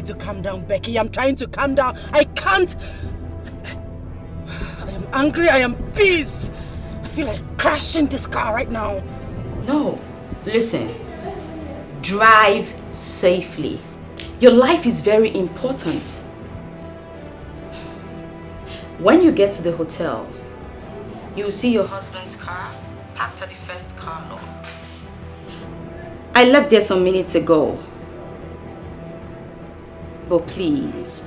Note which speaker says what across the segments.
Speaker 1: trying to calm down, Becky. I'm trying to calm down. I can't. I am angry. I am pissed. I feel like crashing this car right now.
Speaker 2: No. Listen. Drive safely. Your life is very important. When you get to the hotel, you will see your husband's car parked at the first car lot. I left there some minutes ago. But please,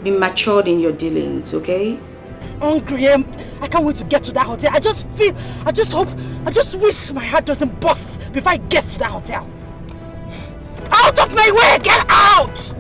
Speaker 2: be matured in your dealings, okay?
Speaker 1: Hungry. I can't wait to get to that hotel. I just wish my heart doesn't bust before I get to that hotel. Out of my way! Get out!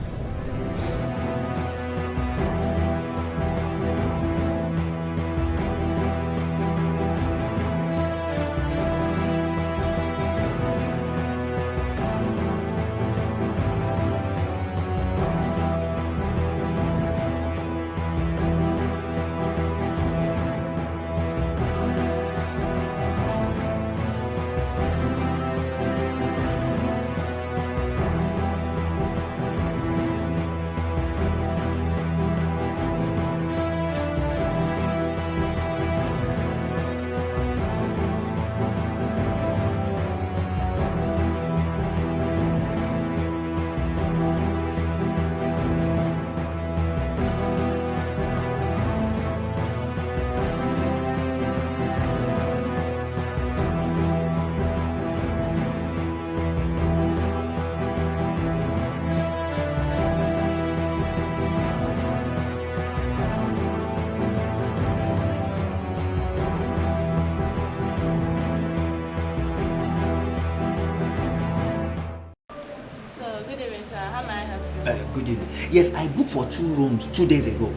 Speaker 3: Good evening. Yes, I booked for 2 rooms 2 days ago.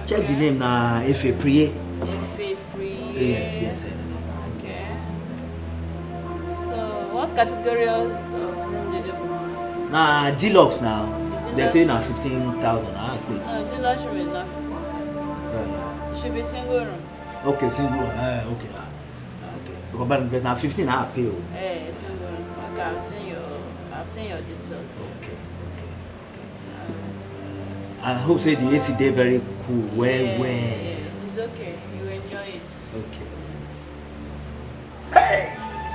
Speaker 3: Check the name now, Efe Priye.
Speaker 4: Efe Priye.
Speaker 3: Yes.
Speaker 4: Okay. So, what category of room did you book?
Speaker 3: Nah, deluxe now. They say now 15,000.
Speaker 4: Deluxe room is not 15,000. It should be single room.
Speaker 3: Okay, single room. Okay. But now 15 I pay.
Speaker 4: Single room. Okay, I've seen your details.
Speaker 3: Okay. I hope say the AC day very cool. Well.
Speaker 4: It's okay. You enjoy it.
Speaker 3: Okay.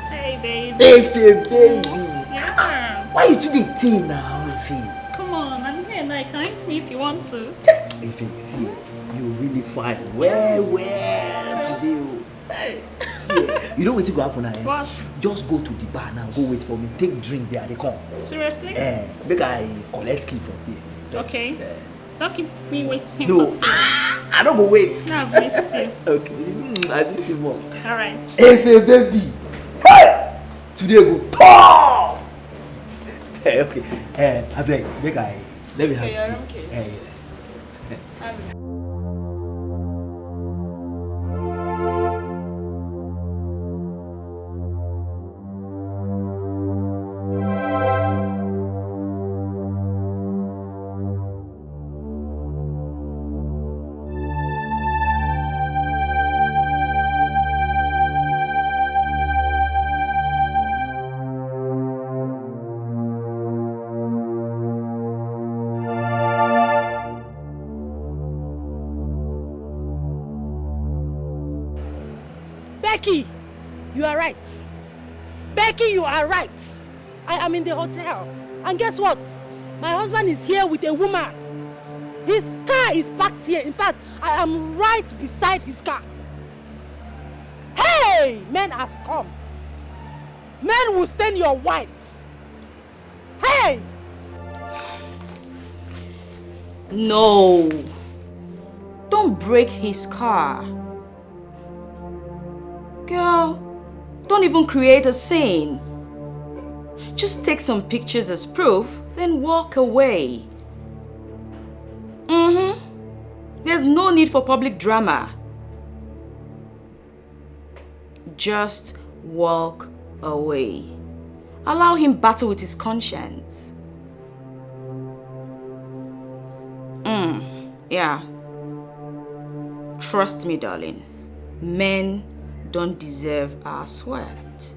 Speaker 4: Hey, baby.
Speaker 3: Efe, baby.
Speaker 4: Yeah.
Speaker 3: Why you today tea now, Efe?
Speaker 4: Come on, I'm here now. You can eat me if you want to.
Speaker 3: Efe, see, you really fine. Well today. Hey, see, you know what to go happen now?
Speaker 4: What?
Speaker 3: Just go to the bar now. Go wait for me. Take drink there. They come.
Speaker 4: Seriously?
Speaker 3: Make I collect key from here. Just,
Speaker 4: okay. Don't keep me waiting.
Speaker 3: No, I don't go wait.
Speaker 4: No, I've missed you.
Speaker 3: Okay, I missed you more.
Speaker 4: Alright.
Speaker 3: Efe, baby. Hey! Today go top. Okay. I beg, let me have
Speaker 4: your own case.
Speaker 3: Yes.
Speaker 1: Becky, you are right. Becky, you are right. I am in the hotel. And guess what? My husband is here with a woman. His car is parked here. In fact, I am right beside his car. Hey! Men has come. Men will stain your white. Hey!
Speaker 2: No. Don't break his car. Girl, don't even create a scene. Just take some pictures as proof, then walk away. There's no need for public drama. Just walk away. Allow him battle with his conscience. Yeah. Trust me, darling. Men don't deserve our sweat.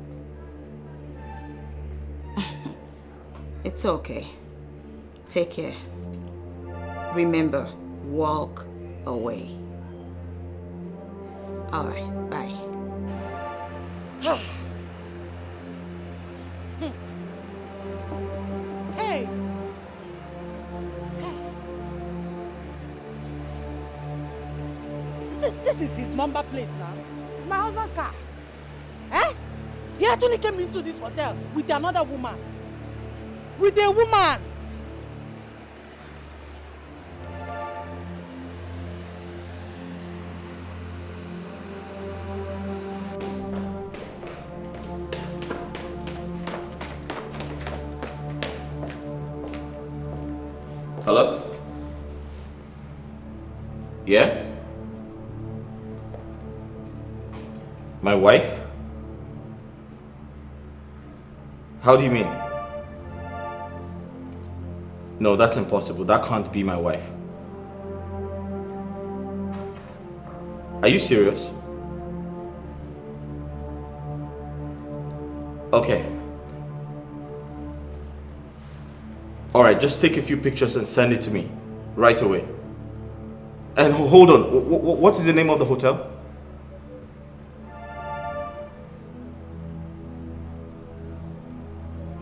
Speaker 2: It's okay. Take care. Remember, walk away. All right, bye.
Speaker 1: Hey! This is his number plate now. It's my husband's car. Eh? He actually came into this hotel with another woman. With a woman!
Speaker 3: Hello? Yeah? My wife? How do you mean? No, that's impossible. That can't be my wife. Are you serious? Okay. Alright, just take a few pictures and send it to me right away. And hold on, what is the name of the hotel?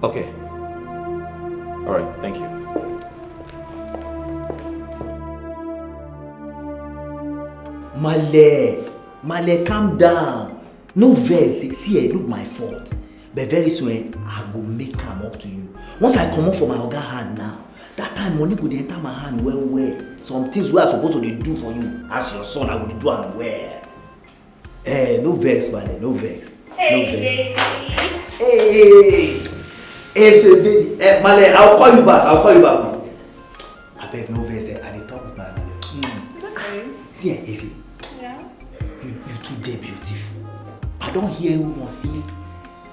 Speaker 3: Okay. Alright, thank you. Male, calm down. No vex. See, look my fault. But very soon, I go make am up to you. Once I come up for my oga hand now, that time money go dey enter my hand well. Some things wey I suppose to dey do for you as your son, I go dey do am well. No vex, Male, no vex.
Speaker 4: Hey,
Speaker 3: baby. Hey, baby. Male, I'll call you back. I beg no vex. I dey talk with my Male.
Speaker 4: It's okay.
Speaker 3: See, Effie.
Speaker 4: Yeah?
Speaker 3: You too dey beautiful. I don't hear who won't see you.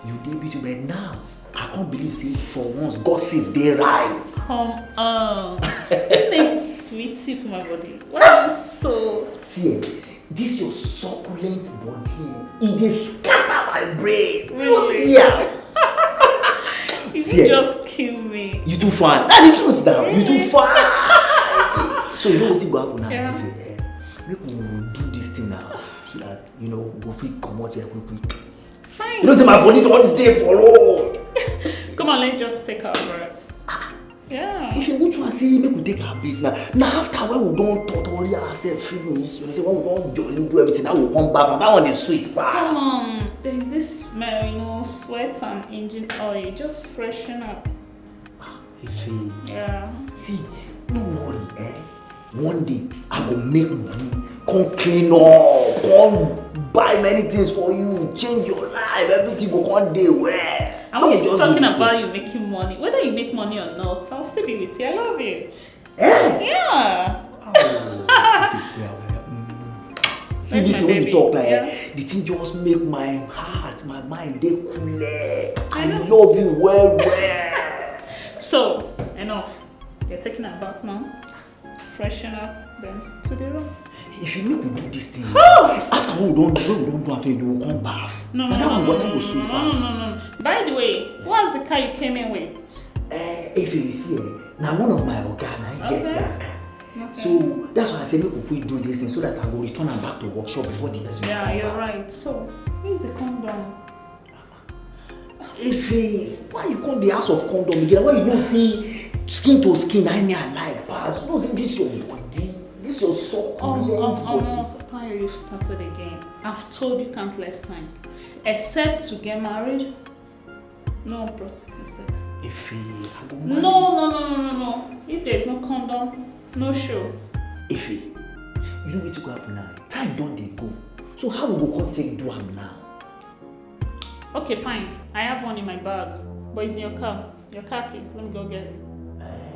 Speaker 3: You dey beautiful, but now I can't believe say for once gossip dey right.
Speaker 4: Come on. This name sweetie for my body. What are you so?
Speaker 3: See, this your succulent body, it dey scatter my brain.
Speaker 4: Really?
Speaker 3: You see
Speaker 4: You
Speaker 3: See,
Speaker 4: just kill me.
Speaker 3: you too fine. That the truth now. You too fine. So you know wetin go happen now?
Speaker 4: Yeah.
Speaker 3: Make we do this thing now so that go fit comot here quick.
Speaker 4: Fine.
Speaker 3: You know say my body don dey for long.
Speaker 4: Come on, let's just take our breath. Yeah.
Speaker 3: If you go to say make we take our beat now after when we don totori ourselves finish, say when we don jolly do everything, now we come back and that one dey sweet pass.
Speaker 4: Come on. There is this smell, sweat and engine oil. Just freshen up.
Speaker 3: Ife,
Speaker 4: Yeah.
Speaker 3: see, no worry, one day I go make money, come clean up, come buy many things for you, change your life, everything go come dey well.
Speaker 4: I'm always talking about you making money. Whether you make money or not, I'll still be with you. I love you. Yeah.
Speaker 3: See
Speaker 4: That's
Speaker 3: this
Speaker 4: my
Speaker 3: thing when
Speaker 4: baby.
Speaker 3: you talk like
Speaker 4: Yeah.
Speaker 3: the thing just make my heart, my mind dey cool. I
Speaker 4: know.
Speaker 3: love you well.
Speaker 4: So, enough. You're taking a bath now. Freshen up, then to the room.
Speaker 3: If you make we do this thing, after when we don't do after we will come bath.
Speaker 4: No.
Speaker 3: Now that one go sweet pass.
Speaker 4: No. By the way, what's the car you came in with?
Speaker 3: If you see, now one of my oga na gets
Speaker 4: Okay.
Speaker 3: that car.
Speaker 4: Okay.
Speaker 3: So that's why I say make we quick do this thing so that I go return am back to workshop before the person
Speaker 4: Yeah,
Speaker 3: come
Speaker 4: you're
Speaker 3: back.
Speaker 4: right. So, here's the condom.
Speaker 3: Why you come the house of condom again? Why you don't see skin to skin? I like pass. You don't see this your body, this your succulent body.
Speaker 4: I'm so tired you've started again. I've told you countless times. Except to get married, no practical sex.
Speaker 3: I go marry.
Speaker 4: No. If there's no condom, no show.
Speaker 3: You know where to go happen now. Time don't they go. So how we go come take do am now?
Speaker 4: Okay, fine. I have one in my bag, but it's in your car. Your car keys. Let me go get it.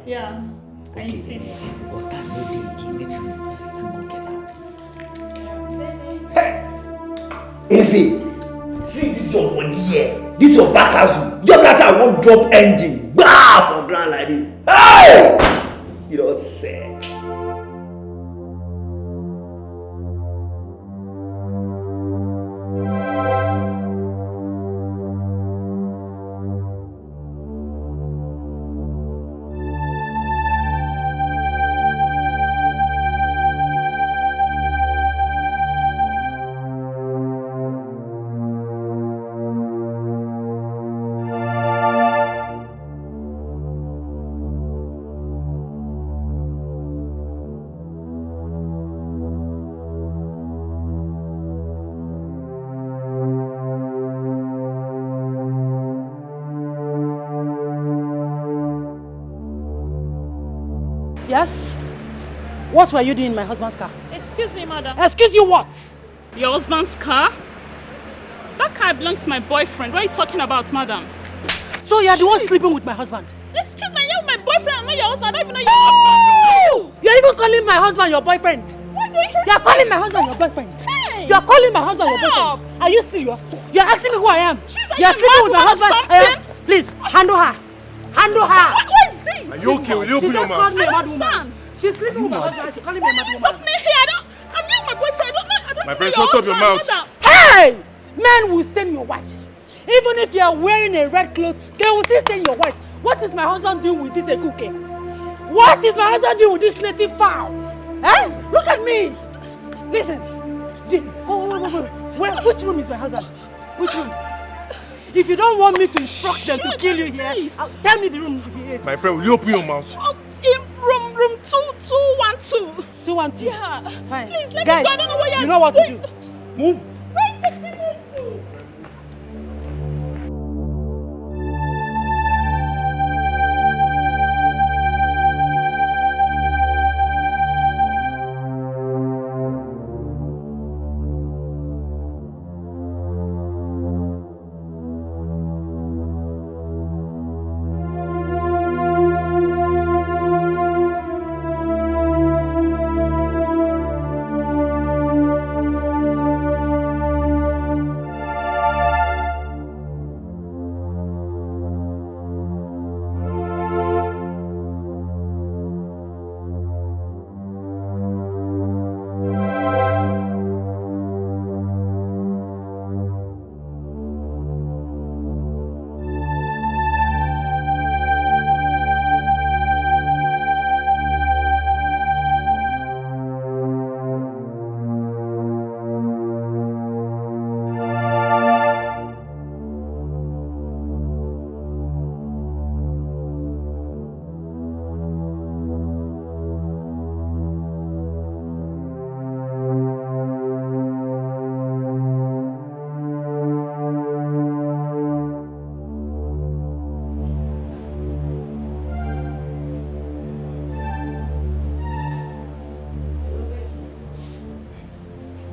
Speaker 4: Yeah, I insist.
Speaker 3: Because time no day again, make you go get am. See this your body here. This your back house. Your last I won't drop engine. Bah for ground like this. Hey! You don't say.
Speaker 1: Yes? What were you doing in my husband's car?
Speaker 4: Excuse me, madam.
Speaker 1: Excuse you what?
Speaker 4: Your husband's car? That car belongs to my boyfriend. What are you talking about, madam?
Speaker 1: So you're the one sleeping with my husband?
Speaker 4: Excuse me, you're my boyfriend. I'm not your husband. I don't even know you.
Speaker 1: Oh! You're even calling my husband your boyfriend.
Speaker 4: What do you hear?
Speaker 1: You're calling my husband your boyfriend.
Speaker 4: Hey,
Speaker 1: You're calling my husband your
Speaker 4: stop.
Speaker 1: boyfriend. Are you serious? You're asking me who I am.
Speaker 4: Jeez, are
Speaker 1: You're
Speaker 4: you
Speaker 1: sleeping with my
Speaker 4: mad
Speaker 1: husband.
Speaker 4: or
Speaker 1: I am.
Speaker 4: something?
Speaker 1: Please, handle her. Handle her.
Speaker 4: What is this?
Speaker 5: Are you okay? Will you
Speaker 1: She
Speaker 5: open your
Speaker 1: just called
Speaker 5: mouth?
Speaker 1: me a
Speaker 4: I
Speaker 1: mad
Speaker 4: don't
Speaker 1: woman.
Speaker 4: understand.
Speaker 1: She's sleeping with my husband and she's calling me a mad
Speaker 4: What's
Speaker 1: woman.
Speaker 4: happening here? I'm not my boyfriend. I don't
Speaker 5: My
Speaker 4: know
Speaker 5: friend,
Speaker 4: your
Speaker 5: shut up your
Speaker 4: husband,
Speaker 5: mouth.
Speaker 4: madam.
Speaker 1: Hey! Men will stain your white. Even if you are wearing a red cloth, they will still stain your white. What is my husband doing with this ekuke? What is my husband doing with this native fowl? Eh? Look at me! Listen. Wait. Which room is my husband? Which room? If you don't want me to instruct them to kill you here, tell me the room he is.
Speaker 5: My friend, will you open your mouth?
Speaker 4: Oh, in room 2212.
Speaker 1: 212.
Speaker 4: Yeah.
Speaker 1: Fine.
Speaker 4: Please let
Speaker 1: Guys,
Speaker 4: me go. I don't know what you're
Speaker 1: you know what to do. Move.
Speaker 4: Wait, take me to.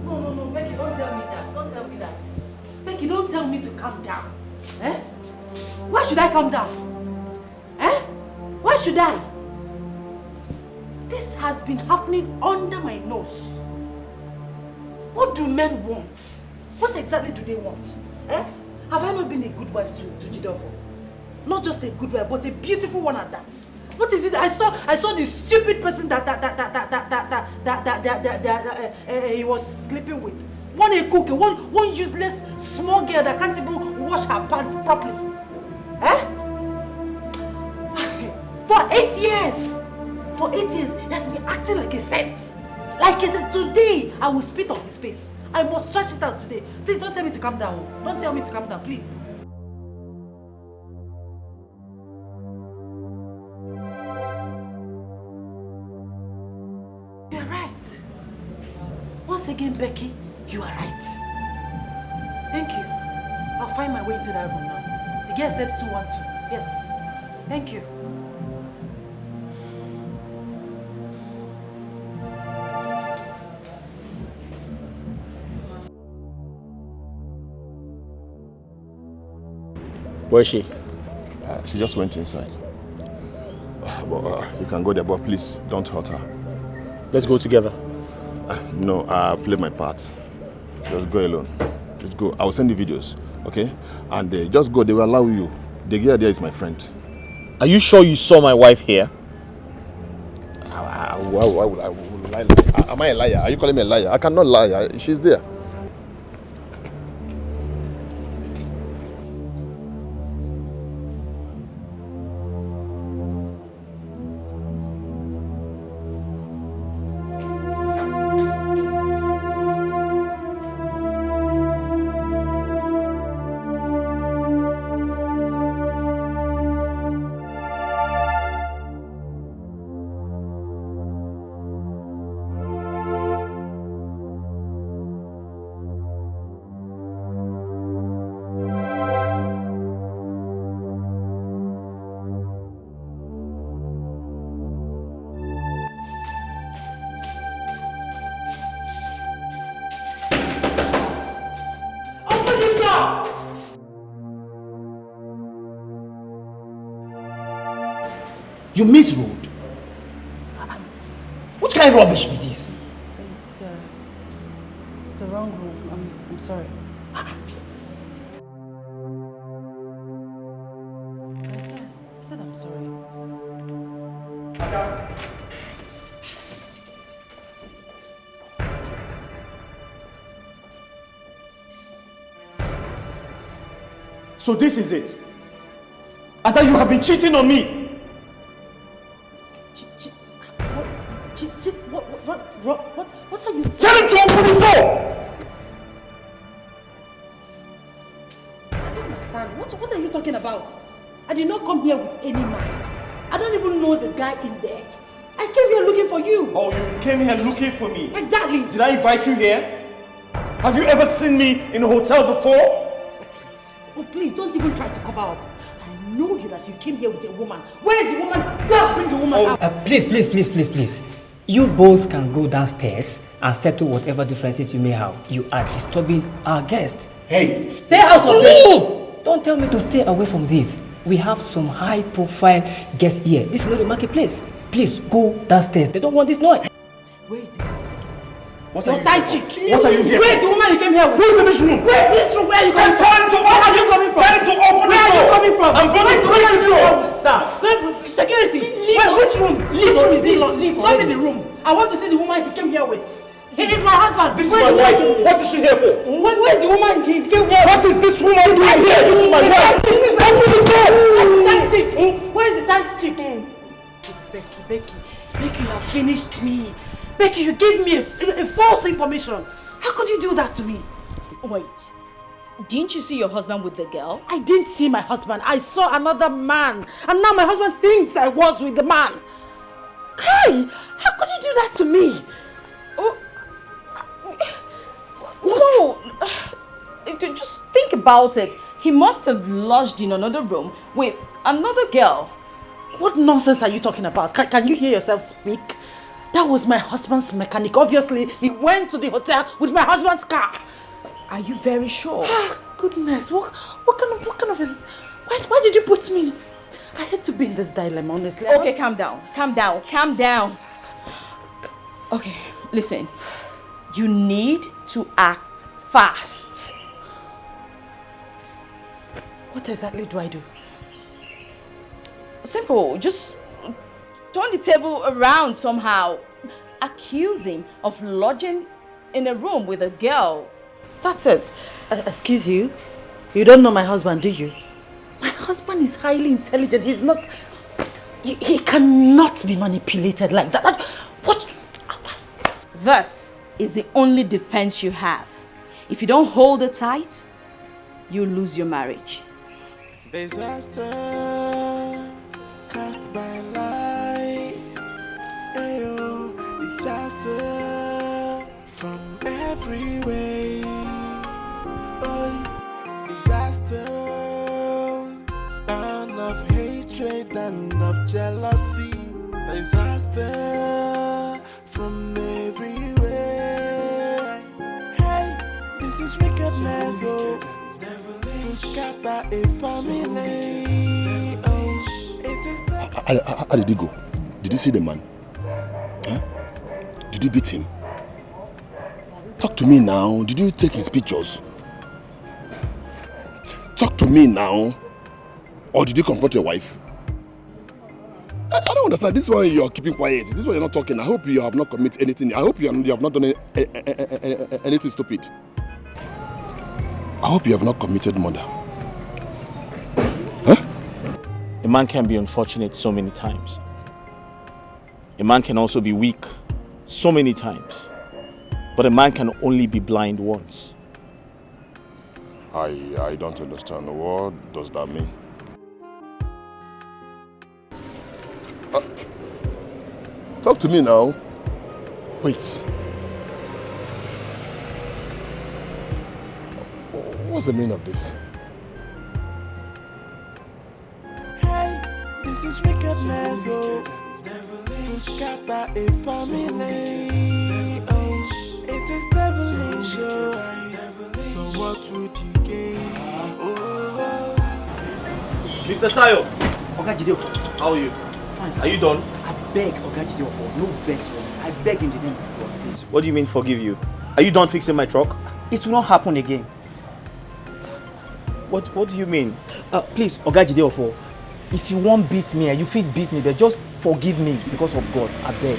Speaker 1: No, Becky, don't tell me that. Don't tell me that. Becky, don't tell me to calm down. Eh? Why should I calm down? Eh? Why should I? This has been happening under my nose. What do men want? What exactly do they want? Eh? Have I not been a good wife to Jidofo? Not just a good wife, but a beautiful one at that. What is it? I saw this stupid person that he was sleeping with. One a cook, one useless small girl that can't even wash her pants properly. Eh? For 8 years. For 8 years, he has been acting like a saint. Like I said, today I will spit on his face. I must trash it out today. Please don't tell me to calm down. Don't tell me to calm down, please. You are right. Once again, Becky, you are right. Thank you. I'll find my way into that room now. The girl said 212. Yes. Thank you.
Speaker 6: Where is she?
Speaker 5: She just went inside. You can go there, but please don't hurt her.
Speaker 6: Let's go together.
Speaker 5: No, I'll play my part. Just go alone. Just go. I will send you videos, okay? And just go. They will allow you. The girl there is my friend.
Speaker 6: Are you sure you saw my wife here?
Speaker 5: Why would I lie? Am I a liar? Are you calling me a liar? I cannot lie. She's there.
Speaker 3: You misroad. Which kind of rubbish be this?
Speaker 1: It's a wrong room. I'm sorry. I said I'm sorry.
Speaker 6: So this is it. And that you have been cheating on me.
Speaker 1: What are you...
Speaker 6: Tell him to open his door!
Speaker 1: I don't understand. What are you talking about? I did not come here with any man. I don't even know the guy in there. I came here looking for you.
Speaker 6: Oh, you came here looking for me?
Speaker 1: Exactly.
Speaker 6: Did I invite you here? Have you ever seen me in a hotel before?
Speaker 1: Please, don't even try to cover up. I know you that you came here with a woman. Where is the woman? Go bring the woman out.
Speaker 7: Please. You both can go downstairs and settle whatever differences you may have. You are disturbing our guests.
Speaker 6: Hey,
Speaker 7: Stay out of this! Don't tell me to stay away from this. We have some high-profile guests here. This is not a marketplace. Please go downstairs. They don't want this noise.
Speaker 1: Where is the woman?
Speaker 6: Your
Speaker 1: side chick.
Speaker 6: What are you here?
Speaker 1: Where is the woman you came here with?
Speaker 6: Who's in this room?
Speaker 1: Where are you coming from?
Speaker 6: Tell him to open.
Speaker 1: Where are you coming from?
Speaker 6: Tell him to open
Speaker 1: Where are you coming from?
Speaker 6: I'm going to break this door.
Speaker 1: Sir. Security. Which room? Leave. Show me the room. I want to see the woman he came here with. He is my husband.
Speaker 6: This is my wife. What is she here for?
Speaker 1: Where is the woman he came here with?
Speaker 6: What is this woman doing here? This is my wife. Open the door.
Speaker 1: Side chick. Where is the side chick? Becky, you have finished me. Becky, you gave me a false information. How could you do that to me?
Speaker 2: Wait. Didn't you see your husband with the girl?
Speaker 1: I didn't see my husband. I saw another man. And now my husband thinks I was with the man. Kai, how could you do that to me?
Speaker 2: No. Just think about it. He must have lodged in another room with another girl.
Speaker 1: What nonsense are you talking about? Can you hear yourself speak? That was my husband's mechanic. Obviously, he went to the hotel with my husband's car.
Speaker 2: Are you very sure?
Speaker 1: Goodness, what kind of a... Why did you put me in... I hate to be in this dilemma, honestly.
Speaker 2: Okay, calm down. Okay, listen. You need to act fast.
Speaker 1: What exactly do I do?
Speaker 2: Simple. Just turn the table around somehow. Accuse him of lodging in a room with a girl.
Speaker 1: That's it. Excuse you? You don't know my husband, do you? My husband is highly intelligent. He's not... He cannot be manipulated like that. What?
Speaker 2: This is the only defense you have. If you don't hold it tight, you lose your marriage.
Speaker 8: Disaster cast by lies. Ayo, disaster from every way. Oh, disaster, and of hatred and of jealousy. Disaster from every way. Hey, this is wickedness, oh, to scatter a family. Oh, it is the...
Speaker 5: How did he go? Did you see the man? Huh? Did you beat him? Talk to me now. Did you take his pictures? Talk to me now. Or did you confront your wife? I don't understand. This one you're keeping quiet. This one you're not talking. I hope you have not committed anything. I hope you have not done anything stupid. I hope you have not committed murder. Huh?
Speaker 6: A man can be unfortunate so many times. A man can also be weak so many times. But a man can only be blind once.
Speaker 5: I don't understand. What does that mean? Talk to me now. Wait. What's the meaning of this?
Speaker 8: Hey, this is wickedness, oh, to scatter a family. Oh, it is devilish, oh, so what would you gain? Oh,
Speaker 6: Mr. Tayo,
Speaker 3: Oga Jide,
Speaker 6: how are you?
Speaker 3: fine, sir.
Speaker 6: Are you done?
Speaker 3: I beg Oga Jideofor, no vex for me. I beg in the name of God, please.
Speaker 6: What do you mean forgive you? Are you done fixing my truck?
Speaker 3: It will not happen again.
Speaker 6: What do you mean?
Speaker 3: Please, Oga Jideofor, if you won't beat me, you feel beat me, but just forgive me because of God. I beg.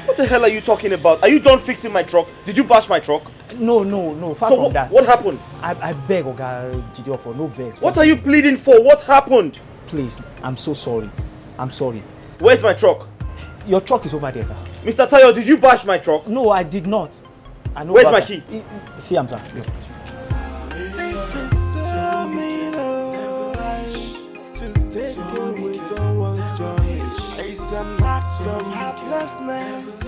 Speaker 6: What the hell are you talking about? Are you done fixing my truck? Did you bash my truck?
Speaker 3: No, far from that.
Speaker 6: What happened?
Speaker 3: I beg Oga Jideofor, no vex.
Speaker 6: What are you pleading for? What happened?
Speaker 3: Please, I'm so sorry. I'm sorry.
Speaker 6: Where's my truck?
Speaker 3: Your truck is over there, sir.
Speaker 6: Mr. Tayo, did you bash my truck?
Speaker 3: No, I did not. I know.
Speaker 6: Where's my key?
Speaker 3: See, I'm sorry.
Speaker 8: Take away someone's joy. It's an act of heartlessness.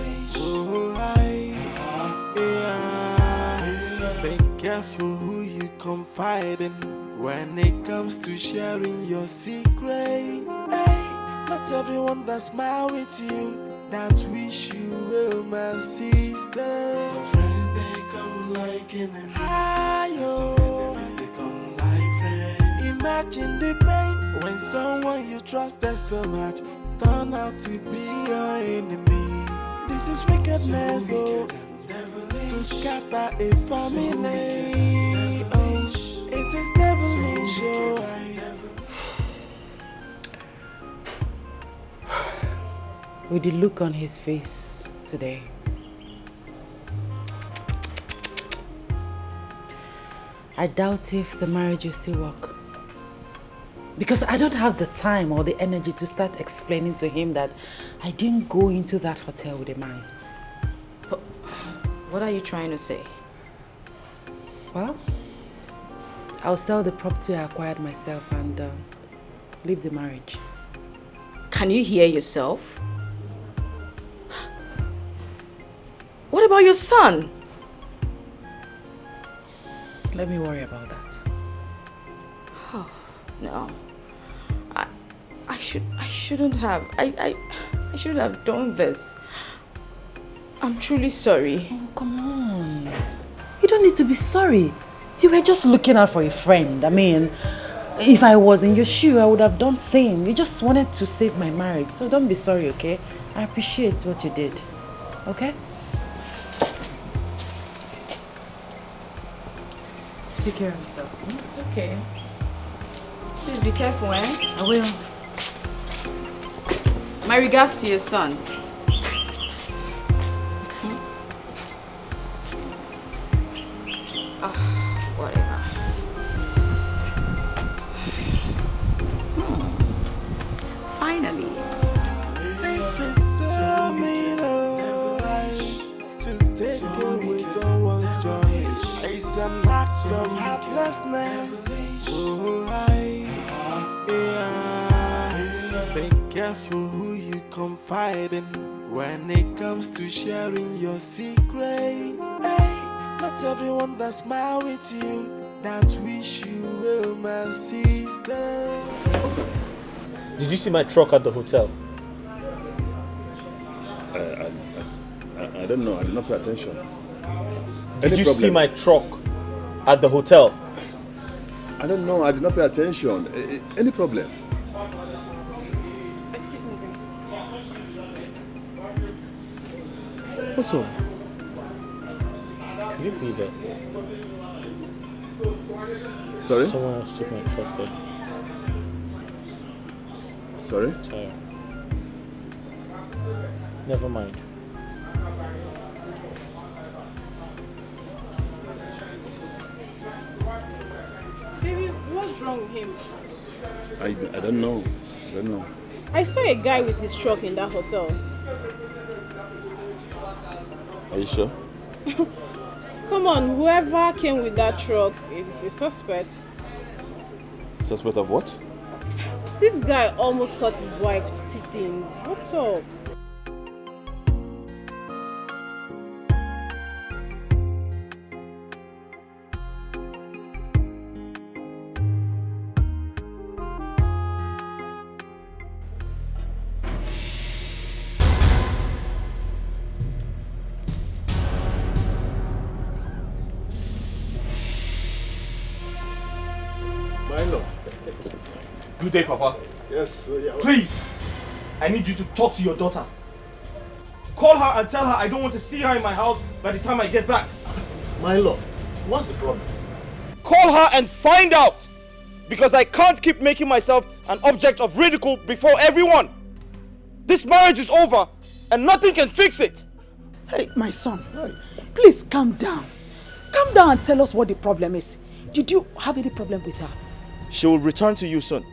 Speaker 8: Be careful who you confide in when it comes to sharing your secret. Not everyone that smile with you, that wish you well, my sister. Some friends they come like enemies. Some enemies they come like friends. Imagine the pain when someone you trusted so much turn out to be your enemy. This is wickedness, to scatter a family. It is devilish,
Speaker 1: With the look on his face today, I doubt if the marriage will still work. Because I don't have the time or the energy to start explaining to him that I didn't go into that hotel with a man.
Speaker 2: But what are you trying to say?
Speaker 1: Well, I'll sell the property I acquired myself and leave the marriage.
Speaker 2: Can you hear yourself? What about your son?
Speaker 1: Let me worry about that.
Speaker 2: Oh, no. I shouldn't have. I shouldn't have done this. I'm truly sorry.
Speaker 1: Oh, come on. You don't need to be sorry. You were just looking out for a friend. I mean, if I was in your shoe, I would have done the same. You just wanted to save my marriage. So don't be sorry, okay? I appreciate what you did. Okay? Take care of yourself.
Speaker 2: It's okay. Please be careful, eh?
Speaker 1: I will.
Speaker 2: My regards to your son. Whatever. Finally.
Speaker 8: This is so mean, to take away someone's joy. It's an act of heartlessness. Be careful who you confide in when it comes to sharing your secret. Not everyone that smile with you, that wish you well, my sister.
Speaker 6: Did you see my truck at the hotel?
Speaker 5: I don't know. I did not pay attention.
Speaker 6: Did you see my truck at the hotel?
Speaker 5: I don't know. I did not pay attention. Any problem?
Speaker 4: Excuse me, Grace.
Speaker 5: What's up?
Speaker 6: Can you believe it?
Speaker 5: Sorry?
Speaker 6: Someone else took my truck there.
Speaker 5: Sorry?
Speaker 6: Tire. Never mind.
Speaker 4: Baby, what's wrong with him?
Speaker 5: I don't know. I don't know.
Speaker 4: I saw a guy with his truck in that hotel.
Speaker 5: Are you sure?
Speaker 4: Come on, whoever came with that truck is a suspect.
Speaker 5: Suspect of what?
Speaker 4: This guy almost caught his wife teeth in. What's up?
Speaker 5: Milo.
Speaker 6: Good day, Papa.
Speaker 5: Yes, so yeah.
Speaker 6: Please, I need you to talk to your daughter. Call her and tell her I don't want to see her in my house by the time I get back.
Speaker 5: My love, what's the problem?
Speaker 6: Call her and find out! Because I can't keep making myself an object of ridicule before everyone. This marriage is over and nothing can fix it.
Speaker 9: Hey, my son, please calm down. Calm down and tell us what the problem is. Did you have any problem with her?
Speaker 6: She will return to you soon.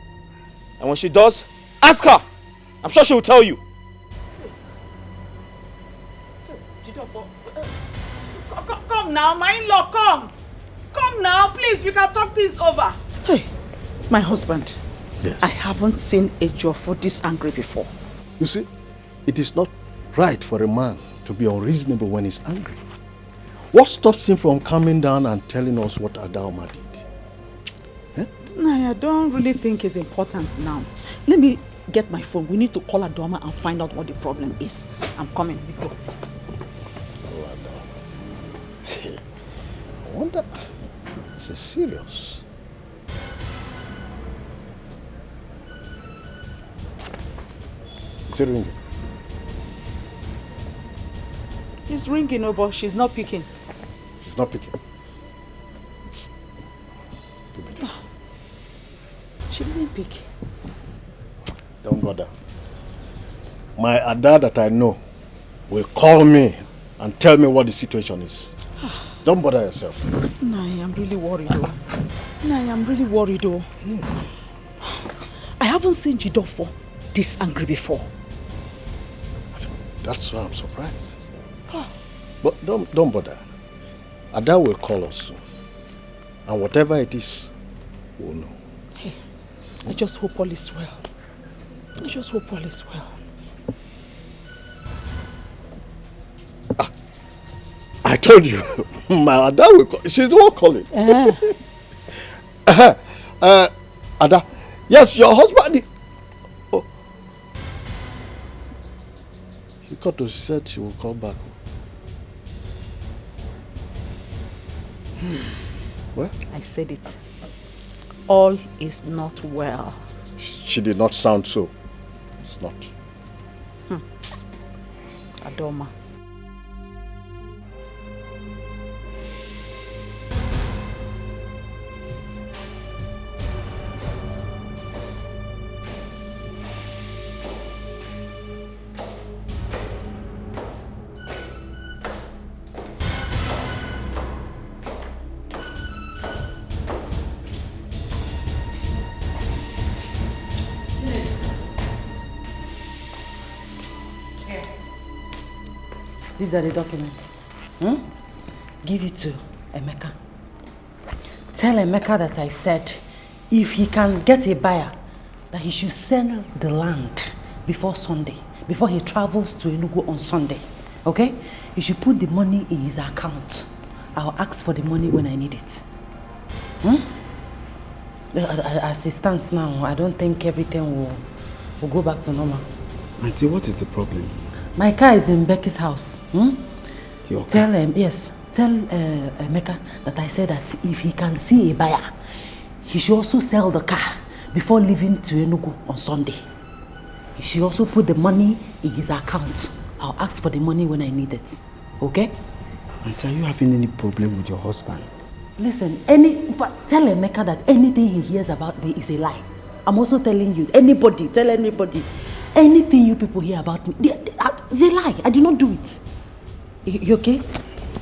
Speaker 6: And when she does, ask her! I'm sure she will tell you.
Speaker 9: Come now, my in-law, come. Come now, please, we can talk this over. Hey, my husband.
Speaker 5: Yes.
Speaker 9: I haven't seen a Jofo this angry before.
Speaker 5: You see, it is not right for a man to be unreasonable when he's angry. What stops him from calming down and telling us what Adaoma did?
Speaker 9: I don't really think it's important now. Let me get my phone. We need to call Adaoma and find out what the problem is. I'm coming. We go.
Speaker 5: I wonder, this is serious. Is it ringing?
Speaker 9: It's ringing, but she's not picking.
Speaker 5: She's not picking.
Speaker 9: She didn't pick.
Speaker 5: Don't bother. My Ada that I know will call me and tell me what the situation is. Don't bother yourself.
Speaker 9: No, I'm really worried though. I haven't seen Jidofo this angry before.
Speaker 5: That's why I'm surprised. But don't bother. Ada will call us soon. And whatever it is, we'll know.
Speaker 9: Hey, I just hope all is well.
Speaker 5: I told you, my Ada will call. She's the one calling. Ada, yes, your husband is... Oh. She said she will call back. Well?
Speaker 9: I said it. All is not well.
Speaker 5: She did not sound so. It's not.
Speaker 9: Adaoma.
Speaker 1: These are the documents. Give it to Emeka. Tell Emeka that I said if he can get a buyer, that he should sell the land before Sunday, before he travels to Enugu on Sunday. Okay? He should put the money in his account. I'll ask for the money when I need it. As it stands now, I don't think everything will go back to normal.
Speaker 10: Auntie, what is the problem?
Speaker 1: My car is in Becky's house.
Speaker 10: Your car?
Speaker 1: Tell Emeka that I said that if he can see a buyer, he should also sell the car before leaving to Enugu on Sunday. He should also put the money in his account. I'll ask for the money when I need it. Okay?
Speaker 10: Auntie, are you having any problem with your husband?
Speaker 1: Listen, tell Emeka that anything he hears about me is a lie. I'm also telling you, tell anybody. Anything you people hear about me, it's a lie. I did not do it. You okay?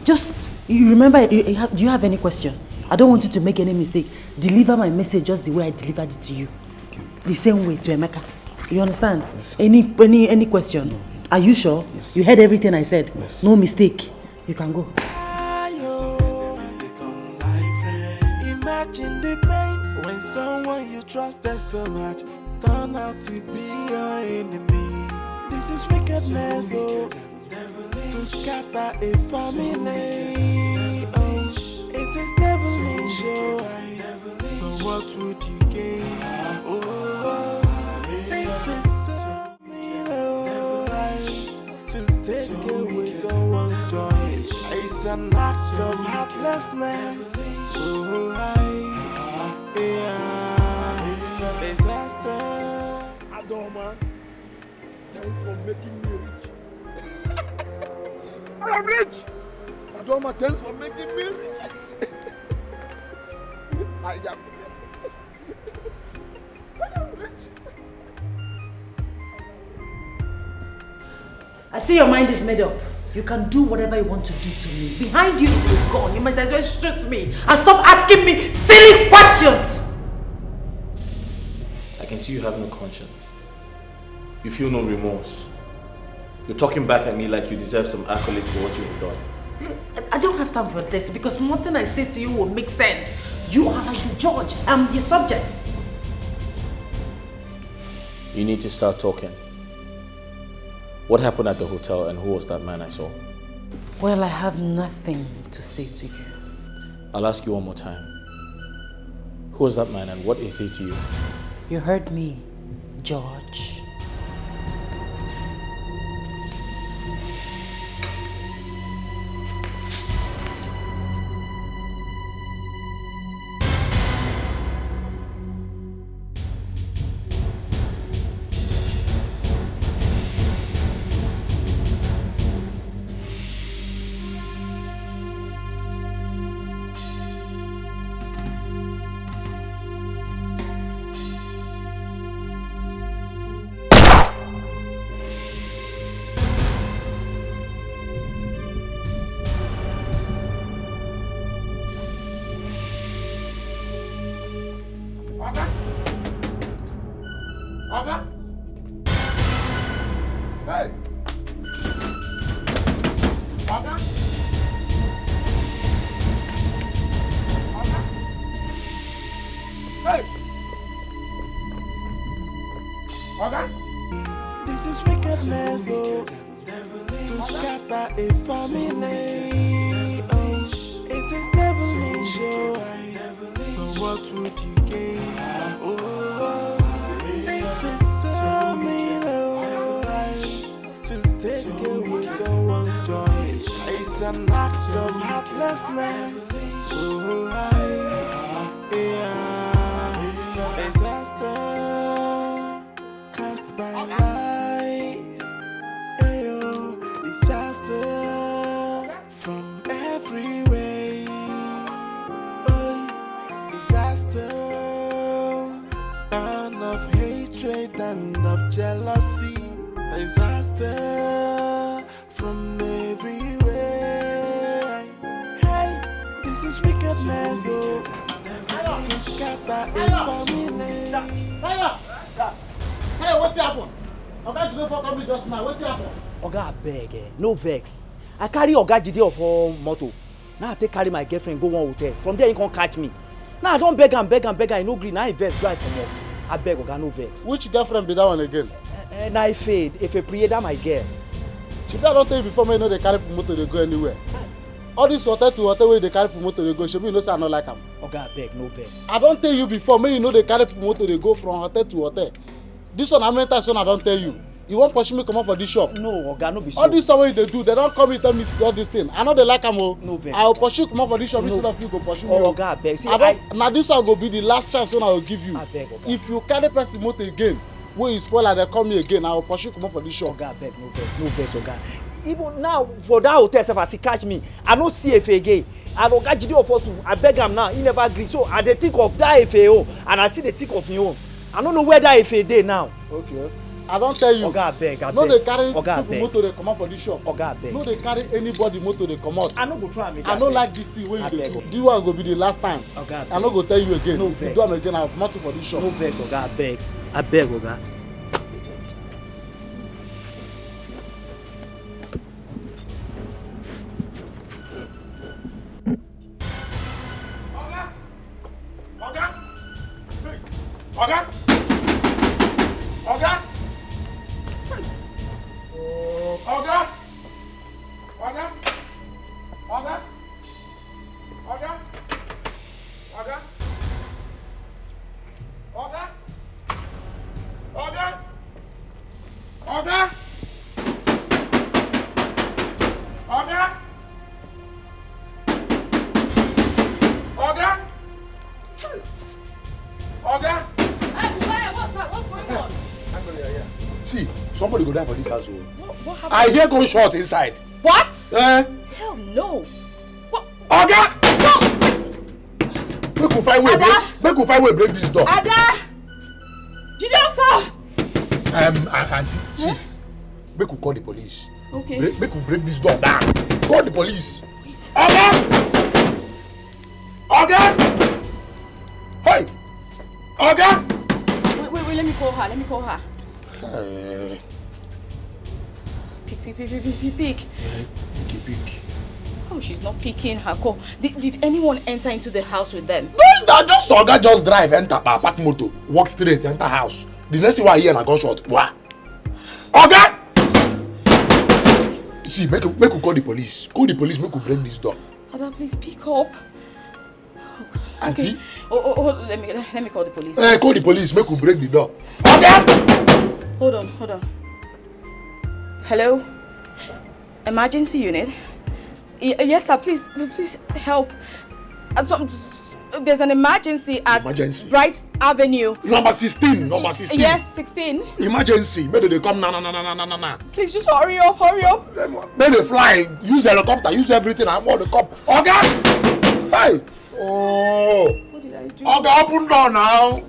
Speaker 1: Just, you remember, do you have any question? I don't want you to make any mistake. Deliver my message just the way I delivered it to you. Okay. The same way to Emeka. You understand? Yes. Any question? No. Are you sure? Yes. You heard everything I said? Yes. No mistake. You can go.
Speaker 8: Imagine the pain when someone you trusted so much turn out to be your enemy. This is wickedness, to scatter a family. Oh, it is devilish, so what would you gain? Oh, this is so mean, to take away someone's joy. It's an act of heartlessness. Oh, disaster.
Speaker 5: Adaoma, thanks for making me rich. I am rich! Adoma, thanks for making me rich. I am rich.
Speaker 1: I see your mind is made up. You can do whatever you want to do to me. Behind you is a gun. You might as well shoot me and stop asking me silly questions.
Speaker 6: I can see you have no conscience. You feel no remorse. You're talking back at me like you deserve some accolades for what you have done.
Speaker 1: I don't have time for this because nothing I say to you will make sense. You are like the judge. I'm your subject.
Speaker 6: You need to start talking. What happened at the hotel and who was that man I saw?
Speaker 1: Well, I have nothing to say to you.
Speaker 6: I'll ask you one more time. Who was that man and what is he to you?
Speaker 1: You heard me, George.
Speaker 8: This is wickedness, oh, to scatter a family. Oh, it is devilish, oh. So what would you gain? Oh, this is so mean, oh, to take away someone's joy. It's an act of heartlessness. Oh, yeah, disaster cast by lies. Ayo, disaster from every way. Oh, disaster, and of hatred and of jealousy. Disaster from every way. Hey, this is wickedness, oh, to scatter a family.
Speaker 11: Hey, what happened? Oga Jide for come just now. What happened?
Speaker 3: Oga abeg, no vex. I carry Oga Jide for motor. Now I take carry my girlfriend go one hotel. From there he can't catch me. Now I don't beg and he no gree. Now I vex drive from out. I beg Oga, no vex.
Speaker 11: Which girlfriend be that one again?
Speaker 3: Now I fade. If I pray that my girl.
Speaker 11: She better don't tell you before me you know they carry motor they go anywhere. All this hotel to hotel where they carry motor they go. She be you know say I not like am.
Speaker 3: Oga abeg, no vex.
Speaker 11: I don't tell you before me you know they carry motor they go from hotel to hotel. This one how many times I don't tell you. You won't push me come out for this shop.
Speaker 3: No, Oga, no be so.
Speaker 11: All this way they do, they don't come and tell me to do all this thing. I know they like am o.
Speaker 3: No vex.
Speaker 11: I will pursue come out for this shop
Speaker 3: No.
Speaker 11: instead of you go pursue me.
Speaker 3: Oh, Oga abeg. See,
Speaker 11: I don't. Now this one go be the last chance when I will give you.
Speaker 3: Abeg, Oga.
Speaker 11: If you carry person motor again, when you spoil and they call me again, I will pursue come out for this shop.
Speaker 3: Oga abeg, no vex, Oga. Even now for that hotel sef as he catch me, I no see Efe again. And Oga Jide of us, I beg am now, he never agree. So I dey think of that Efe own, and I still dey think of him own. I no know where that Efe dey now.
Speaker 11: Okay. I don't tell you.
Speaker 3: Oga abeg.
Speaker 11: No dey carry
Speaker 3: Oga
Speaker 11: people
Speaker 3: abeg.
Speaker 11: motor dey come out for this shop.
Speaker 3: Oga abeg.
Speaker 11: No dey carry anybody motor dey come out.
Speaker 3: I no go try am again.
Speaker 11: I no like this thing wey you dey
Speaker 3: Abeg.
Speaker 11: do. This one go be the last time.
Speaker 3: Oga abeg.
Speaker 11: I no go tell you again.
Speaker 3: No
Speaker 11: If you
Speaker 3: vex.
Speaker 11: do am again, I will comot you for this shop.
Speaker 3: No vex, Oga abeg. Abeg, Oga.
Speaker 11: Oga! Oga! Oga! Oga! Oga! Oga! Oga! Oga! Oga! See, somebody go die for this house.
Speaker 9: What happened?
Speaker 11: I hear gunshot inside.
Speaker 9: What?
Speaker 1: Hell no.
Speaker 9: What?
Speaker 11: Oga! Make we find way break. Make we find way break this door.
Speaker 9: Ada! Jideofor!
Speaker 11: Auntie, see, make we call the police.
Speaker 9: Okay.
Speaker 11: Make we break this door down. Call the police. Oga! Oga! Hey! Oga!
Speaker 9: Wait, let me call her. Pick.
Speaker 11: Pick.
Speaker 9: Oh, she's not picking her call. Did anyone enter into the house with them?
Speaker 11: No, just Oga just drive, enter park motor, walk straight, enter house. The next thing I hear na gunshot. Wah! Oga! See, make we call the police. Call the police, make we break this door.
Speaker 9: Ada, please pick up.
Speaker 11: Auntie?
Speaker 9: Okay. Oh, let me call the police.
Speaker 11: Call the police, make we break the door. Oga!
Speaker 9: Hold on. Hello? Emergency unit? Yes, sir. Please help. There's an emergency at Bright Avenue.
Speaker 11: Number 16.
Speaker 9: Yes, 16.
Speaker 11: Emergency. Maybe they come na.
Speaker 9: Please just hurry up.
Speaker 11: Maybe they fly. Use helicopter. Use everything. I'm going to come. Oga! Hey! Oh!
Speaker 9: What did I do?
Speaker 11: Oga, open door now.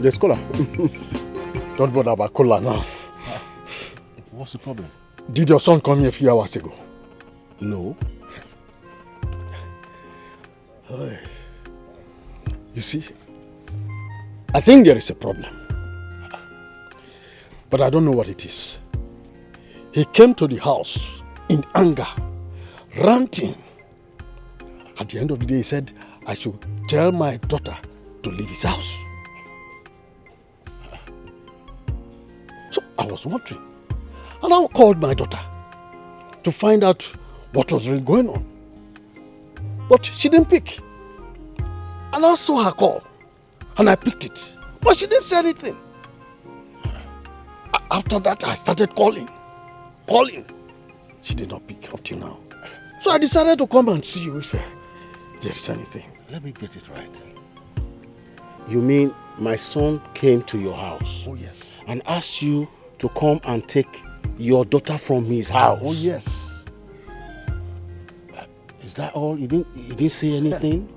Speaker 12: There's cola.
Speaker 11: Don't bother about cola now.
Speaker 12: What's the problem?
Speaker 11: Did your son come here a few hours ago?
Speaker 12: No.
Speaker 11: You see, I think there is a problem. But I don't know what it is. He came to the house in anger, ranting. At the end of the day, he said, I should tell my daughter to leave his house. So I was wondering. And I called my daughter to find out what was really going on. But she didn't pick. And I saw her call. And I picked it. But she didn't say anything. After that, I started calling. She did not pick up till now. So I decided to come and see you if there is anything.
Speaker 12: Let me get it right. You mean my son came to your house?
Speaker 11: Oh, yes.
Speaker 12: And asked you to come and take your daughter from his house?
Speaker 11: Oh, yes.
Speaker 12: Is that all? He didn't say anything?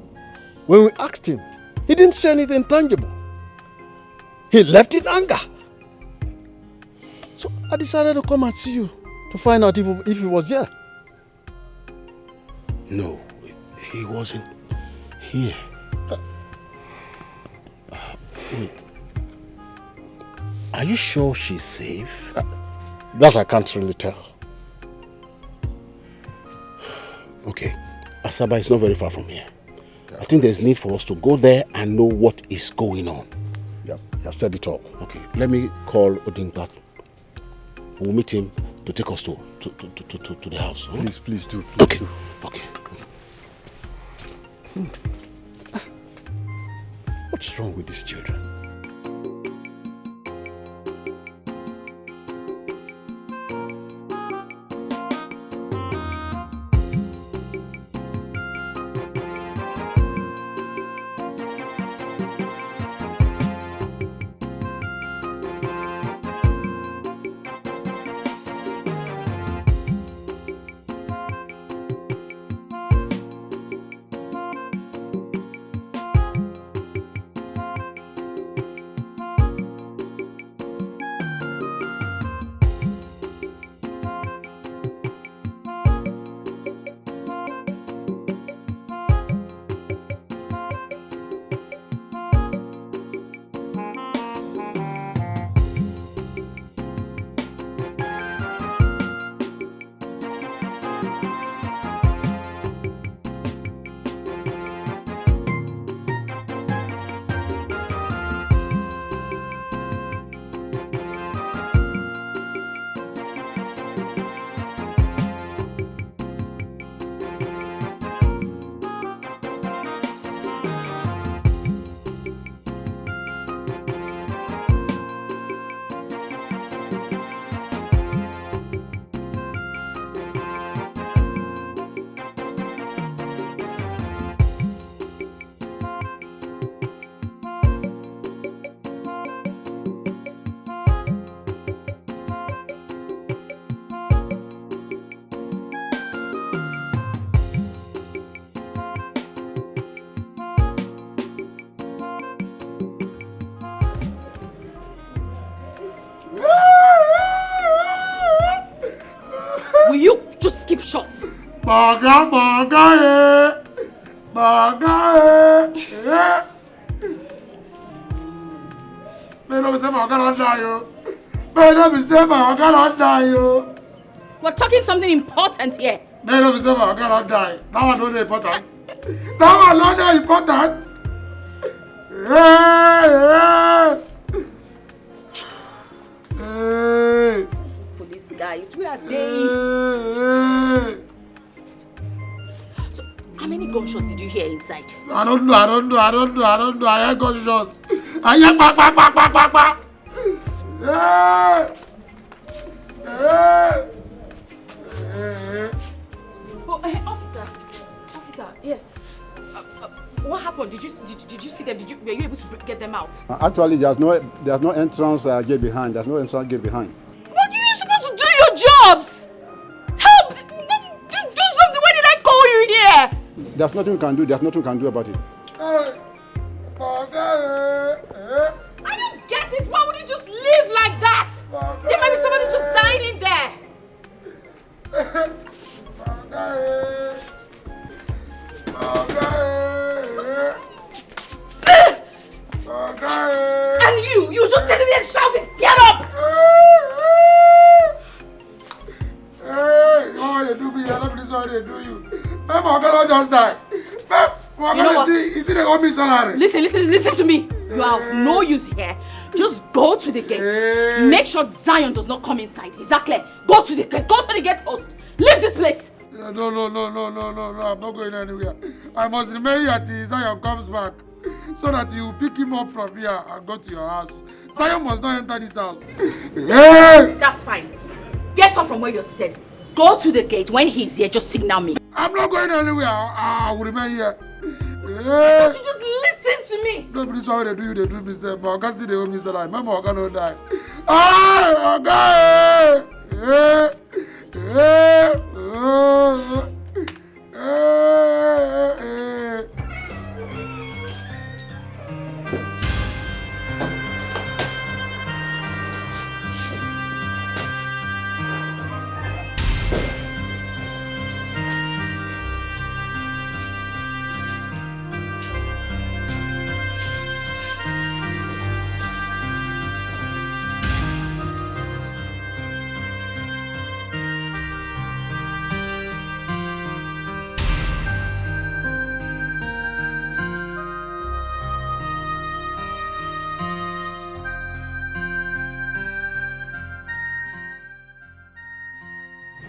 Speaker 11: When we asked him, he didn't say anything tangible. He left in anger. So I decided to come and see you to find out if he was here.
Speaker 12: No, he wasn't here. Wait. Are you sure she's safe?
Speaker 11: That I can't really tell.
Speaker 12: Okay. Asaba is not very far from here. Yeah. I think there's need for us to go there and know what is going on.
Speaker 11: Yeah, you have said it all.
Speaker 12: Okay, let me call Odingbat. We'll meet him to take us to the house. Huh?
Speaker 11: Please do.
Speaker 12: Okay.
Speaker 11: What's wrong with these children?
Speaker 5: Baga, baga, baga, May not be say my God die, yo. May not be say my God die, yo.
Speaker 1: We're talking something important here.
Speaker 5: May not be say my God die. That one not important. That one not important. Hey.
Speaker 1: These police guys, where are they? So, how many gunshots did you hear inside?
Speaker 5: I don't know. I hear gunshots. I hear bang, bang, bang, bang, bang, bang.
Speaker 1: Oh, officer, yes. What happened? Did you see them? Were you able to get them out?
Speaker 11: Actually, there's no entrance gate behind. There's no entrance gate behind.
Speaker 1: But you're supposed to do your jobs. Help! Do something. Why did I call you here?
Speaker 11: There's nothing we can do. There's nothing we can do about it.
Speaker 1: I don't get it. Why would you just leave like that? There might be somebody just dying in there. And you just sitting there shouting, get up!
Speaker 5: Hey, oh, they do me. I don't believe what they do you. My God just died.
Speaker 1: You know what?
Speaker 5: Is it a me salary?
Speaker 1: Listen to me. You are of no use here. Just go to the gate. Make sure Zion does not come inside. Is that clear? Go to the gate post. Leave this place.
Speaker 5: No. I'm not going anywhere. I must remain here till Zion comes back. So that you pick him up from here and go to your house. Zion must not enter this house. Hey!
Speaker 1: That's fine. Get up from where you're seated. Go to the gate. When he's here, just signal me.
Speaker 5: I'm not going anywhere. I will remain here.
Speaker 1: Don't you just listen to me?
Speaker 5: No, but this is why they do me, sir. My God still they owe me salary. My God don't die. Ah, God!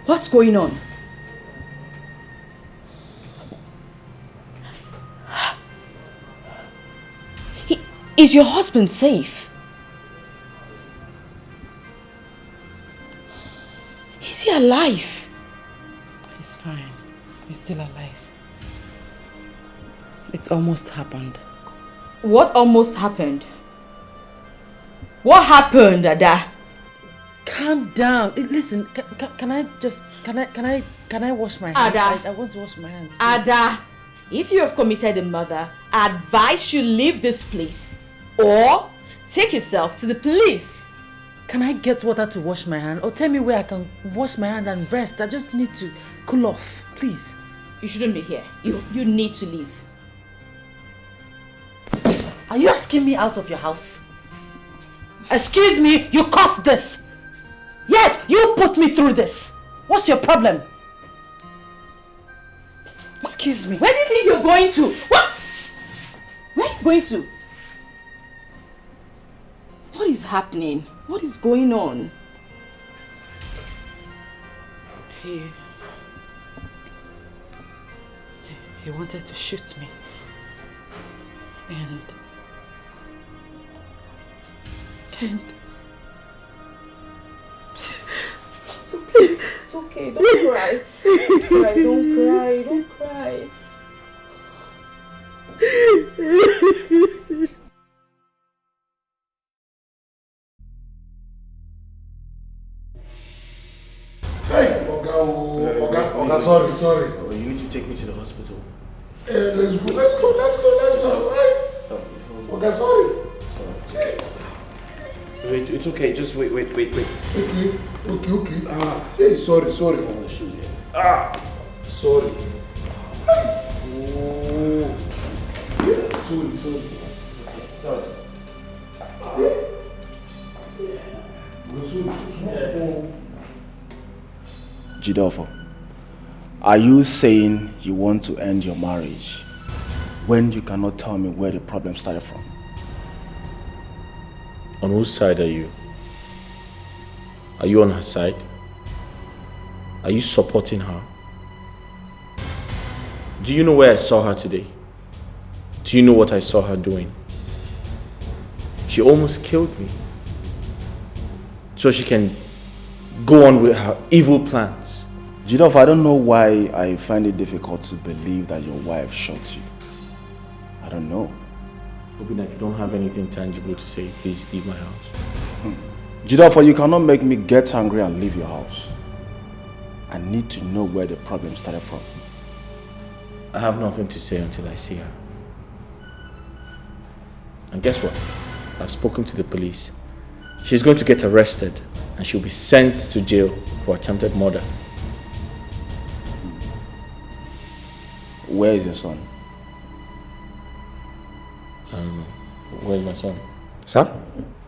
Speaker 2: What's going on? Is your husband safe? Is he alive?
Speaker 9: He's fine. He's still alive. It's almost happened.
Speaker 2: What almost happened? What happened, Ada?
Speaker 1: Calm down. Listen, can I wash my hands?
Speaker 2: Ada.
Speaker 1: I want to wash my hands. Please.
Speaker 2: Ada, if you have committed a murder, I advise you leave this place or take yourself to the police.
Speaker 1: Can I get water to wash my hand? Or tell me where I can wash my hand and rest. I just need to cool off, please.
Speaker 2: You shouldn't be here. You need to leave.
Speaker 1: Are you asking me out of your house? Excuse me, you caused this. Yes, you put me through this. What's your problem? Excuse me.
Speaker 2: Where do you think you're going to? What? Where are you going to? What is happening? What is going on?
Speaker 1: He wanted to shoot me. And
Speaker 2: it's okay, don't cry. Don't cry.
Speaker 5: Hey, Oga, sorry.
Speaker 6: Oh, you need to take me to the hospital.
Speaker 5: Let's go. Hey. Oga, sorry.
Speaker 6: It's okay. Wait, it's okay. Just wait. Okay.
Speaker 5: Hey, sorry.
Speaker 6: Oh, the shoes here. Sorry. Oh. Sorry.
Speaker 12: Jideofor, are you saying you want to end your marriage when you cannot tell me where the problem started from?
Speaker 6: On whose side are you? Are you on her side? Are you supporting her? Do you know where I saw her today? Do you know what I saw her doing? She almost killed me. So she can go on with her evil plans.
Speaker 12: Jideofor, I don't know why I find it difficult to believe that your wife shot you. I don't know.
Speaker 6: Obinna, if you don't have anything tangible to say, please leave my house.
Speaker 12: Jideofor, you cannot make me get angry and leave your house. I need to know where the problem started from.
Speaker 6: I have nothing to say until I see her. And guess what? I've spoken to the police. She's going to get arrested and she'll be sent to jail for attempted murder.
Speaker 12: Where is your son?
Speaker 6: I don't know. Where's my son?
Speaker 13: Sir?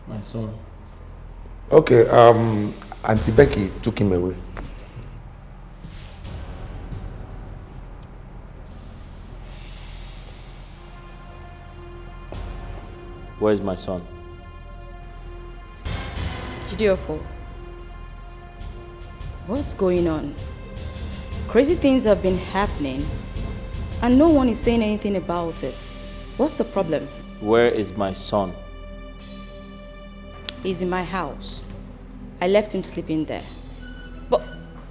Speaker 6: My son.
Speaker 13: Okay, Auntie Becky took him away.
Speaker 6: Where's my son?
Speaker 2: Jideofor, what's going on? Crazy things have been happening and no one is saying anything about it. What's the problem?
Speaker 6: Where is my son?
Speaker 2: He's in my house. I left him sleeping there. But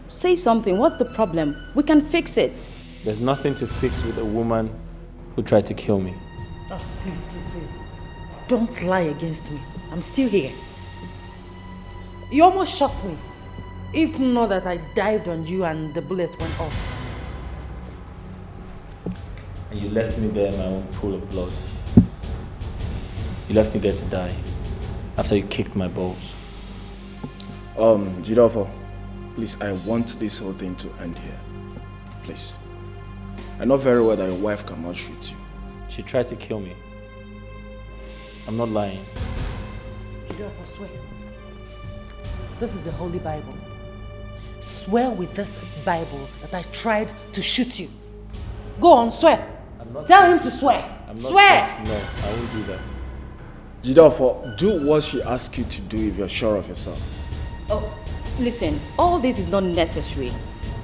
Speaker 2: say something, what's the problem? We can fix it.
Speaker 6: There's nothing to fix with a woman who tried to kill me.
Speaker 1: Oh, please. Don't lie against me. I'm still here. You almost shot me. If not that I dived on you and the bullet went off.
Speaker 6: And you left me there in my own pool of blood. You left me there to die after you kicked my balls.
Speaker 12: Jideofor, please, I want this whole thing to end here. Please. I know very well that your wife cannot shoot you.
Speaker 6: She tried to kill me. I'm not lying.
Speaker 1: Jideofor, swear. This is the Holy Bible. Swear with this Bible that I tried to shoot you. Go on, swear. Tell him to swear. Swear!
Speaker 6: No, I won't do that.
Speaker 12: Jideofor, do what she asks you to do if you're sure of yourself.
Speaker 2: Oh, listen, all this is not necessary.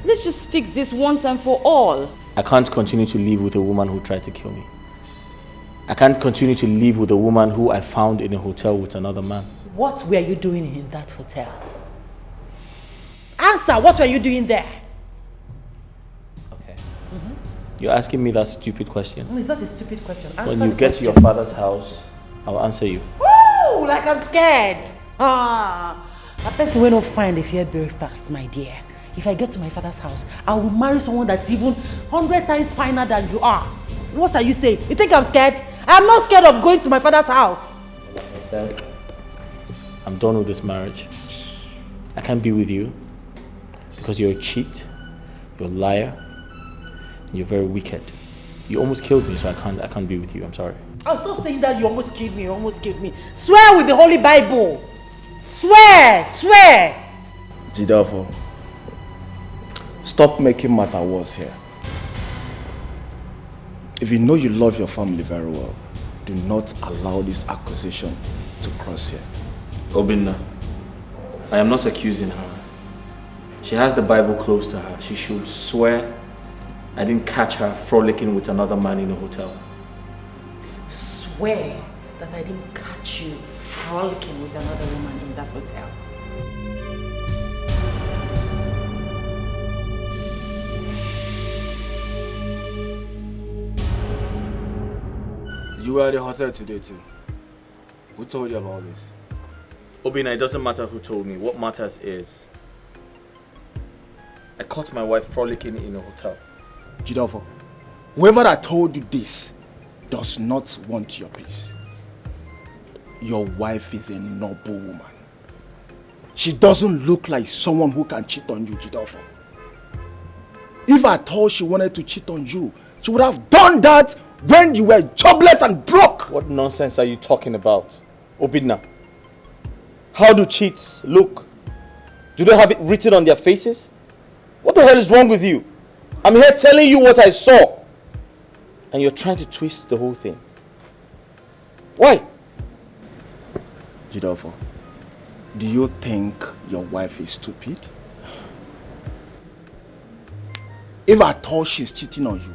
Speaker 2: Let's just fix this once and for all.
Speaker 6: I can't continue to live with a woman who tried to kill me. I can't continue to live with a woman who I found in a hotel with another man.
Speaker 1: What were you doing in that hotel? Answer, what were you doing there?
Speaker 6: Okay. You're asking me that stupid question.
Speaker 1: No, it's not a stupid question. Answer
Speaker 6: When you
Speaker 1: the
Speaker 6: get
Speaker 1: question.
Speaker 6: to your father's house, I'll answer you.
Speaker 1: Woo! Like I'm scared. A person will not find a fear very fast, my dear. If I get to my father's house, I will marry someone that's even 100 times finer than you are. What are you saying? You think I'm scared? I'm not scared of going to my father's house.
Speaker 6: Like I said, I'm done with this marriage. I can't be with you because you're a cheat, you're a liar, and you're very wicked. You almost killed me, so I can't be with you. I'm sorry.
Speaker 1: I was not saying that you almost killed me. Swear with the Holy Bible. Swear.
Speaker 12: Jideofor, stop making matter worse here. If you know you love your family very well, do not allow this accusation to cross here.
Speaker 6: Obinna, I am not accusing her. She has the Bible close to her. She should swear I didn't catch her frolicking with another man in a hotel.
Speaker 1: Swear that I didn't catch you frolicking with another woman in that hotel.
Speaker 12: You were at the hotel today too. Who told you about this?
Speaker 6: Obinna, it doesn't matter who told me. What matters is I caught my wife frolicking in a hotel.
Speaker 12: Jideofor, whoever that told you this does not want your peace. Your wife is a noble woman. She doesn't look like someone who can cheat on you, Jideofor. If I thought she wanted to cheat on you, she would have done that when you were jobless and broke.
Speaker 6: What nonsense are you talking about, Obidna? How do cheats look? Do they have it written on their faces? What the hell is wrong with you? I'm here telling you what I saw. And you're trying to twist the whole thing. Why?
Speaker 12: Jidofo, do you think your wife is stupid? If I thought she's cheating on you,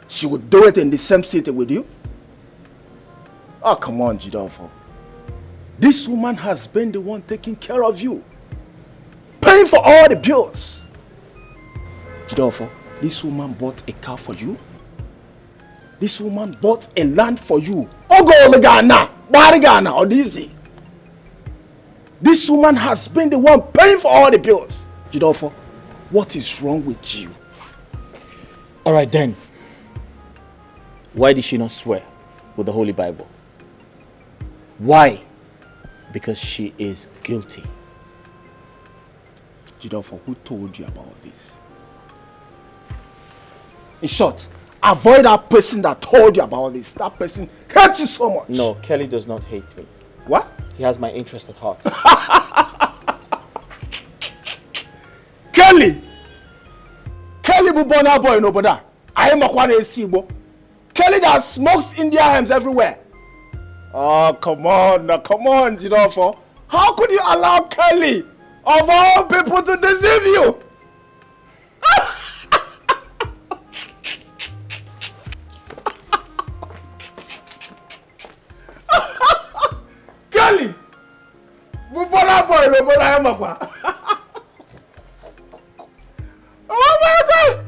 Speaker 12: she would do it in the same city with you? Oh, come on, Jidofo. This woman has been the one taking care of you, paying for all the bills. Jidofo, this woman bought a car for you. This woman bought a land for you. Ogo Ghana, Ghana, Odisi. This woman has been the one paying for all the bills. Jidofo, what is wrong with you?
Speaker 6: All right then. Why did she not swear with the Holy Bible? Why? Because she is guilty.
Speaker 12: Jidofo, who told you about this? In short, avoid that person that told you about this. That person hates you so much.
Speaker 6: No, Kelly does not hate me.
Speaker 12: What?
Speaker 6: He has my interest at heart.
Speaker 12: Kelly! Kelly Bubona boy no boda. I am a Kwane Sibo. Kelly that smokes India hams everywhere. Oh, come on, Jidofo. How could you allow Kelly, of all people, to deceive you? Kelly! Bubona boy no boda I am a Kwane. Oh my God!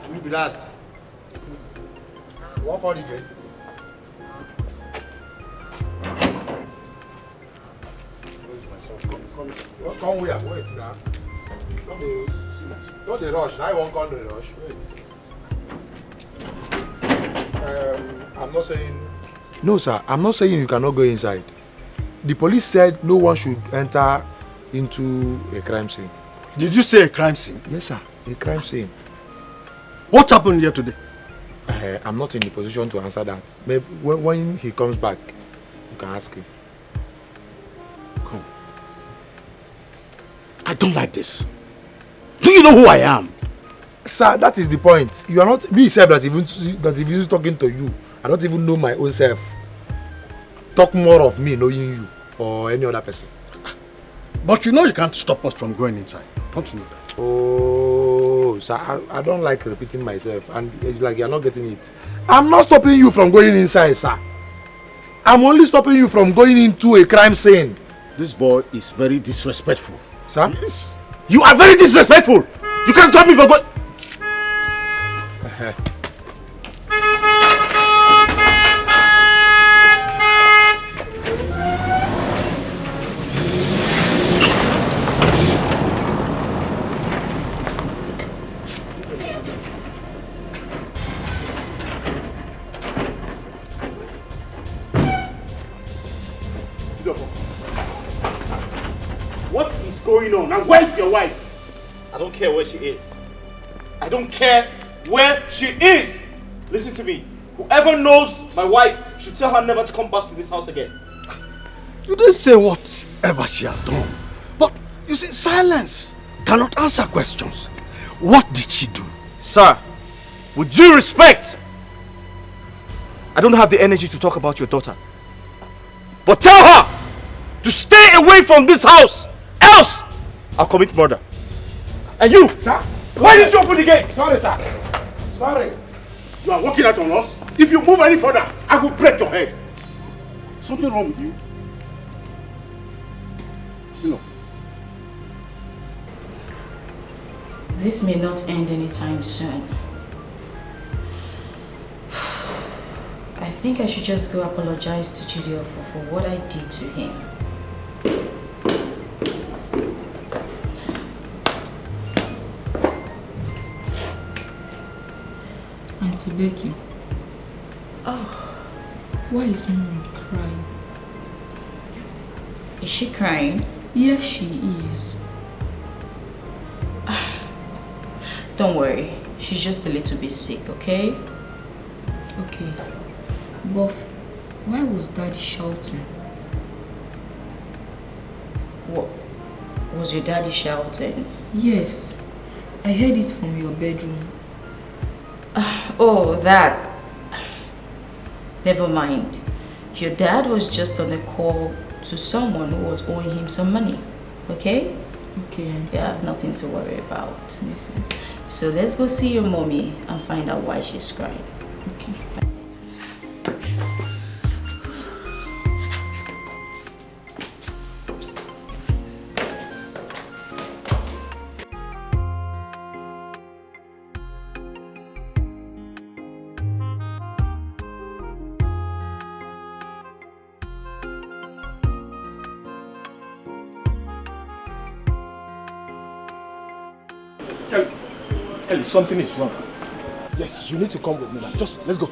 Speaker 13: Who be that? What for the gate? Come here, wait now. Don't dey rush. Now you won't come to the rush. Wait. I'm not saying. No, sir. I'm not saying you cannot go inside. The police said no one should enter into a crime scene.
Speaker 11: Did you say a crime scene?
Speaker 13: Yes, sir. A crime scene.
Speaker 11: What happened here today?
Speaker 13: I'm not in the position to answer that. Maybe when he comes back, you can ask him.
Speaker 11: Come. I don't like this. Do you know who I am?
Speaker 13: Sir, that is the point. You are not me self that even talking to you. I don't even know my own self. Talk more of me knowing you or any other person.
Speaker 11: But you know you can't stop us from going inside. Don't you know that?
Speaker 13: Oh, sir, I don't like repeating myself, and it's like you're not getting it. I'm not stopping you from going inside, sir. I'm only stopping you from going into a crime scene.
Speaker 11: This boy is very disrespectful.
Speaker 13: Sir?
Speaker 11: Yes. You are very disrespectful. You can't stop me from going.
Speaker 6: What is going on? And where's your wife? I don't care where she is. I don't care where she is. Listen to me. Whoever knows my wife should tell her never to come back to this house again.
Speaker 11: You didn't say whatever she has done. But you see, silence cannot answer questions. What did she do?
Speaker 6: Sir, with due respect, I don't have the energy to talk about your daughter. But tell her to stay away from this house. Else, I'll commit murder. And you,
Speaker 13: sir,
Speaker 6: why did you open the gate?
Speaker 13: Sorry, sir. Sorry.
Speaker 11: You are walking out on us. If you move any further, I will break your head. Something wrong with you? No.
Speaker 2: This may not end anytime soon. I think I should just go apologize to Jidofo for what I did to him.
Speaker 14: Auntie Becky.
Speaker 2: Oh.
Speaker 14: Why is Mom crying?
Speaker 2: Is she crying?
Speaker 14: Yes, she is.
Speaker 2: Don't worry. She's just a little bit sick, okay?
Speaker 14: Okay. But why was Daddy shouting?
Speaker 2: What? Was your daddy shouting?
Speaker 14: Yes. I heard it from your bedroom.
Speaker 2: Oh, that. Never mind. Your dad was just on a call to someone who was owing him some money. Okay?
Speaker 14: Okay, Auntie.
Speaker 2: You have nothing to worry about.
Speaker 14: Yes,
Speaker 2: So let's go see your mommy and find out why she's crying.
Speaker 14: Okay.
Speaker 12: Kelly, something is wrong. Yes, you need to come with me now. Just let's go.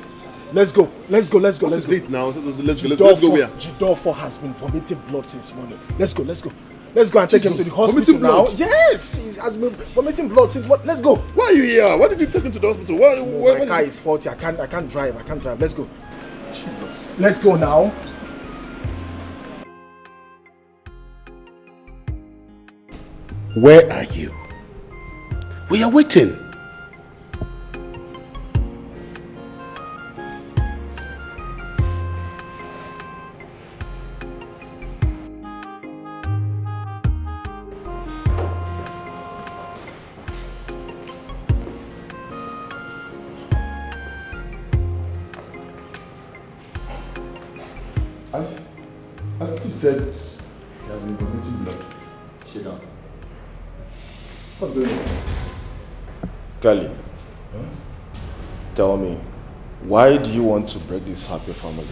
Speaker 12: Let's go. Let's go. Let's go.
Speaker 5: What
Speaker 12: Let's
Speaker 5: is
Speaker 12: go.
Speaker 5: it now? Let's go where?
Speaker 12: Jidolfo has been vomiting blood since morning. Let's go. Let's go. Let's go and take him to the hospital
Speaker 5: vomiting
Speaker 12: now.
Speaker 5: blood?
Speaker 12: Yes, he has been vomiting blood since what? Let's go.
Speaker 5: Why are you here? Why did you take him to the hospital?
Speaker 12: My car is faulty. I can't drive. Let's go.
Speaker 5: Jesus.
Speaker 12: Let's go now.
Speaker 11: Where are you? We are waiting.
Speaker 5: I thought you said he has been vomiting blood.
Speaker 6: Sit down.
Speaker 5: What's going on?
Speaker 12: Kelly, tell me, why do you want to break this happy family?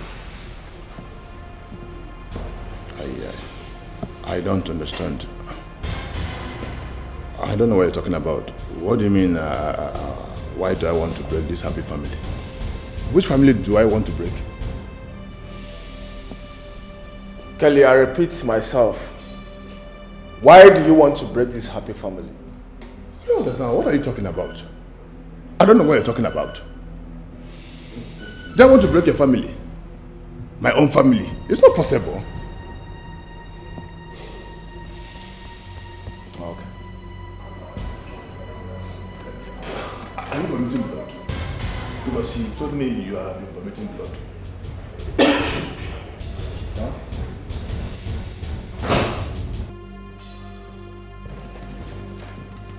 Speaker 5: I don't understand. I don't know what you're talking about. What do you mean, why do I want to break this happy family? Which family do I want to break?
Speaker 12: Kelly, I repeat myself. Why do you want to break this happy family?
Speaker 5: I don't understand. What are you talking about? I don't know what you're talking about. Do I want to break your family? My own family? It's not possible.
Speaker 12: Okay.
Speaker 5: Are you vomiting blood? Because he told me you have been vomiting blood. Huh?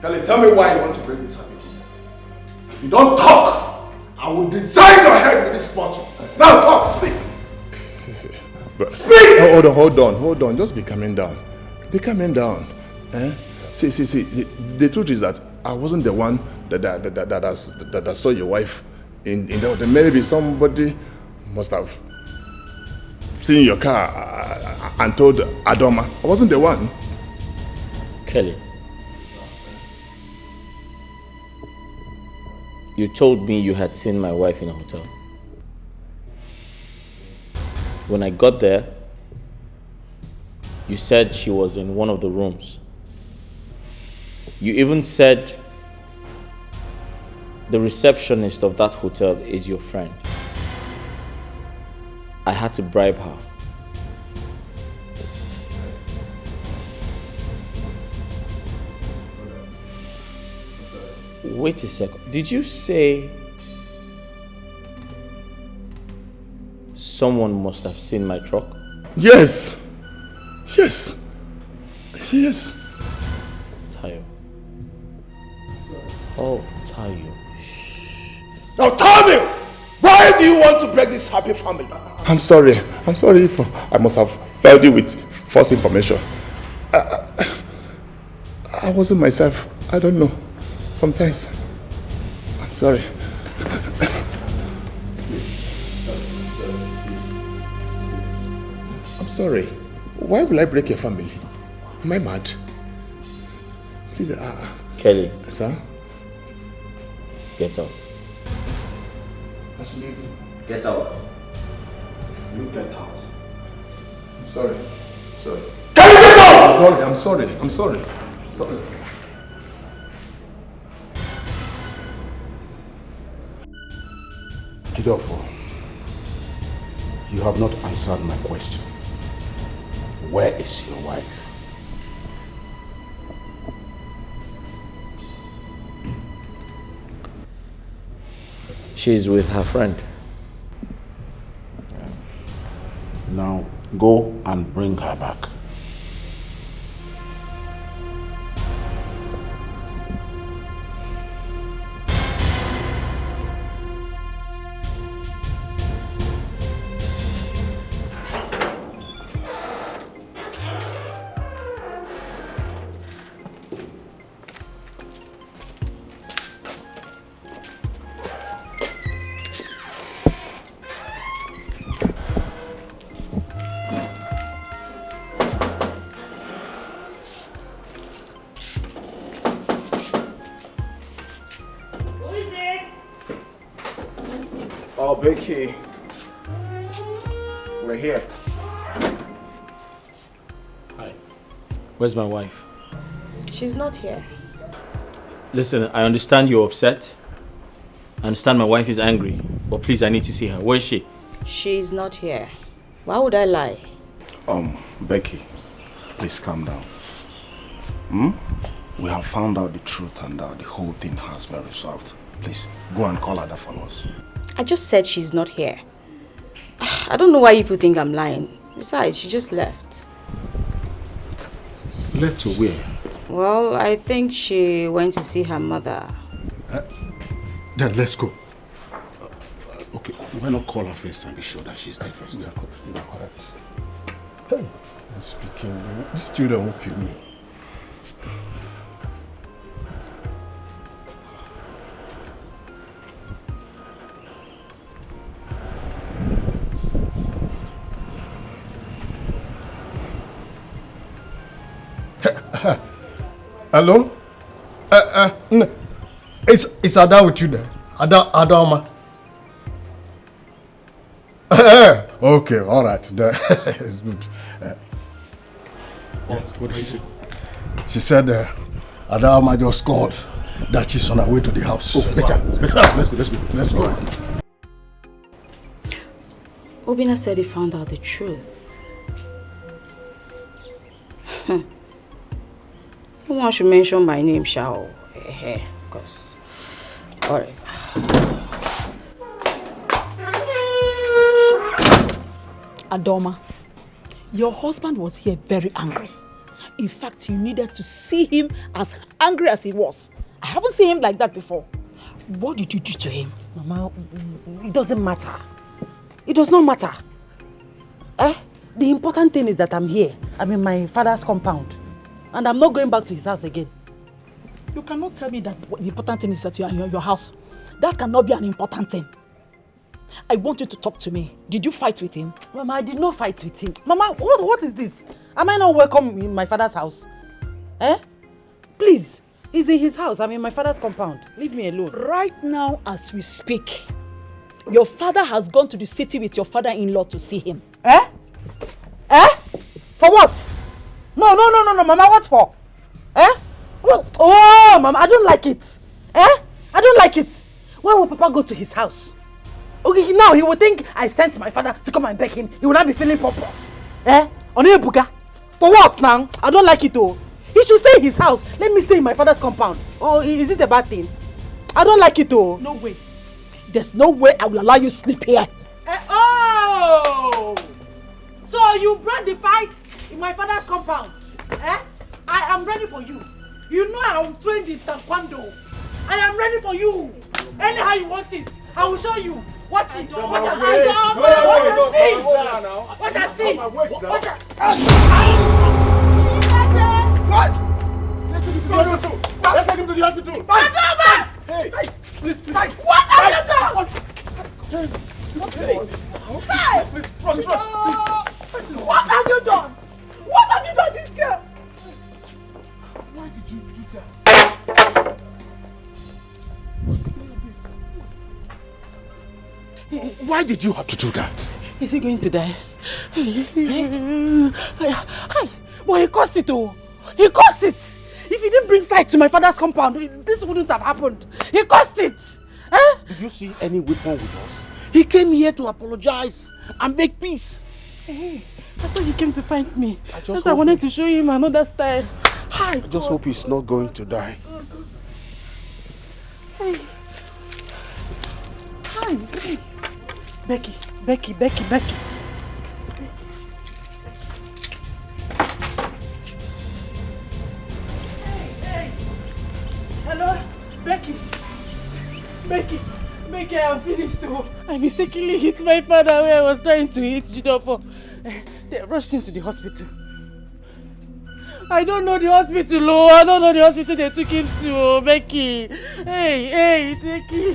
Speaker 12: Kelly, tell me why you want to break this habit. If you don't talk, I will design your head with this bottle. Now talk, speak.
Speaker 5: But, hold on. Just be calming down. Be calming down. See. The truth is that I wasn't the one that saw your wife in the hotel. Maybe somebody must have seen your car and told Adoma. I wasn't the one.
Speaker 6: Kelly, you told me you had seen my wife in a hotel. When I got there, you said she was in one of the rooms. You even said the receptionist of that hotel is your friend. I had to bribe her. Wait a second. Did you say someone must have seen my truck?
Speaker 5: Yes.
Speaker 6: Tayo. Oh, Tayo.
Speaker 12: Now tell me, why do you want to break this happy family?
Speaker 5: I'm sorry if I must have failed you with false information. I wasn't myself. I don't know. Sometimes. I'm sorry. I'm sorry. Why will I break your family? Am I mad? Please,
Speaker 6: Kelly.
Speaker 5: Sir?
Speaker 6: Get up.
Speaker 12: Leave.
Speaker 6: Get out.
Speaker 12: You get out.
Speaker 13: I'm sorry. Sorry. Can you get out? I'm sorry. I'm sorry. Sorry.
Speaker 11: Jidofo, you have not answered my question. Where is your wife?
Speaker 6: She's with her friend.
Speaker 11: Now go and bring her back.
Speaker 12: Oh, Becky. We're here.
Speaker 6: Hi. Where's my wife?
Speaker 2: She's not here.
Speaker 6: Listen, I understand you're upset. I understand my wife is angry. But please, I need to see her. Where is she?
Speaker 2: She's not here. Why would I lie?
Speaker 12: Becky, please calm down. We have found out the truth and the whole thing has been resolved. Please, go and call her for us.
Speaker 2: I just said she's not here. I don't know why people think I'm lying. Besides, she just left.
Speaker 11: Left to where?
Speaker 2: Well, I think she went to see her mother.
Speaker 11: Then let's go. Okay, why not call her first and be sure that she's there first?
Speaker 13: You are correct. Hey, I'm speaking. These children won't kill me. Hello? It's Ada with you there. Adama. Okay, all right. It's good.
Speaker 11: What did she say?
Speaker 13: She said Adama just called that she's on her way to the house.
Speaker 11: Oh, better. Let's go.
Speaker 2: Obinna said he found out the truth. No one should mention my name, shall because alright.
Speaker 9: Adoma, your husband was here very angry. In fact, you needed to see him as angry as he was. I haven't seen him like that before. What did you do to him?
Speaker 1: Mama, it doesn't matter. It does not matter. The important thing is that I'm here. I'm in my father's compound. And I'm not going back to his house again.
Speaker 9: You cannot tell me that the important thing is that you are in your house. That cannot be an important thing. I want you to talk to me. Did you fight with him?
Speaker 1: Mama, I did not fight with him. Mama, what is this? Am I not welcome in my father's house? Please, he's in his house. I'm in my father's compound. Leave me alone.
Speaker 9: Right now, as we speak, your father has gone to the city with your father-in-law to see him.
Speaker 1: For what? No, Mama, what for? Oh, Mama, I don't like it. I don't like it. Why would Papa go to his house? Okay, now he will think I sent my father to come and beg him. He will not be feeling purpose. Onebuka. For what now? I don't like it though. He should stay in his house. Let me stay in my father's compound. Oh, is it a bad thing? I don't like it though.
Speaker 9: No way. There's no way I will allow you to sleep here.
Speaker 1: Oh! So you brought the fight in my father's compound? I am ready for you. You know I am trained in taekwondo. I am ready for you. Anyhow you want it, I will show you. Watch it. Watch and see. Watch and see. Watch and see.
Speaker 13: Let's take him to the hospital.
Speaker 1: Adama!
Speaker 13: Hey, please.
Speaker 1: What have you done?
Speaker 13: Please.
Speaker 1: What have you done? What have you done, this girl?
Speaker 13: Why did you do that? What's the meaning of this?
Speaker 11: Why did you have to do that?
Speaker 1: Is he going to die? But he caused it, oh. He caused it. If he didn't bring fight to my father's compound, this wouldn't have happened. He caused it. Eh?
Speaker 11: Did you see any weapon with us? He came here to apologize and make peace.
Speaker 1: Hey, I thought he came to find me. I wanted to show him another style.
Speaker 11: I just hope he's not going to die.
Speaker 1: Hey. Hi. Hey. Becky. Hey. Hello, Becky, I'm finished too. I mistakenly hit my father where I was trying to hit Jidofo. They rushed him to the hospital. I don't know the hospital, I don't know the hospital they took him to, Becky. Hey, thank you.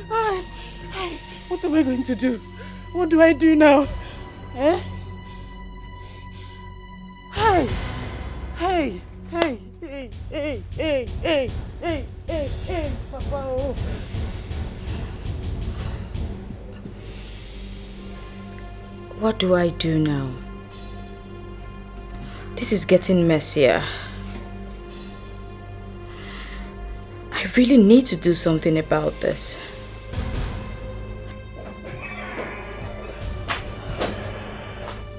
Speaker 1: Hey, what am I going to do? What do I do now? Eh? Hey, Papa. Oh.
Speaker 2: What do I do now? This is getting messier. I really need to do something about this.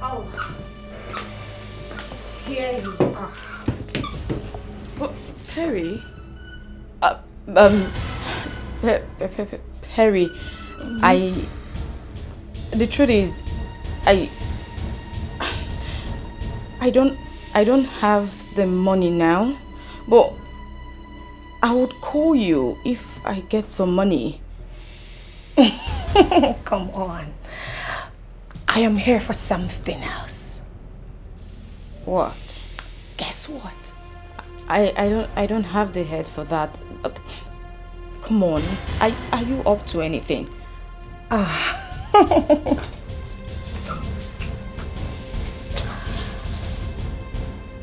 Speaker 1: Oh. Here you are.
Speaker 2: Oh, Perry? Perry, the truth is, I don't have the money now, but I would call you if I get some money.
Speaker 1: Come on. I am here for something else.
Speaker 2: What?
Speaker 1: Guess what?
Speaker 2: I don't have the head for that. But come on, are you up to anything?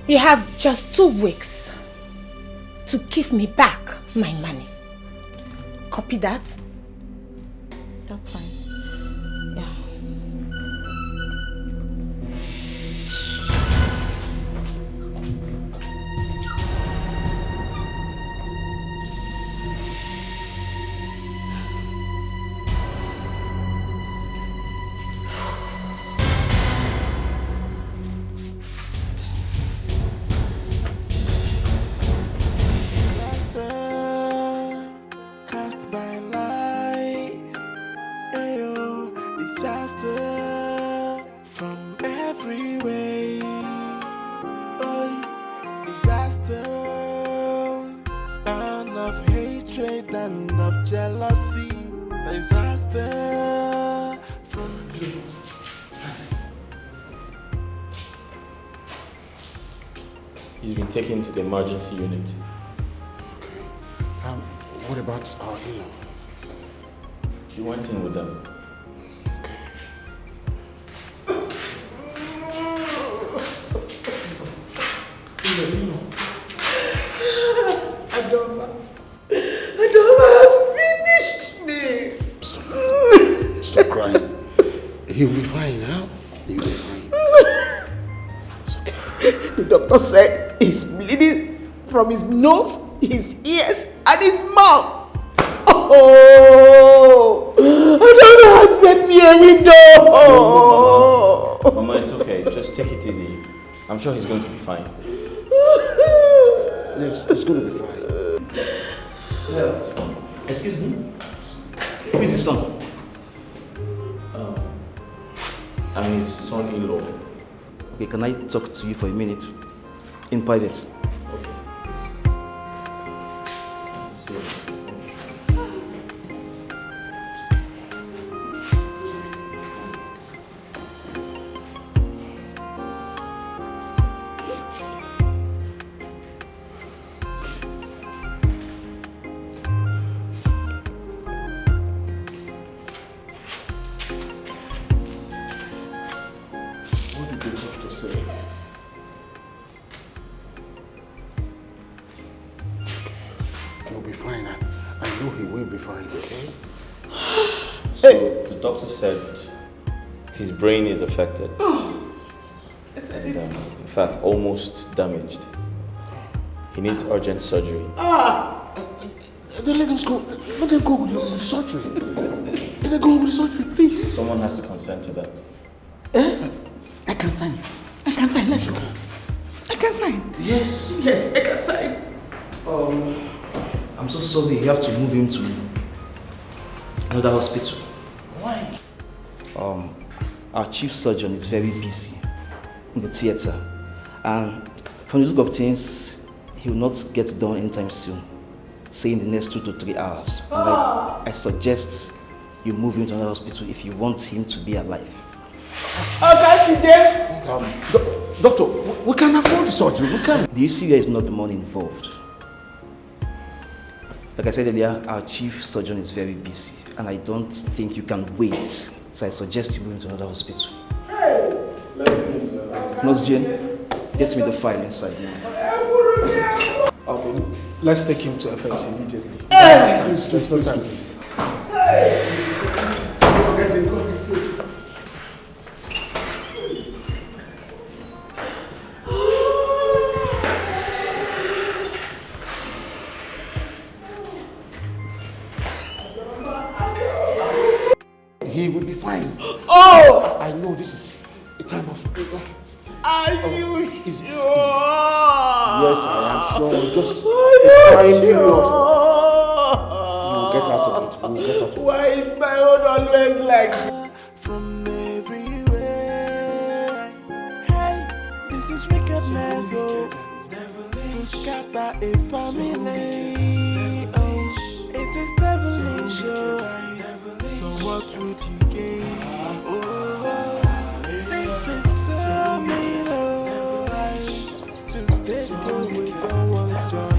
Speaker 1: You have just 2 weeks to give me back my money. Copy that?
Speaker 2: That's fine. Yeah.
Speaker 6: He's been taken to the emergency unit.
Speaker 11: Okay. What about our in-law?
Speaker 6: She went in with them.
Speaker 1: Adoma has finished me.
Speaker 11: Stop crying. He'll be fine now. He'll be fine. It's okay.
Speaker 9: The doctor said he's bleeding from his nose, his ears, and his mouth. Oh! Adoma has made me a widow.
Speaker 6: Mama, it's okay. Just take it easy. I'm sure he's going to be fine.
Speaker 11: Yes, he's going to be fine.
Speaker 15: Excuse me? Who is his son?
Speaker 6: I'm his son-in-law.
Speaker 15: Okay, can I talk to you for a minute? In private.
Speaker 11: What did the doctor say? He'll be fine. I know he will be fine, okay?
Speaker 6: So the doctor said his brain is affected. And in fact, almost damaged. He needs urgent surgery.
Speaker 11: Then let us go. Let them go with the surgery. Let them go with the surgery, please.
Speaker 6: Someone has to consent to that.
Speaker 9: I can sign. Let's go. I can sign.
Speaker 3: Yes.
Speaker 9: Yes, I can sign.
Speaker 15: I'm so sorry. You have to move him to another hospital.
Speaker 9: Why?
Speaker 15: Our chief surgeon is very busy in the theater. And from the look of things, he will not get done anytime soon. Say in the next 2 to 3 hours. And I suggest you move him to another hospital if you want him to be alive.
Speaker 9: Okay, CJ.
Speaker 11: Doctor, we can afford the surgery. We can.
Speaker 15: The issue here is not the money involved. Like I said earlier, our chief surgeon is very busy, and I don't think you can wait. So I suggest you move him to another hospital. Nurse Jane, get me the file inside now.
Speaker 13: Let's take him to FMC immediately. There's no time, please.
Speaker 11: He will be fine.
Speaker 9: Oh!
Speaker 11: I know this is a time of...
Speaker 9: Are you
Speaker 11: Yes,
Speaker 9: I
Speaker 11: am sure. Just
Speaker 9: Are you
Speaker 11: You will get out of it. We will get out of it.
Speaker 9: Why is my own always like
Speaker 8: from everywhere? Hey, this is wickedness, oh, to scatter a family. Oh, it is devilish, oh. So what would you gain? Oh, this is so mean, oh, to take away someone's joy.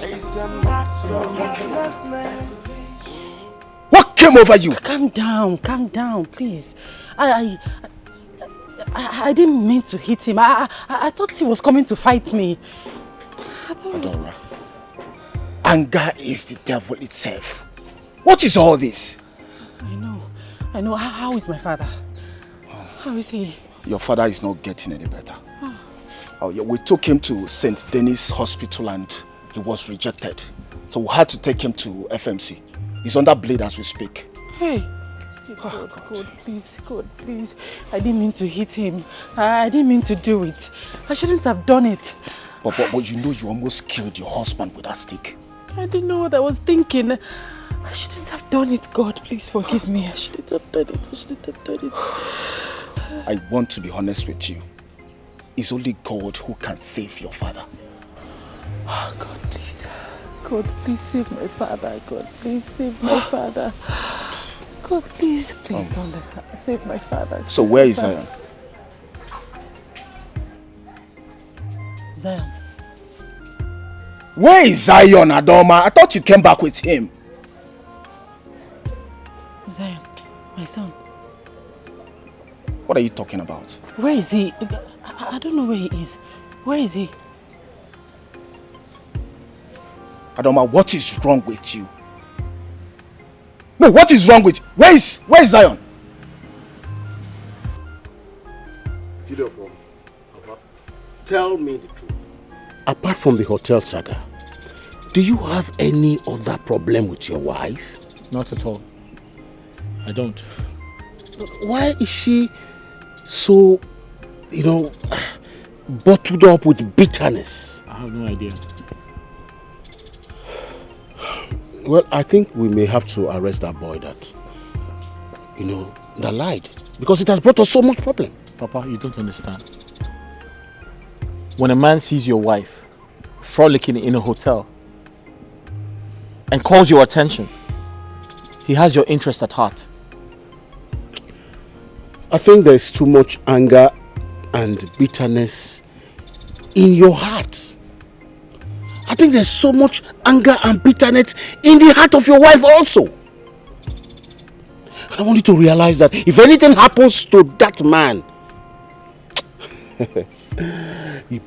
Speaker 8: It's an act of recklessness.
Speaker 12: What came over you?
Speaker 1: Calm down, please. I didn't mean to hit him. I thought he was coming to fight me. I thought it was...
Speaker 12: Anger is the devil itself. What is all this?
Speaker 1: I know. How is my father? How is he?
Speaker 12: Your father is not getting any better. Oh, yeah, we took him to St. Denis Hospital and he was rejected. So we had to take him to FMC. He's under bleed as we speak.
Speaker 1: Hey. God, please. I didn't mean to hit him. I didn't mean to do it. I shouldn't have done it.
Speaker 12: But you know you almost killed your husband with that stick.
Speaker 1: I didn't know what I was thinking. I shouldn't have done it. God, please forgive me. I shouldn't have done it.
Speaker 12: I want to be honest with you. It's only God who can save your father.
Speaker 1: Oh, God, please. God, please save my father. God, please save my father. God, please don't let her save my father.
Speaker 12: So where is Zion?
Speaker 1: Zion.
Speaker 12: Where is Zion, Adoma? I thought you came back with him.
Speaker 1: Zion, my son.
Speaker 12: What are you talking about?
Speaker 1: Where is he? I don't know where he is. Where is he?
Speaker 12: Adoma, what is wrong with you? No, what is wrong with you? Where is Zion?
Speaker 11: Tell me the truth. Apart from the hotel saga, do you have any other problem with your wife?
Speaker 6: Not at all. I don't.
Speaker 11: Why is she so, bottled up with bitterness?
Speaker 6: I have no idea.
Speaker 11: Well, I think we may have to arrest that boy that lied. Because it has brought us so much problem.
Speaker 6: Papa, you don't understand. When a man sees your wife frolicking in a hotel and calls your attention, he has your interest at heart.
Speaker 11: I think there's too much anger and bitterness in your heart. I think there's so much anger and bitterness in the heart of your wife also. I want you to realize that if anything happens to that man,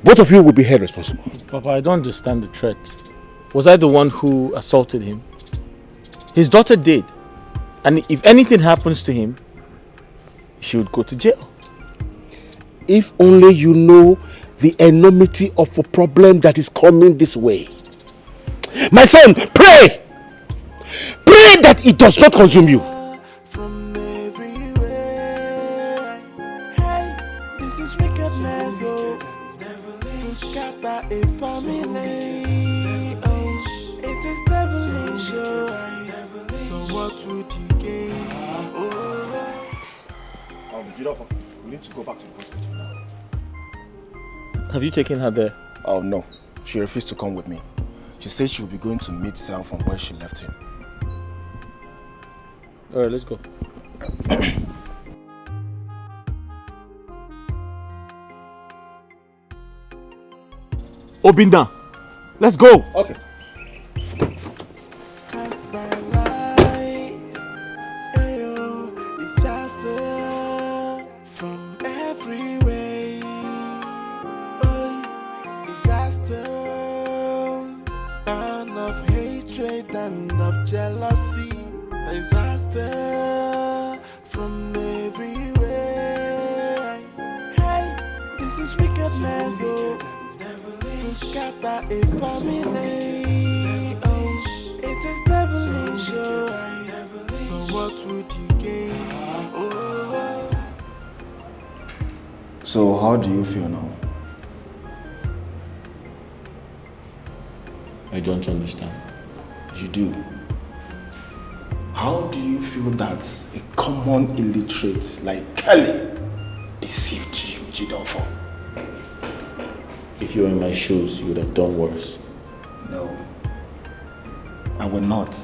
Speaker 11: both of you will be held responsible.
Speaker 6: Papa, I don't understand the threat. Was I the one who assaulted him? His daughter did. And if anything happens to him, she would go to jail.
Speaker 11: If only you know the enormity of a problem that is coming this way. My son, pray! Pray that it does not consume you.
Speaker 8: From everywhere. Hey, this is wickedness, oh. To scatter a family. Oh, it is devilish, oh. So what would you gain?
Speaker 12: Jidofa, we need to go back to the hospital now.
Speaker 6: Have you taken her there?
Speaker 12: Oh no, she refused to come with me. She said she will be going to meet Sam from where she left him.
Speaker 6: Alright, let's go.
Speaker 12: Obinna, let's go. Okay.
Speaker 8: Cast by lights, ayo, disaster from every way. Oh, disaster, and of hatred and of jealousy. Disaster from everywhere. Hey, this is wickedness, oh. To scatter a family. Oh, it is devilish, oh. So what would you gain? Oh.
Speaker 12: So how do you feel now?
Speaker 6: I don't understand.
Speaker 12: You do. How do you feel that a common illiterate like Kelly deceived you, Jidofa?
Speaker 6: If you were in my shoes, you would have done worse.
Speaker 12: No, I would not.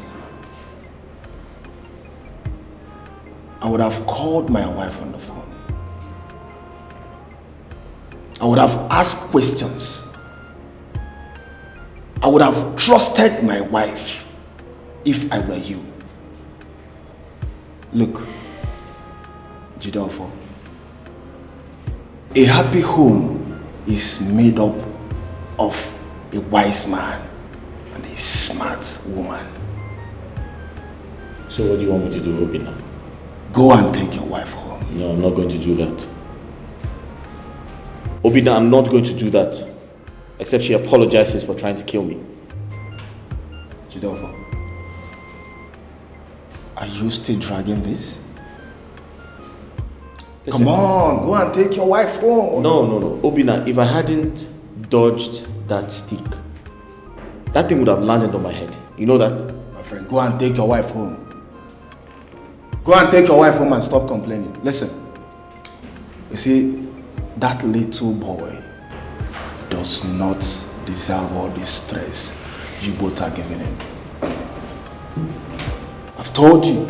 Speaker 12: I would have called my wife on the phone. I would have asked questions. I would have trusted my wife if I were you. Look, Jidofa, a happy home is made up of a wise man and a smart woman.
Speaker 6: So what do you want me to do, Obinna?
Speaker 12: Go and take your wife home.
Speaker 6: No, I'm not going to do that. Obinna, I'm not going to do that. Except she apologizes for trying to kill me.
Speaker 12: Jidofa, are you still dragging this?
Speaker 6: Listen.
Speaker 12: Come on, go and take your wife home.
Speaker 6: No. Obinna, if I hadn't dodged that stick, that thing would have landed on my head. You know that?
Speaker 12: My friend, go and take your wife home. Go and take your wife home and stop complaining. Listen, you see, that little boy does not deserve all this stress you both are giving him. I've told you,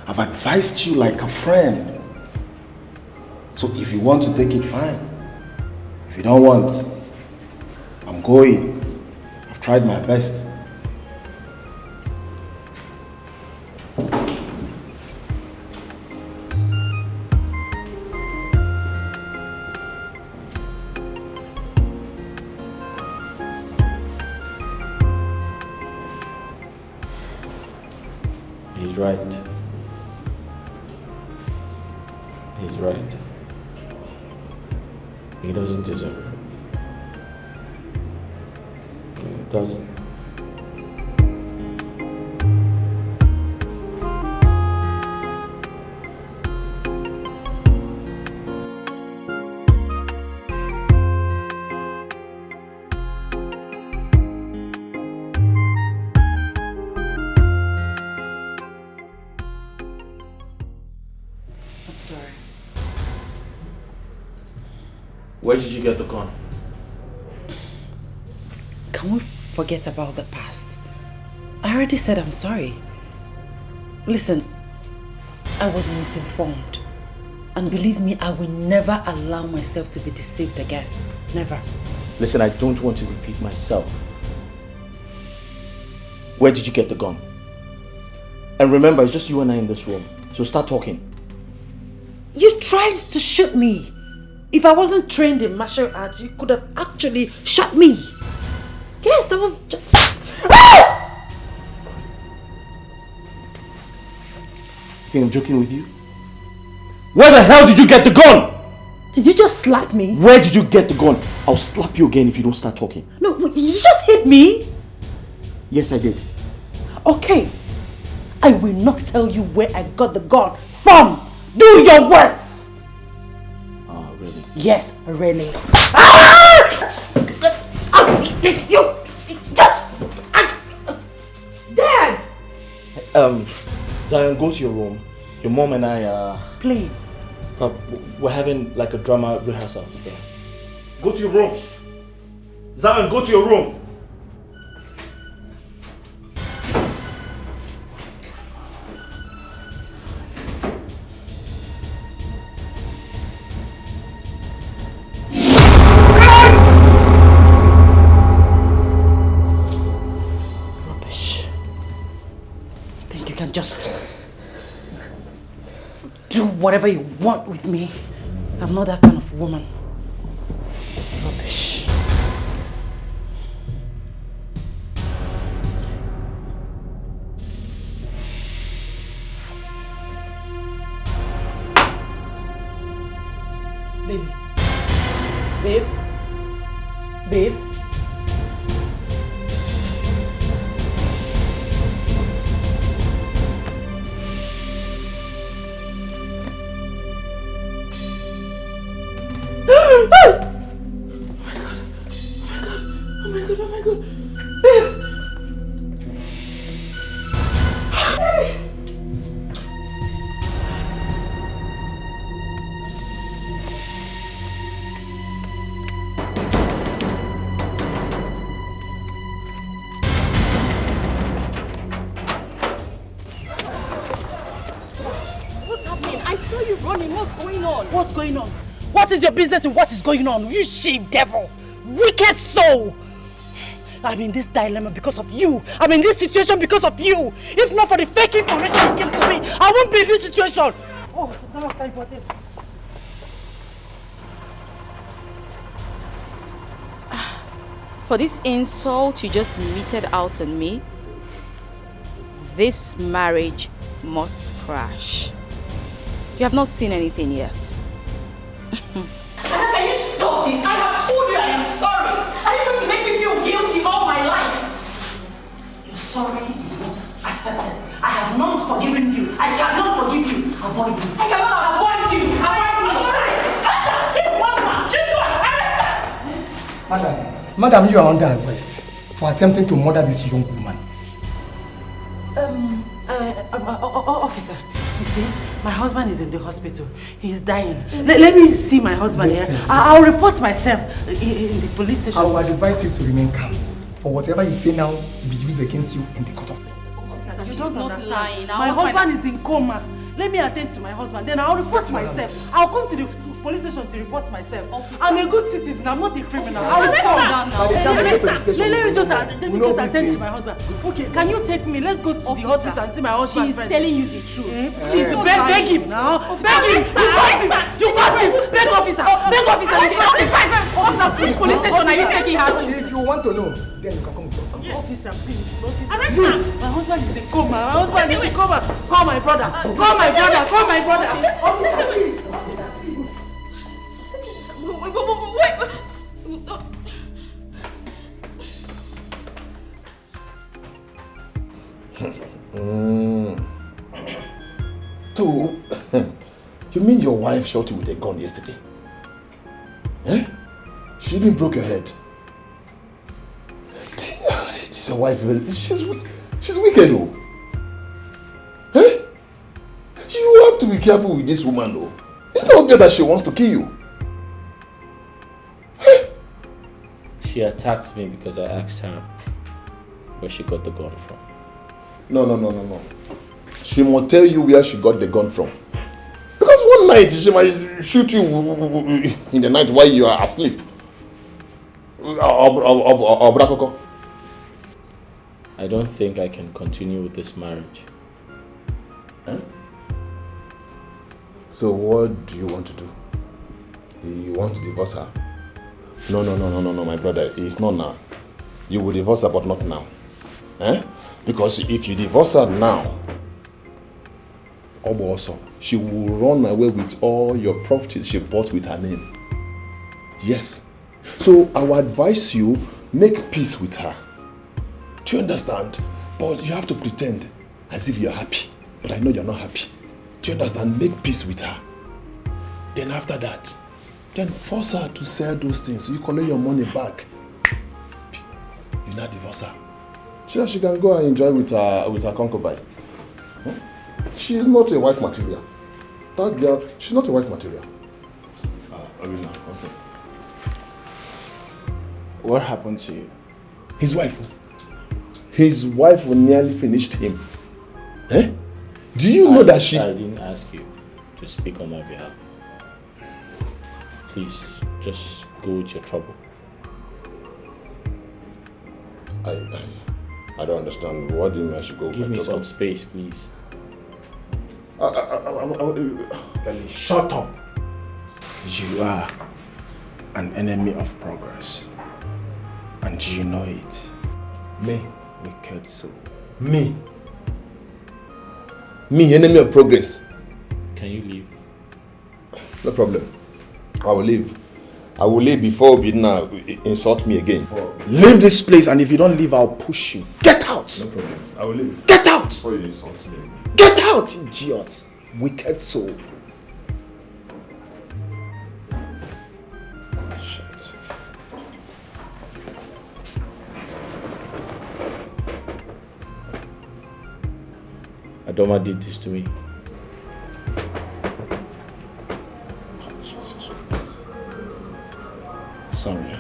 Speaker 12: I've advised you like a friend. So if you want to take it, fine. If you don't want, I'm going. I've tried my best.
Speaker 6: He's right. He's right. He doesn't deserve it. He doesn't.
Speaker 2: I'm sorry.
Speaker 6: Where did you get the gun?
Speaker 2: Can we forget about the past? I already said I'm sorry. Listen, I was misinformed. And believe me, I will never allow myself to be deceived again. Never.
Speaker 6: Listen, I don't want to repeat myself. Where did you get the gun? And remember, it's just you and I in this room. So start talking.
Speaker 2: You tried to shoot me. If I wasn't trained in martial arts, you could have actually shot me. Yes, I was just...
Speaker 6: You think I'm joking with you? Where the hell did you get the gun?
Speaker 1: Did you just slap me?
Speaker 6: Where did you get the gun? I'll slap you again if you don't start talking.
Speaker 1: No, you just hit me.
Speaker 6: Yes, I did.
Speaker 1: Okay. I will not tell you where I got the gun from. Do your worst.
Speaker 6: Oh, really?
Speaker 1: Yes, really. Ah! You just... Dad!
Speaker 6: Zion, go to your room. Your mom and I are...
Speaker 1: Play.
Speaker 6: We're having like a drama rehearsal. Yeah. Go to your room. Zion, go to your room.
Speaker 1: Rubbish. Think you can just do whatever you want with me? I'm not that kind of woman. Rubbish. Baby. Babe. Babe. Oh my god.
Speaker 9: What's happening? I saw you running. What's going on?
Speaker 1: What's going on? What is your business and what is going on? You she-devil! Wicked soul! I'm in this dilemma because of you. I'm in this situation because of you. If not for the fake information you gave to me, I won't be in this situation. Oh, now it's time for this.
Speaker 16: For this insult you just meted out on me, this marriage must crash. You have not seen anything yet.
Speaker 1: Can you stop this? I have told you I am sorry. Are you going to make me feel guilty all my life? Your sorry is not accepted. I have not forgiven you. I cannot forgive you. Avoid me. I cannot avoid you. Avoid me. Arrest her! This one man! This one! Arrest her!
Speaker 17: Madam, you are under arrest for attempting to murder this young woman.
Speaker 1: Officer, you see, my husband is in the hospital. He's dying. Let me see my husband here. I'll report myself in the police station.
Speaker 17: I will advise you to remain calm. For whatever you say now will be used against you in the court of law.
Speaker 1: You don't understand. My husband is in coma. Let me attend to my husband, then I'll report myself. I'll come to the police station to report myself. Officer. I'm a good citizen, I'm not a criminal. I will come. Let me just attend to my husband. Okay, can you take me? Let's go to the hospital and see my husband.
Speaker 9: She's telling you the truth.
Speaker 1: She's beg him now. Beg him. You got this. Beg officer. Beg officer. Officer, which police station are you taking her to?
Speaker 17: If you want to know, then you can come with us.
Speaker 1: Officer, please. Arrest her. My husband is in coma. My husband is in coma. Call my brother. Call my brother. Call my brother. Officer, please.
Speaker 5: So, you mean your wife shot you with a gun yesterday? Eh? She even broke your head. This your wife, she's wicked though. Eh? You have to be careful with this woman though. It's not good that she wants to kill you.
Speaker 6: She attacked me because I asked her where she got the gun from.
Speaker 5: No. She must tell you where she got the gun from. Because one night she might shoot you in the night while you are asleep.
Speaker 6: I don't think I can continue with this marriage.
Speaker 5: Huh? So what do you want to do? You want to divorce her? No, my brother. It's not now. You will divorce her, but not now. Eh? Because if you divorce her now, Also, she will run away with all your properties she bought with her name. Yes. So I would advise you, make peace with her. Do you understand? But you have to pretend as if you're happy. But I know you're not happy. Do you understand? Make peace with her. Then after that, then force her to sell those things so you collect your money back. You not divorce her. So that she can go and enjoy with her concubine. Huh? She is not a wife material. That girl, she's not a wife material.
Speaker 12: Aruna, what's up? What happened to you?
Speaker 5: His wife. His wife nearly finished him. Eh? Do you know that she...
Speaker 6: I didn't ask you to speak on my behalf. Please, just go with your trouble.
Speaker 5: I don't understand. What do you mean I should go with my trouble?
Speaker 6: Give me some space, please.
Speaker 12: Kelly, shut up. You are an enemy of progress. And you know it.
Speaker 5: Me?
Speaker 12: Wicked soul.
Speaker 5: Me? Me, enemy of progress?
Speaker 6: Can you leave?
Speaker 5: No problem. I will leave. I will leave before Obidna insult me again.
Speaker 12: Leave this place, and if you don't leave, I'll push you. Get out!
Speaker 5: No problem. I will leave.
Speaker 12: Get out!
Speaker 5: Before you insult me again.
Speaker 12: Get out, idiot! Wicked soul.
Speaker 5: Shit.
Speaker 6: Adoma did this to me.
Speaker 12: Sorry.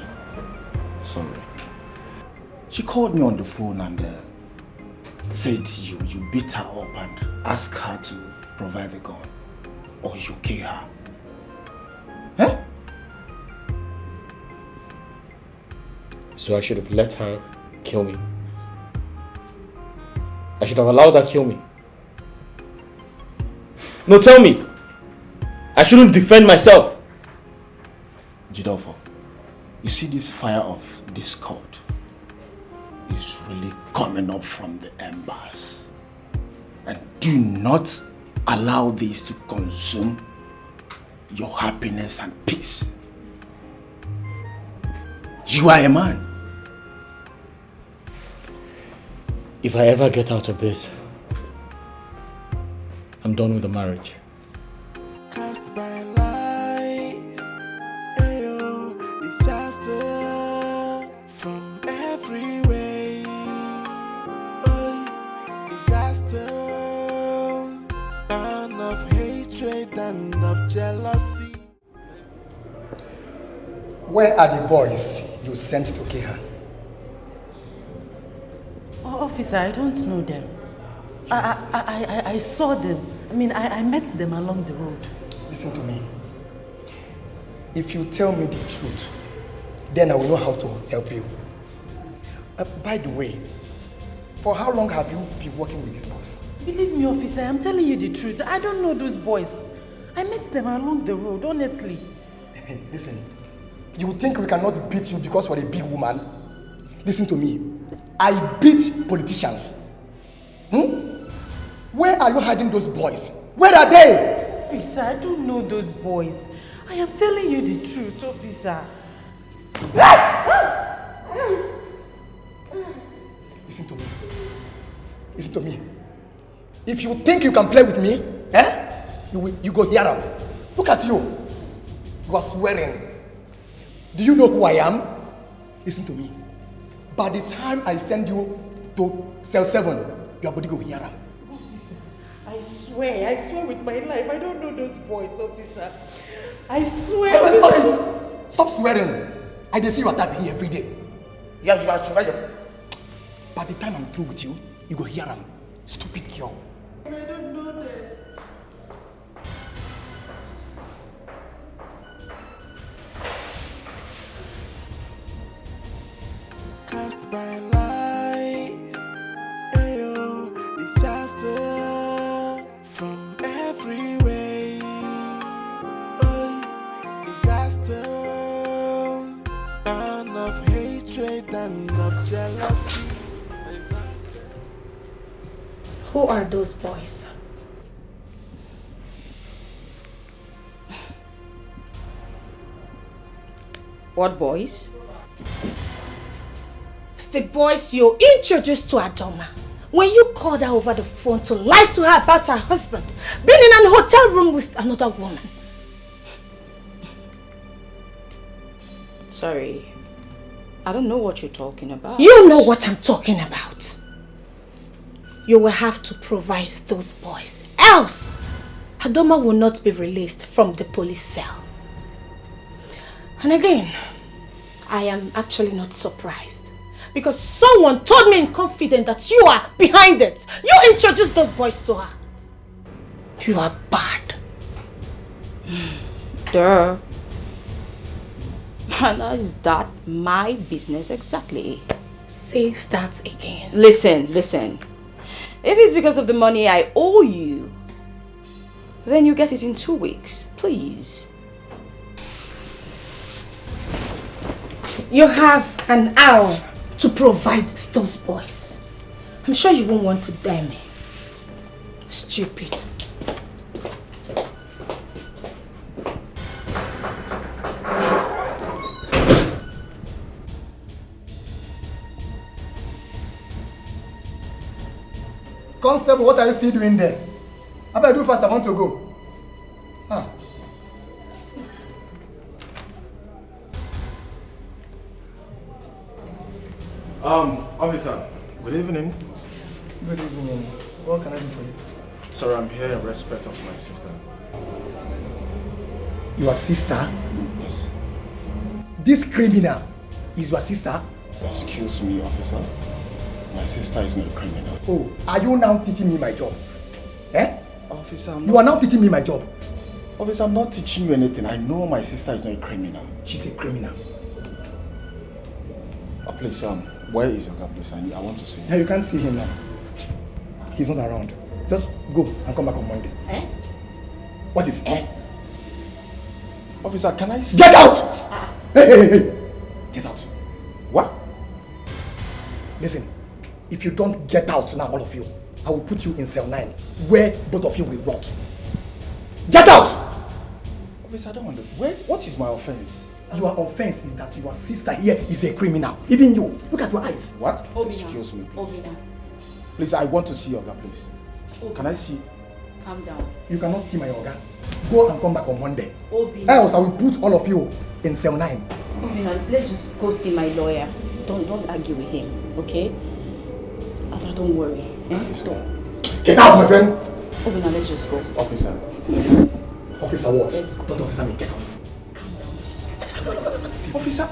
Speaker 12: She called me on the phone and said you beat her up and asked her to provide the gun, or you kill her. Huh?
Speaker 6: So I should have let her kill me. I should have allowed her kill me. No, tell me. I shouldn't defend myself.
Speaker 12: Jidolfo, you see this fire of discord is really coming up from the embers. And do not allow this to consume your happiness and peace. You are a man.
Speaker 6: If I ever get out of this, I'm done with the marriage.
Speaker 8: Cast by lies, ayo, disaster from every way. Oh, disaster, and of hatred and of jealousy.
Speaker 17: Where are the boys you sent to kill her?
Speaker 2: Oh, officer, I don't know them. I saw them. I mean, I met them along the road.
Speaker 17: Listen to me. If you tell me the truth, then I will know how to help you. By the way, for how long have you been working with these boys?
Speaker 2: Believe me, officer, I'm telling you the truth. I don't know those boys. I met them along the road, honestly.
Speaker 17: Listen, you think we cannot beat you because you're a big woman? Listen to me. I beat politicians. Where are you hiding those boys? Where are they?
Speaker 2: Officer, I don't know those boys. I am telling you the truth, officer.
Speaker 17: Listen to me. Listen to me. If you think you can play with me, you go hear them. Look at you. You are swearing. Do you know who I am? Listen to me. By the time I send you to cell 7, you are going to go hear them.
Speaker 2: I swear with my life, I don't know those boys, officer. I swear.
Speaker 17: Stop swearing. I just see you attack me every day. Yeah, you are swearing. By the time I'm through with you, you go hear them. Stupid girl.
Speaker 2: I don't know them.
Speaker 8: Cast by lies, ayo, disaster from every way. Oh, disaster, and of hatred and of jealousy.
Speaker 18: Who are those boys?
Speaker 16: What boys?
Speaker 1: The boys you introduced to Adoma when you called her over the phone to lie to her about her husband being in an hotel room with another woman.
Speaker 16: Sorry, I don't know what you're talking about.
Speaker 1: You know what I'm talking about. You will have to provide those boys. Else, Adoma will not be released from the police cell. And again, I am actually not surprised. Because someone told me in confidence that you are behind it. You introduced those boys to her. You are bad.
Speaker 16: Duh. And is that my business exactly?
Speaker 1: Say that again.
Speaker 16: Listen. If it's because of the money I owe you, then you get it in 2 weeks, please.
Speaker 1: You have an hour to provide those boys. I'm sure you won't want to dare me. Stupid.
Speaker 17: Constable, what are you still doing there? How about I do fast? I want to go.
Speaker 12: Officer, good evening.
Speaker 17: Good evening. What can I do for you?
Speaker 12: Sir, I'm here in respect of my sister.
Speaker 17: Your sister?
Speaker 12: Yes.
Speaker 17: This criminal is your sister?
Speaker 12: Excuse me, officer. My sister is not a criminal.
Speaker 17: Oh, are you now teaching me my job? Eh?
Speaker 12: Officer,
Speaker 17: you are now teaching me my job.
Speaker 12: Officer, I'm not teaching you anything. I know my sister is not a criminal.
Speaker 17: She's a criminal.
Speaker 12: Please, where is your guy, please? I want to see him.
Speaker 17: Yeah, you can't see him now. He's not around. Just go and come back on Monday.
Speaker 1: Eh?
Speaker 17: What is eh?
Speaker 12: Officer, can I see?
Speaker 17: Get out! Hey! Get out.
Speaker 12: What?
Speaker 17: Listen, if you don't get out now, all of you, I will put you in cell 9, where both of you will rot. Get out!
Speaker 12: Officer, I don't understand. What is my offense?
Speaker 17: Your offense is that your sister here is a criminal. Even you. Look at your eyes.
Speaker 12: What? Excuse me, please. Please, I want to see your guy, please. Can I see?
Speaker 16: Calm down.
Speaker 17: You cannot see my organ. Go and come back on Monday.
Speaker 16: Obina.
Speaker 17: Else I will put all of you in cell 9.
Speaker 16: Obina, let's just go see my lawyer. Don't argue with him, okay? Ada, don't worry.
Speaker 17: Get out, my friend!
Speaker 16: Obina, let's just go.
Speaker 12: Officer.
Speaker 17: Officer what?
Speaker 16: Let's go.
Speaker 17: Don't officer me, get out.
Speaker 12: Officer?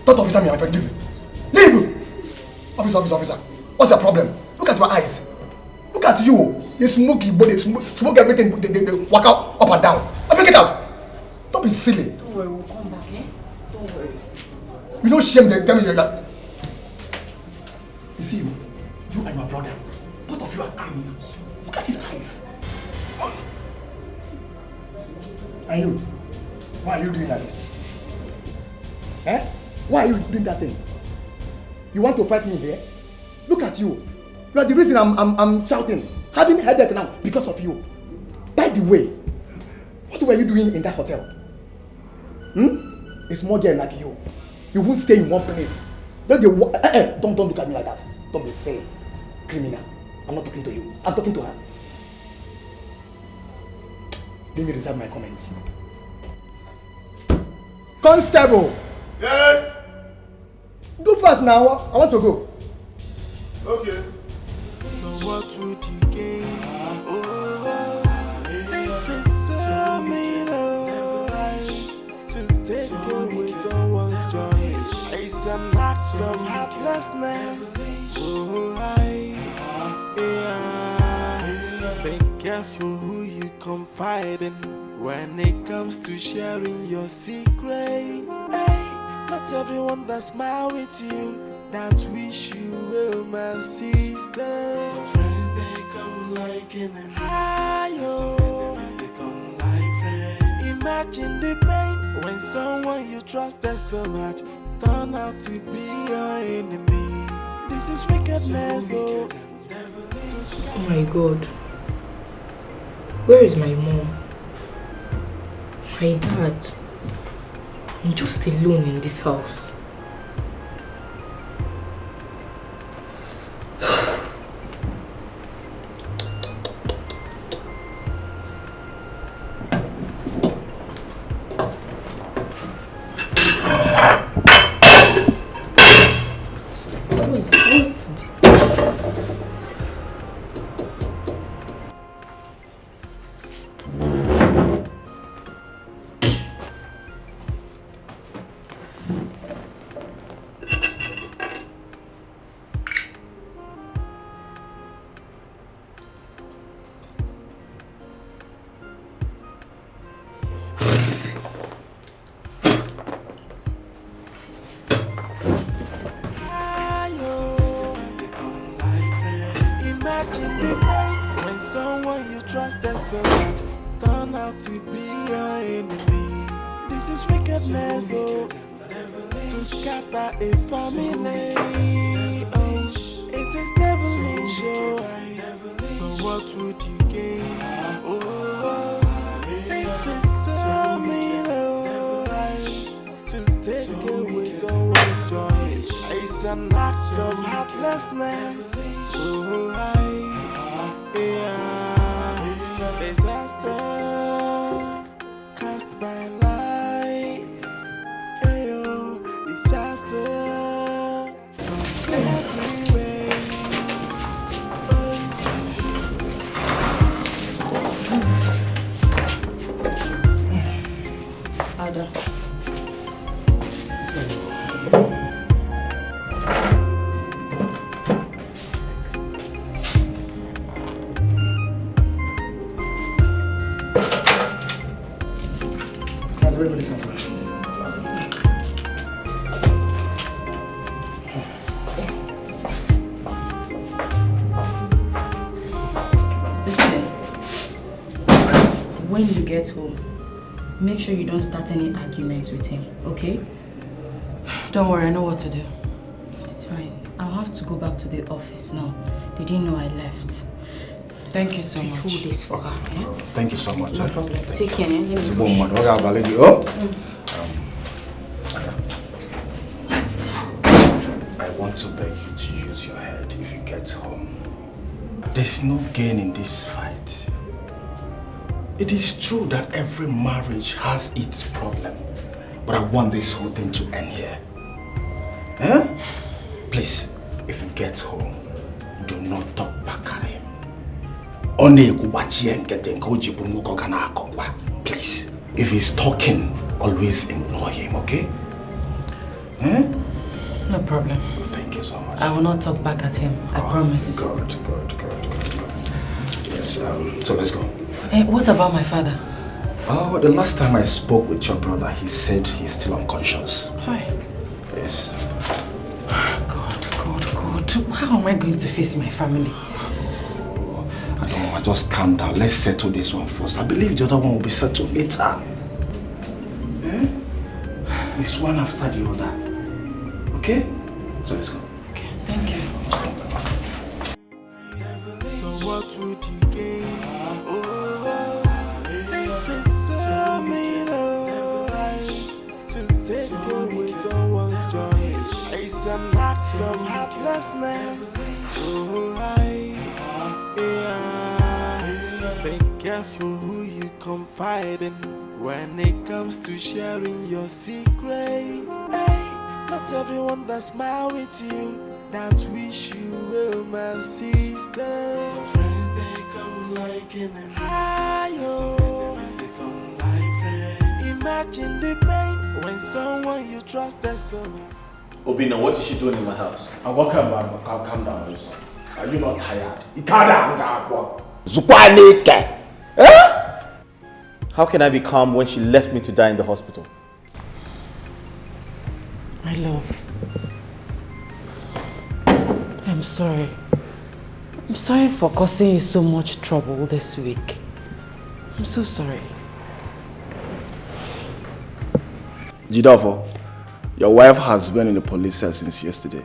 Speaker 17: Don't officer me, my friend, leave. Leave! Officer. What's your problem? Look at your eyes. Look at you. You smoke your body, smoke everything, they walk out up and down. I think get out. Don't be silly.
Speaker 16: Don't worry, we'll come back, eh? Don't worry.
Speaker 17: You know shame they tell me that. You see, you and your brother, both of you are criminals. Look at his eyes. I know. Why are you doing like this? Eh? Why are you doing that thing? You want to fight me here? Look at you. You are the reason I'm shouting, having headache now because of you. By the way, what were you doing in that hotel? A small girl like you. You won't stay in one place. Don't look at me like that. Don't be silly. Criminal. I'm not talking to you. I'm talking to her. Let me reserve my comments. Constable!
Speaker 5: Yes?
Speaker 17: Do fast now. I want to go.
Speaker 5: Okay.
Speaker 8: So what would you gain? This is so mean to take away someone's joy. It's an act of heartlessness. Be careful who you confide in when it comes to sharing your secret. Not everyone that smile with you that wish you well, my sister. Some friends they come like enemies. Some enemies they come like friends. Imagine the pain when someone you trusted so much turn out to be your enemy. This is wickedness.
Speaker 14: Oh my God. Where is my mom? My dad? I'm just alone in this house.
Speaker 8: Imagine the pain when someone you trusted so much turned out to be your enemy. This is wickedness, oh, to scatter a family. Oh, it is devilish, oh. So what would you gain? Oh, this is so mean, oh, to take away someone's joy. It's an act of heartlessness. Oh, disaster cast by lights. Ayo, disaster from every way.
Speaker 2: Ada.
Speaker 14: When you get home, make sure you don't start any argument with him, okay?
Speaker 2: Don't worry, I know what to do.
Speaker 14: It's fine. I'll have to go back to the office now. They didn't know I left.
Speaker 2: Thank you so
Speaker 14: Please
Speaker 2: much.
Speaker 14: hold this for her, eh?
Speaker 11: Thank you so much.
Speaker 14: No problem. Take care, eh?
Speaker 11: It's a woman. I want to beg you to use your head if you get home. There's no gain in this fight. It is true that every marriage has its problem, but I want this whole thing to end here. Eh? Please, if you get home, do not talk back at him. Please, if he's talking, always ignore him, okay? Eh?
Speaker 2: No problem.
Speaker 11: Thank you so much.
Speaker 2: I will not talk back at him. I promise.
Speaker 11: Good. Yes, so let's go.
Speaker 2: Hey, what about my father?
Speaker 11: Oh, the last time I spoke with your brother, he said he's still unconscious.
Speaker 2: Hi.
Speaker 11: Yes.
Speaker 2: God. How am I going to face my family?
Speaker 11: I don't know, just calm down. Let's settle this one first. I believe the other one will be settled later. Eh? It's one after the other. Okay? So let's go.
Speaker 2: Okay, thank you.
Speaker 8: So what would you gain? Oh, this is so mean, oh, to take away someone's joy. It's an act of heartlessness. Oh, be careful who you confide in when it comes to sharing your secret. Hey, not everyone that smile with you that wish you well, my sister. Some friends they come like enemies. Some enemies they come like friends. Imagine the pain when someone you trusted so much.
Speaker 12: Obina, what is she doing in my house? And what calm down, listen. Are you not tired? How can I be calm when she left me to die in the hospital?
Speaker 2: My love. I'm sorry. I'm sorry for causing you so much trouble this week. I'm so sorry.
Speaker 12: Jidofo, your wife has been in the police cell since yesterday.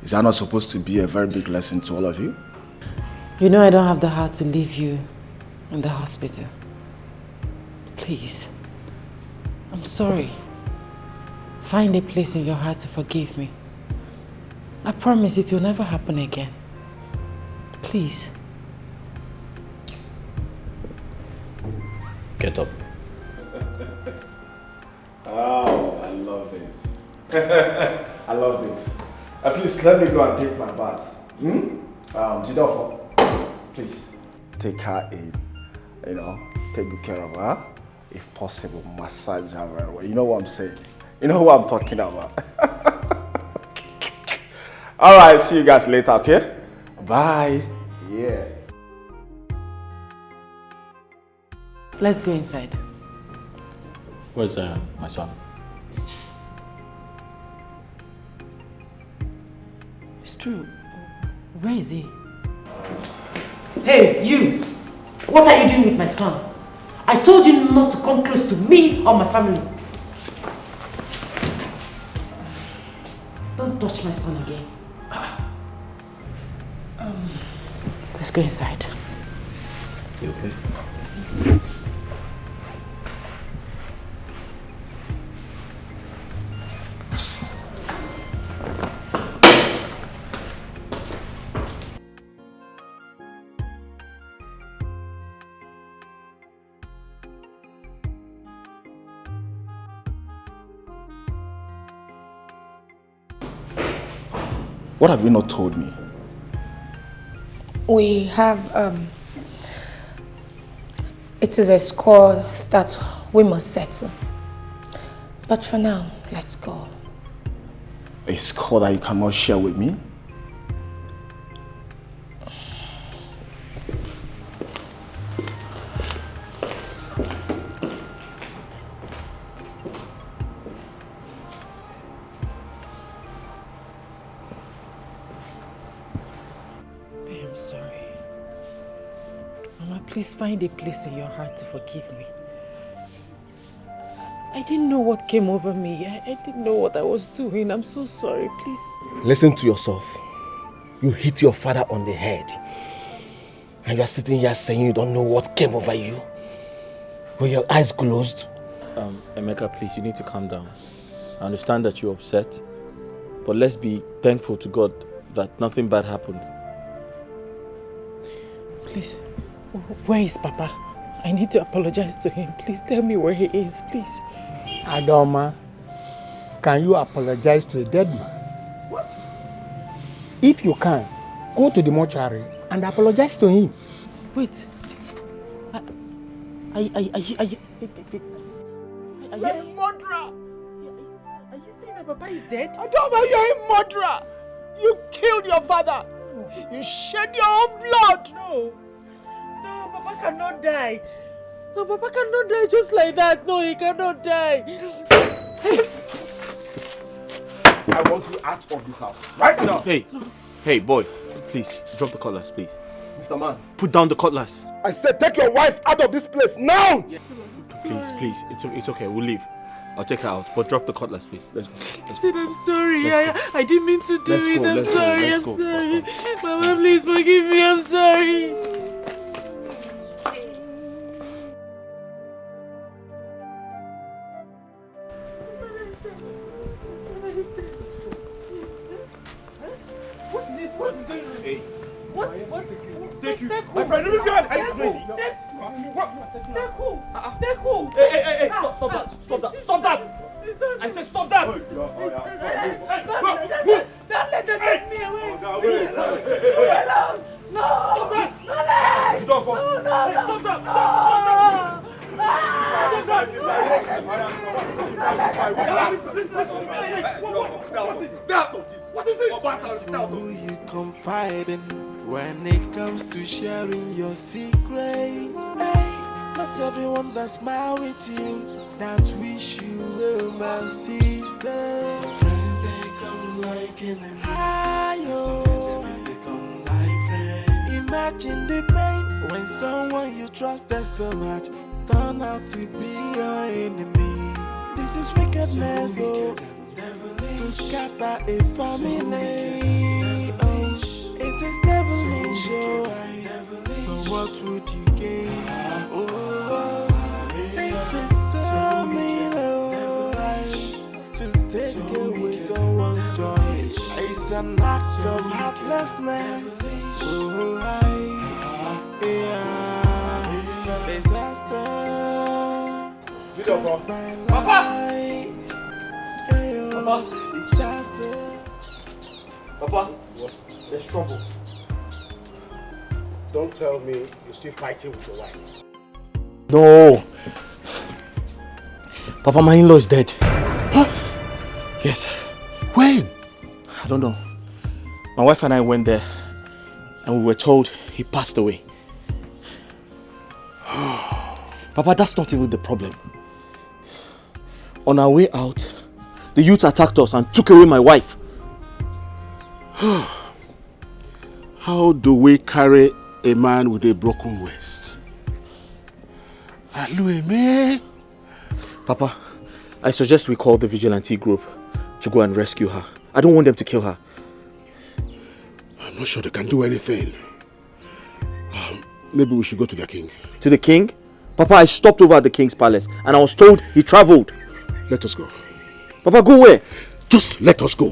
Speaker 12: Is that not supposed to be a very big lesson to all of you?
Speaker 2: You know I don't have the heart to leave you in the hospital. Please. I'm sorry. find a place in your heart to forgive me. I promise it will never happen again. Please.
Speaker 6: Get up.
Speaker 12: Oh, I love this. I love this. Please let me go and take my bath. Jidofo, please take her in. Take good care of her. If possible, massage her very well. You know what I'm saying? You know what I'm talking about. All right, see you guys later, okay? Bye. Yeah.
Speaker 2: Let's go inside.
Speaker 6: Where's my son?
Speaker 2: It's true. Where is he? Hey, you! What are you doing with my son? I told you not to come close to me or my family. Don't touch my son again. Let's go inside.
Speaker 6: You okay?
Speaker 12: What have you not told me?
Speaker 18: We have, it is a score that we must settle. But for now, let's go.
Speaker 12: A score that you cannot share with me?
Speaker 2: I'm sorry. Mama, please find a place in your heart to forgive me. I didn't know what came over me. I didn't know what I was doing. I'm so sorry, please.
Speaker 17: Listen to yourself. You hit your father on the head. And you are sitting here saying you don't know what came over you. Were your eyes closed?
Speaker 6: Emeka, please, you need to calm down. I understand that you're upset, but let's be thankful to God that nothing bad happened.
Speaker 2: Please, where is Papa? I need to apologize to him. Please tell me where he is, please.
Speaker 13: Adoma, can you apologize to a dead man? What? If you can, go to the mortuary and apologize to him.
Speaker 2: Wait. Are you a murderer? Are you saying that Papa is dead?
Speaker 9: Adoma, you're a murderer! You killed your father! You shed your own blood!
Speaker 2: No, Papa cannot die. No, Papa cannot die just like that. No, he cannot die.
Speaker 12: I want you out of this house right now.
Speaker 6: Hey, boy, please drop the cutlass, please.
Speaker 12: Mr. Man,
Speaker 6: put down the cutlass.
Speaker 13: I said take your wife out of this place now!
Speaker 6: Please, it's okay. We'll leave. I'll take her out, but drop the cutlass, please. Let's go.
Speaker 2: I said I'm sorry. I didn't mean to do it. I'm sorry. Mama, please forgive me. I'm sorry.
Speaker 9: What is it? What is going on?
Speaker 12: Hey.
Speaker 9: What?
Speaker 12: Take you. My friend, leave your hand. Are you crazy?
Speaker 9: Deku!
Speaker 12: Hey, stop that. I said stop that.
Speaker 9: Don't let them take me away. No!
Speaker 12: Stop that.
Speaker 9: No!
Speaker 12: Stop that.
Speaker 8: What is this? Who you confide in when it comes to sharing your secret? Hey, not everyone that smile with you that wish you well, my sister. Some friends they come like enemies. Some enemies they come like friends. Imagine the pain when someone you trusted so much turn out to be your enemy. This is wickedness, to scatter a family. It is devilish, so what would you gain? This is so mean, to take It's an act of heartlessness. Oh, disaster.
Speaker 13: Papa!
Speaker 8: Disaster.
Speaker 13: Papa, there's trouble. Don't tell me you're still fighting with your wife.
Speaker 12: No. Papa, my in-law is dead. Huh? Yes.
Speaker 13: When?
Speaker 12: I don't know. My wife and I went there and we were told he passed away. Papa, that's not even the problem. On our way out, the youths attacked us and took away my wife.
Speaker 13: How do we carry a man with a broken waist? Alueme.
Speaker 12: Papa, I suggest we call the vigilante group to go and rescue her. I don't want them to kill her.
Speaker 13: I'm not sure they can do anything. Maybe we should go to the king.
Speaker 12: To the king? Papa, I stopped over at the king's palace and I was told he traveled.
Speaker 13: Let us go.
Speaker 12: Papa, go where?
Speaker 13: Just let us go.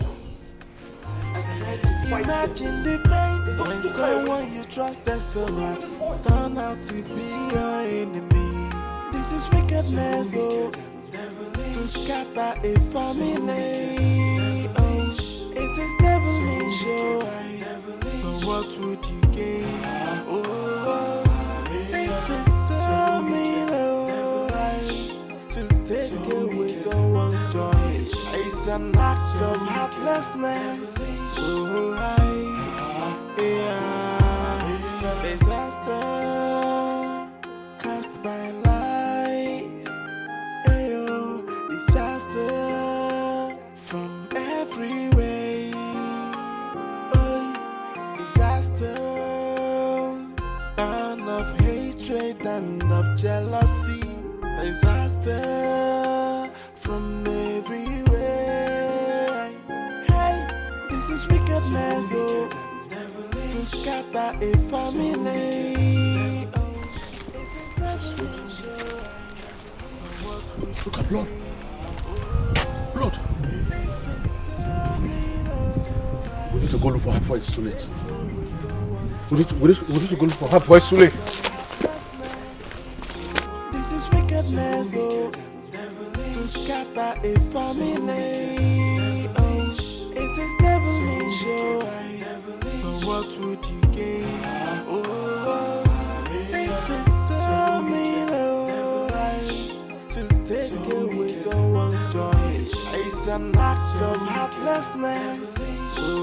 Speaker 8: Imagine the pain when someone you trusted so much turn out to be your enemy. This is wickedness, oh, to scatter a family. Oh, it is devilish, oh. So what would you gain? Oh, this is so mean, oh, to take away someone's joy. It's an act of heartlessness. Oh, disaster cast by lies. Ayo, disaster from every way. Oh, disaster, and of hatred and of jealousy. Disaster from every way. Hey, this is wickedness, oh, to scatter a family.
Speaker 13: Look at blood. Blood. We need to go look for her before it's too late. We need to go look for her before it's too late.
Speaker 8: This is wickedness, oh, to scatter a family. Oh, it is devilish, oh. So what would you gain? Oh, this is so mean, oh, to take away someone's joy. It's an act of heartlessness. Oh,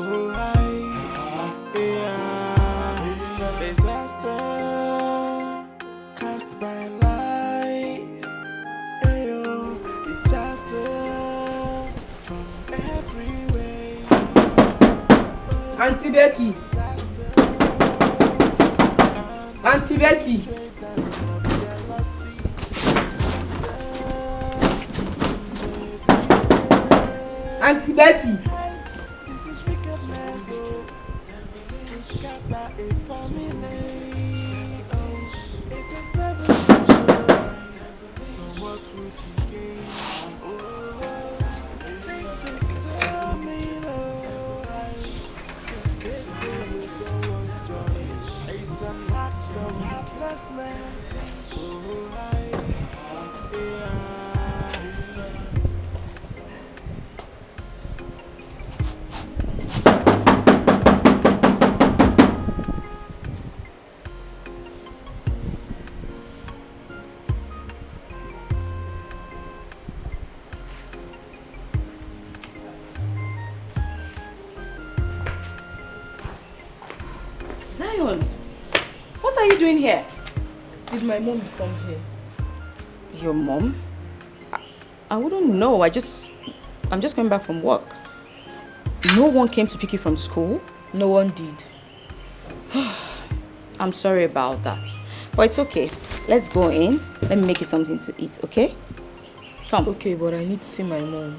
Speaker 8: disaster cast by lies. Ayo, disaster from every way.
Speaker 19: Auntie Becky. Auntie Becky. Auntie Becky.
Speaker 8: This is wickedness, oh, to scatter a family. Oh, it is never so what would you gain? Oh, this is so mean, oh, to take away someone's joy. It's an act of heartlessness. Oh,
Speaker 16: Zion, what are you doing here?
Speaker 19: Did my mom come here?
Speaker 16: Your mom? I wouldn't know. I'm just coming back from work. No one came to pick you from school?
Speaker 19: No one did.
Speaker 16: I'm sorry about that. But it's okay. Let's go in. Let me make you something to eat, okay? Come.
Speaker 19: Okay, but I need to see my mom.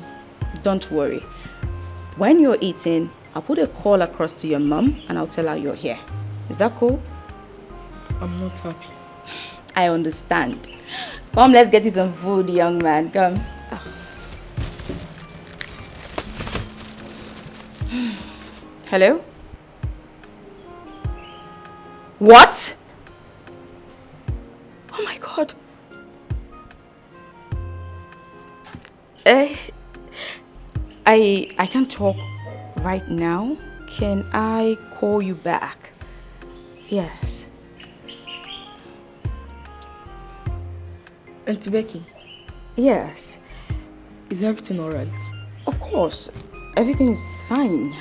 Speaker 16: Don't worry. When you're eating, I'll put a call across to your mom and I'll tell her you're here. Is that cool?
Speaker 19: I'm not happy.
Speaker 16: I understand. Come, let's get you some food, young man. Come. Hello? What? Oh my God. I can't talk right now. Can I call you back? Yes.
Speaker 19: Auntie Becky?
Speaker 16: Yes.
Speaker 19: Is everything alright?
Speaker 16: Of course. Everything is fine.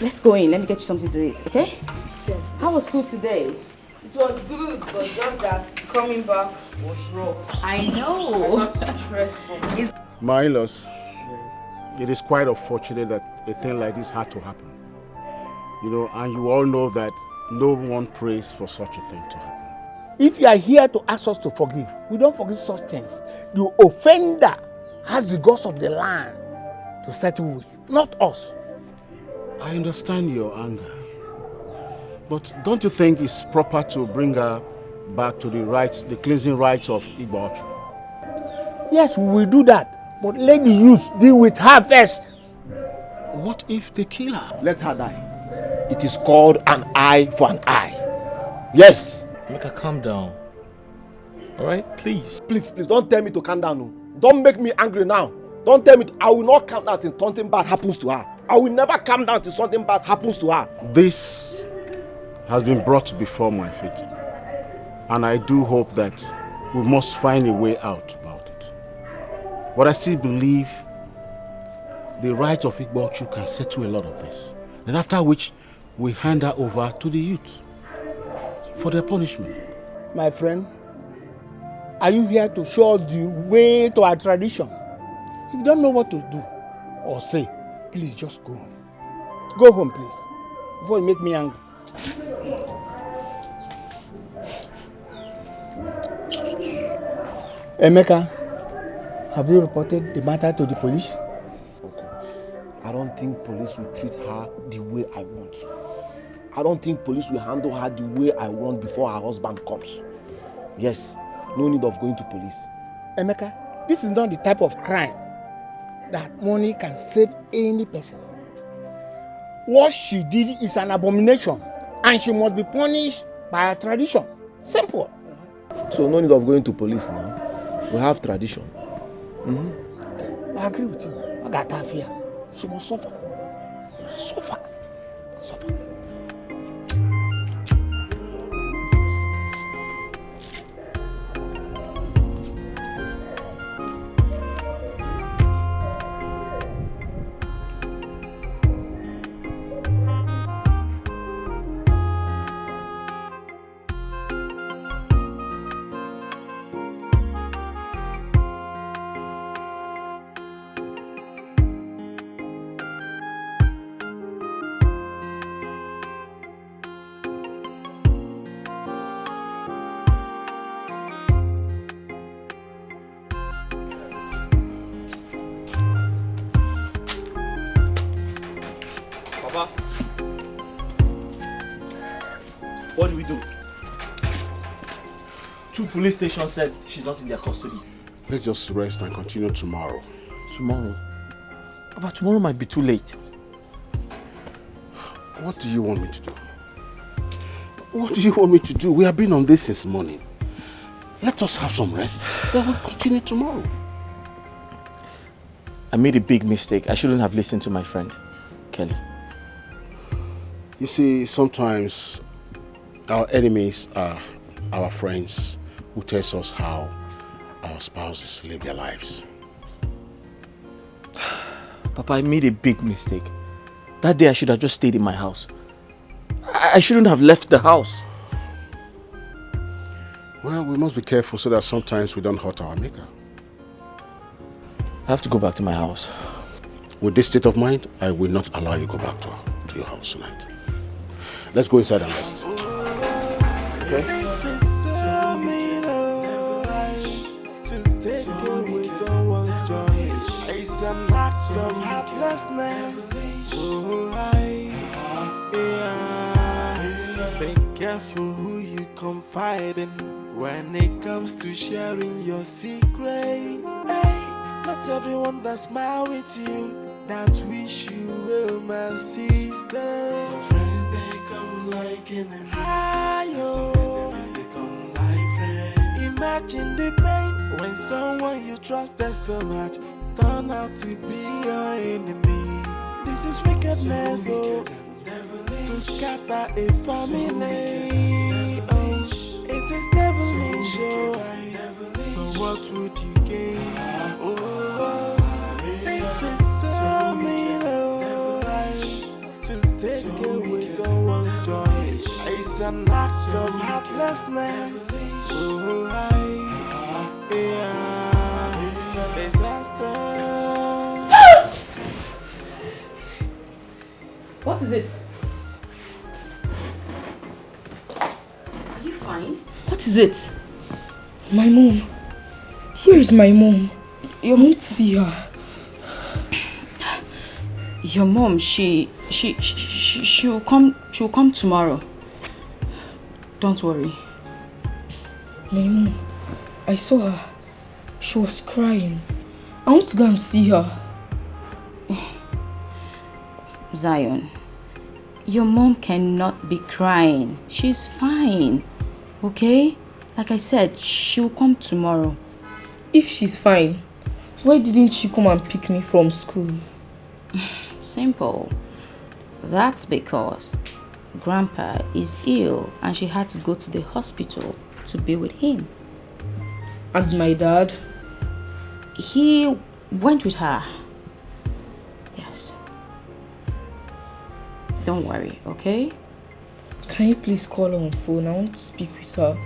Speaker 16: Let's go in. Let me get you something to eat, okay?
Speaker 19: Yes.
Speaker 16: How was school today?
Speaker 19: It was good, but just that coming back was rough.
Speaker 16: I know.
Speaker 19: I had to trek from
Speaker 13: My in-laws, it is quite unfortunate that a thing like this had to happen. You know, and you all know that no one prays for such a thing to happen.
Speaker 17: If you are here to ask us to forgive, we don't forgive such things. The offender has the gods of the land to settle with, not us.
Speaker 13: I understand your anger, but don't you think it's proper to bring her back to the cleansing rites of Igbochu?
Speaker 17: Yes, we will do that, but let the youth deal with her first.
Speaker 13: What if they kill her?
Speaker 17: Let her die. It is called an eye for an eye. Yes.
Speaker 6: Emeka, calm down. All right, please.
Speaker 17: Please, don't tell me to calm down. No. Don't make me angry now. Don't tell me. I will not calm down till something bad happens to her. I will never calm down till something bad happens to her.
Speaker 13: This has been brought before my feet, and I do hope that we must find a way out about it. But I still believe the right of Igbochu can settle a lot of this, and after which we hand her over to the youth for their punishment.
Speaker 17: My friend, are you here to show us the way to our tradition? If you don't know what to do or say, please just go home. Go home, please, before you make me angry. Emeka, have you reported the matter to the police?
Speaker 12: Okay. I don't think police will treat her the way I want. I don't think police will handle her the way I want before her husband comes. Yes, no need of going to police.
Speaker 17: Emeka, this is not the type of crime that money can save any person. What she did is an abomination, and she must be punished by our tradition. Simple.
Speaker 12: So no need of going to police now. We have tradition.
Speaker 17: Okay, I agree with you. I got her fear. She must suffer. Suffer.
Speaker 6: What do we do? 2 police stations said she's not in their custody.
Speaker 13: Let's just rest and continue tomorrow.
Speaker 6: Tomorrow? But tomorrow might be too late.
Speaker 13: What do you want me to do? What do you want me to do? We have been on this since morning. Let us have some rest. Then we'll continue tomorrow.
Speaker 6: I made a big mistake. I shouldn't have listened to my friend, Kelly.
Speaker 13: You see, sometimes our enemies are our friends who tell us how our spouses live their lives.
Speaker 6: Papa, I made a big mistake. That day I should have just stayed in my house. I shouldn't have left the house.
Speaker 13: Well, we must be careful so that sometimes we don't hurt our maker.
Speaker 6: I have to go back to my house.
Speaker 13: With this state of mind, I will not allow you to go back to your house tonight. Let's go inside and rest. Okay?
Speaker 8: It's an act of heartlessness. Be careful who you confide in when it comes to sharing your secret. Hey, not everyone that smile with you that wish you well, my sister. Some friends they come like enemies, some enemies they come like friends. Imagine the pain when someone you trusted so much turn out to be your enemy. This is wickedness, oh, to scatter a family. Oh, it is devilish, oh. So what would you gain? Oh, this is so mean, oh, to take away someone's joy. It's an act of heartlessness. Oh, disaster.
Speaker 16: What is it? Are you fine?
Speaker 18: What is it? My mom. Where is my mom? You won't see her.
Speaker 16: Your mom, she'll come tomorrow. Don't worry.
Speaker 18: My mom, I saw her. She was crying. I want to go and see her.
Speaker 16: Zion, your mom cannot be crying. She's fine. Okay? Like I said, she'll come tomorrow.
Speaker 18: If she's fine, why didn't she come and pick me from school?
Speaker 16: Simple. That's because Grandpa is ill and she had to go to the hospital to be with him.
Speaker 18: And my dad?
Speaker 16: He went with her. Yes. Don't worry, okay?
Speaker 18: Can you please call her on phone? I want to speak with her.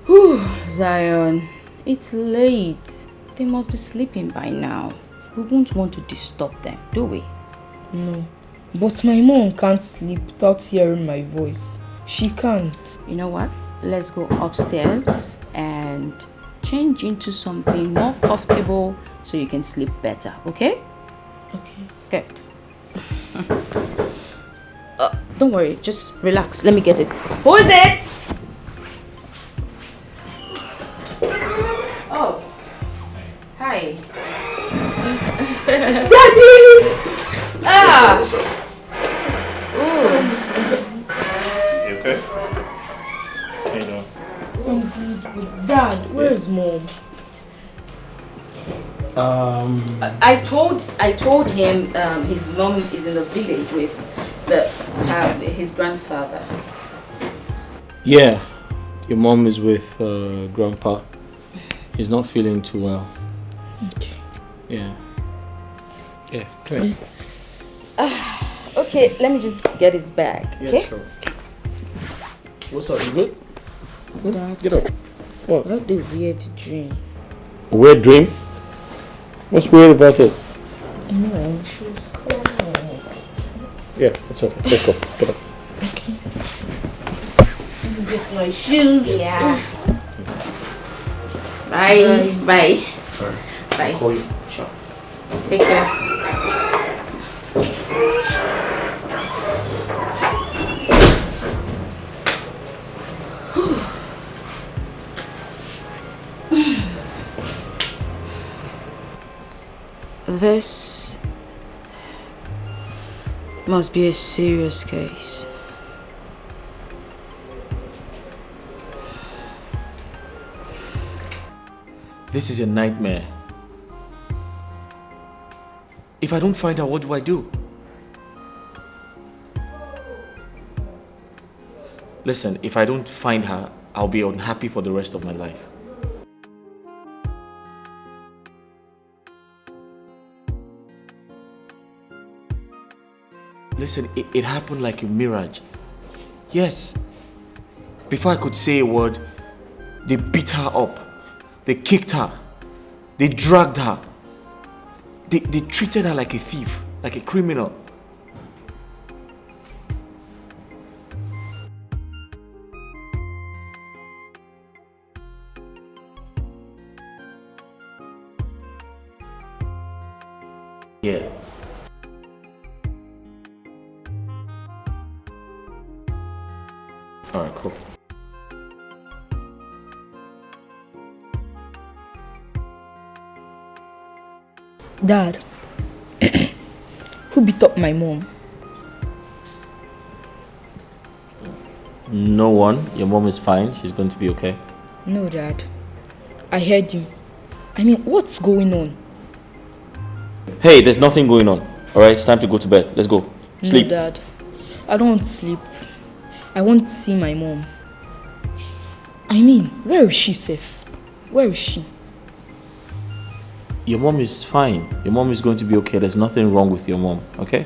Speaker 16: Whew, Zion, it's late. They must be sleeping by now. We won't want to disturb them, do we?
Speaker 18: No. But my mom can't sleep without hearing my voice. She can't.
Speaker 16: You know what? Let's go upstairs and change into something more comfortable so you can sleep better, okay?
Speaker 18: Okay.
Speaker 16: Good. Don't worry, just relax. Let me get it. Who is it? Oh. Hi.
Speaker 18: Daddy!
Speaker 16: Ah! Ooh.
Speaker 6: You okay? How you doing?
Speaker 18: I'm good. Dad, where's Mom?
Speaker 16: I told him his mom is in the village with his grandfather.
Speaker 6: Yeah, your mom is with Grandpa. He's not feeling too well.
Speaker 18: Okay.
Speaker 6: Yeah. Yeah, come here.
Speaker 16: Okay, let me just get his bag, okay?
Speaker 6: Yeah, sure. What's up, you good?
Speaker 18: Dad,
Speaker 6: Get up. What?
Speaker 18: I had a weird dream.
Speaker 6: A weird dream? What's weird about it?
Speaker 18: No, she was calling.
Speaker 6: Yeah, it's okay. Let's go. Get up.
Speaker 18: Okay. Let me get my shoes.
Speaker 16: Yeah. Bye. Bye.
Speaker 6: Alright.
Speaker 16: Bye.
Speaker 6: I'll call you.
Speaker 16: Sure. Take care. This must be a serious case.
Speaker 20: This is a nightmare. If I don't find her, what do I do? Listen, if I don't find her, I'll be unhappy for the rest of my life. Listen, it happened like a mirage. Yes. Before I could say a word, they beat her up. They kicked her. They dragged her. They treated her like a thief, like a criminal. Yeah. All right, cool.
Speaker 18: Dad,
Speaker 14: Who beat up my mom?
Speaker 6: No one. Your mom is fine. She's going to be okay.
Speaker 14: No, Dad. I heard you. I mean, what's going on?
Speaker 6: Hey, there's nothing going on. Alright, it's time to go to bed. Let's go. Sleep.
Speaker 14: No, Dad. I don't want to sleep. I want to see my mom. I mean, where is she, safe? Where is she?
Speaker 6: Your mom is fine. Your mom is going to be okay. There's nothing wrong with your mom, okay?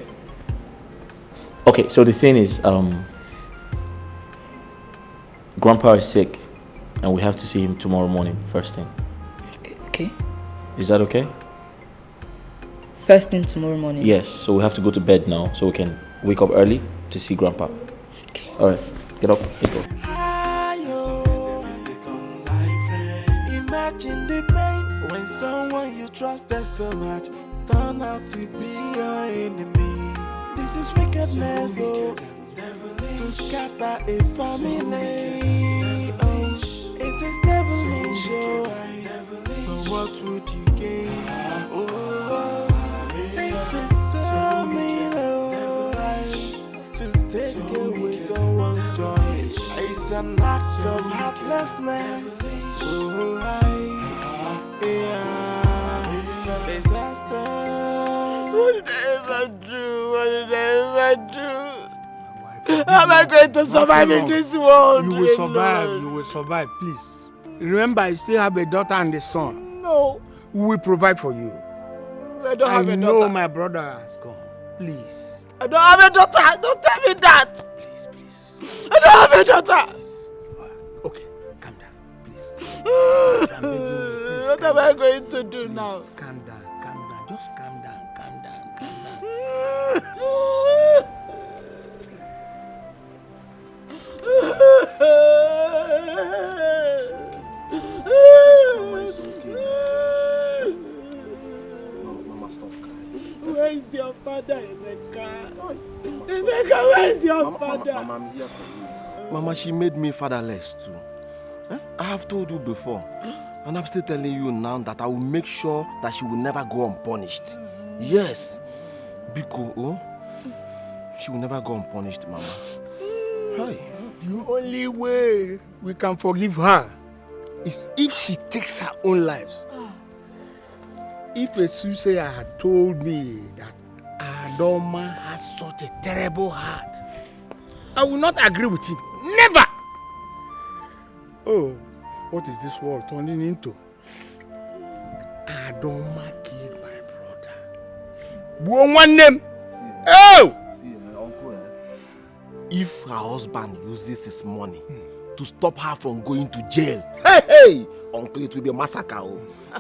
Speaker 6: Okay, so the thing is, Grandpa is sick, and we have to see him tomorrow morning, first thing.
Speaker 14: Okay.
Speaker 6: Is that okay?
Speaker 14: First thing tomorrow morning?
Speaker 6: Yes, so we have to go to bed now, so we can wake up early to see Grandpa.
Speaker 14: Okay.
Speaker 6: Alright, get up, let's go.
Speaker 8: Imagine the pain when someone you trusted so much turn out to be your enemy. This is wickedness, oh, to scatter a family. Oh, it is devilish, oh. So what would you gain? Oh, this is so mean, oh, to take away someone's joy. It's an act of heartlessness. Oh, disaster. What did I ever do? What did I ever do? How am I going to survive in this world?
Speaker 21: You will survive. You will survive. Please remember, I still have a daughter and a son.
Speaker 8: No.
Speaker 21: We will provide for you.
Speaker 8: I don't have a daughter.
Speaker 21: I know my brother has gone. Please.
Speaker 8: I don't have a daughter. Don't tell me that. Please. I don't have a daughter.
Speaker 21: Okay, calm down, please.
Speaker 8: Please, I'm begging you. Please, what am I going to do now?
Speaker 21: Calm down, just calm down.
Speaker 8: Mama, stop crying. Where is your father, Emeka? Emeka, where is your father?
Speaker 11: Mama, I'm here for you. Mama, she made me fatherless too. I have told you before, and I'm still telling you now that I will make sure that she will never go unpunished. Yes, Biko, she will never go unpunished, Mama. Hi.
Speaker 21: The only way we can forgive her is if she takes her own life. If a soothsayer had told me that Adoma has such a terrible heart, I will not agree with it. Never! Oh, what is this world turning into? Adoma killed my brother. One name. Oh!
Speaker 11: If her husband uses his money to stop her from going to jail, hey, uncle, it will be a massacre.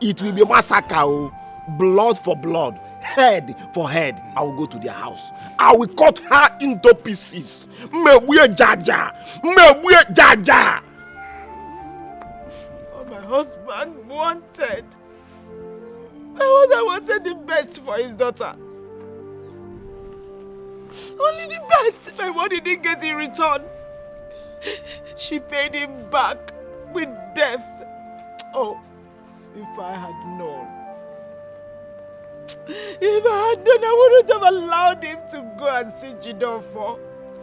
Speaker 11: It will be a massacre. Blood for blood, head for head. I will go to their house. I will cut her into pieces. Mebuye jaja.
Speaker 8: Oh, my husband wanted. I wanted the best for his daughter. Only the best. My money didn't get in return. She paid him back with death. Oh, if I had known. If I had known, I wouldn't have allowed him to go and see Jidenfor.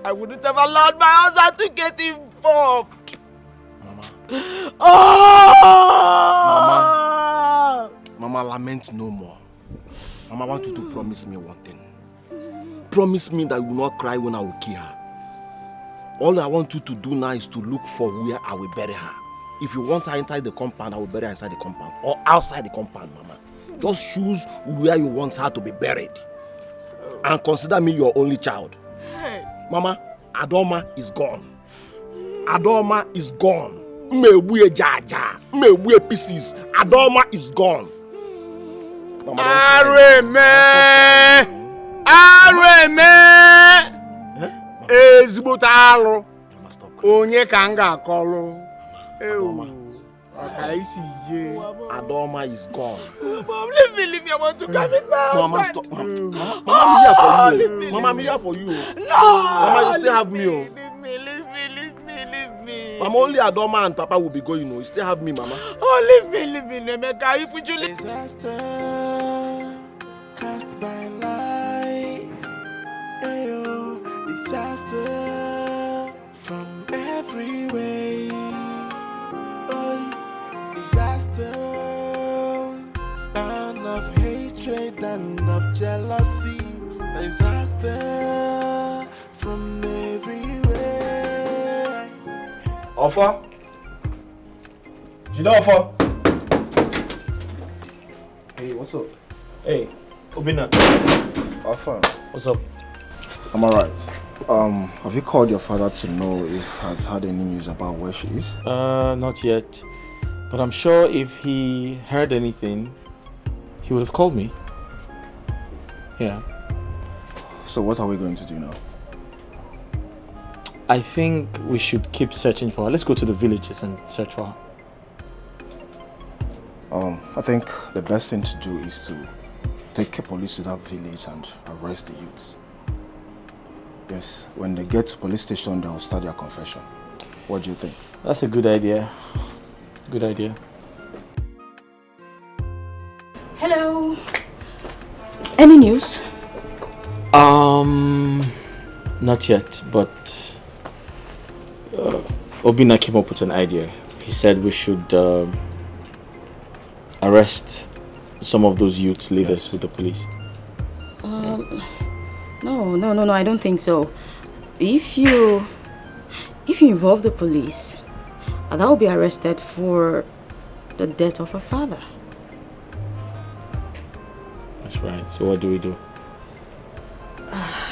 Speaker 8: I wouldn't have allowed my husband to get involved.
Speaker 11: Mama.
Speaker 8: Oh!
Speaker 11: Mama, lament no more. Mama, I want you to promise me one thing. Promise me that you will not cry when I will kill her. All I want you to do now is to look for where I will bury her. If you want her inside the compound, I will bury her inside the compound. Or outside the compound, Mama. Just choose where you want her to be buried. And consider me your only child.
Speaker 8: Hey.
Speaker 11: Mama, Adoma is gone. Adoma is gone. Mebuye jaja. Mebuye pieces. Adoma is gone. Mama,
Speaker 21: Areme! Ezigbote alụ onye ka m ga-akọrọ aka isi ye.
Speaker 11: Adoma is gone.
Speaker 8: Mom, leave me. I want to come with my husband.
Speaker 11: Mama, stop. Mama, I'm here for you. Mama, I'm here for you.
Speaker 8: No!
Speaker 11: Mama, you still have me.
Speaker 8: Leave me.
Speaker 11: Mama, only Adoma and Papa will be going. You still have me, Mama.
Speaker 8: Oh, leave me, Emeka. If you
Speaker 22: disaster cast by life.
Speaker 8: disaster from every way. Oh, disaster, and of hatred and of jealousy. Disaster from everywhere.
Speaker 12: Offer? Jide Offer? Hey, what's up?
Speaker 6: Hey, Obina.
Speaker 12: Offer.
Speaker 6: What's up?
Speaker 12: I'm alright. Have you called your father to know if he has had any news about where she is?
Speaker 6: Not yet. But I'm sure if he heard anything, he would have called me. Yeah.
Speaker 12: So what are we going to do now?
Speaker 6: I think we should keep searching for her. Let's go to the villages and search for her.
Speaker 12: I think the best thing to do is to take police to that village and arrest the youths. Yes, when they get to police station, they'll start their confession. What do you think?
Speaker 6: That's a good idea. Good idea.
Speaker 16: Hello. Any news?
Speaker 6: Not yet, but Obina came up with an idea. He said we should arrest some of those youth leaders with the police.
Speaker 16: No, I don't think so. If you involve the police, that will be arrested for the death of her father.
Speaker 6: That's right. So what do we do?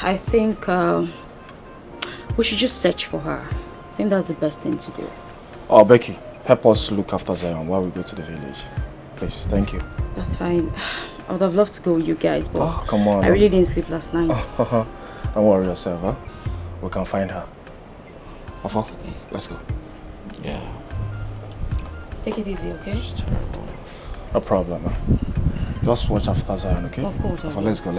Speaker 16: I think we should just search for her. I think that's the best thing to do.
Speaker 12: Oh, Becky, help us look after Zion while we go to the village. Please, thank you.
Speaker 16: That's fine. I would have loved to go with you guys, but
Speaker 12: Come on.
Speaker 16: I really didn't sleep last night.
Speaker 12: Don't worry yourself, huh? We can find her. Offer, okay. Let's go.
Speaker 6: Yeah.
Speaker 16: Take it easy, okay?
Speaker 12: No problem, huh? Just watch after Zion, okay?
Speaker 16: Of course,
Speaker 12: Offer, let's go.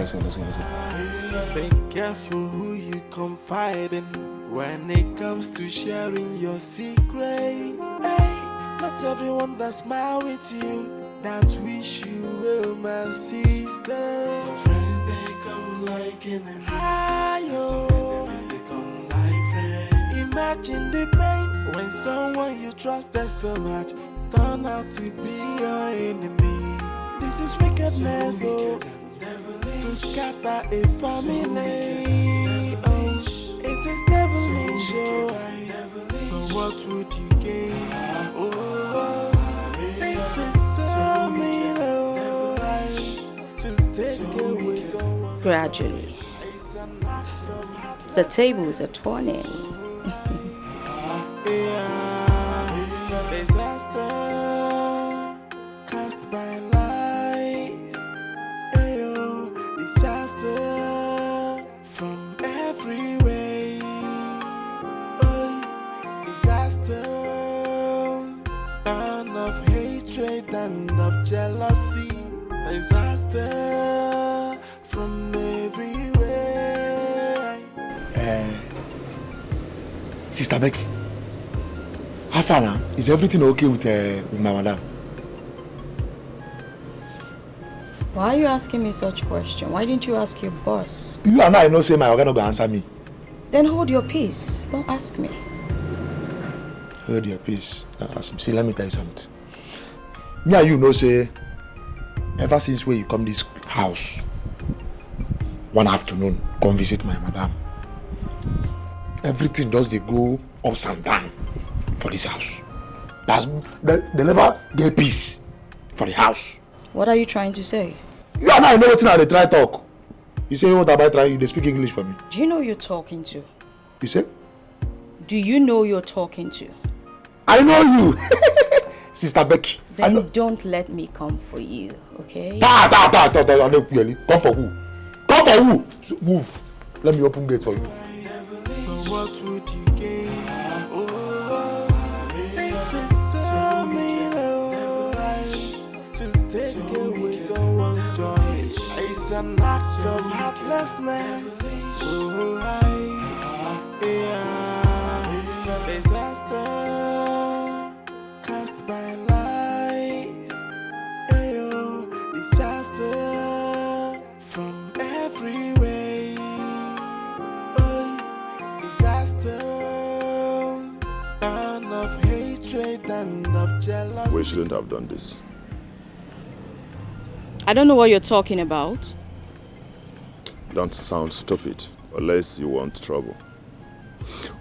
Speaker 8: Be careful who you confide in when it comes to sharing your secret. Hey, not everyone that smile with you that wish you well, my sister. Some friends they come like enemies, some enemies they come like friends. Imagine the pain when someone you trusted so much turn out to be your enemy. This is wickedness, to scatter a family. It is devilish, so what would you gain? This is so mean, to take away someone.
Speaker 16: Gradually, the tables are turning.
Speaker 8: Disaster cast by lies. Disaster from every way. Disaster and of hatred and of jealousy. Disaster from everywhere.
Speaker 21: Sister Becky, how far now? Is everything okay with my madam?
Speaker 16: Why are you asking me such question? Why didn't you ask your boss?
Speaker 21: You and I know say my organ no go answer me.
Speaker 16: Then hold your peace. Don't ask me.
Speaker 21: Hold your peace. See, let me tell you something. Me and you know say, ever since when you come this house, one afternoon, come visit my madam. Everything does they go ups and down for this house. They never get peace for the house.
Speaker 16: What are you trying to say?
Speaker 21: You and I know what they try talk. You say what about trying? They speak English for me.
Speaker 16: Do you know who you're talking to?
Speaker 21: You say?
Speaker 16: Do you know who you're talking to?
Speaker 21: I know you, Sister Becky.
Speaker 16: Then don't let me come for you, okay?
Speaker 21: Come for who? Come for who? Move. Let me open gate for you.
Speaker 8: So what would you gain? This is so mean, to take away someone's joy. It's an act of heartlessness. Disaster cast by lies. Disaster from every way. jealousy.
Speaker 5: We shouldn't have done this.
Speaker 16: I don't know what you're talking about.
Speaker 5: Don't sound stupid unless you want trouble.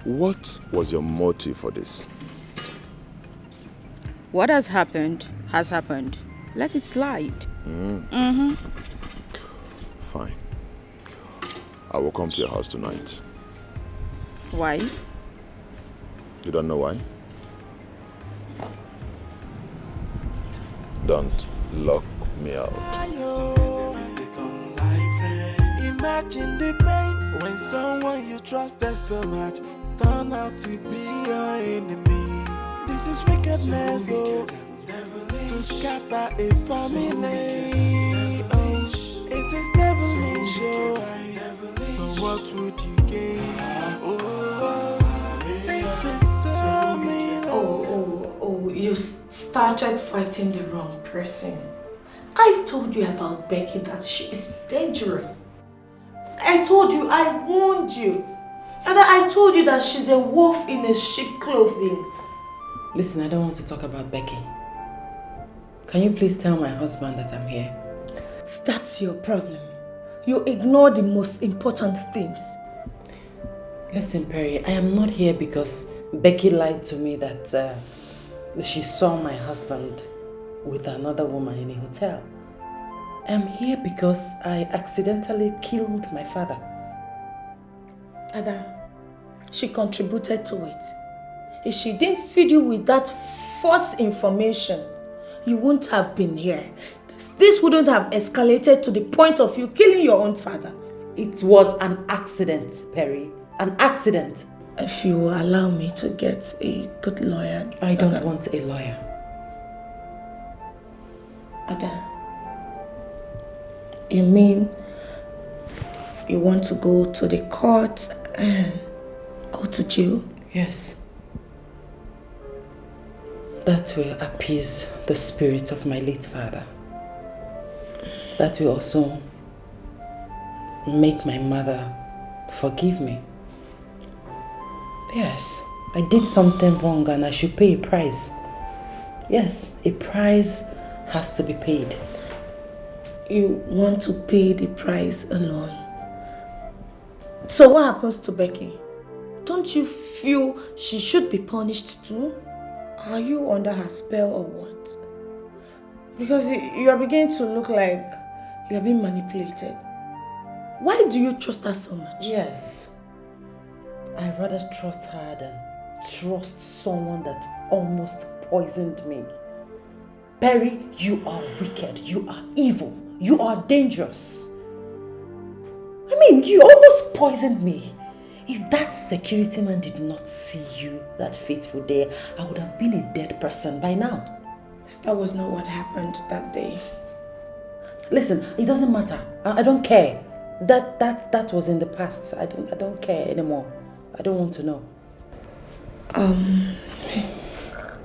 Speaker 5: What was your motive for this?
Speaker 16: What has happened has happened. Let it slide. Mm-hmm.
Speaker 5: Fine. I will come to your house tonight.
Speaker 16: Why?
Speaker 5: You don't know why? Don't lock me out.
Speaker 8: Imagine the pain when someone you trusted so much turn out to be your enemy. This is wickedness, to scatter a family. Oh, it is devilish, oh. So what would you gain? Oh, this is so mean.
Speaker 18: Oh, you started fighting the wrong person. I told you about Becky that she is dangerous. I told you, I warned you. And I told you that she's a wolf in a sheep clothing.
Speaker 2: Listen, I don't want to talk about Becky. Can you please tell my husband that I'm here?
Speaker 18: That's your problem. You ignore the most important things.
Speaker 2: Listen, Perry, I am not here because Becky lied to me that she saw my husband with another woman in a hotel. I'm here because I accidentally killed my father.
Speaker 18: Ada, she contributed to it. If she didn't feed you with that false information, you wouldn't have been here. This wouldn't have escalated to the point of you killing your own father.
Speaker 2: It was an accident, Perry. An accident.
Speaker 18: If you will allow me to get a good lawyer.
Speaker 2: I don't want a lawyer.
Speaker 18: Ada, you mean you want to go to the court and go to jail?
Speaker 2: Yes. That will appease the spirit of my late father. That will also make my mother forgive me. Yes, I did something wrong and I should pay a price. Yes, a price has to be paid.
Speaker 18: You want to pay the price alone. So what happens to Becky? Don't you feel she should be punished too? Are you under her spell or what? Because you are beginning to look like you are being manipulated. Why do you trust her so much?
Speaker 2: Yes. I rather trust her than trust someone that almost poisoned me. Perry, you are wicked. You are evil. You are dangerous. I mean, you almost poisoned me. If that security man did not see you that fateful day, I would have been a dead person by now.
Speaker 18: That was not what happened that day.
Speaker 2: Listen, it doesn't matter. I don't care. That was in the past. I don't care anymore. I don't want to know.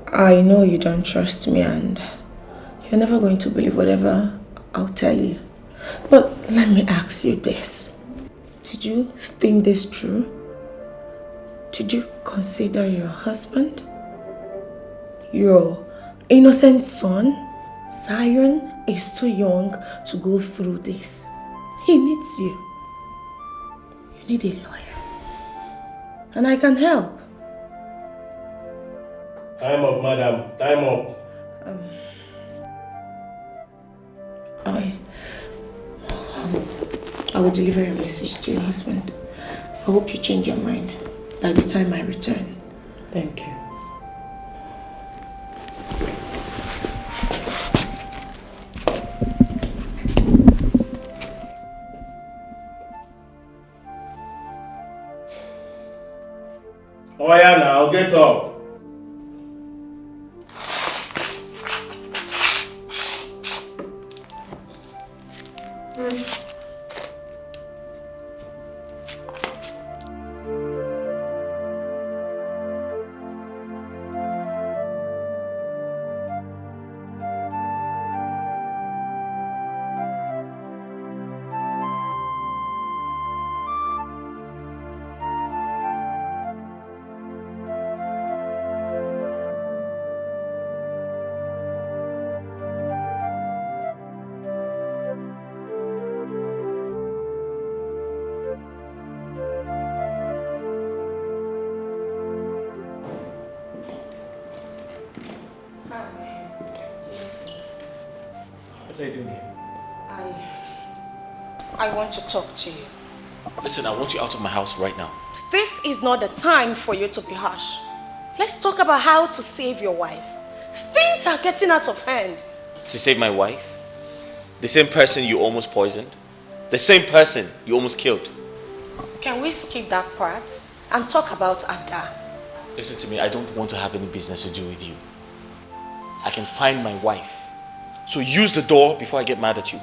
Speaker 18: I know you don't trust me and you're never going to believe whatever I'll tell you. But let me ask you this. Did you think this true? Did you consider your husband? Your innocent son? Zion is too young to go through this. He needs you. You need a lawyer. And I can help.
Speaker 13: Time up, madam. Time up.
Speaker 18: I will deliver a message to your husband. I hope you change your mind by the time I return.
Speaker 2: Thank you.
Speaker 13: Oh yeah, now get up.
Speaker 6: What are you doing here?
Speaker 18: I want to talk to you.
Speaker 6: Listen, I want you out of my house right now.
Speaker 18: This is not the time for you to be harsh. Let's talk about how to save your wife. Things are getting out of hand.
Speaker 6: To save my wife? The same person you almost poisoned? The same person you almost killed?
Speaker 18: Can we skip that part and talk about Ada?
Speaker 6: Listen to me, I don't want to have any business to do with you. I can find my wife. So use the door before I get mad at you.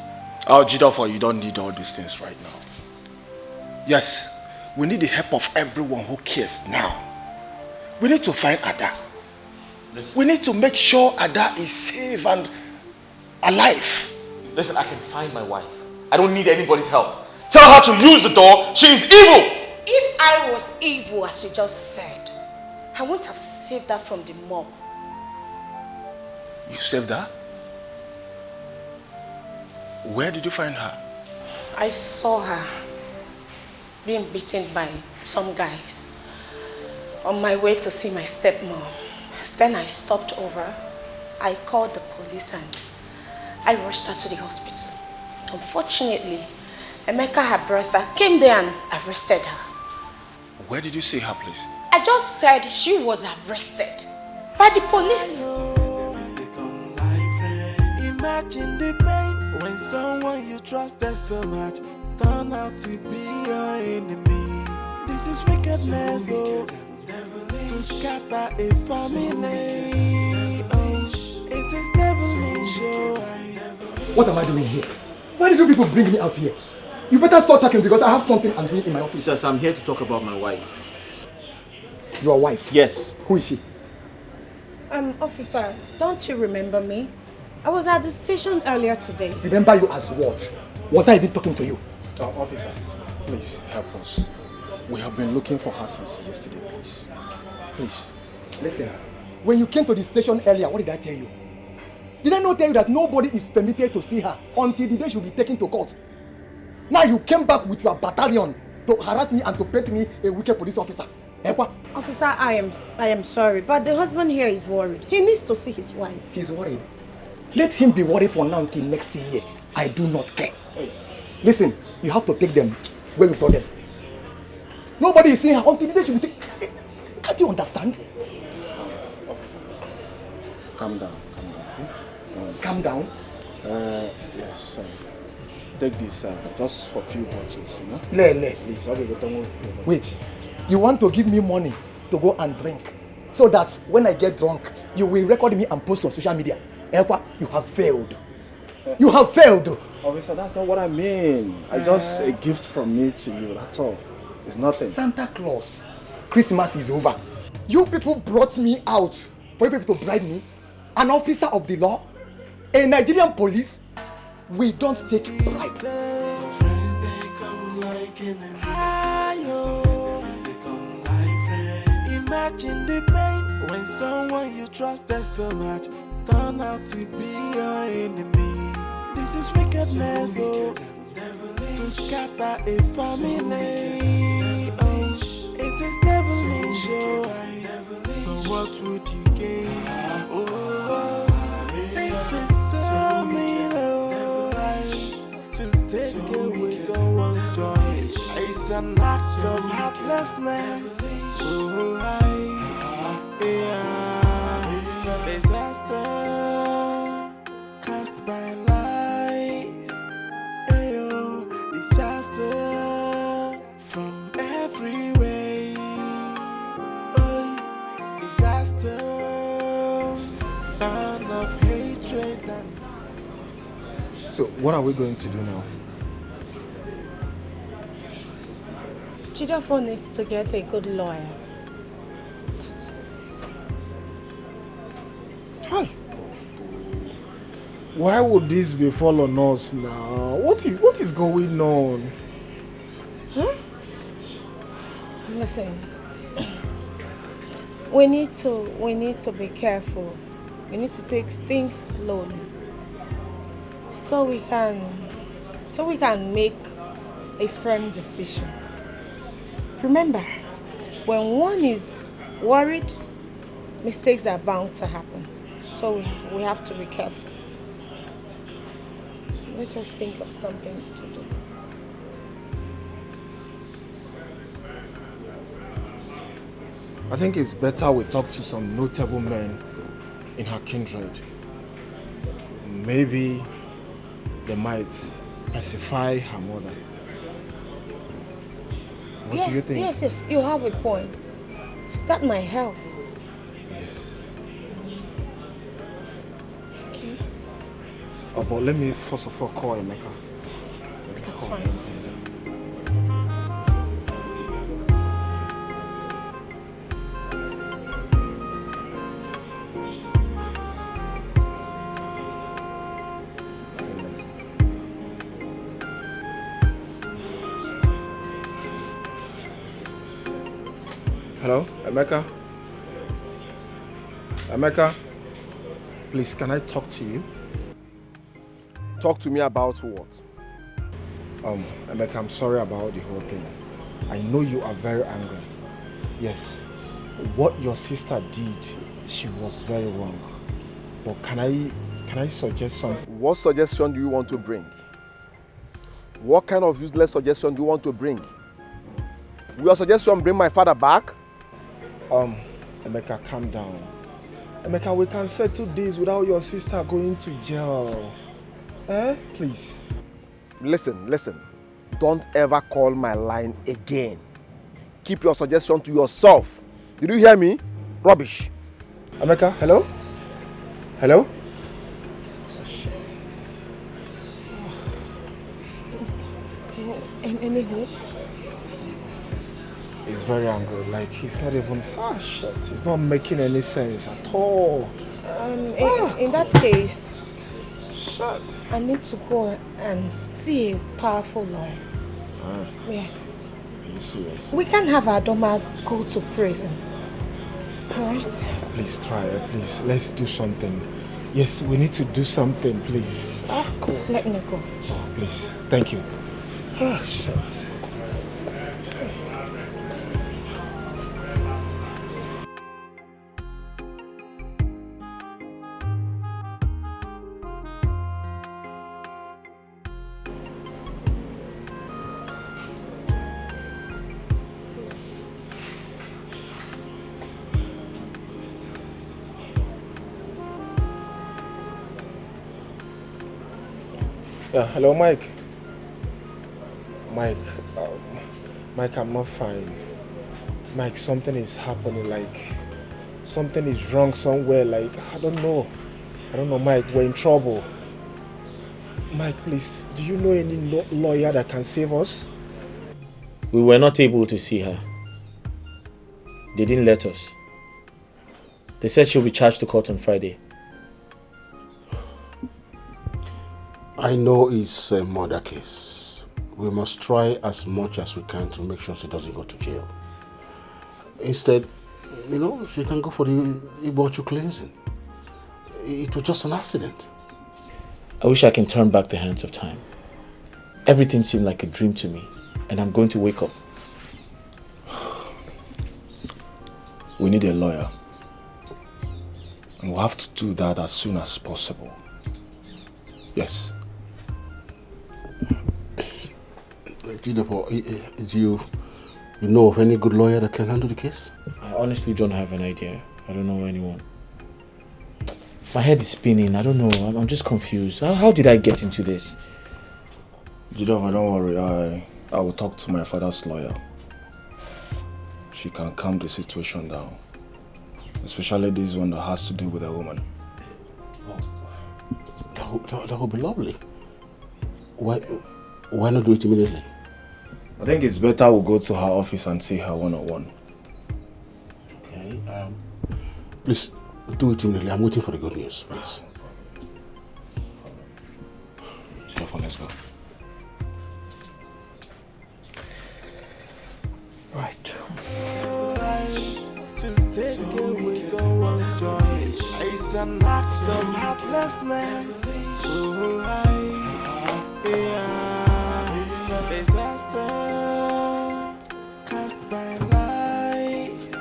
Speaker 12: Oh, Jidofor, you don't need all these things right now. Yes, we need the help of everyone who cares now. We need to find Ada.
Speaker 6: Listen.
Speaker 12: We need to make sure Ada is safe and alive.
Speaker 6: Listen, I can find my wife. I don't need anybody's help. Tell her to use the door. She is evil.
Speaker 18: If I was evil, as you just said, I wouldn't have saved her from the mob.
Speaker 12: You saved her? Where did you find her?
Speaker 18: I saw her being beaten by some guys on my way to see my stepmom. Then I stopped over. I called the police and I rushed her to the hospital. Unfortunately, Emeka, her brother, came there and arrested her.
Speaker 12: Where did you see her, please?
Speaker 18: I just said she was arrested by the police.
Speaker 8: Imagine the pain when someone you trusted so much turn out to be your enemy. This is wickedness, oh, to scatter a family. Oh, it is devilish, oh.
Speaker 17: What am I doing here? Why did you people bring me out here? You better start talking because I have something I'm doing in my office.
Speaker 6: Yes, I'm here to talk about my wife.
Speaker 17: Your wife?
Speaker 6: Yes.
Speaker 17: Who is she?
Speaker 18: Officer, don't you remember me? I was at the station earlier today.
Speaker 17: Remember you as what? Was I even talking to you?
Speaker 11: Officer, please help us. We have been looking for her since yesterday, please. Please.
Speaker 17: Listen, when you came to the station earlier, what did I tell you? Did I not tell you that nobody is permitted to see her until the day she will be taken to court? Now you came back with your battalion to harass me and to paint me a wicked police officer.
Speaker 18: Officer, I am sorry, but the husband here is worried. He needs to see his wife.
Speaker 17: He's worried. Let him be worried for now until next year. I do not care. Listen, you have to take them where you brought them. Nobody is seeing her until the day she will take. Can't you understand?
Speaker 11: Officer, calm down.
Speaker 17: Calm down?
Speaker 11: Yes, take this just for a few bottles, you know?
Speaker 17: Please, wait. You want to give me money to go and drink so that when I get drunk, you will record me and post on social media. Ekwa, you have failed. You have failed.
Speaker 11: Officer, that's not what I mean. I just a gift from me to you, that's all. It's nothing.
Speaker 17: Santa Claus, Christmas is over. You people brought me out for you people to bribe me. An officer of the law, a Nigerian police, we don't take bribe.
Speaker 8: Some friends they come like enemies. Imagine the pain when someone you trusted so much turn out to be your enemy. This is wickedness, oh, to scatter a family. Oh, it is devilish, oh. So what would you gain? Oh, this is so mean, oh, to take away someone's joy. It's an act of heartlessness. Oh, disaster cast by lies. Ayo, disaster from every way. Oh, disaster, burn of hatred and.
Speaker 11: So, what are we going to do now?
Speaker 18: Jidofor needs to get a good lawyer.
Speaker 21: Why would this befall on us now? What is going on? Huh?
Speaker 18: Listen, we need to be careful. We need to take things slowly, so we can make a firm decision. Remember, when one is worried, mistakes are bound to happen. So we have to be careful. let's just think of something to do.
Speaker 12: I think it's better we talk to some notable men in her kindred. Maybe they might pacify her mother. What do you think?
Speaker 18: Yes, you have a point. That might help.
Speaker 12: Yes.
Speaker 18: Okay.
Speaker 12: Oh, but let me first of all call Emeka.
Speaker 18: That's fine.
Speaker 12: Hello, Emeka? Emeka? Please, can I talk to you?
Speaker 7: Talk to me about what?
Speaker 12: Emeka, I'm sorry about the whole thing. I know you are very angry. Yes, what your sister did, she was very wrong. But can I suggest something?
Speaker 7: What suggestion do you want to bring? What kind of useless suggestion do you want to bring? Will your suggestion bring my father back?
Speaker 12: Emeka, calm down. Emeka, we can settle this without your sister going to jail. Please.
Speaker 7: Listen. Don't ever call my line again. Keep your suggestion to yourself. Did you hear me? Rubbish.
Speaker 12: Emeka, hello? Hello? Oh, shit.
Speaker 18: Any hope?
Speaker 12: He's very angry. Like, he's not even... shit. It's not making any sense at all.
Speaker 18: In that case...
Speaker 12: Shut.
Speaker 18: I need to go and see a powerful lawyer. Yes.
Speaker 12: Are you serious?
Speaker 18: We can't have Adoma go to prison. Alright?
Speaker 12: Please try it. Please, let's do something. Yes, we need to do something, please. God.
Speaker 18: Let me go.
Speaker 12: Oh, please. Thank you. Shit. Yeah, hello, Mike. Mike, I'm not fine. Mike, something is happening, like, something is wrong somewhere, like, I don't know, Mike, we're in trouble. Mike, please, do you know any lawyer that can save us?
Speaker 6: We were not able to see her. They didn't let us. They said she'll be charged to court on Friday.
Speaker 13: I know it's a murder case. We must try as much as we can to make sure she doesn't go to jail. Instead, she can go for the Ibochu cleansing. It was just an accident.
Speaker 6: I wish I can turn back the hands of time. Everything seemed like a dream to me, and I'm going to wake up.
Speaker 12: We need a lawyer. And we'll have to do that as soon as possible. Yes.
Speaker 13: Do you know of any good lawyer that can handle the case?
Speaker 6: I honestly don't have an idea. I don't know anyone. My head is spinning. I don't know. I'm just confused. How did I get into this?
Speaker 12: Jidova, don't worry. I will talk to my father's lawyer. She can calm the situation down. Especially this one that has to do with a woman.
Speaker 13: That would be lovely. Why not do it immediately?
Speaker 12: I think it's better we'll go to her office and see her one-on-one.
Speaker 13: Okay. Please, do it immediately. I'm waiting for the good news, please.
Speaker 12: Therefore, let's go. Right.
Speaker 8: To take away someone's joy, it's an act of heartlessness. Disaster cast by lies.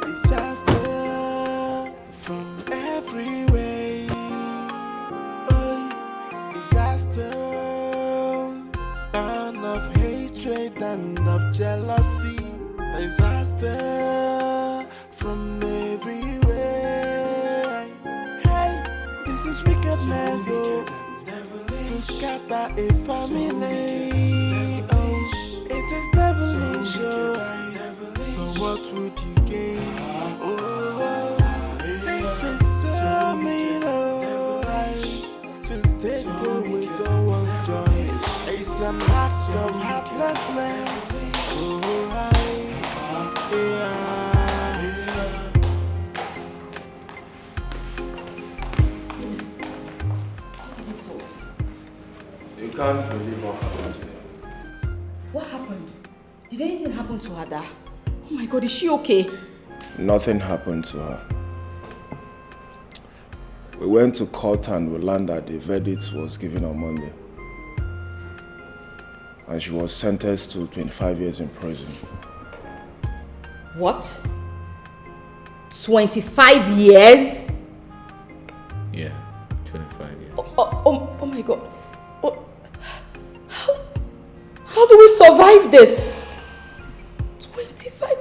Speaker 8: Disaster from every way. hatred and of jealousy. Disaster from everywhere. Hey, this is wickedness, oh, to scatter a family. Oh, it is devilish, oh. So what would you gain? Oh, this is so mean, oh, to take away someone's joy. It's an act of heartlessness. Oh,
Speaker 12: You can't believe what happened today.
Speaker 16: What happened? Did anything happen to Ada? Oh my God, is she okay?
Speaker 12: Nothing happened to her. We went to court and we learned that the verdict was given on Monday. And she was sentenced to 25 years in prison.
Speaker 16: What? 25 years?
Speaker 6: Yeah, 25 years.
Speaker 16: Oh my God. How do we survive this? 25?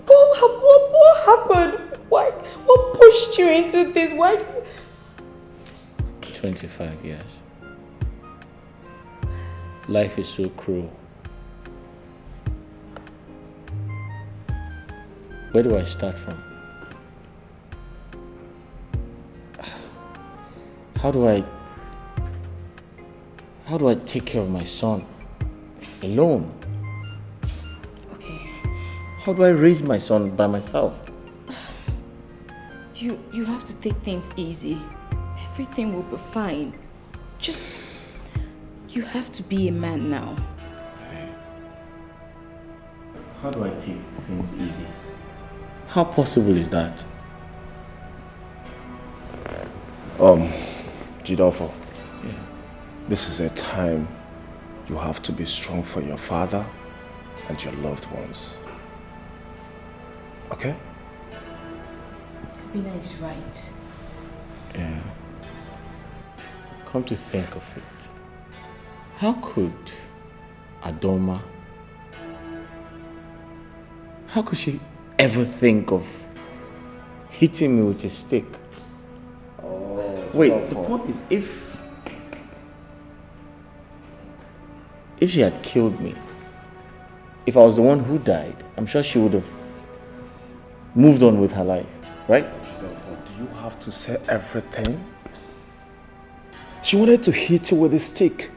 Speaker 16: What happened? Why? What pushed you into this? Why?
Speaker 6: 25 years. Life is so cruel. Where do I start from? How do I take care of my son alone?
Speaker 16: Okay.
Speaker 6: How do I raise my son by myself?
Speaker 16: You have to take things easy. Everything will be fine. Just, you have to be a man now.
Speaker 6: How do I take things easy? How possible is that?
Speaker 12: Jidolfo.
Speaker 6: Yeah.
Speaker 12: This is a time you have to be strong for your father and your loved ones. Okay?
Speaker 16: Rina is right.
Speaker 6: Yeah. Come to think of it, how could Adoma, how could she ever think of hitting me with a stick? Wait, the point is, if she had killed me, if I was the one who died, I'm sure she would have moved on with her life, right?
Speaker 12: Do you have to say everything? She wanted to hit you with a stick.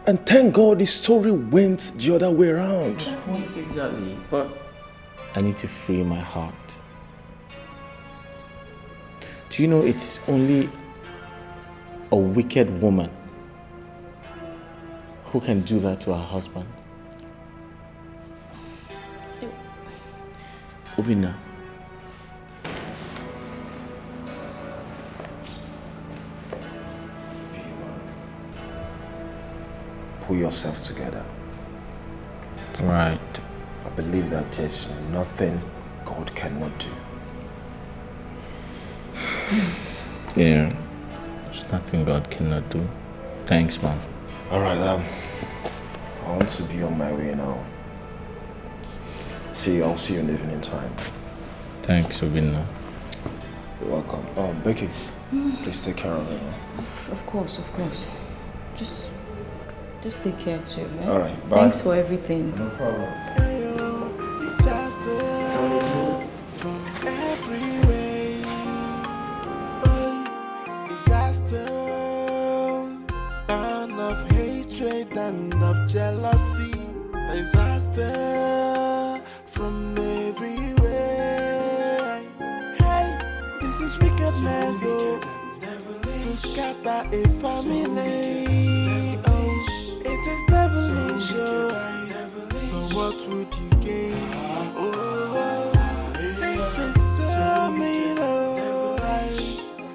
Speaker 12: And thank God the story went the other way around.
Speaker 6: Not exactly, but I need to free my heart. Do you know it is only a wicked woman who can do that to her husband? Obinna.
Speaker 12: Pull yourself together.
Speaker 6: Right.
Speaker 12: I believe that there's nothing God cannot do.
Speaker 6: Yeah. There's nothing God cannot do. Thanks, man.
Speaker 12: Alright, I want to be on my way now. I'll see you in the evening time.
Speaker 6: Thanks, Obinna.
Speaker 12: You're welcome. Becky, please take care of her.
Speaker 16: Of course. Just take care too, right?
Speaker 12: Alright, bye.
Speaker 16: Thanks for everything.
Speaker 12: No problem.
Speaker 8: Disaster from every way. Disaster and of hatred and of jealousy. Disaster from everywhere. Hey, this is wickedness, oh, to scatter a family. Oh, it is devilish, oh. So what would you gain? Oh, this is so mean, oh,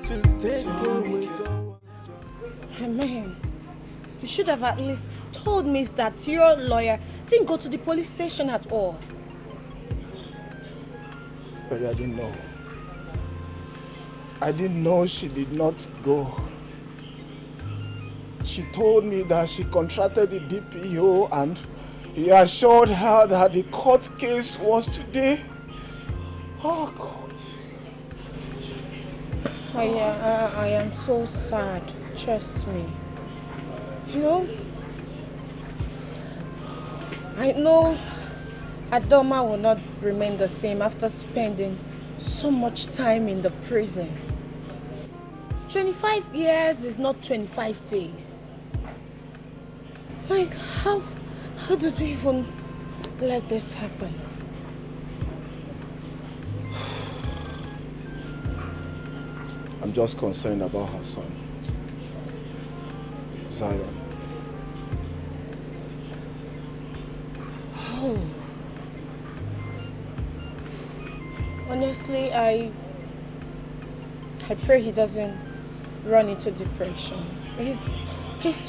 Speaker 8: to take away someone's joy.
Speaker 1: Man, you should have at least told me that your lawyer didn't go to the police station at all.
Speaker 8: But I didn't know. I didn't know she did not go.
Speaker 12: she told me that she contracted the DPO and he assured her that the court case was today. Oh, God.
Speaker 18: I am so sad. Trust me. You know, I know Adoma will not remain the same after spending so much time in the prison. 25 years is not 25 days. Like, how did we even let this happen?
Speaker 12: I'm just concerned about her son, Zion.
Speaker 18: Oh. Honestly, I pray he doesn't run into depression. He's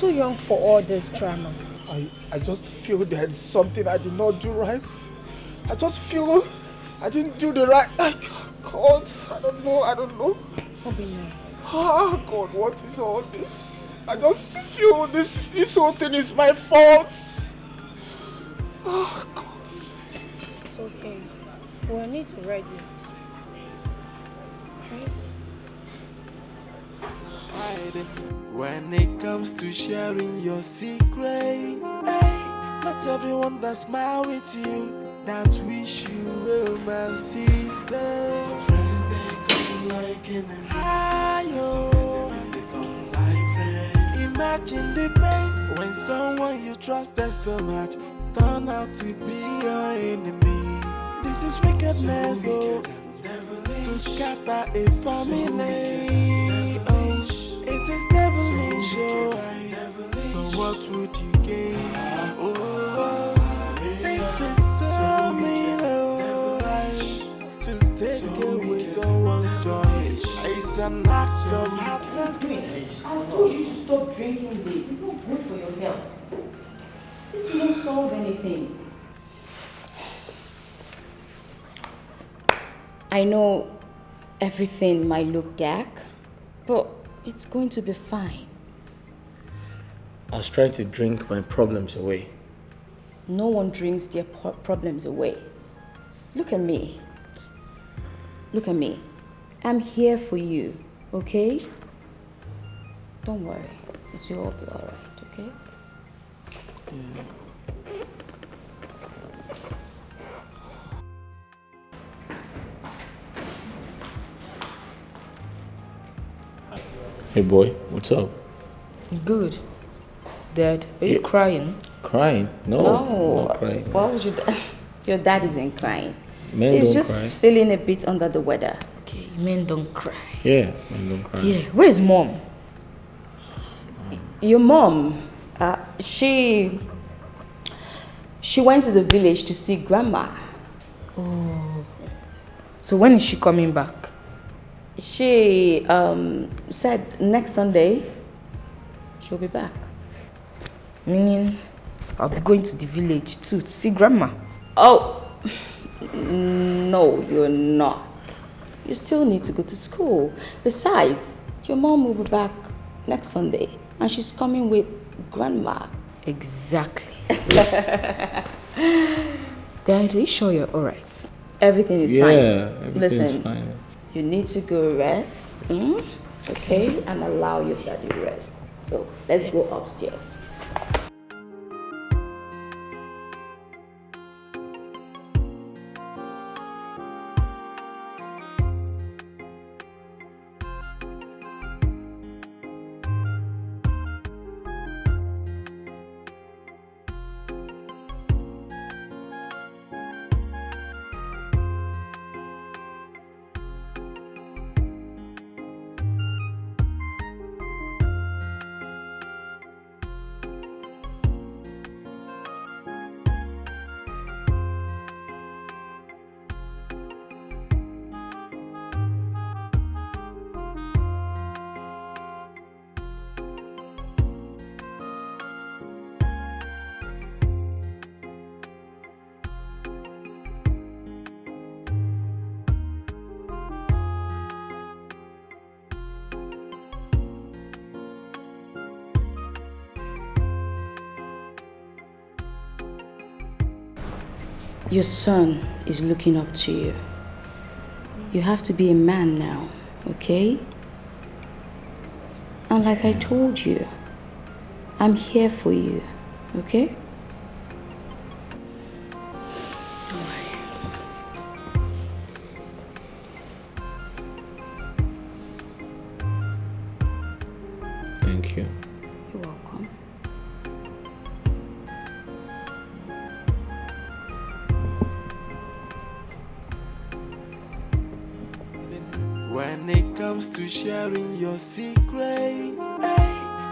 Speaker 18: too young for all this drama.
Speaker 12: I just feel there's something I did not do right. I just feel I didn't do the right. God, I don't know.
Speaker 18: Obinna.
Speaker 12: Ah, God, what is all this? I just feel this whole thing is my fault. Oh, God.
Speaker 18: It's okay. We'll need to ready. Right?
Speaker 8: Hiding when it comes to sharing your secret. Hey, not everyone that smile with you that wish you well, my sister. Some friends they come like enemies. Some enemies they come like friends. Imagine the pain when someone you trusted so much turn out to be your enemy. This is wickedness, oh, to scatter a family. Oh, it is devilish, oh. So what would you gain? Oh, this is so mean, oh, to take away someone's joy. It's an act of heartlessness.
Speaker 16: I told you to stop drinking this. It's not good for your health. This will not solve anything. I know everything might look dark, but it's going to be fine.
Speaker 6: I was trying to drink my problems away.
Speaker 16: No one drinks their problems away. Look at me. Look at me. I'm here for you, okay? Don't worry. It'll all be all right, okay?
Speaker 6: Hey boy, what's up?
Speaker 14: Good. Dad, are you crying?
Speaker 6: Crying? No, I'm not crying.
Speaker 16: Why would you? Your dad isn't crying.
Speaker 6: Men
Speaker 16: He's
Speaker 6: don't
Speaker 16: just feeling a bit under the weather.
Speaker 14: Okay, men don't cry.
Speaker 6: Yeah, men don't cry.
Speaker 14: Yeah, where's mom?
Speaker 16: Your mom, she went to the village to see grandma.
Speaker 14: Oh. So when is she coming back?
Speaker 16: She said next Sunday she'll be back.
Speaker 14: Meaning I'll be going to the village too to see grandma.
Speaker 16: Oh, no, you're not. You still need to go to school. Besides, your mom will be back next Sunday and she's coming with grandma.
Speaker 14: Exactly. Dad, are you sure you're alright?
Speaker 16: Everything is
Speaker 6: Yeah,
Speaker 16: fine.
Speaker 6: everything's
Speaker 16: Listen,
Speaker 6: fine.
Speaker 16: you need to go rest, okay? And allow your daddy rest. So let's go upstairs. Your son is looking up to you. You have to be a man now, okay? And like I told you, I'm here for you, okay?
Speaker 6: Thank you.
Speaker 16: You're welcome.
Speaker 8: When it comes to sharing your secret, hey,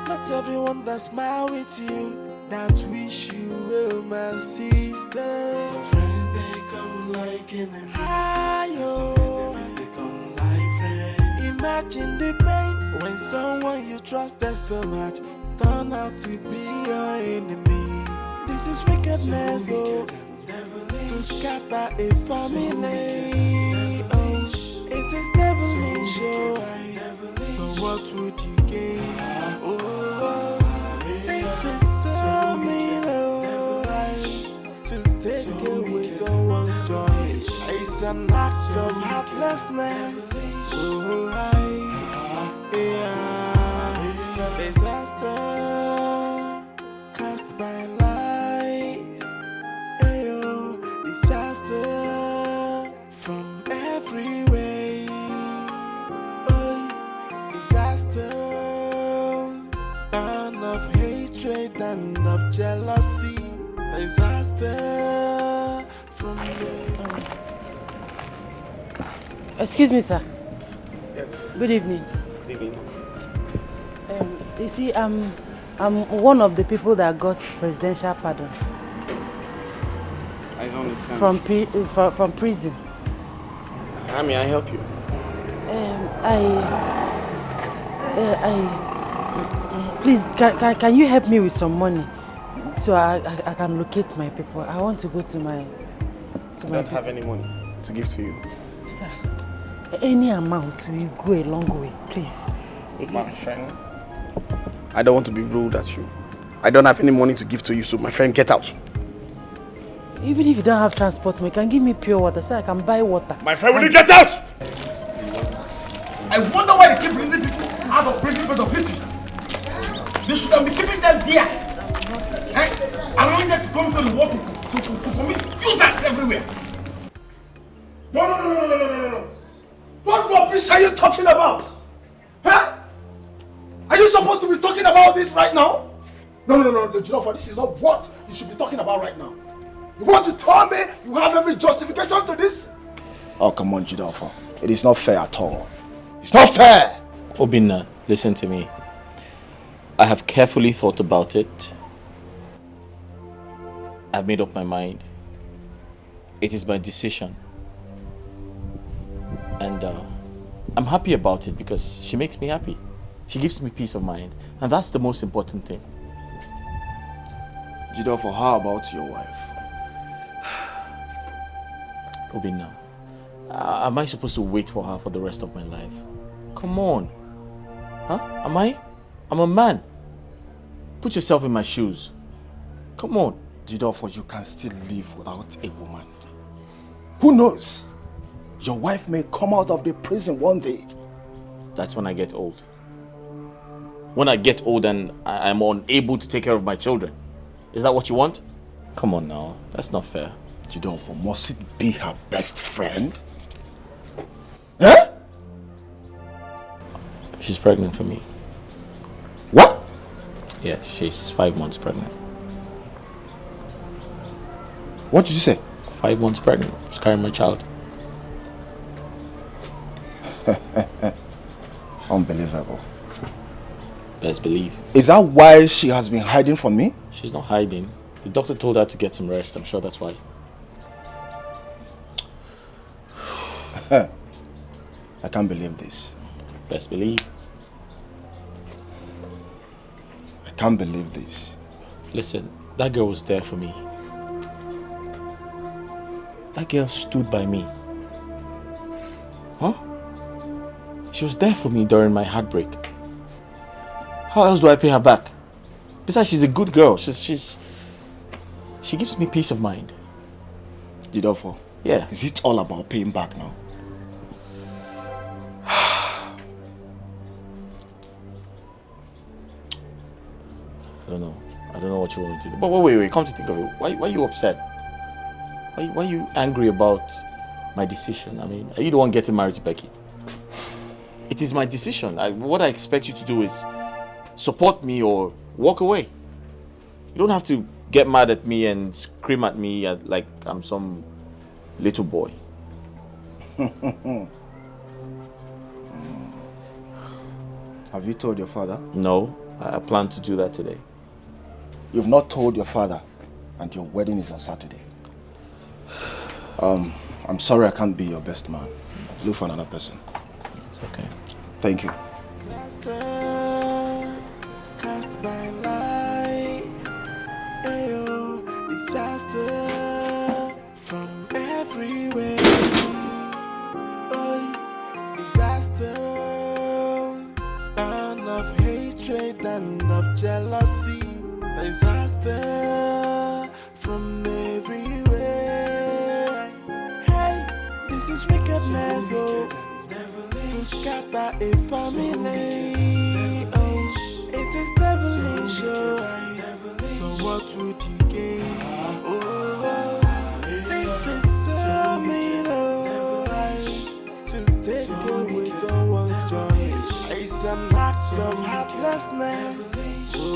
Speaker 8: not everyone that smile with you, that wish you well, my sister. Some friends they come like enemies, some enemies they come like friends. Imagine the pain when someone you trusted so much turn out to be your enemy. This is wickedness, oh, to scatter a family. Oh, it is devilish, oh. So what would you gain? Oh, this is so mean, oh, to take away someone's joy. It's an act of heartlessness. Oh, disaster cast by lies. Ayo, disaster from every way. Oh, disaster, and of hatred and of jealousy. Disaster from the...
Speaker 1: Excuse me, sir.
Speaker 6: Yes.
Speaker 1: Good evening.
Speaker 6: Good evening.
Speaker 1: You see, I'm one of the people that got presidential pardon.
Speaker 6: I don't understand.
Speaker 1: From prison.
Speaker 6: How may I help you?
Speaker 1: Please, can you help me with some money so I can locate my people? I want to go to my.
Speaker 20: I don't have any money to give to you.
Speaker 1: Sir, any amount will go a long way, please.
Speaker 20: My friend, I don't want to be rude at you. I don't have any money to give to you, so my friend, get out.
Speaker 1: Even if you don't have transport, you can give me pure water so I can buy water.
Speaker 20: My friend, will you get out?
Speaker 17: I wonder why they keep releasing people out of prison because of pity. They should have been keeping them there. Allowing them to come to the work to commit useless everywhere. No. What rubbish are you talking about? Huh? Are you supposed to be talking about this right now? No, Jidofor, this is not what you should be talking about right now. You want to tell me you have every justification to this?
Speaker 12: Oh, come on, Jidofor. It is not fair at all. It's not fair!
Speaker 6: Obinna, listen to me. I have carefully thought about it. I've made up my mind. It is my decision. And I'm happy about it because she makes me happy. She gives me peace of mind. And that's the most important thing.
Speaker 12: Jidofor, how about your wife?
Speaker 6: Obinna, am I supposed to wait for her for the rest of my life? Come on. Huh? Am I? I'm a man. Put yourself in my shoes. Come on.
Speaker 12: Jidofor, you can still live without a woman. Who knows? Your wife may come out of the prison one day.
Speaker 6: That's when I get old. When I get old and I'm unable to take care of my children. Is that what you want? Come on now. That's not fair.
Speaker 12: Jidofor, must it be her best friend? Huh?
Speaker 6: She's pregnant for me.
Speaker 12: What?
Speaker 6: Yeah, she's 5 months pregnant.
Speaker 12: What did you say?
Speaker 6: 5 months pregnant. She's carrying my child.
Speaker 12: Unbelievable.
Speaker 6: Best believe.
Speaker 12: Is that why she has been hiding from me?
Speaker 6: She's not hiding. The doctor told her to get some rest. I'm sure that's why.
Speaker 12: I can't believe this.
Speaker 6: Best believe.
Speaker 12: I can't believe this.
Speaker 6: Listen, that girl was there for me. That girl stood by me. Huh? She was there for me during my heartbreak. How else do I pay her back? Besides, she's a good girl. She gives me peace of mind.
Speaker 12: Jidofo?
Speaker 6: Yeah.
Speaker 12: Is it all about paying back now?
Speaker 6: I don't know. I don't know what you want to do. But wait, come to think of it. Why are you upset? Why are you angry about my decision? I mean, are you the one getting married to Becky? It is my decision. What I expect you to do is support me or walk away. You don't have to get mad at me and scream at me like I'm some little boy.
Speaker 12: Have you told your father?
Speaker 6: No, I plan to do that today.
Speaker 12: You've not told your father, and your wedding is on Saturday. I'm sorry I can't be your best man. Look for another person.
Speaker 6: It's okay.
Speaker 12: Thank you.
Speaker 8: Disaster cast by lies. Ayo, disaster from everywhere. Oh, disaster, and of hatred and of jealousy. Disaster from everywhere. Hey, this is wickedness, oh, to scatter a family. Oh, it is devilish, oh. So what would you gain? Oh, this is so mean, oh, to take away someone's joy. It's an act of heartlessness. Oh,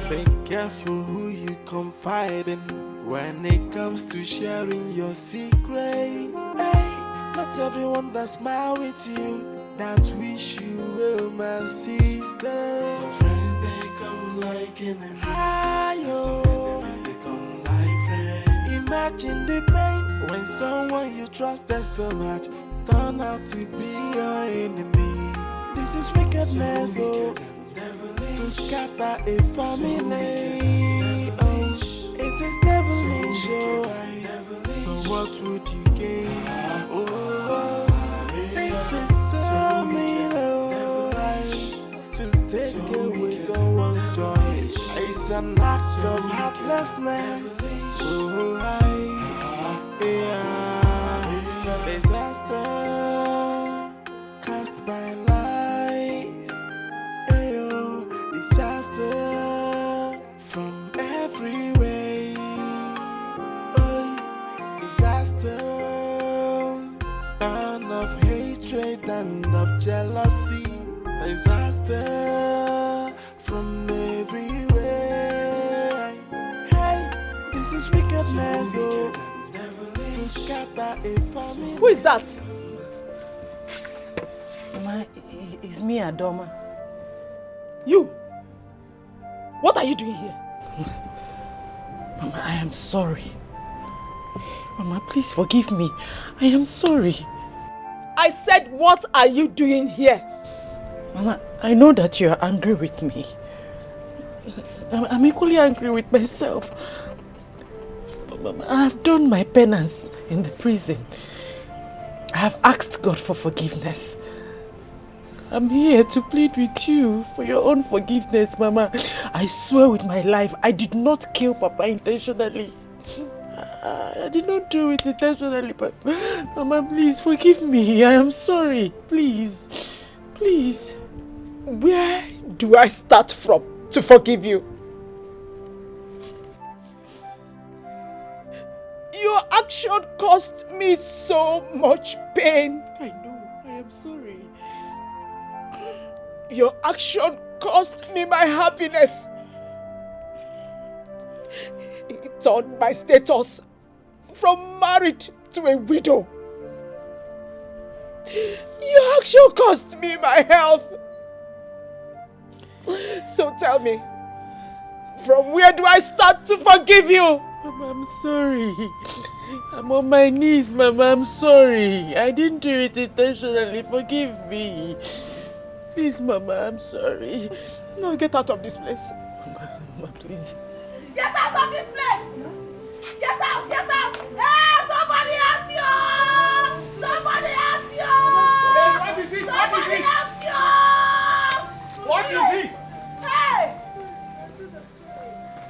Speaker 8: be careful who you confide in when it comes to sharing your secret. Hey, not everyone that smile with you that wish you well, my sister. Some friends they come like enemies. Some enemies they come like friends. Imagine the pain when someone you trusted so much turn out to be your enemy. This is wickedness, oh, to scatter a family. Oh, it is devilish, oh. So what would you gain? Oh, this is so mean, oh, to take away someone's joy. It's an act of heartlessness. Oh, disaster cast by lies. Ayo, disaster from everywhere. Oh, disaster, and of hatred and of jealousy. Disaster from everywhere. Hey, this is wickedness, oh, to scatter a family.
Speaker 9: Who is that?
Speaker 2: Mama, it's me, Adoma.
Speaker 9: You? What are you doing here?
Speaker 2: Mama, I am sorry. Mama, please forgive me. I am sorry.
Speaker 9: I said, what are you doing here?
Speaker 2: Mama, I know that you are angry with me. I'm equally angry with myself. Mama, I have done my penance in the prison. I have asked God for forgiveness. I'm here to plead with you for your own forgiveness, Mama. I swear with my life, I did not kill Papa intentionally. I did not do it intentionally, but Mama, please forgive me. I am sorry. Please. Please.
Speaker 9: Where do I start from to forgive you? Your action caused me so much pain.
Speaker 2: I know. I am sorry.
Speaker 9: Your action cost me my happiness. It turned my status from married to a widow. Your action cost me my health. So tell me, from where do I start to forgive you?
Speaker 2: Mama, I'm sorry. I'm on my knees, Mama. I'm sorry. I didn't do it intentionally. Forgive me. Please, Mama, I'm sorry.
Speaker 9: No, get out of this place.
Speaker 2: Mama, please.
Speaker 1: Get out of this place! Get out! Get out! Hey, somebody help me! Somebody help me!
Speaker 21: What is it? What is it?
Speaker 1: Help me!
Speaker 21: What is it?
Speaker 1: Hey!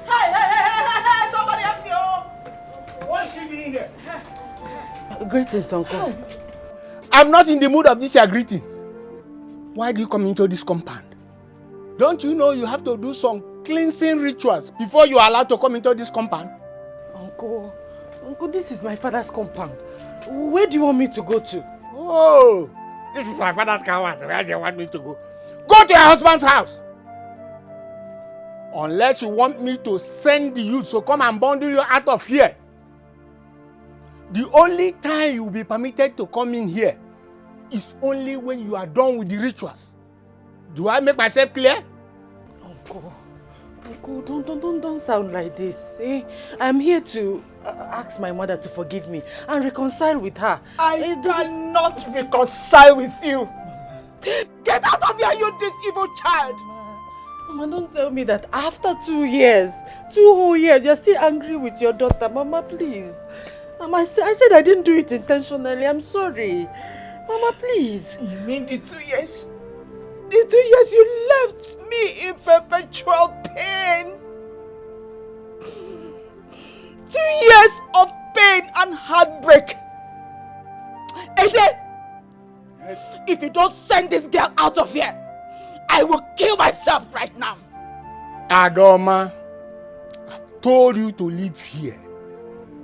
Speaker 1: Hey! Somebody Greetings, Uncle.
Speaker 21: I'm not in the mood of this your greetings. Why do you come into this compound? Don't you know you have to do some cleansing rituals before you are allowed to come into this compound?
Speaker 1: Uncle, this is my father's compound. Where do you want me to go to?
Speaker 21: Oh, this is my father's compound. Where do you want me to go? Go to your husband's house. Unless you want me to send the youth to come and bundle you out of here. The only time you will be permitted to come in here is only when you are done with the rituals. Do I make myself clear?
Speaker 1: Uncle, don't sound like this. I'm here to ask my mother to forgive me and reconcile with her.
Speaker 21: I cannot reconcile with you. Get out of here, you this evil child!
Speaker 1: Mama, don't tell me that after 2 years, 2 whole years, you're still angry with your daughter. Mama, please. Mama, I said I didn't do it intentionally. I'm sorry. Mama, please.
Speaker 21: You mean the 2 years? The 2 years you left me in perpetual pain. 2 years of pain and heartbreak. Ede, if you don't send this girl out of here, I will kill myself right now. Adoma, I've told you to live here.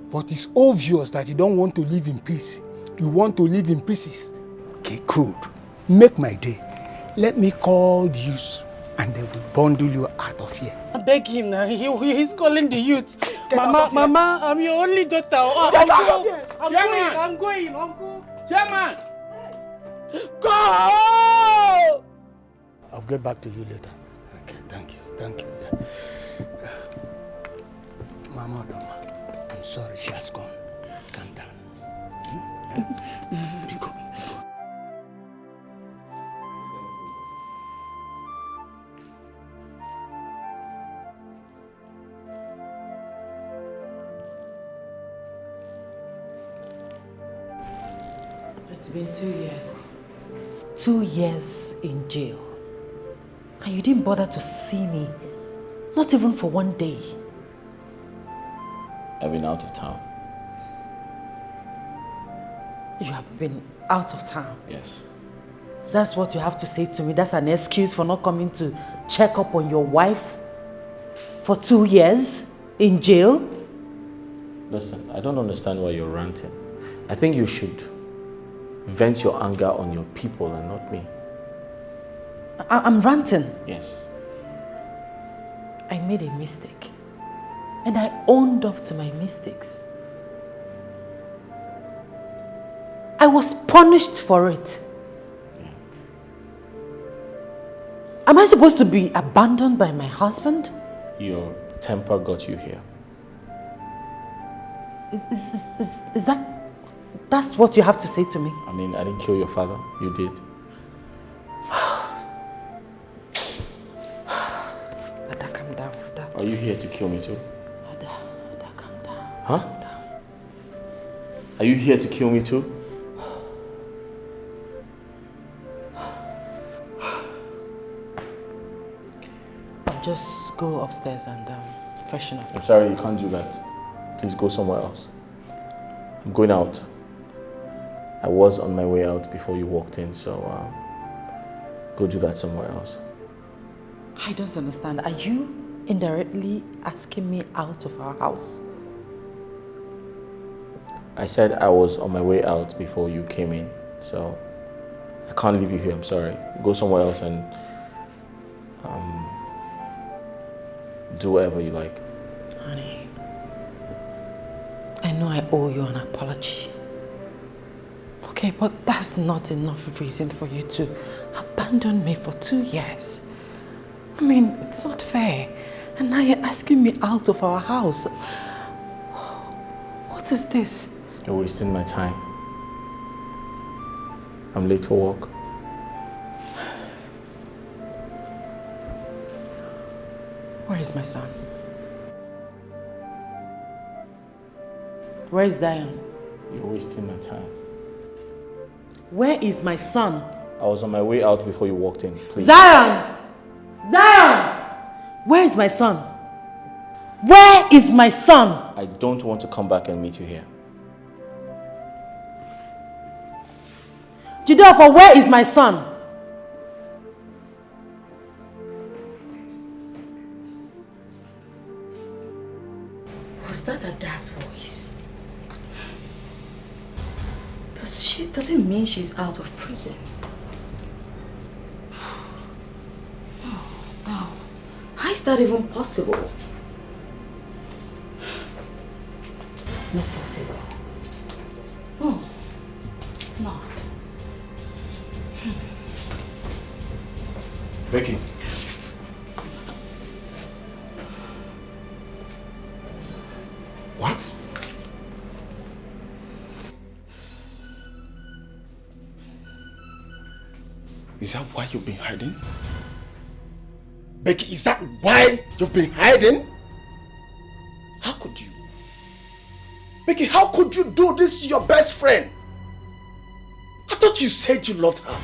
Speaker 21: But it's obvious that you don't want to live in peace. You want to live in pieces. Okay, good. Make my day. Let me call the youth and they will bundle you out of here.
Speaker 1: I beg him now. He's calling the youth. Mama, I'm your only daughter. I'm going, Uncle.
Speaker 21: Chairman! Go! I'll get back to you later. Okay, thank you. Yeah. Mama Adoma, I'm sorry she has gone. Calm down. Go.
Speaker 2: It's been 2 years. 2 years in jail. And you didn't bother to see me. Not even for 1 day.
Speaker 6: I've been out of town.
Speaker 2: You have been out of town?
Speaker 6: Yes.
Speaker 2: That's what you have to say to me? That's an excuse for not coming to check up on your wife? For 2 years in jail?
Speaker 6: Listen, I don't understand why you're ranting. I think you should vent your anger on your people and not me.
Speaker 2: I'm ranting.
Speaker 6: Yes.
Speaker 2: I made a mistake. And I owned up to my mistakes. I was punished for it.
Speaker 6: Yeah.
Speaker 2: Am I supposed to be abandoned by my husband?
Speaker 6: Your temper got you here.
Speaker 2: Is that's what you have to say to me?
Speaker 6: I mean, I didn't kill your father. You did.
Speaker 2: Ada, calm down. Ada.
Speaker 6: Are you here to kill me too?
Speaker 2: Ada, calm down.
Speaker 6: Huh? Are you here to kill me too?
Speaker 2: Just go upstairs and freshen up.
Speaker 6: I'm sorry, you can't do that. Please go somewhere else. I'm going out. I was on my way out before you walked in, so go do that somewhere else.
Speaker 2: I don't understand. Are you indirectly asking me out of our house?
Speaker 6: I said I was on my way out before you came in, so I can't leave you here. I'm sorry. Go somewhere else and do whatever you like.
Speaker 2: Honey, I know I owe you an apology. Okay, but that's not enough reason for you to abandon me for 2 years. I mean, it's not fair. And now you're asking me out of our house. What is this?
Speaker 6: You're wasting my time. I'm late for work.
Speaker 2: Where is my son? Where is Zion?
Speaker 6: You're wasting my time.
Speaker 2: Where is my son?
Speaker 6: I was on my way out before you walked in. Please.
Speaker 2: Zion! Zion! Where is my son? Where is my son?
Speaker 6: I don't want to come back and meet you here.
Speaker 1: Jideofor, where is my son?
Speaker 14: Was that Ada's voice? Does it mean she's out of prison? No. How is that even possible? It's not possible. No, it's not.
Speaker 20: Becky. What?
Speaker 12: Is that why you've been hiding? Becky, is that why you've been hiding? How could you? Becky, how could you do this to your best friend? I thought you said you loved her.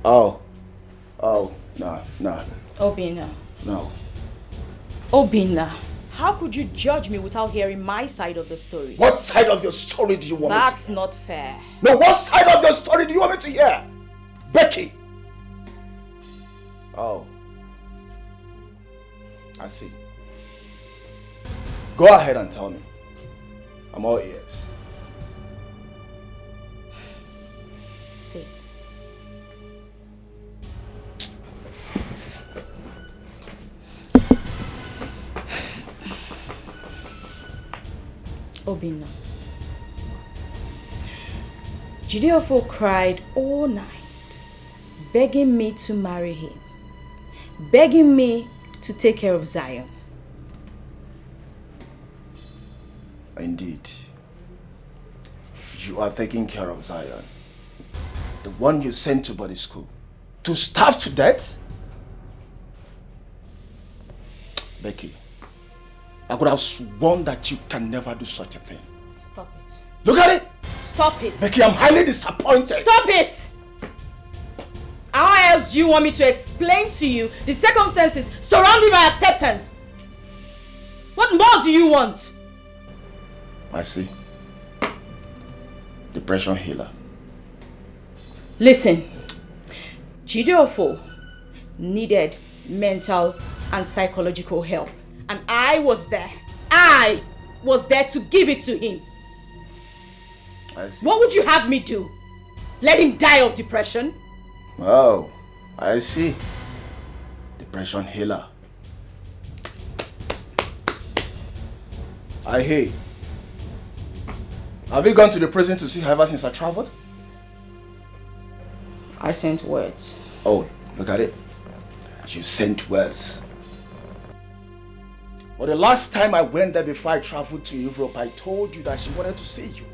Speaker 12: Oh, no.
Speaker 16: Obinna.
Speaker 12: No.
Speaker 16: Obinna, how could you judge me without hearing my side of the story?
Speaker 12: What side of your story do you want me to hear?
Speaker 16: That's not fair.
Speaker 12: No, what side of your story do you want me to hear? Becky! Oh. I see. Go ahead and tell me. I'm all ears.
Speaker 16: Say it. Obinna. Jideofor cried all night, begging me to marry him, begging me to take care of Zion.
Speaker 12: Indeed. You are taking care of Zion. The one you sent to boarding school. To starve to death? Becky, I could have sworn that you can never do such a thing.
Speaker 16: Stop it.
Speaker 12: Look at it!
Speaker 16: Stop it!
Speaker 12: Becky, I'm highly disappointed.
Speaker 16: Stop it! How else do you want me to explain to you the circumstances surrounding my acceptance? What more do you want?
Speaker 12: I see. Depression healer.
Speaker 16: Listen, Jideofor needed mental and psychological help. And I was there. I was there to give it to him.
Speaker 12: I see.
Speaker 16: What would you have me do? Let him die of depression?
Speaker 12: Oh, I see. Depression healer. I hear. Have you gone to the prison to see her ever since I traveled?
Speaker 16: I sent words.
Speaker 12: Oh, look at it. You sent words. Well, the last time I went there before I traveled to Europe, I told you that she wanted to see you.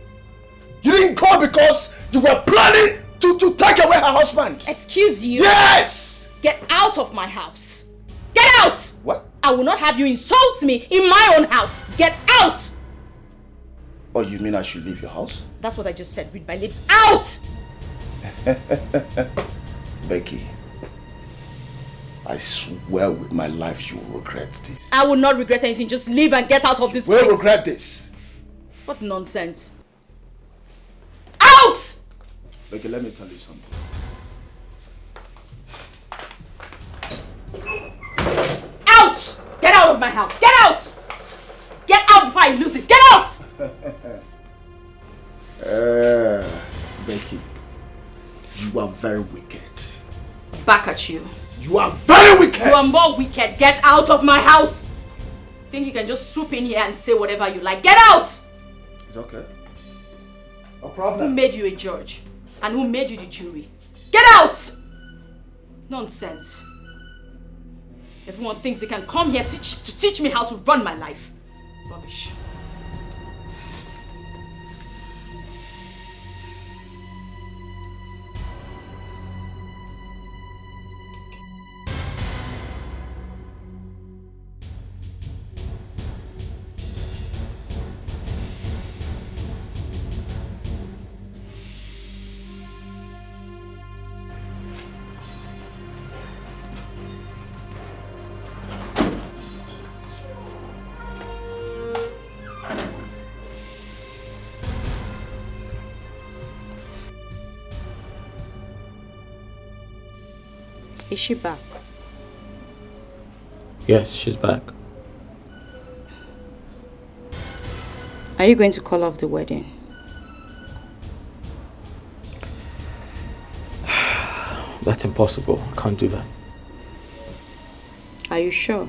Speaker 12: You didn't go because you were planning to take away her husband.
Speaker 16: Excuse you?
Speaker 12: Yes!
Speaker 16: Get out of my house. Get out!
Speaker 12: What?
Speaker 16: I will not have you insult me in my own house. Get out!
Speaker 12: Oh, you mean I should leave your house?
Speaker 16: That's what I just said. Read my lips. Out!
Speaker 12: Becky, I swear with my life you will regret this.
Speaker 16: I will not regret anything. Just leave and get out of this
Speaker 12: place.
Speaker 16: place.
Speaker 12: Will regret this.
Speaker 16: What nonsense. Out!
Speaker 12: Becky, let me tell you something.
Speaker 16: Out! Get out of my house. Get out! Get out before I lose it. Get out!
Speaker 12: Becky, you are very wicked.
Speaker 16: Back at you.
Speaker 12: You are very wicked!
Speaker 16: You are more wicked. Get out of my house! Think you can just swoop in here and say whatever you like. Get out!
Speaker 12: It's okay. No
Speaker 16: Who
Speaker 12: problem.
Speaker 16: made you a judge? And who made you the jury? Get out! Nonsense. Everyone thinks they can come here to teach me how to run my life. Rubbish. Is she back?
Speaker 6: Yes, she's back.
Speaker 16: Are you going to call off the wedding?
Speaker 6: That's impossible. I can't do that.
Speaker 16: Are you sure?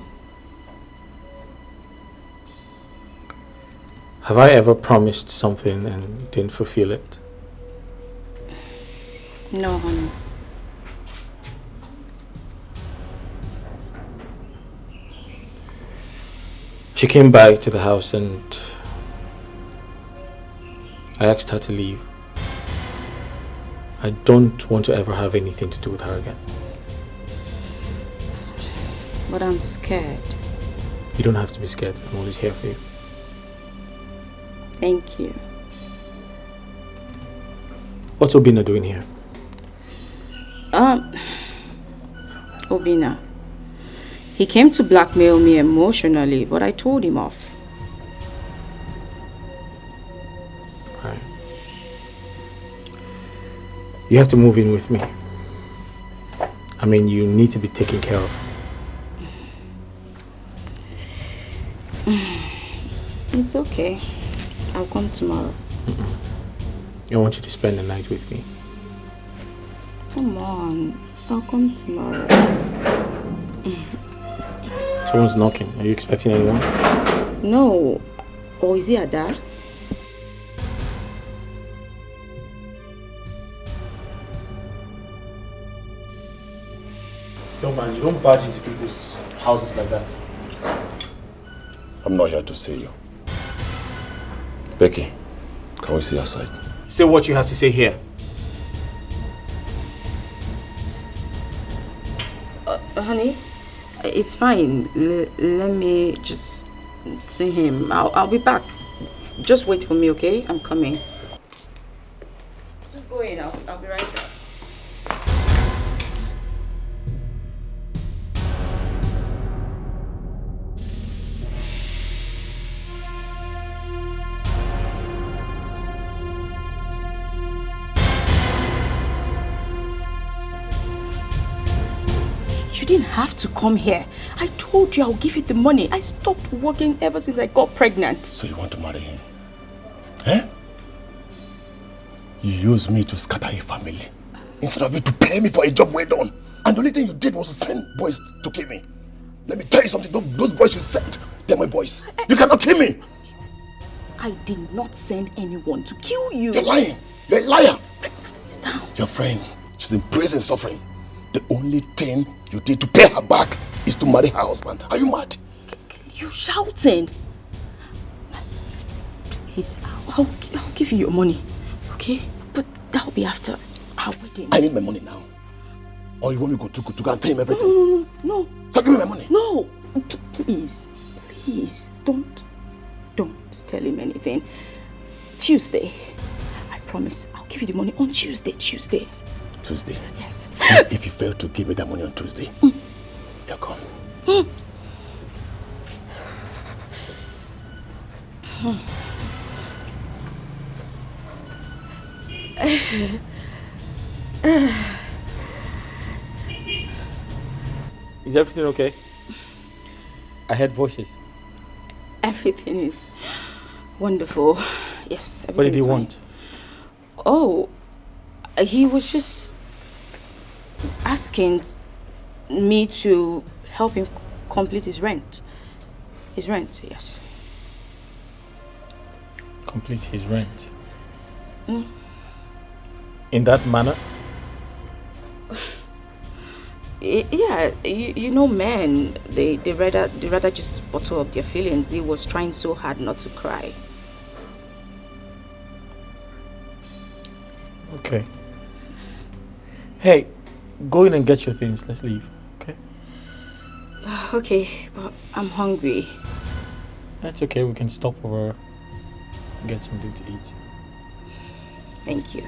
Speaker 6: Have I ever promised something and didn't fulfill it?
Speaker 16: No, honey.
Speaker 6: She came back to the house and I asked her to leave. I don't want to ever have anything to do with her again.
Speaker 16: But I'm scared.
Speaker 6: You don't have to be scared. I'm always here for you.
Speaker 16: Thank you.
Speaker 6: What's Obina doing here?
Speaker 16: Obina. He came to blackmail me emotionally, but I told him off.
Speaker 6: Right. You have to move in with me. I mean, you need to be taken care of.
Speaker 16: It's okay. I'll come tomorrow.
Speaker 6: I want you to spend the night with me.
Speaker 16: Come on. I'll come tomorrow.
Speaker 6: Someone's knocking. Are you expecting anyone?
Speaker 16: No. Or is he Ada?
Speaker 6: No man, you don't barge into people's houses like that.
Speaker 5: I'm not here to see you. Becky, can we see outside?
Speaker 6: Say what you have to say here.
Speaker 16: Honey, it's fine. Let me just see him. I'll be back. Just wait for me, okay? I'm coming. Just go in. I'll be right back. You didn't have to come here. I told you I'll give you the money. I stopped working ever since I got pregnant.
Speaker 5: So you want to marry him? Eh? You used me to scatter a family instead of you to pay me for a job well done. And the only thing you did was to send boys to kill me. Let me tell you something. Those boys you sent, they're my boys. You cannot kill me.
Speaker 16: I did not send anyone to kill you.
Speaker 5: You're lying. You're a liar.
Speaker 16: Down.
Speaker 5: Your friend, she's in prison suffering. The only thing you did to pay her back is to marry her husband. Are you mad?
Speaker 16: You shouting? Please, I'll give you your money, okay? But that'll be after our wedding.
Speaker 5: I need my money now. Or you want me to go and tell him everything?
Speaker 16: No.
Speaker 5: So give me my money.
Speaker 16: No. Please, don't tell him anything. Tuesday, I promise, I'll give you the money on Tuesday.
Speaker 5: Tuesday?
Speaker 16: Yes.
Speaker 5: If you fail to give me that money on Tuesday, you're gone.
Speaker 6: Is everything okay? I heard voices.
Speaker 16: Everything is wonderful. Yes, everything
Speaker 6: What did he
Speaker 16: is fine.
Speaker 6: want?
Speaker 16: Oh, he was just asking me to help him complete his rent. His rent, yes.
Speaker 6: Complete his rent?
Speaker 16: Mm.
Speaker 6: In that manner?
Speaker 16: Yeah, you know men, they rather just bottle up their feelings. He was trying so hard not to cry.
Speaker 6: Okay. Hey, go in and get your things. Let's leave, okay?
Speaker 16: Okay, but I'm hungry.
Speaker 6: That's okay. We can stop over and get something to eat.
Speaker 16: Thank you.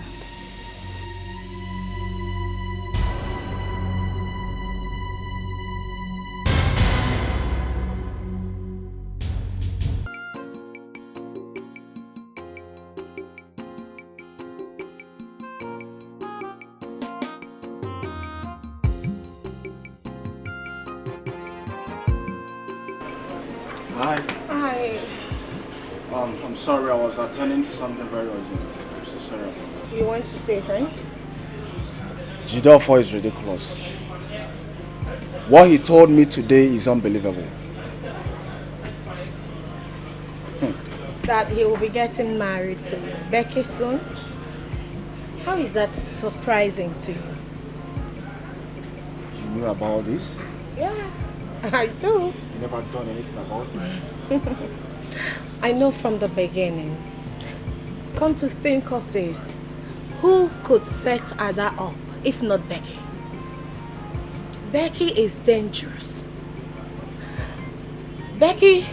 Speaker 20: Hi.
Speaker 18: Hi.
Speaker 20: I'm sorry, I was attending to something very urgent. I'm so sorry about that.
Speaker 18: You want to say, friend?
Speaker 12: Jidelfo is ridiculous. What he told me today is unbelievable.
Speaker 18: That he will be getting married to Becky soon? How is that surprising to you?
Speaker 12: You knew about this?
Speaker 18: Yeah, I do.
Speaker 12: You never done anything about it?
Speaker 18: I know from the beginning. Come to think of this, who could set Ada up if not Becky? Becky is dangerous. Becky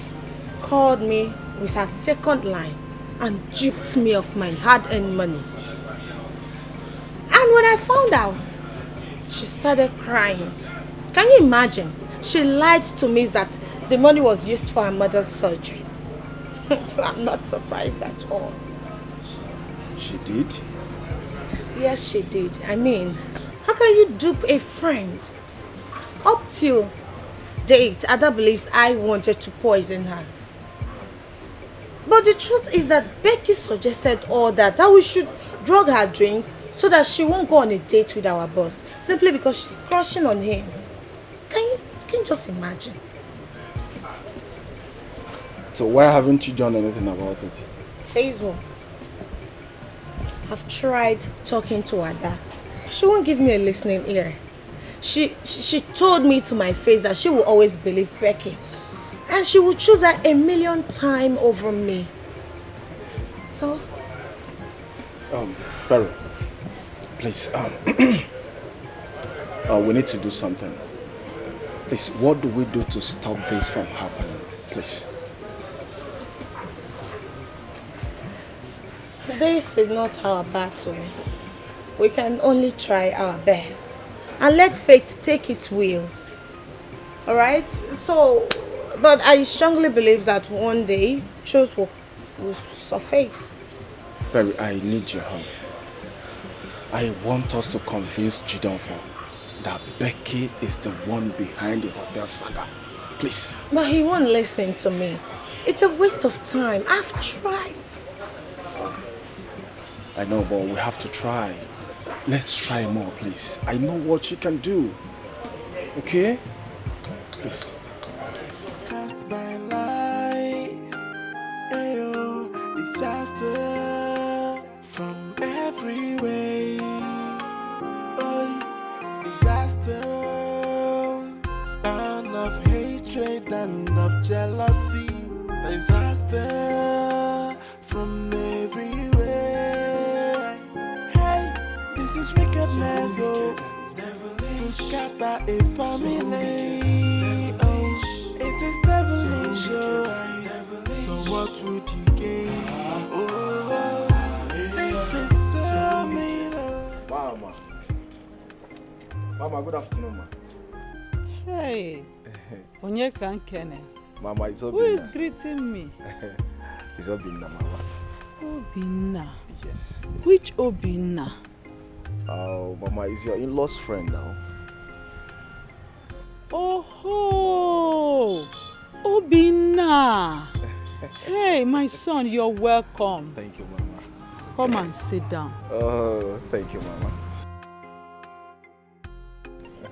Speaker 18: called me with her second line and duped me of my hard-earned money. And when I found out, she started crying. Can you imagine? She lied to me that the money was used for her mother's surgery. So I'm not surprised at all.
Speaker 12: She did?
Speaker 18: Yes, she did. I mean, how can you dupe a friend? Up till date, Ada believes I wanted to poison her. But the truth is that Becky suggested all that we should drug her drink so that she won't go on a date with our boss, simply because she's crushing on him. Can you just imagine?
Speaker 12: So why haven't you done anything about it?
Speaker 18: Hazel, I've tried talking to Ada. She won't give me a listening ear. She told me to my face that she will always believe Becky. And she will choose her 1,000,000 times over me. So?
Speaker 12: Barry, please, we need to do something. Please, what do we do to stop this from happening? Please.
Speaker 18: This is not our battle. We can only try our best. And let fate take its wheels. Alright? So, but I strongly believe that one day, truth will surface.
Speaker 12: Barry, I need your help. I want us to convince Jidelfo that Becky is the one behind the hotel saga. Please.
Speaker 18: But he won't listen to me. It's a waste of time. I've tried.
Speaker 12: I know, but we have to try. Let's try more, please. I know what she can do. Okay? Please.
Speaker 8: Cast by lies, ayo, disaster from every way. Oh, disaster, and of hatred and of jealousy. Disaster from every way. Hey, this is wickedness, oh, to scatter a family. Oh, it is devilish, oh. So what would you gain? Oh, this is so mean.
Speaker 12: Mama, good afternoon, ma.
Speaker 4: Hey, Onyeka Nkene.
Speaker 12: Mama, it's Obinna.
Speaker 4: Who is greeting me?
Speaker 12: It's Obinna, Mama.
Speaker 4: Obinna?
Speaker 12: Yes.
Speaker 4: Which Obinna?
Speaker 12: Oh, Mama, is your in-law's friend now.
Speaker 4: Oh, Obinna. Hey, my son, you're welcome.
Speaker 12: Thank you, Mama.
Speaker 4: Come and sit down.
Speaker 12: Oh, thank you, Mama.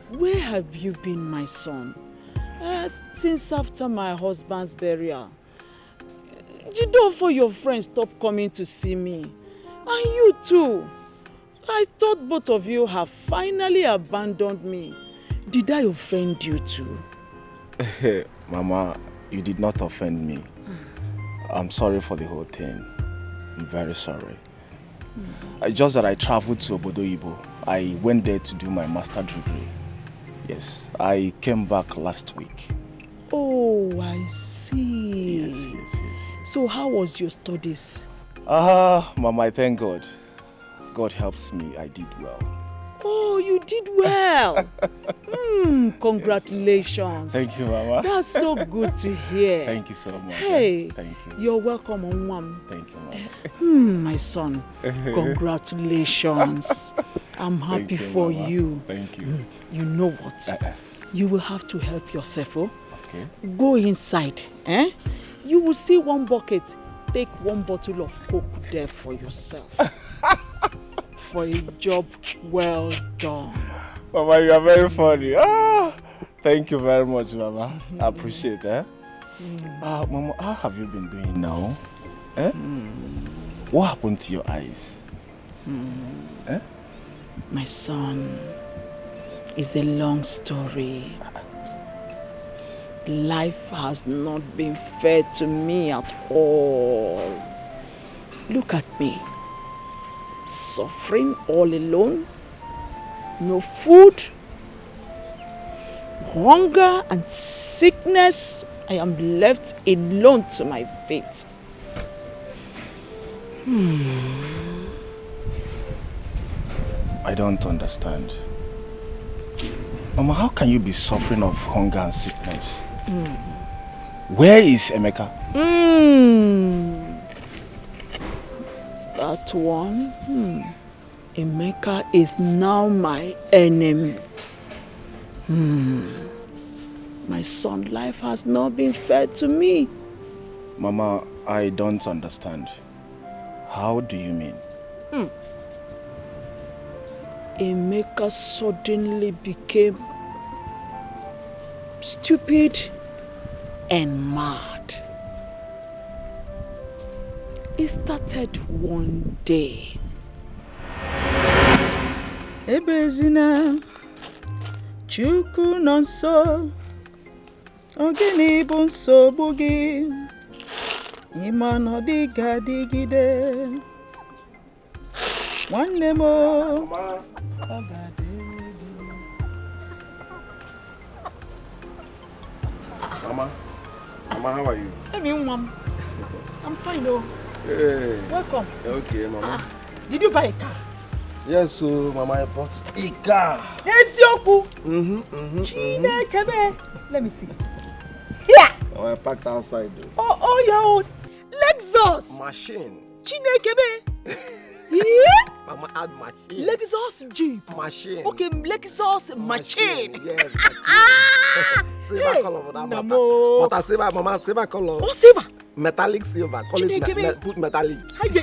Speaker 4: Where have you been, my son? Since after my husband's burial. Jidelfo, your friends stopped coming to see me. And you too. I thought both of you have finally abandoned me. Did I offend you too?
Speaker 12: Mama, you did not offend me. I'm sorry for the whole thing. I'm very sorry. Just that I traveled to Obodo Ibo. I went there to do my master degree. Yes, I came back last week.
Speaker 4: Oh, I see. Yes. So how was your studies?
Speaker 12: Mama, I thank God. God helped me. I did well.
Speaker 4: Oh, you did well. Congratulations.
Speaker 12: Thank you, Mama.
Speaker 4: That's so good to hear.
Speaker 12: Thank you so much.
Speaker 4: Hey,
Speaker 12: thank you.
Speaker 4: You're welcome, Onwam.
Speaker 12: Thank you, Mama.
Speaker 4: My son, congratulations. I'm happy for
Speaker 12: Mama.
Speaker 4: you.
Speaker 12: Thank you.
Speaker 4: You know what? You will have to help yourself, oh?
Speaker 12: Okay.
Speaker 4: Go inside You will see one bucket. Take one bottle of Coke there for yourself. For a job well done.
Speaker 12: Mama, you are very funny. Thank you very much, Mama. I appreciate it. Mama, how have you been doing now? What happened to your eyes?
Speaker 4: My son, it's a long story. Life has not been fair to me at all. Look at me. Suffering all alone. No food. Hunger and sickness. I am left alone to my fate.
Speaker 12: I don't understand. Mama, how can you be suffering of hunger and sickness? Where is Emeka?
Speaker 4: That one? Emeka is now my enemy. My son's life has not been fair to me.
Speaker 12: Mama, I don't understand. How do you mean?
Speaker 4: Emeka suddenly became stupid and mad. It started one day.
Speaker 10: Ebezina, Chukwu nọ nso, ogini bụ nsogbu gị, ịma na ọ dịghị adịgide. Nwanne m o.
Speaker 7: Mama, how are you?
Speaker 9: Hey, Mom. I'm fine, though.
Speaker 7: Hey.
Speaker 9: Welcome.
Speaker 7: Okay, Mama.
Speaker 9: Did you buy a car?
Speaker 7: Yes, so Mama, I bought a car.
Speaker 9: Yes, Yoku. Chinekebe. Let me see. Here.
Speaker 7: I parked outside, though.
Speaker 9: Oh, your own Lexus.
Speaker 7: Machine.
Speaker 9: Chinekebe. Yeah.
Speaker 7: Mama, add machine.
Speaker 9: Lexus Jeep.
Speaker 7: Machine.
Speaker 9: Okay, Lexus machine.
Speaker 7: Yes, silver color for that matter. But I silver, Mama, silver color.
Speaker 9: Oh, silver.
Speaker 7: Metallic silver. Call it put metallic.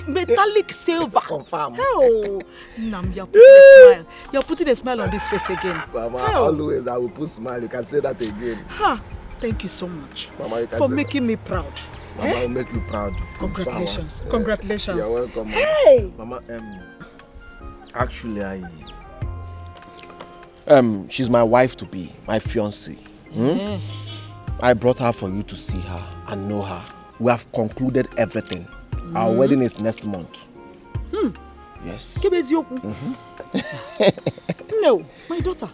Speaker 9: Metallic silver.
Speaker 7: Confirm.
Speaker 9: Oh, Nam, you're putting a smile. You're putting a smile on this face again.
Speaker 7: Mama, always I will put smile. You can say that again.
Speaker 9: Thank you so much,
Speaker 7: Mama, you can
Speaker 9: for
Speaker 7: say
Speaker 9: making me proud.
Speaker 7: Mama, I'll make you proud.
Speaker 9: Congratulations. Congratulations.
Speaker 7: You're welcome.
Speaker 9: Hey.
Speaker 7: Mama, actually, she's my wife to be, my fiancée. I brought her for you to see her and know her. We have concluded everything. Our wedding is next month. Yes.
Speaker 9: No, my daughter.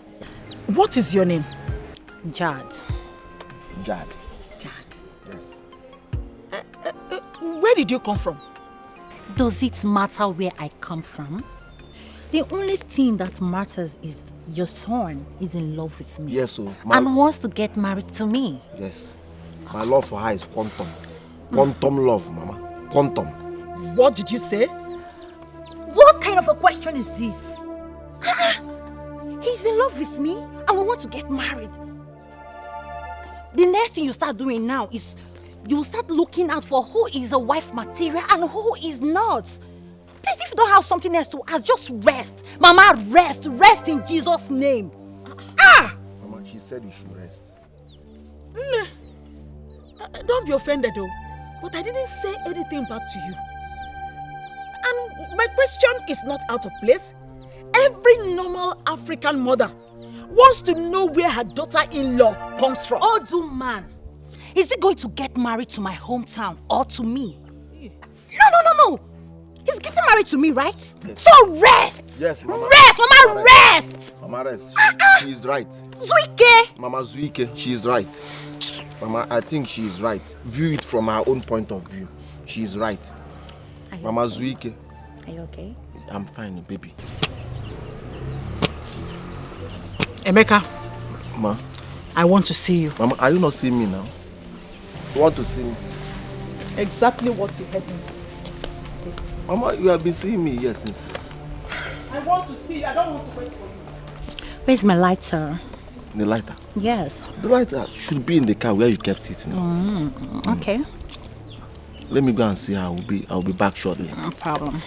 Speaker 9: What is your name?
Speaker 22: Jad.
Speaker 7: Jad.
Speaker 9: Yes. Where did you come from?
Speaker 22: Does it matter where I come from? The only thing that matters is your son is in love with me.
Speaker 7: Yes, so
Speaker 22: and wants to get married to me.
Speaker 7: Yes. My love for her is quantum. Quantum love, Mama. Quantum.
Speaker 9: What did you say?
Speaker 22: What kind of a question is this? He's in love with me and we want to get married. The next thing you start doing now is you start looking out for who is a wife material and who is not. Please, if you don't have something else to ask, just rest. Mama, rest. Rest in Jesus' name.
Speaker 7: Mama, she said you should rest.
Speaker 9: Don't be offended though, but I didn't say anything bad to you. And my question is not out of place. Every normal African mother wants to know where her daughter-in-law comes from.
Speaker 22: Odu man, is he going to get married to my hometown or to me? No. He's getting married to me, right? Yes. So rest!
Speaker 7: Yes, Mama.
Speaker 22: Rest, Mama, rest!
Speaker 7: Mama, rest. She is right.
Speaker 22: Zuike!
Speaker 7: Mama Zuike, she is right. Mama, I think she is right. View it from her own point of view. She is right. Mama Zuike.
Speaker 22: Are you okay?
Speaker 7: I'm fine, baby.
Speaker 9: Emeka.
Speaker 7: Ma.
Speaker 9: I want to see you.
Speaker 7: Mama, are you not seeing me now? You want to see me?
Speaker 9: Exactly what you had me.
Speaker 7: Mama, you have been seeing me here since.
Speaker 9: I want to see you. I don't want to wait for you.
Speaker 22: Where's my lighter?
Speaker 7: The lighter?
Speaker 22: Yes.
Speaker 7: The lighter should be in the car where you kept it now.
Speaker 22: Okay.
Speaker 7: Let me go and see her. I'll be back shortly.
Speaker 22: No problem.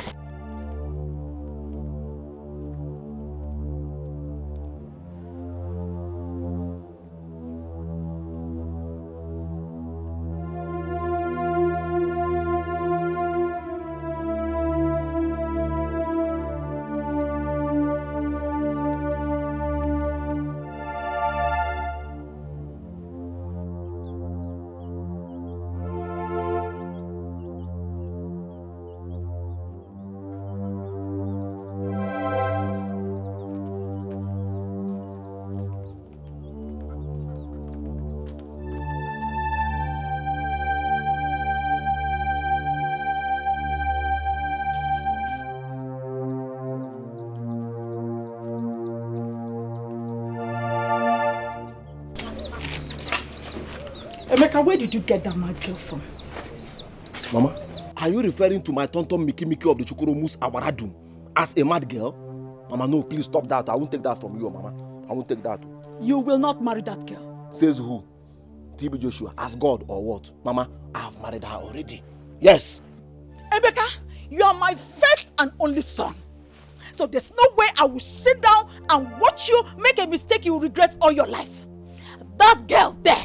Speaker 9: Emeka, where did you get that mad girl from?
Speaker 7: Mama, are you referring to my tonton Miki of the Chukuromus Awaradum as a mad girl? Mama, no, please stop that. I won't take that from you, Mama. I won't take that.
Speaker 9: You will not marry that girl.
Speaker 7: Says who? TB Joshua, as God or what? Mama, I have married her already. Yes.
Speaker 9: Emeka, you are my first and only son. So there's no way I will sit down and watch you make a mistake you will regret all your life. That girl there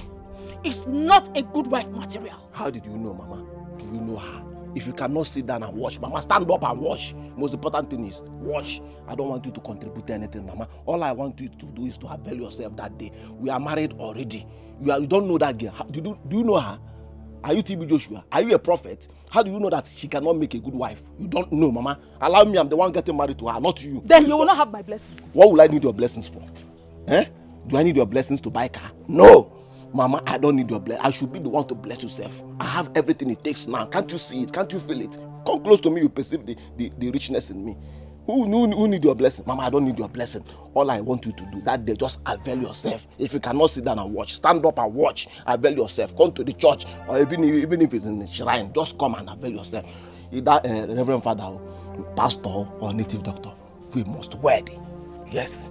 Speaker 9: is not a good wife material.
Speaker 7: How did you know, Mama? Do you know her? If you cannot sit down and watch, Mama, stand up and watch. Most important thing is watch. I don't want you to contribute to anything, Mama. All I want you to do is to avail yourself that day. We are married already. You don't know that girl. Do you know her? Are you TB Joshua? Are you a prophet? How do you know that she cannot make a good wife? You don't know, Mama. Allow me, I'm the one getting married to her, not you.
Speaker 9: Then you will not have my blessings.
Speaker 7: What will I need your blessings for? Eh? Do I need your blessings to buy a car? No! Mama, I don't need your blessing. I should be the one to bless yourself. I have everything it takes now. Can't you see it? Can't you feel it? Come close to me, you perceive the richness in me. Who need your blessing? Mama, I don't need your blessing. All I want you to do that day, just avail yourself. If you cannot sit down and watch, stand up and watch. Avail yourself. Come to the church, or even if it's in the shrine, just come and avail yourself. Either Reverend Father, Pastor, or Native Doctor, we must wed. Yes.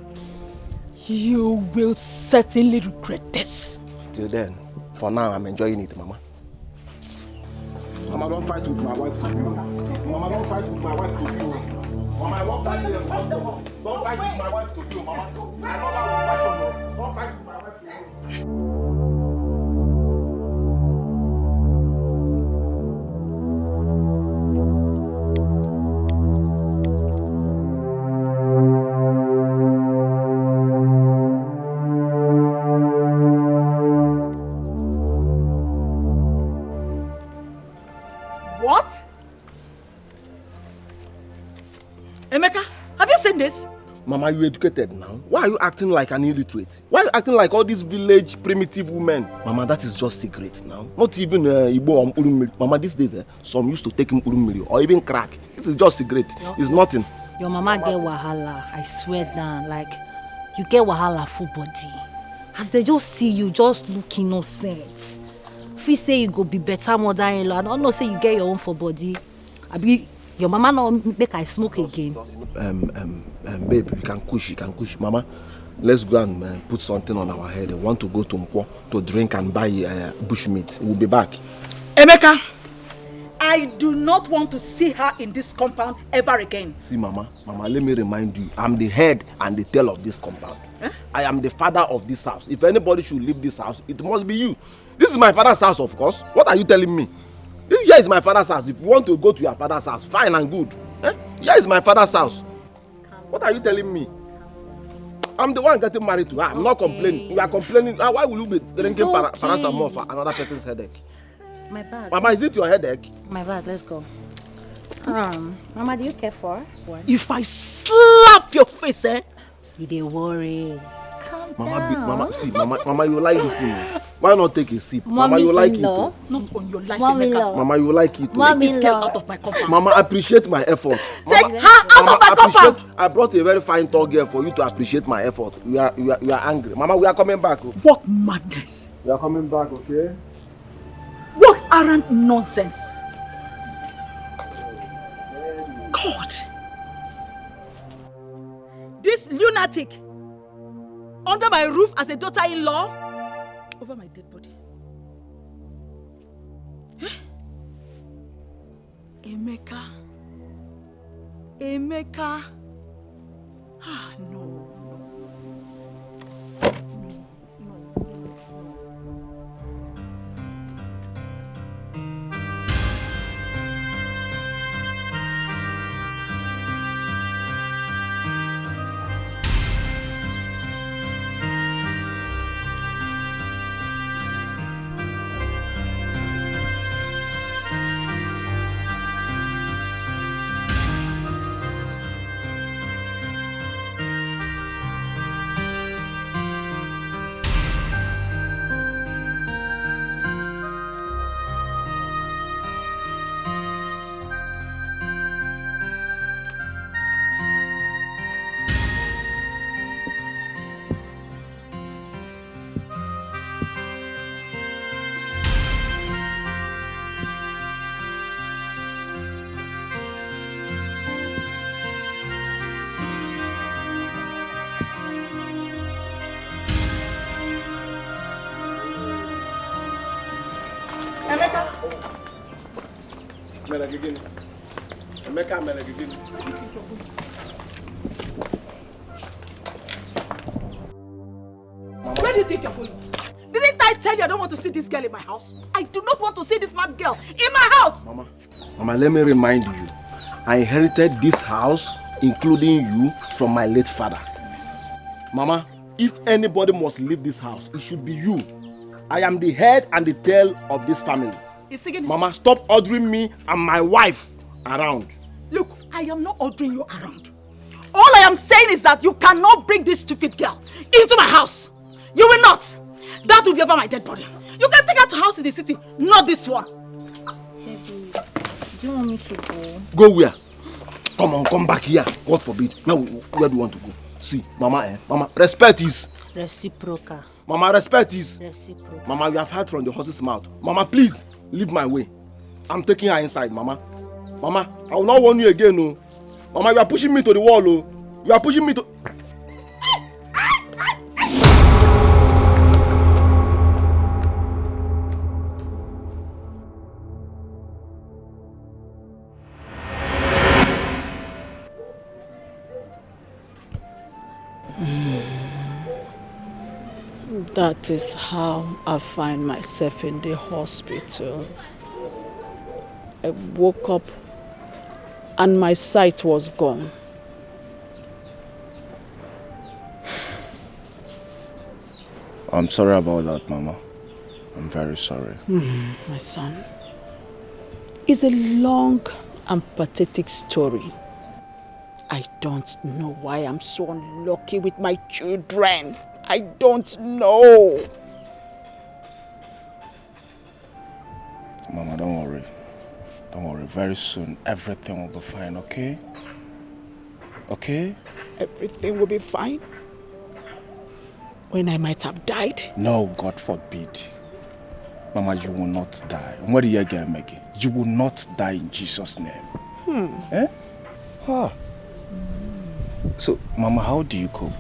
Speaker 9: You will certainly regret this.
Speaker 7: Till then, for now, I'm enjoying it, Mama. Mama, don't fight with my wife to you. Mama, don't fight with my wife to you. Mama, I won't fight with my wife. Don't fight with my wife to you, Mama. I know that with passion. Don't fight with my wife to you.
Speaker 9: What? Emeka, have you seen this?
Speaker 7: Mama, you educated now. Why are you acting like an illiterate? Why are you acting like all these village primitive women? Mama, that is just secret now. Not even Igbo or Urumiri. Mama, these days, some used to take him Urumiri or even crack. This is just secret. It's nothing.
Speaker 22: Your mama get wahala, I swear down. Like, you get wahala full body. As they just see you, just look innocent. If you say you go be better mother-in-law, I don't know say you get your own for body. I be your mama no make I smoke again.
Speaker 7: Babe, you can push. Mama, let's go and put something on our head. I want to go to Nkwo to drink and buy bushmeat. We'll be back.
Speaker 9: Emeka, I do not want to see her in this compound ever again.
Speaker 7: See, Mama, let me remind you, I'm the head and the tail of this compound. I am the father of this house. If anybody should leave this house, it must be you. This is my father's house, of course. What are you telling me? This here is my father's house. If you want to go to your father's house, fine and good. Here is my father's house. What are you telling me? I'm the one getting married to her. I'm not complaining. You are complaining. Why will you be drinking paracetamol for another person's headache?
Speaker 22: My bag.
Speaker 7: Mama, is it your headache?
Speaker 22: My bag, let's go. Mama, do you care for her?
Speaker 9: If I slap your face,
Speaker 22: You dey worry.
Speaker 7: Mama, you like this thing. Why not take a sip? Mama, you like it.
Speaker 9: Not on your life,
Speaker 22: Emeka.
Speaker 7: Mama, you like it.
Speaker 9: Take this girl out of my compound.
Speaker 7: Mama, appreciate my effort.
Speaker 9: Take her out of my compound.
Speaker 7: I brought a very fine tall girl for you to appreciate my effort. You are angry. Mama, we are coming back.
Speaker 9: What madness.
Speaker 7: We are coming back, okay?
Speaker 9: What arrant nonsense. God. This lunatic under my roof as a daughter-in-law over my dead body. Emeka. Ah, no. Where do you think you're going? Didn't I tell you I don't want to see this girl in my house? I do not want to see this mad girl in my house!
Speaker 7: Mama, let me remind you. I inherited this house, including you, from my late father. Mama, if anybody must leave this house, it should be you. I am the head and the tail of this family. Mama, stop ordering me and my wife around.
Speaker 9: Look, I am not ordering you around. All I am saying is that you cannot bring this stupid girl into my house. You will not. That will be over my dead body. You can take her to a house in the city, not this one.
Speaker 22: Baby, do you want me to go?
Speaker 7: Go where? Come on, come back here. God forbid. Now, where do you want to go? See, Mama, Mama, respect is.
Speaker 22: Reciprocal.
Speaker 7: Mama, respect is.
Speaker 22: Reciprocal.
Speaker 7: Mama, you have heard from the horse's mouth. Mama, please, leave my way. I'm taking her inside, Mama. Mama, I will not warn you again, no. Mama, you are pushing me to the wall, oh. You are pushing me to...
Speaker 4: That is how I find myself in the hospital. I woke up and my sight was gone.
Speaker 7: I'm sorry about that, Mama. I'm very sorry.
Speaker 4: My son, it's a long and pathetic story. I don't know why I'm so unlucky with my children. I don't know.
Speaker 7: Mama, don't worry. Don't worry. Very soon, everything will be fine, okay? Okay?
Speaker 4: Everything will be fine? When I might have died?
Speaker 7: No, God forbid. Mama, you will not die. What do you get, Maggie? You will not die in Jesus' name. Eh? Huh. So, Mama, how do you cope?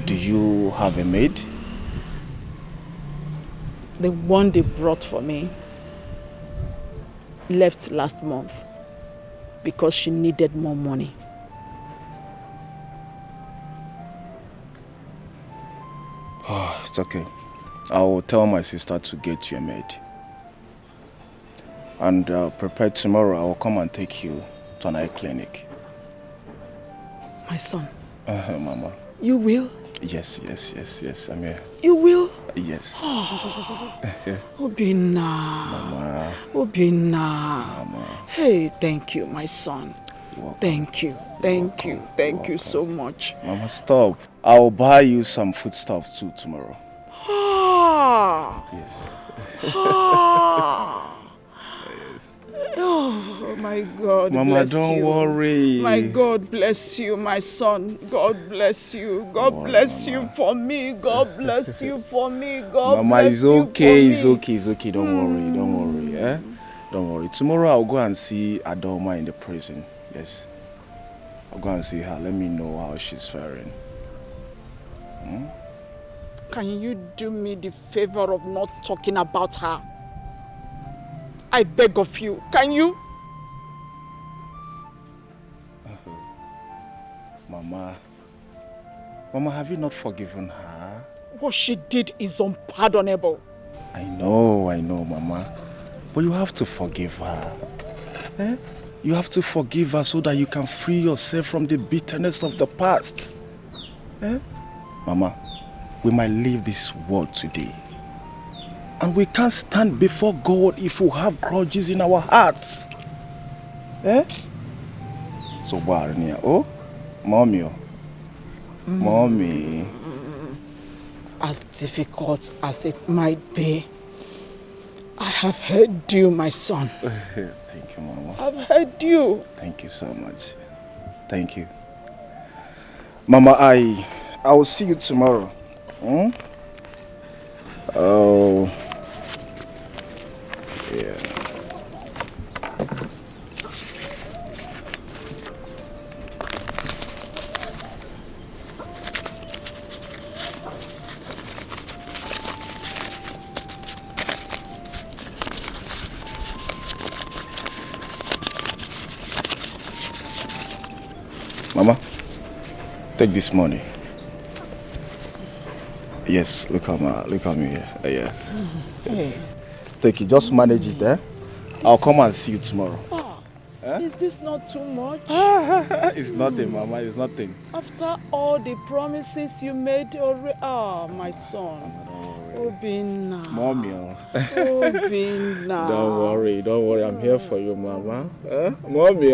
Speaker 7: Do you have a maid?
Speaker 4: The one they brought for me left last month because she needed more money.
Speaker 7: Oh, it's okay. I will tell my sister to get you a maid. And prepare tomorrow. I will come and take you to an eye clinic.
Speaker 4: My son.
Speaker 7: Mama.
Speaker 4: You will?
Speaker 7: Yes, I'm here.
Speaker 4: You will?
Speaker 7: Yes.
Speaker 4: Obinna.
Speaker 7: Mama.
Speaker 4: Obinna.
Speaker 7: Mama.
Speaker 4: Hey, thank you, my son. Thank you. Thank you so much.
Speaker 7: Mama, stop. I will buy you some foodstuffs too tomorrow. Yes.
Speaker 4: Oh my God,
Speaker 7: Mama,
Speaker 4: bless
Speaker 7: don't
Speaker 4: you.
Speaker 7: worry.
Speaker 4: My God bless you, my son. God bless you. God bless you for me. God bless you for me. God
Speaker 7: Mama,
Speaker 4: bless
Speaker 7: it's
Speaker 4: you
Speaker 7: okay,
Speaker 4: for me.
Speaker 7: it's okay. Don't worry, eh? Don't worry. Tomorrow I'll go and see Adoma in the prison. Yes. I'll go and see her. Let me know how she's faring.
Speaker 4: Can you do me the favor of not talking about her? I beg of you, can you?
Speaker 12: Mama, have you not forgiven her?
Speaker 4: What she did is unpardonable.
Speaker 12: I know, Mama. But you have to forgive her. Eh? You have to forgive her so that you can free yourself from the bitterness of the past. Eh? Mama, we might leave this world today. And we can't stand before God if we have grudges in our hearts. Eh? So, Barnia, oh? Mommy. Mommy.
Speaker 4: As difficult as it might be, I have heard you, my son.
Speaker 12: Thank you, Mama.
Speaker 4: I've heard you.
Speaker 12: Thank you so much. Thank you. Mama, I will see you tomorrow. Oh. Yeah. Mama, take this money. Yes, look at me here. Yes. Yes. Take it. Just manage it, eh? I'll come and see you tomorrow.
Speaker 4: Is this not too much?
Speaker 12: It's nothing, Mama. It's nothing.
Speaker 4: After all the promises you made already. My son. Obinna.
Speaker 12: Mommy.
Speaker 4: Obinna.
Speaker 12: Don't worry. I'm here for you, Mama. Mommy.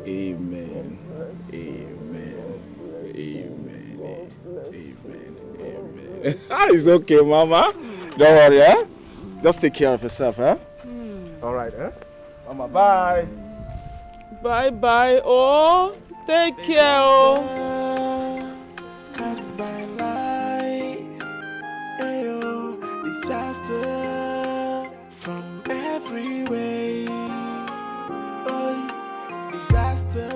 Speaker 12: Amen. It's okay, Mama. Don't worry, eh? Just take care of yourself, eh? All right, eh? Mama, bye.
Speaker 4: Bye. Oh, take care, oh.
Speaker 8: Cast by lies, ayo, disaster from every way. Oh, disaster,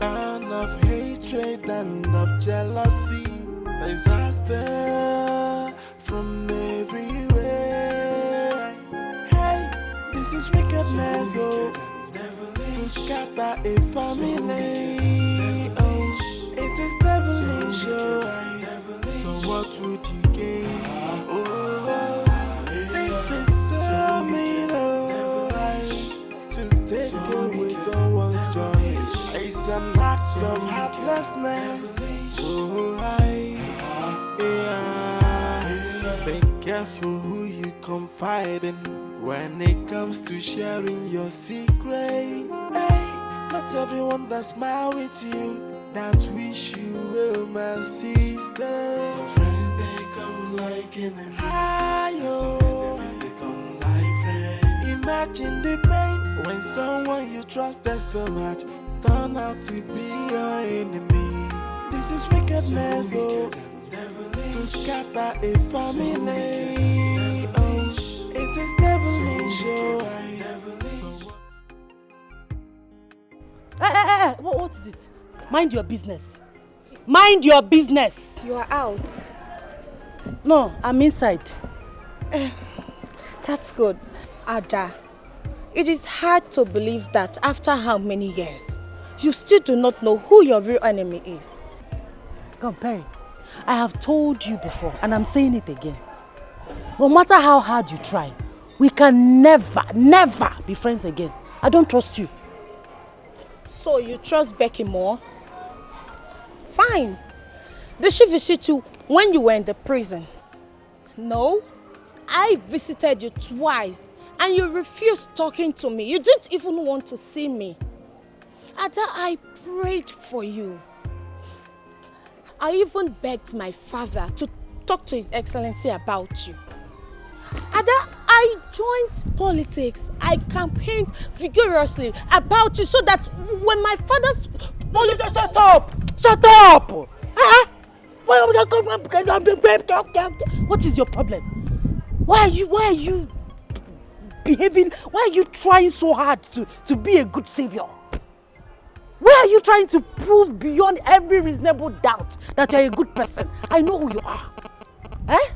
Speaker 8: and of hatred and of jealousy. Disaster from everywhere. Hey, this is wickedness, oh, to scatter a family. Oh, it is devilish, oh. So what would you gain? Oh, this is so mean, oh, to take away someone's joy. It's an act of heartlessness. Oh, be careful who you confide in when it comes to sharing your secret. Hey, not everyone that smile with you that wish you well, my sister. Some friends they come like enemies. Some enemies they come like friends. Imagine the pain when someone you trusted so much turn out to be your enemy. This is wickedness, oh, to scatter a family. Oh, it is devilish, oh.
Speaker 1: Hey, what is it? Mind your business. Mind your business.
Speaker 18: You are out.
Speaker 1: No, I'm inside.
Speaker 18: That's good. Ada, it is hard to believe that after how many years, you still do not know who your real enemy is.
Speaker 1: Come, Perry. I have told you before, and I'm saying it again. No matter how hard you try, we can never be friends again. I don't trust you.
Speaker 18: So you trust Becky more? Fine. Did she visit you when you were in the prison? No. I visited you twice, and you refused talking to me. You didn't even want to see me. Ada, I prayed for you. I even begged my father to talk to His Excellency about you. Ada, I joined politics. I campaigned vigorously about you so that when my father's politics...
Speaker 1: Shut up! Shut up! What is your problem? Why are you behaving? Why are you trying so hard to be a good savior? Where you trying to prove beyond every reasonable doubt that you're a good person? I know who you are. Eh?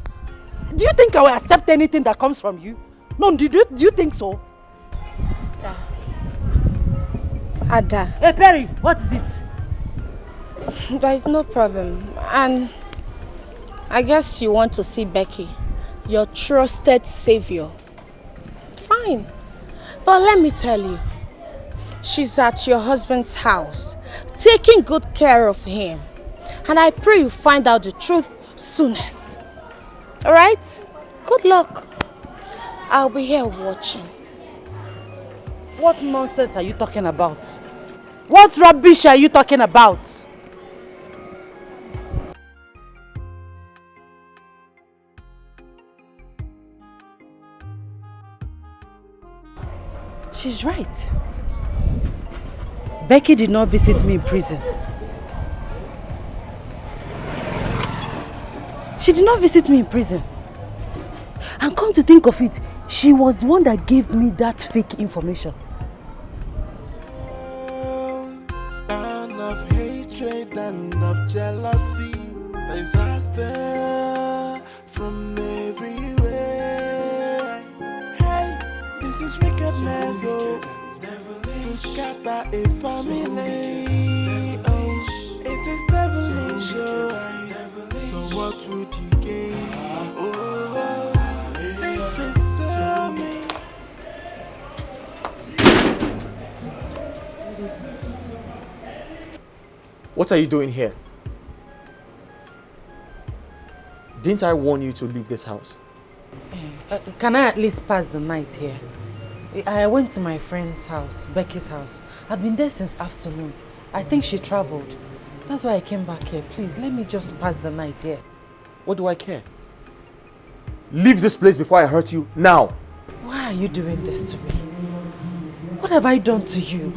Speaker 1: Do you think I will accept anything that comes from you? No, do you think so?
Speaker 18: Ada.
Speaker 1: Hey Perry, what is it?
Speaker 18: There is no problem. And I guess you want to see Becky, your trusted savior. Fine. But let me tell you, she's at your husband's house, taking good care of him. And I pray you find out the truth soonest. Alright? Good luck. I'll be here watching.
Speaker 1: What nonsense are you talking about? What rubbish are you talking about? She's right. Becky did not visit me in prison. She did not visit me in prison. And come to think of it, she was the one that gave me that fake information.
Speaker 8: Of hatred and of jealousy, disaster from everywhere. Hey, this is wickedness, oh, to scatter a family. Oh, it is devilish, oh. So what would you gain? Oh, this is so mean.
Speaker 20: What are you doing here? Didn't I warn you to leave this house?
Speaker 1: Can I at least pass the night here? I went to my friend's house, Becky's house. I've been there since afternoon. I think she traveled. That's why I came back here. Please, let me just pass the night here.
Speaker 20: What do I care? Leave this place before I hurt you, now!
Speaker 1: Why are you doing this to me? What have I done to you?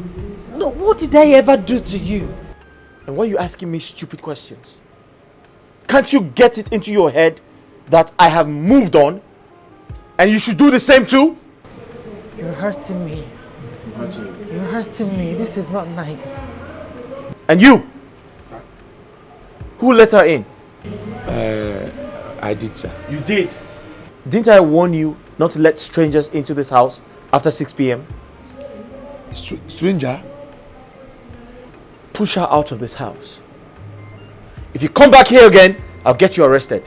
Speaker 1: No, what did I ever do to you?
Speaker 20: And why are you asking me stupid questions? Can't you get it into your head that I have moved on and you should do the same too?
Speaker 1: You're hurting me. You're hurting me. This is not nice.
Speaker 20: And you? Sir? Who let her in?
Speaker 11: I did, sir.
Speaker 20: You did? Didn't I warn you not to let strangers into this house after 6 p.m.?
Speaker 11: Stranger?
Speaker 20: Push her out of this house. If you come back here again, I'll get you arrested.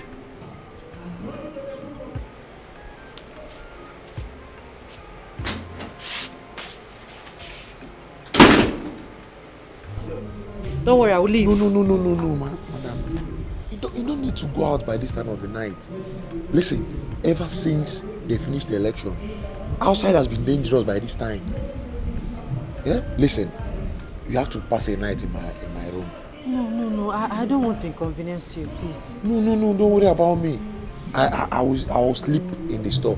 Speaker 1: Don't worry, I will leave.
Speaker 11: No, madam. You don't need to go out by this time of the night. Listen, ever since they finished the election, outside has been dangerous by this time. Yeah? Listen, you have to pass a night in my room.
Speaker 1: No, I don't want to inconvenience you, please.
Speaker 11: No, don't worry about me. I will sleep in the store.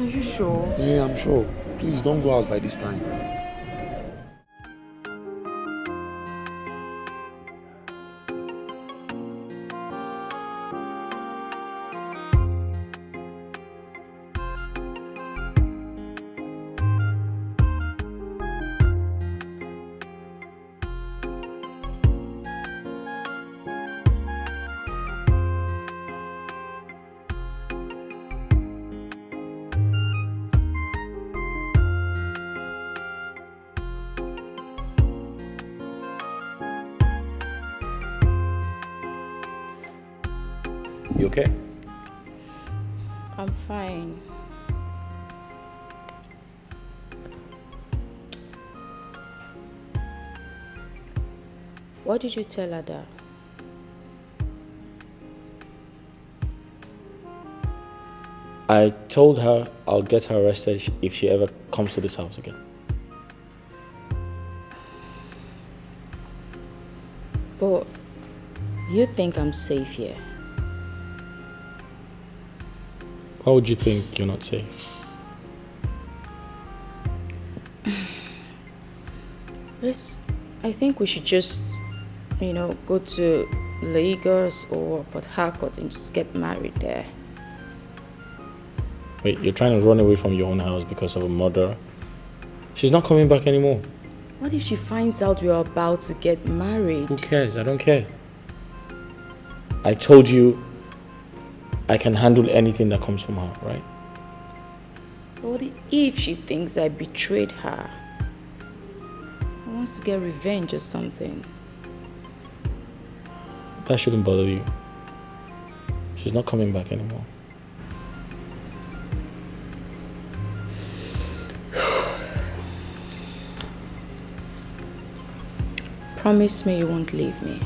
Speaker 1: Are you sure?
Speaker 11: Yeah, I'm sure. Please don't go out by this time.
Speaker 6: You okay?
Speaker 16: I'm fine. What did you tell Ada?
Speaker 6: I told her I'll get her arrested if she ever comes to this house again.
Speaker 16: But you think I'm safe here?
Speaker 6: Why would you think you're not safe?
Speaker 16: I think we should just, go to Lagos or Port Harcourt and just get married there.
Speaker 6: Wait, you're trying to run away from your own house because of a murderer? She's not coming back anymore.
Speaker 14: What if she finds out we are about to get married?
Speaker 6: Who cares? I don't care. I told you I can handle anything that comes from her, right?
Speaker 14: What if she thinks I betrayed her? Wants to get revenge or something.
Speaker 6: That shouldn't bother you. She's not coming back anymore.
Speaker 14: Promise me you won't leave me.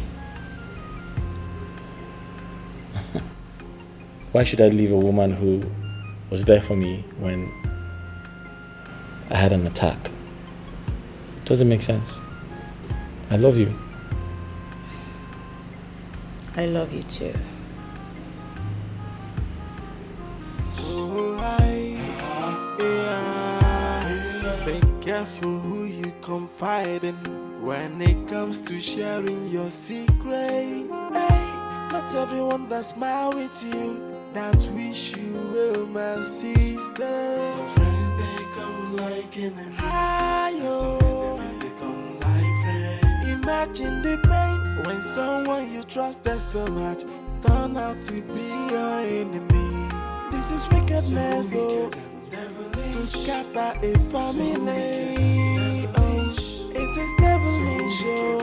Speaker 6: Why should I leave a woman who was there for me when I had an attack? Doesn't make sense. I love you.
Speaker 14: I love you too.
Speaker 8: Be careful who you confide in when it comes to sharing your secret. Hey, not everyone that smile with you that wish you well, my sister. Some friends they come like enemies, some enemies they come like friends. Imagine the pain when someone you trusted so much turn out to be your enemy. This is wickedness, so to scatter a family. Oh, it is devilish, oh.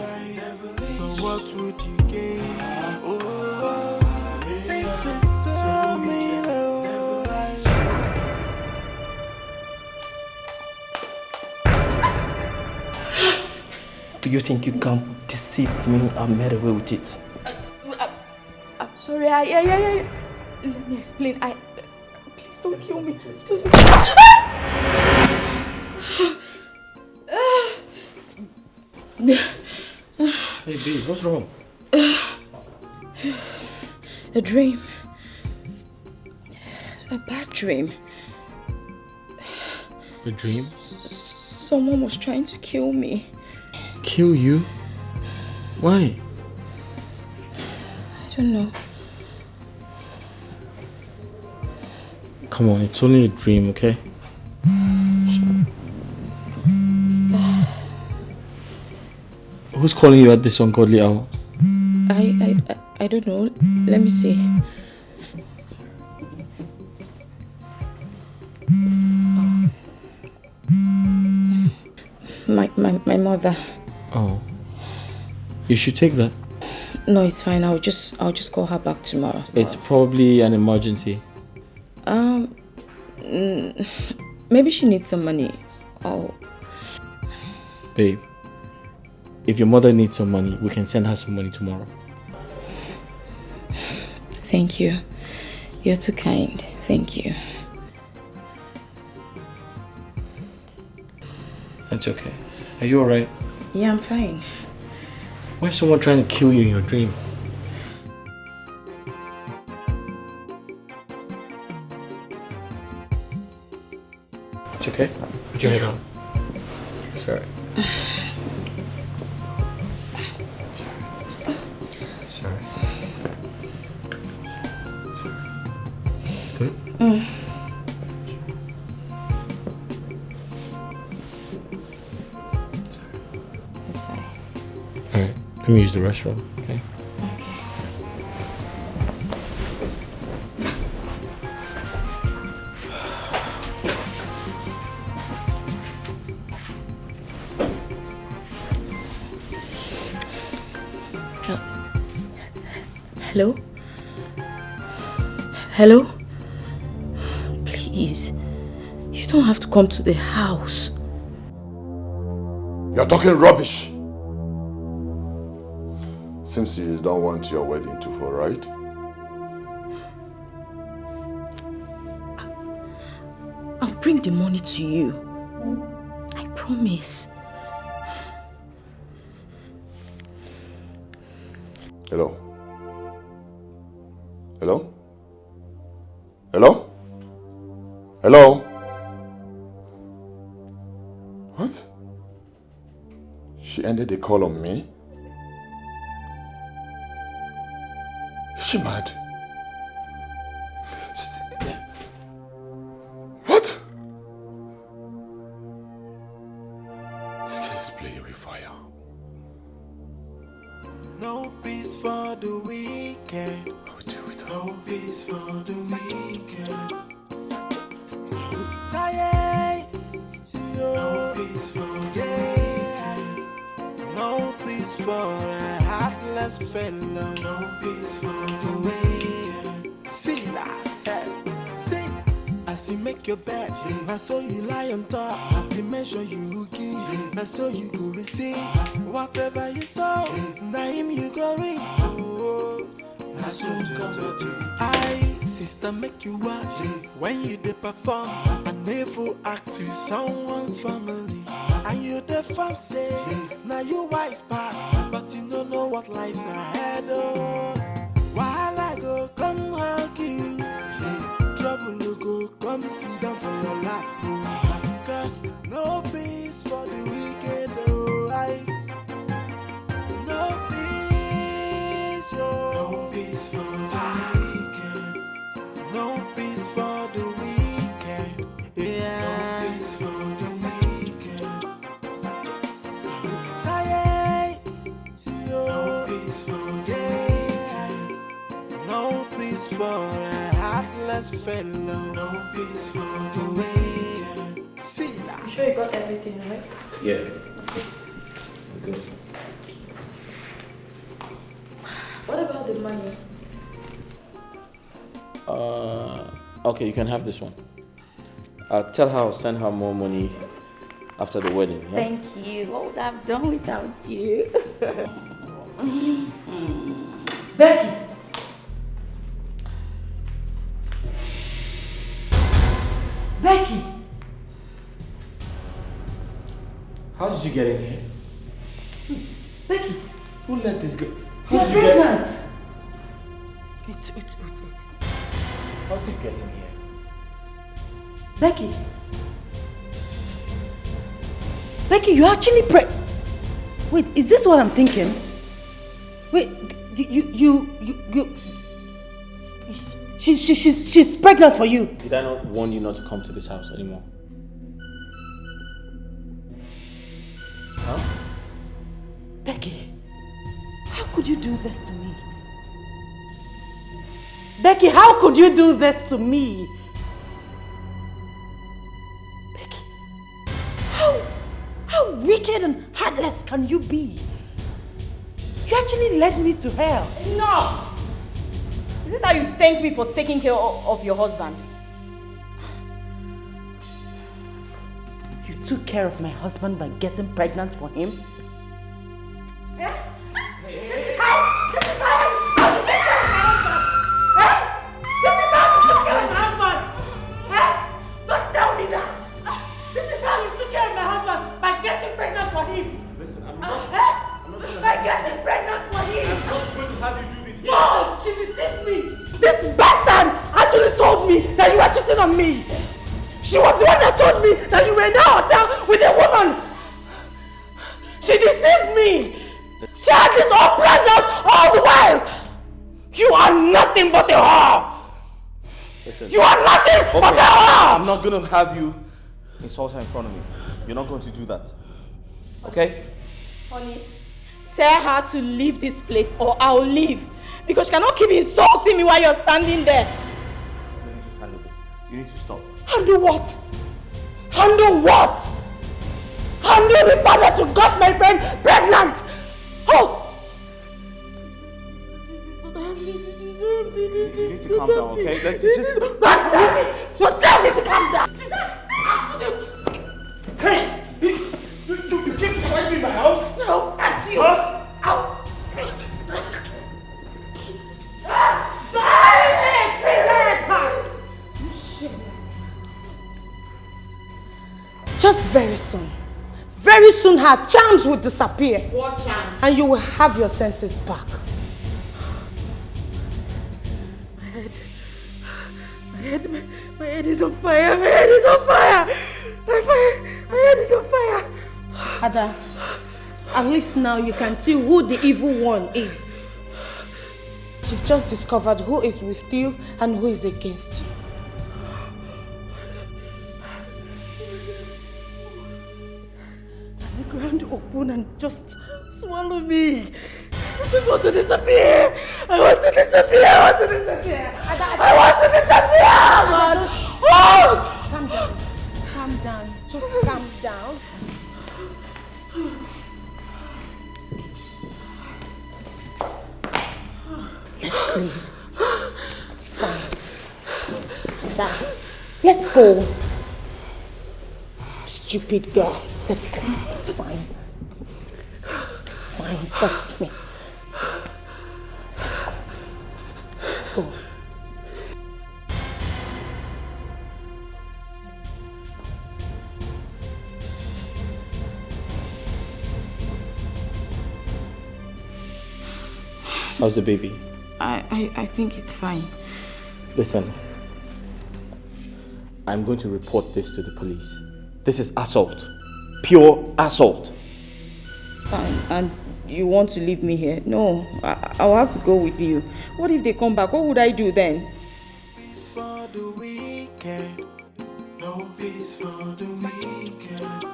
Speaker 8: So what would you gain? Oh, this is so mean, oh.
Speaker 17: Do you think you can deceive me and get away with it?
Speaker 18: I'm sorry. Let me explain. Please don't kill me.
Speaker 6: Hey, B, what's wrong?
Speaker 14: A dream. A bad dream.
Speaker 6: A dream?
Speaker 14: Someone was trying to kill me.
Speaker 6: Kill you? Why?
Speaker 14: I don't know.
Speaker 6: Come on, it's only a dream, okay? Who's calling you at this ungodly hour?
Speaker 14: I don't know. Let me see. My mother.
Speaker 6: Oh. You should take that.
Speaker 14: No, it's fine. I'll just call her back tomorrow.
Speaker 6: It's probably an emergency.
Speaker 14: Maybe she needs some money. Oh.
Speaker 6: Babe, if your mother needs some money, we can send her some money tomorrow.
Speaker 14: Thank you. You're too kind. Thank you.
Speaker 6: It's okay. Are you alright?
Speaker 14: Yeah, I'm fine.
Speaker 6: Why is someone trying to kill you in your dream? It's okay. Put your head on. Sorry. Sorry. Good?
Speaker 14: It's fine.
Speaker 6: Alright, let me use the restroom, okay?
Speaker 14: Hello? Hello? Please, you don't have to come to the house.
Speaker 5: You're talking rubbish. Seems you don't want your wedding to fall, right?
Speaker 14: I'll bring the money to you. I promise.
Speaker 5: Hello? Hello? Hello? Hello? What? She ended the call on me? Is she mad? What? This guy is playing with fire.
Speaker 8: No peace for the weekend. No peace for the weekend. Tired. No peace for the day. No peace for a heartless fellow. No peace for the way. See that? See. As you make your bed, now so you lie on top. The measure you give, now so you go receive. Whatever you sow, now him you go reap. Oh, now so come to I, sister, make you watch when you dey perform. And never act to someone's family. And you the farm say, now you wise pass, but you don't know what lies ahead. Oh, while I go come hug you. Trouble you go come sit down for your lap. Cause no peace for the wicked, oh I. No peace, oh. No peace for the wicked. No peace for the wicked. Yeah. No peace for the wicked. Tired, see you. No peace for the no peace for a heartless fellow. No peace for the way. See that?
Speaker 14: You sure you got everything right?
Speaker 6: Yeah. Good.
Speaker 14: What about the money?
Speaker 6: Okay, you can have this one. Tell her I'll send her more money after the wedding. Yeah?
Speaker 16: Thank you. What would I have done without you?
Speaker 1: Becky! Becky!
Speaker 6: How did you get in here?
Speaker 1: Becky!
Speaker 6: Who let this go?
Speaker 1: You're pregnant! Wait.
Speaker 6: How did you get in here?
Speaker 1: Becky! Becky, you're actually Wait, is this what I'm thinking? Wait, she's pregnant for you.
Speaker 6: Did I not warn you not to come to this house anymore? Huh?
Speaker 1: Becky, how could you do this to me? Becky, how could you do this to me? Becky, how wicked and heartless can you be? You actually led me to hell.
Speaker 16: Enough! Is this how you thank me for taking care of your husband?
Speaker 1: You took care of my husband by getting pregnant for him? This is how you take care of my husband! This is how you took care of my husband! Don't tell me that! This is how you took care of my husband by getting pregnant for him!
Speaker 6: Listen,
Speaker 1: by getting pregnant for him!
Speaker 6: I'm not going to have you do this here.
Speaker 1: No! She deceived me! This bastard actually told me that you were cheating on me! She was the one that told me that you were in the hotel with a woman! She deceived me! She had this all planned out all the while! You are nothing but a whore!
Speaker 6: Listen.
Speaker 1: You are nothing but a whore!
Speaker 6: I'm not going to have you insult her in front of me. You're not going to do that. Okay?
Speaker 9: Honey, tell her to leave this place or I'll leave. Because she cannot keep insulting me while you're standing there.
Speaker 6: Let me just handle this. You need to stop.
Speaker 1: Handle what? Handle what? Handle the fact that you got my friend pregnant! Oh! This is not happening. This
Speaker 6: You need to calm down, okay?
Speaker 1: Don't tell me! Don't tell me to calm down! How could you?
Speaker 6: Hey! You keep swiping my house?
Speaker 1: No, fuck you!
Speaker 6: Huh?
Speaker 1: Ow! Just very soon her charms will disappear.
Speaker 16: What charm?
Speaker 1: And you will have your senses back. My head is on fire. My head is on fire. My head is on fire. Ada, at least now you can see who the evil one is. You've just discovered who is with you and who is against you. hand open and just swallow me. I just want to disappear. I want to disappear. I want to disappear. I want to disappear, man. Oh!
Speaker 18: Calm down. Calm down. Just calm down. Let's leave. It's fine. Ada, let's go. Stupid girl. Let's go. It's fine. It's fine. Trust me. Let's go. Let's go.
Speaker 6: How's the baby?
Speaker 10: I think it's fine.
Speaker 6: Listen, I'm going to report this to the police. This is assault. Pure assault.
Speaker 10: And you want to leave me here? No, I'll have to go with you. What if they come back? What would I do then?
Speaker 8: Peace for the weekend. No peace for the weekend.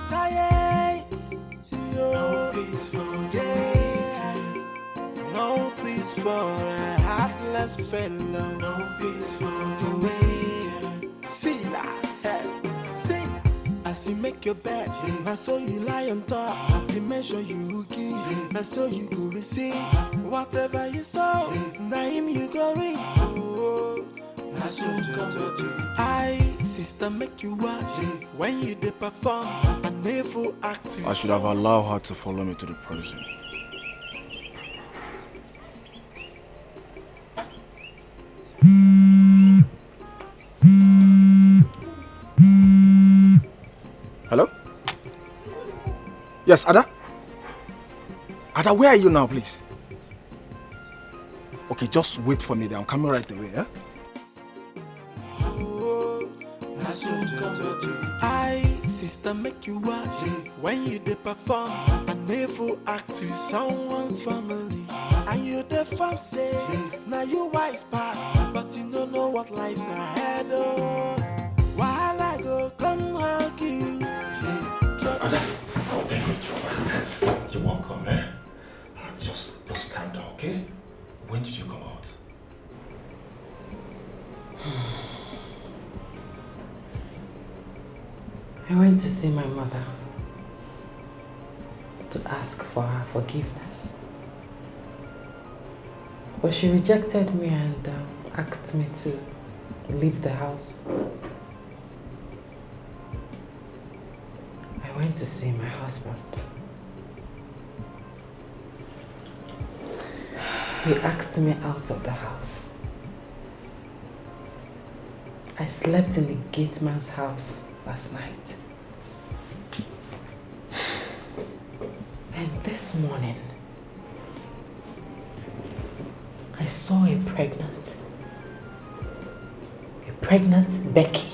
Speaker 8: Tired. No peace for the weekend. No peace for a heartless fellow. No peace for the weekend. See that? See. As you make your bed, now so you lie on top. The measure you give, now so you go receive. Whatever you sow, now him you go reap. Oh, now so you come to do. I, sister, make you watch when you dey perform. I never act to.
Speaker 7: I should have allowed her to follow me to the prison. Hello? Yes, Ada? Ada, where are you now, please? Okay, just wait for me there. I'm coming right away, yeah?
Speaker 8: I, sister, make you watch when you dey perform. I never act to someone's family. And you the fam say, now you wise pass, but you don't know what lies ahead. Oh, while I go come hug you.
Speaker 12: You're welcome, eh? Just calm down, okay? When did you come out?
Speaker 2: I went to see my mother to ask for her forgiveness. But she rejected me and asked me to leave the house. I went to see my husband. He asked me out of the house. I slept in the gate man's house last night. And this morning, I saw a pregnant Becky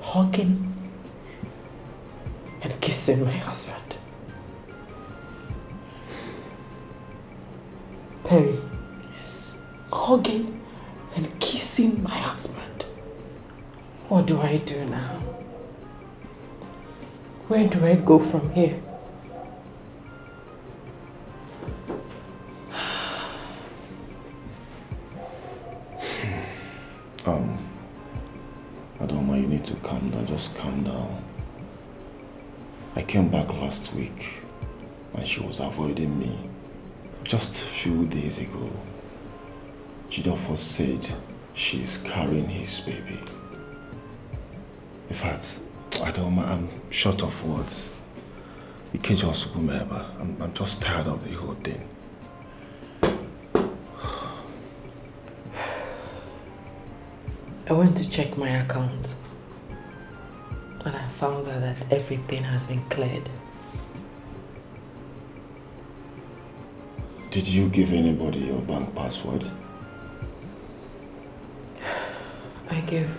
Speaker 2: hugging and kissing my husband. Perry. Yes. Hugging and kissing my husband. What do I do now? Where do I go from here?
Speaker 12: Adoma, you need to calm down. Just calm down. I came back last week and she was avoiding me. Just a few days ago, Jideofor said she's carrying his baby. In fact, Adoma, I'm short of words. You can't just remember. I'm just tired of the whole thing.
Speaker 2: I went to check my account and I found out that everything has been cleared.
Speaker 12: Did you give anybody your bank password?
Speaker 2: I gave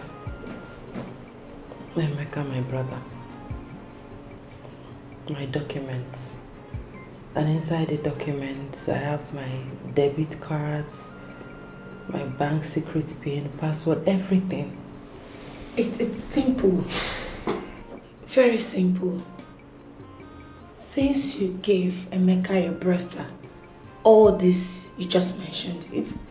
Speaker 2: Emeka, my brother, my documents. And inside the documents, I have my debit cards, my bank secret PIN, password, everything. It's simple.
Speaker 18: Very simple. Since you gave Emeka your brother all this you just mentioned, it's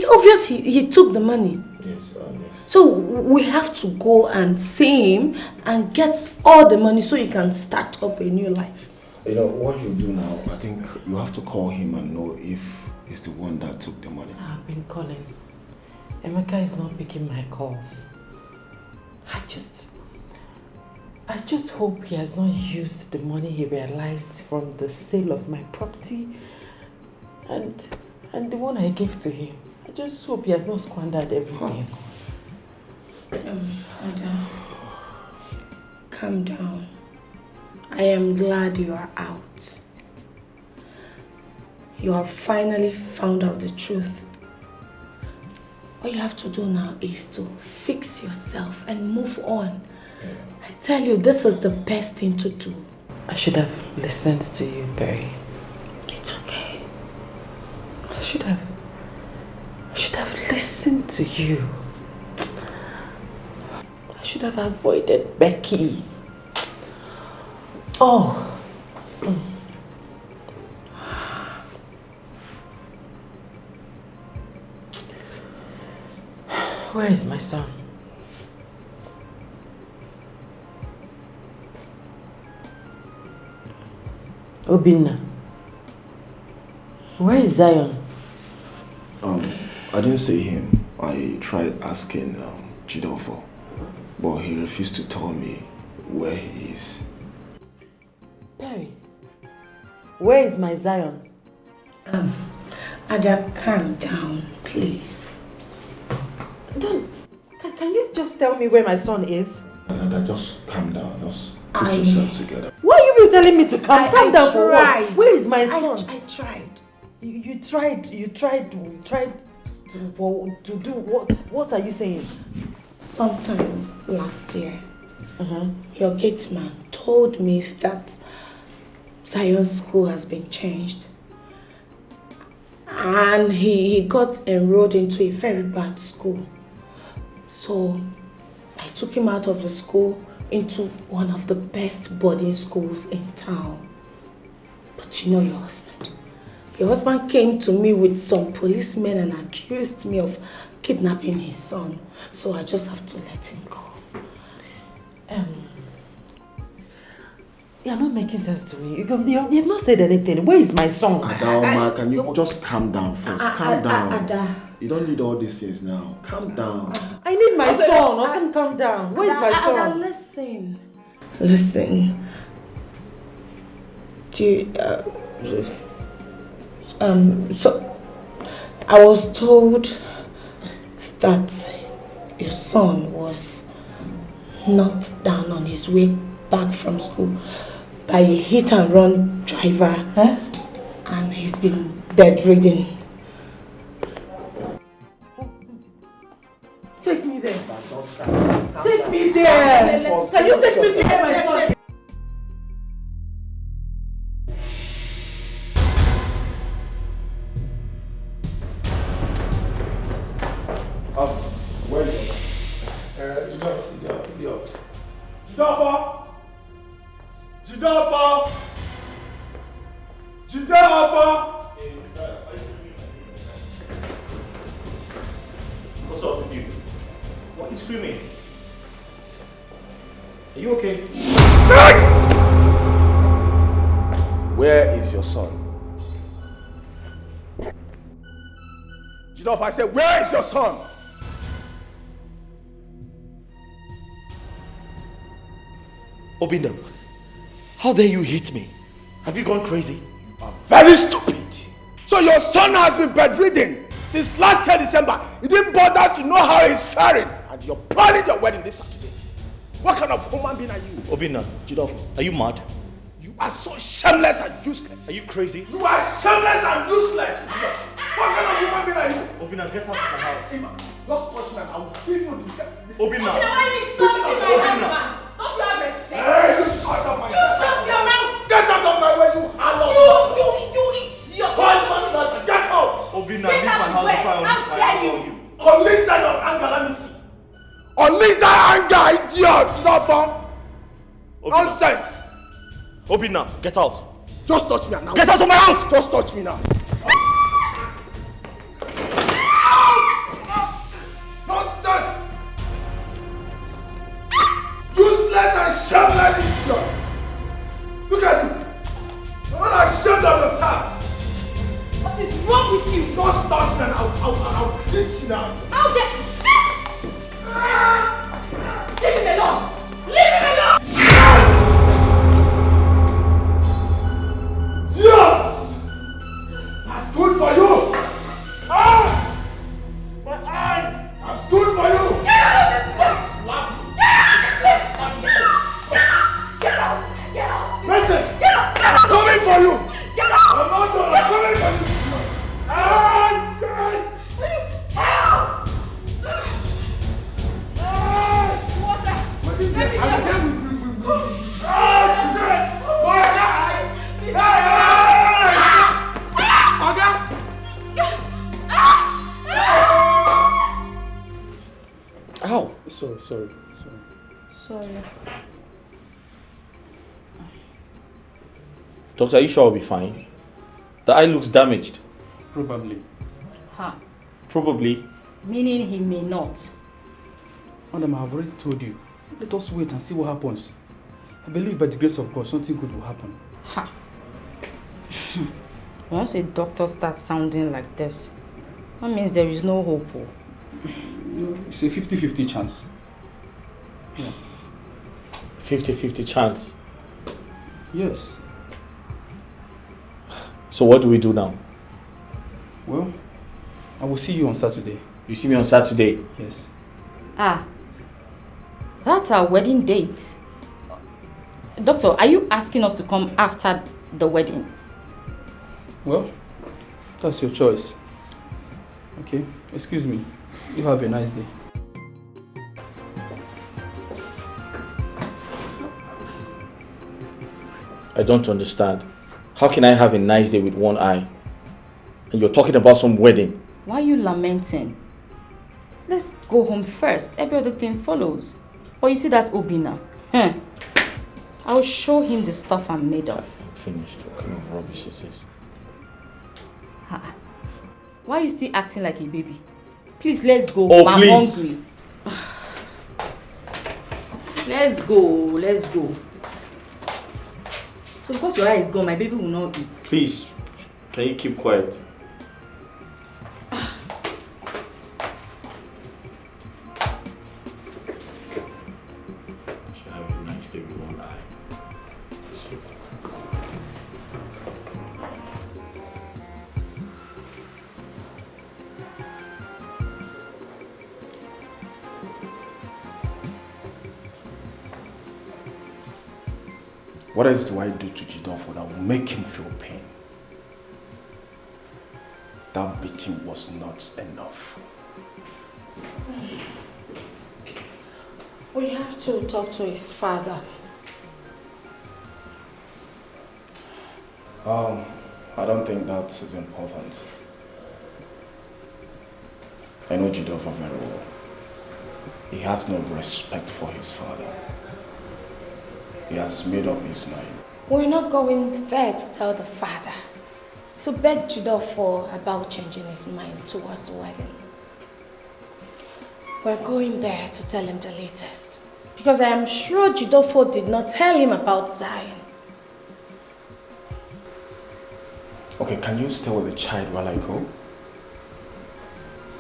Speaker 18: obvious he took the money.
Speaker 12: Yes, yes.
Speaker 18: So we have to go and see him and get all the money so he can start up a new life.
Speaker 12: You know, what you do now, I think you have to call him and know if he's the one that took the money.
Speaker 2: I've been calling. Emeka is not picking my calls. I just hope he has not used the money he realized from the sale of my property and the one I gave to him. I just hope he has not squandered everything.
Speaker 18: Ada, calm down. I am glad you are out. You have finally found out the truth. All you have to do now is to fix yourself and move on. I tell you, this is the best thing to do.
Speaker 2: I should have listened to you, Perry.
Speaker 18: It's okay.
Speaker 2: I should have listened to you. I should have avoided Becky. Oh. Where is my son? Obinna. Where is Zion?
Speaker 12: I didn't see him. I tried asking Jidofo, but he refused to tell me where he is.
Speaker 2: Perry, where is my Zion?
Speaker 18: Ada, calm down, please.
Speaker 2: Can you just tell me where my son is?
Speaker 12: Ada, just calm down. Just put yourself together.
Speaker 2: Why are you telling me to calm down for what?
Speaker 18: tried.
Speaker 2: Where is my son?
Speaker 18: I tried.
Speaker 2: You tried to do what? What are you saying?
Speaker 18: Sometime last year, your gate man told me that Zion's school has been changed. And he got enrolled into a very bad school. So I took him out of the school into one of the best boarding schools in town. But you know your husband. Your husband came to me with some policemen and accused me of kidnapping his son. So I just have to let him go.
Speaker 2: You're not making sense to me. You have not said anything. Where is my son?
Speaker 12: Adaoma, can you just calm down first? Calm down.
Speaker 18: Ada.
Speaker 12: You don't need all these things now. Calm down.
Speaker 2: I need my son. Austin, calm down. Where is my son?
Speaker 18: Ada, listen. Do you, so I was told that your son was knocked down on his way back from school by a hit-and-run driver, and he's been bedridden.
Speaker 2: Take me there. Take me there. Can you take me to where my son is?
Speaker 5: Where is
Speaker 6: Jidofo! What's up with you? What are you screaming? Are you okay?
Speaker 12: Where is your son? Jidofo, I said, where is your son?
Speaker 20: Obinna, how dare you hit me? Have you gone crazy?
Speaker 12: You are very stupid. So your son has been bedridden since last year December. You didn't bother to know how he's faring. And you're planning your wedding this Saturday. What kind of human being are you?
Speaker 20: Obinna, Jidofo, are you mad?
Speaker 12: You are so shameless and useless.
Speaker 20: Are you crazy?
Speaker 12: You are shameless and useless. What kind of human being are you?
Speaker 20: Obinna, get out of my house.
Speaker 12: Just touch me and I will give you the...
Speaker 20: Obinna!
Speaker 3: Why are you insulting my husband? Don't you have respect?
Speaker 12: Hey, you shut up my
Speaker 3: You shut your mouth!
Speaker 12: Get out of my way, you harlot!
Speaker 3: You idiot!
Speaker 12: Get out!
Speaker 20: Obinna, leave my house before I
Speaker 3: How dare you?
Speaker 12: Unleash that of anger, let me see. Unleash that anger, idiot! Jidofo! Nonsense!
Speaker 6: Obinna, get out.
Speaker 5: Just touch me now.
Speaker 6: Get out of my house!
Speaker 5: Just touch me now.
Speaker 12: Nonsense! Useless and shameless idiots! Look at you! You're not ashamed of yourself!
Speaker 3: What is wrong with you?
Speaker 12: Just touch me and I'll beat you now!
Speaker 3: How dare... Leave him alone! Leave him alone!
Speaker 12: Yes! That's good for you! Ah! My eyes! That's good for you!
Speaker 3: Get out of this place!
Speaker 12: Slap you!
Speaker 3: Get out of this place! Get out! Get out!
Speaker 12: Listen!
Speaker 3: Get out!
Speaker 12: I'm coming for you!
Speaker 3: Get out!
Speaker 12: I'm not done! I'm coming for you! Ah! Shit!
Speaker 3: Help!
Speaker 12: Ah!
Speaker 3: Water!
Speaker 12: What is
Speaker 3: Let me
Speaker 12: that?
Speaker 3: go!
Speaker 12: Ah! Shit! Boy, die!
Speaker 6: Ow!
Speaker 15: Sorry.
Speaker 6: Doctor, are you sure I'll be fine? The eye looks damaged.
Speaker 15: Probably.
Speaker 22: Huh.
Speaker 6: Probably.
Speaker 22: Meaning he may not.
Speaker 15: Madam, I have already told you. Let us wait and see what happens. I believe by the grace of God, something good will happen.
Speaker 22: Ha. Once a doctor starts sounding like this, that means there is no hope.
Speaker 15: It's a 50-50 chance. Yeah.
Speaker 6: 50-50 chance.
Speaker 15: Yes.
Speaker 6: So what do we do now?
Speaker 15: Well, I will see you on Saturday.
Speaker 6: You see me on Saturday?
Speaker 15: Yes.
Speaker 22: Ah. That's our wedding date. Doctor, are you asking us to come after the wedding?
Speaker 15: Well, that's your choice. Okay, excuse me. You have a nice day.
Speaker 6: I don't understand. How can I have a nice day with one eye? And you're talking about some wedding.
Speaker 22: Why are you lamenting? Let's go home first. Every other thing follows. But you see that Obinna? I'll show him the stuff I'm made of.
Speaker 6: Finished. What kind of rubbish is this?
Speaker 22: Why are you still acting like a baby? Please, let's go.
Speaker 6: Oh,
Speaker 22: I'm
Speaker 6: please.
Speaker 22: hungry. Let's go. So because your eye is gone, my baby will not eat.
Speaker 6: Please, can you keep quiet? Should have a nice day with one eye.
Speaker 7: What else do I do to Jidofo that will make him feel pain? That beating was not enough.
Speaker 18: We have to talk to his father.
Speaker 7: I don't think that is important. I know Jidofo very well. He has no respect for his father. He has made up his mind.
Speaker 18: We're not going there to tell the father, to beg Jidofo about changing his mind towards the wedding. We're going there to tell him the latest. Because I am sure Jidofo did not tell him about Zion.
Speaker 7: Okay, can you stay with the child while I go?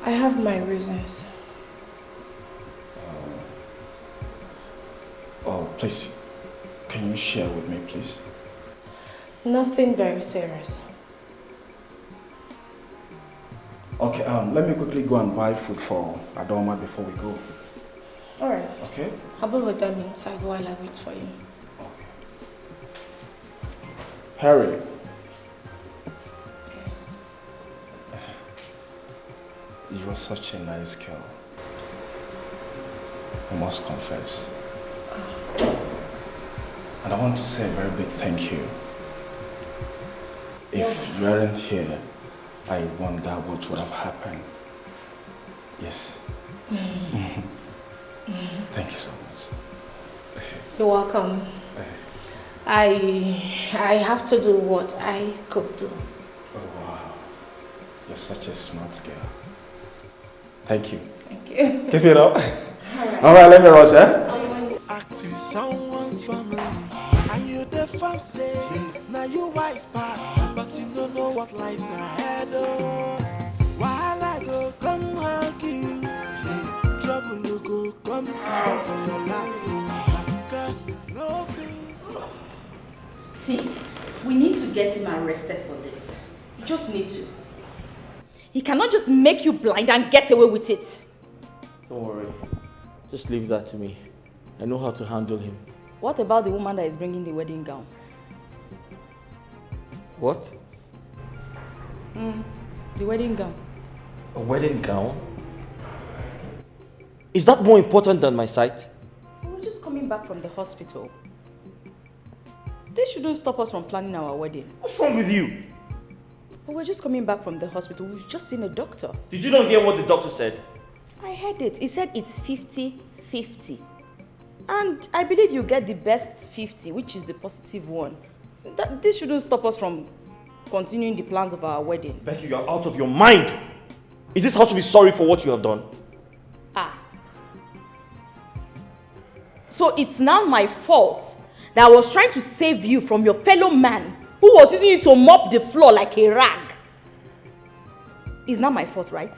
Speaker 18: I have my reasons.
Speaker 7: Oh, please. Can you share with me, please?
Speaker 18: Nothing very serious.
Speaker 7: Okay, let me quickly go and buy food for Adoma before we go.
Speaker 18: Alright.
Speaker 7: Okay?
Speaker 18: I'll be with them inside while I wait for you.
Speaker 7: Harry.
Speaker 18: Yes.
Speaker 7: You are such a nice girl. I must confess. And I want to say a very big thank you. If you weren't here, I wonder what would have happened. Yes. Thank you so much.
Speaker 18: You're welcome. I have to do what I could do.
Speaker 20: Oh, wow. You're such a smart girl. Thank you.
Speaker 18: Thank you.
Speaker 20: Give it up. All right, let me rush, eh?
Speaker 8: Act to someone's family, and you the fam say, now you wise pass, but you don't know what lies ahead. Oh, while I go come hug you, trouble will go come sit down for your life, cause no peace.
Speaker 16: See, we need to get him arrested for this. You just need to. He cannot just make you blind and get away with it.
Speaker 6: Don't worry. Just leave that to me. I know how to handle him.
Speaker 16: What about the woman that is bringing the wedding gown?
Speaker 6: What?
Speaker 16: The wedding gown.
Speaker 6: A wedding gown? Is that more important than my sight?
Speaker 16: We're just coming back from the hospital. This shouldn't stop us from planning our wedding.
Speaker 6: What's wrong with you?
Speaker 16: But we're just coming back from the hospital. We've just seen a doctor.
Speaker 6: Did you not hear what the doctor said?
Speaker 16: I heard it. He said it's 50-50. And I believe you get the best 50, which is the positive one. This shouldn't stop us from continuing the plans of our wedding.
Speaker 6: Becky, you're out of your mind! Is this how to be sorry for what you have done?
Speaker 16: So it's now my fault that I was trying to save you from your fellow man who was using you to mop the floor like a rag. It's not my fault, right?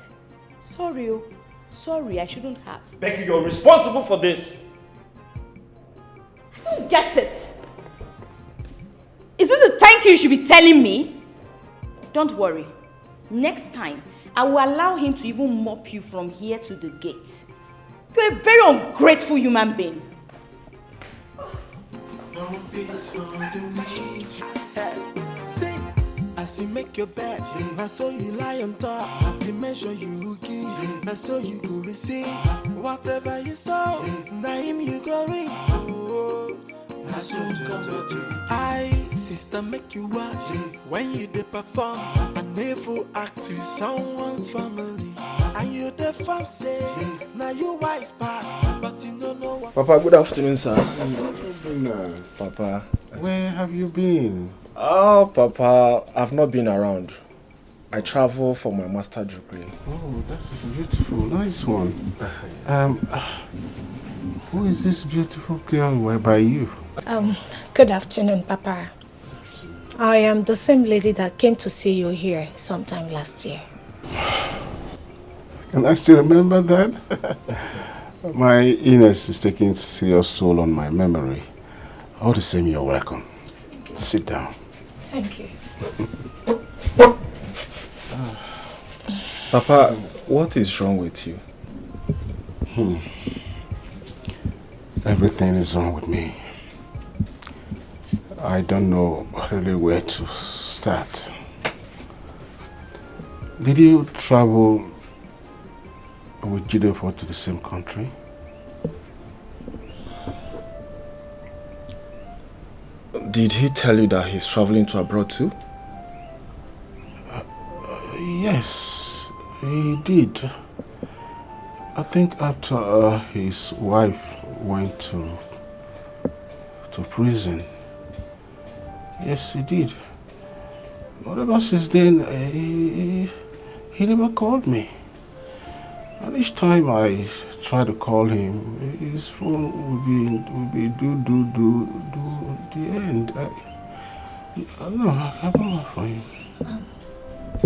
Speaker 16: Sorry, oh. Sorry, I shouldn't have.
Speaker 6: Becky, you're responsible for this.
Speaker 16: I don't get it. Is this a thank you should be telling me? Don't worry. Next time, I will allow him to even mop you from here to the gate. You're a very ungrateful human being.
Speaker 8: No peace for the weak. See, as you make your bed, now so you lie on top. The measure you give, now so you go receive. Whatever you sow, now him you go reap. Oh, now so come to I, sister, make you watch when you dey perform. And never act to someone's family. And you the fam say, now you wise pass, but you don't know what.
Speaker 7: Papa, good afternoon, sir. Papa.
Speaker 11: Where have you been?
Speaker 7: Oh, Papa, I've not been around. I travel for my master degree.
Speaker 11: Oh, that is beautiful. Nice one. Who is this beautiful girl by you?
Speaker 18: Good afternoon, Papa. I am the same lady that came to see you here sometime last year.
Speaker 11: Can I still remember that? My illness is taking serious toll on my memory. All the same, you're welcome. Sit down.
Speaker 18: Thank you.
Speaker 7: Papa, what is wrong with you?
Speaker 11: Everything is wrong with me. I don't know really where to start. Did you travel with Jideofor to the same country?
Speaker 7: Did he tell you that he's traveling to abroad too?
Speaker 11: Yes, he did. I think after his wife went to prison. Yes, he did. But ever since then, he never called me. And each time I try to call him, his phone would be do the end. I don't know, I don't know for him.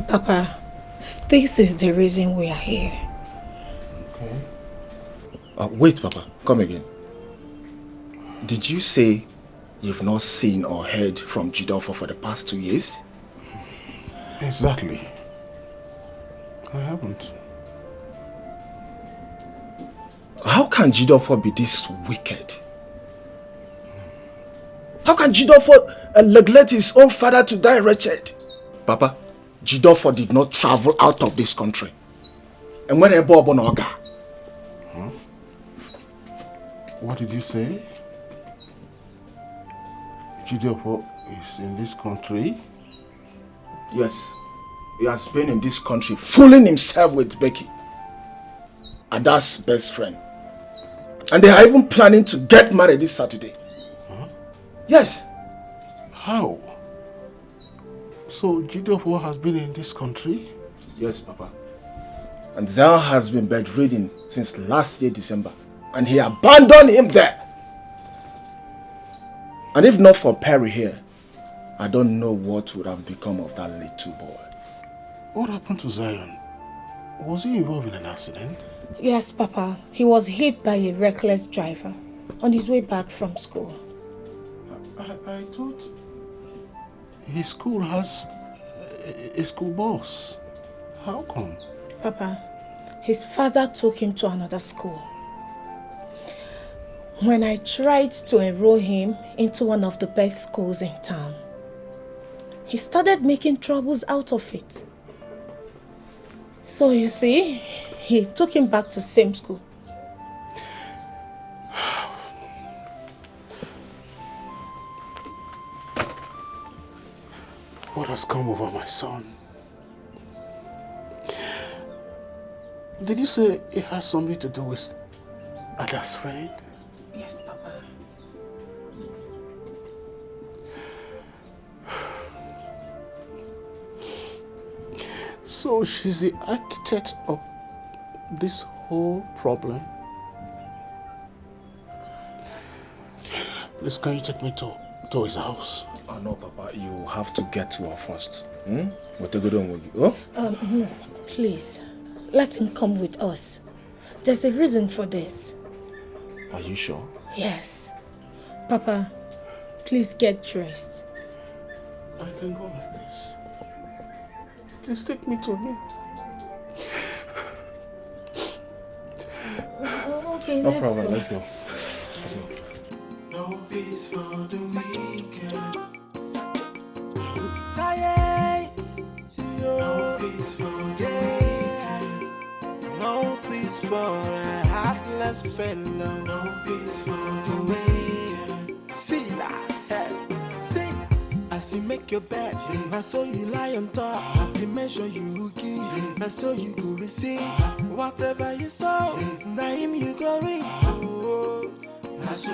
Speaker 18: Papa, this is the reason we are here.
Speaker 7: Okay. Wait, Papa, come again. Did you say you've not seen or heard from Jideofor for the past 2 years?
Speaker 11: Exactly. I haven't.
Speaker 7: How can Jideofor be this wicked? How can Jideofor neglect his own father to die wretched? Papa, Jideofor did not travel out of this country. And when Ebo Oga.
Speaker 11: What did you say? Jideofor is in this country?
Speaker 7: Yes. He has been in this country fooling himself with Becky, Ada's best friend. And they are even planning to get married this Saturday.
Speaker 12: Yes.
Speaker 11: How? So Jideofor has been in this country?
Speaker 12: Yes, Papa. And Zion has been bedridden since last year, December. And he abandoned him there. And if not for Perry here, I don't know what would have become of that little boy.
Speaker 11: What happened to Zion? Was he involved in an accident?
Speaker 18: Yes, Papa. He was hit by a reckless driver on his way back from school.
Speaker 11: I thought his school has a school bus. How come?
Speaker 18: Papa, his father took him to another school. When I tried to enroll him into one of the best schools in town, he started making troubles out of it. So you see, he took him back to the same school.
Speaker 11: What has come over my son? Did you say it has something to do with Ada's friend?
Speaker 18: Yes, Papa.
Speaker 11: So she's the architect of this whole problem? Please, can you take me to his house?
Speaker 12: Oh no, Papa, you have to get to her first. We'll take it on with you. Oh?
Speaker 18: No, please, let him come with us. There's a reason for this.
Speaker 12: Are you sure?
Speaker 18: Yes. Papa, please get dressed.
Speaker 11: I can go like this. Please take me to him.
Speaker 18: Okay,
Speaker 12: no problem, let's go.
Speaker 8: No peace for the weekend. Tired. No peace for the day. No peace for a heartless fellow. No peace for the way. See that? See. As you make your bed, I saw you lie on top. The measure you give, I saw you go receive. Whatever you saw, now him you go reap. I so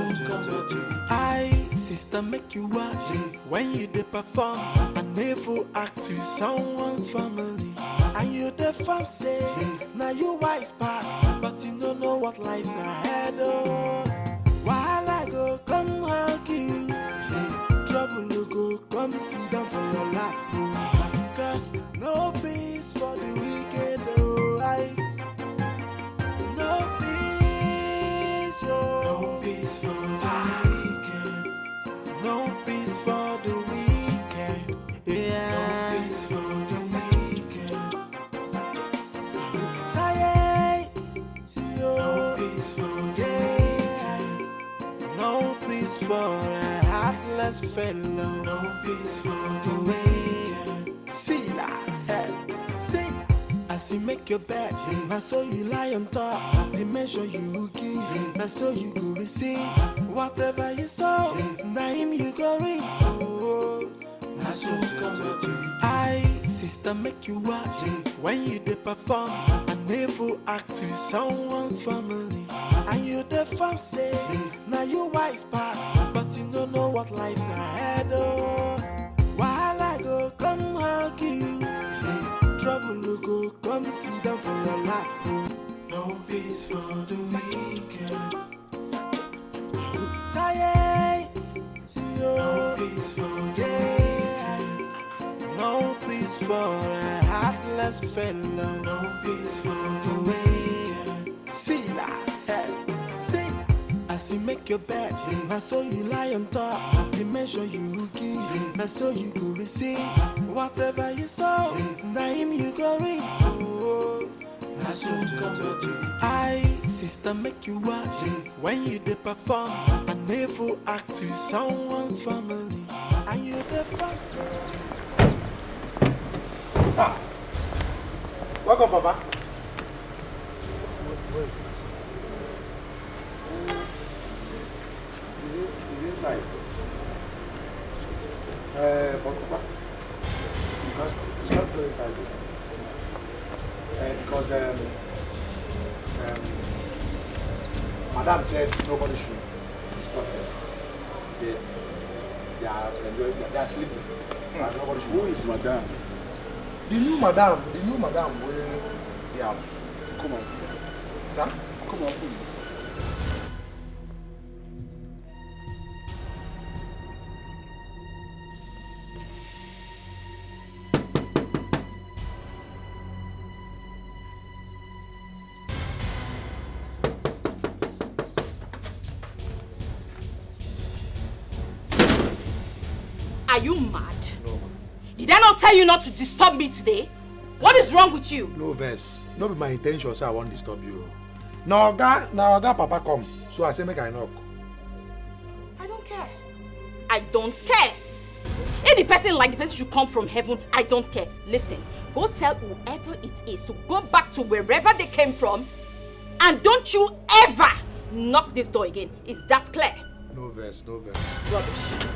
Speaker 8: I, sister, make you watch when you dey perform and never act to someone's family. And you the fam say, now you wise pass, but you don't know what lies ahead. Oh, while I go come hug you, trouble will go come sit down for your lap. Cause no peace for the wicked. Oh, no peace, oh. No peace for the weekend. No peace for the weekend. Yeah. No peace for the weekend. Tired. No peace for the day. No peace for a heartless fellow. No peace for the way. See that? See. As you make your bed, I saw you lie on top. The measure you give, I saw you go receive. Whatever you saw, now him you go reap. Oh, I so come I, sister, make you watch when you dey perform and never act to someone's family. And you the fam say, now you wise pass, but you don't know what lies ahead. Oh, while I go come hug you. Trouble will go come sit down for your lap. No peace for the weekend. Tired. No peace for the day. No peace for a heartless fellow. No peace for the way. See that? See. As you make your bed, I saw you lie on top. The measure you give, I saw you go receive. Whatever you saw, now him you go reap. Oh, I so come I, sister, make you watch when you dey perform and never act to someone's family. And you the fam say.
Speaker 21: Ah. Welcome, Papa. Where is my son? He's inside. But Papa, you can't go inside. Because Madam said nobody should stop him.
Speaker 13: They are enjoying. They are sleeping. And nobody should.
Speaker 5: Who is Madam?
Speaker 13: The new Madam will the house.
Speaker 5: Come on.
Speaker 13: Sir?
Speaker 5: Come on, please.
Speaker 22: Are you mad? No. Did I not tell you not to disturb me today? What is wrong with you?
Speaker 13: No verse. No be my intention, so I won't disturb you. Now Oga Papa come, so I say make I knock.
Speaker 22: I don't care. I don't care. If the person like the person should come from heaven, I don't care. Listen, go tell whoever it is to go back to wherever they came from, and don't you ever knock this door again. Is that clear?
Speaker 13: No verse.
Speaker 22: Rubbish.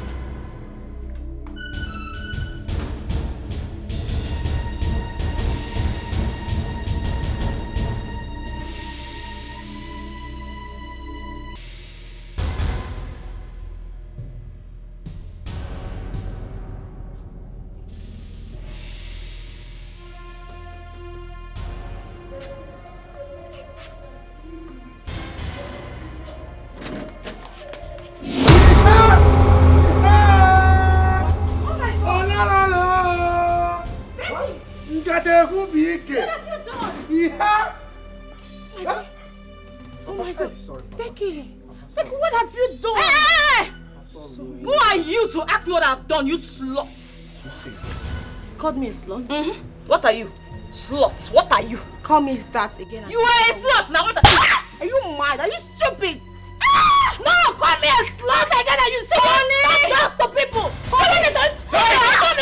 Speaker 22: Oh my God. Sorry, Becky, what have you done? Hey! Who are you to ask me what I've done, you slut?
Speaker 1: Called me a slut?
Speaker 22: Mm-hmm. What are you? Slut, what are you?
Speaker 1: Call me that again.
Speaker 22: You are a slut now. What
Speaker 1: are you mad? Are you stupid?
Speaker 22: No, call me a slut again. Are you saying
Speaker 1: stop to people? Call me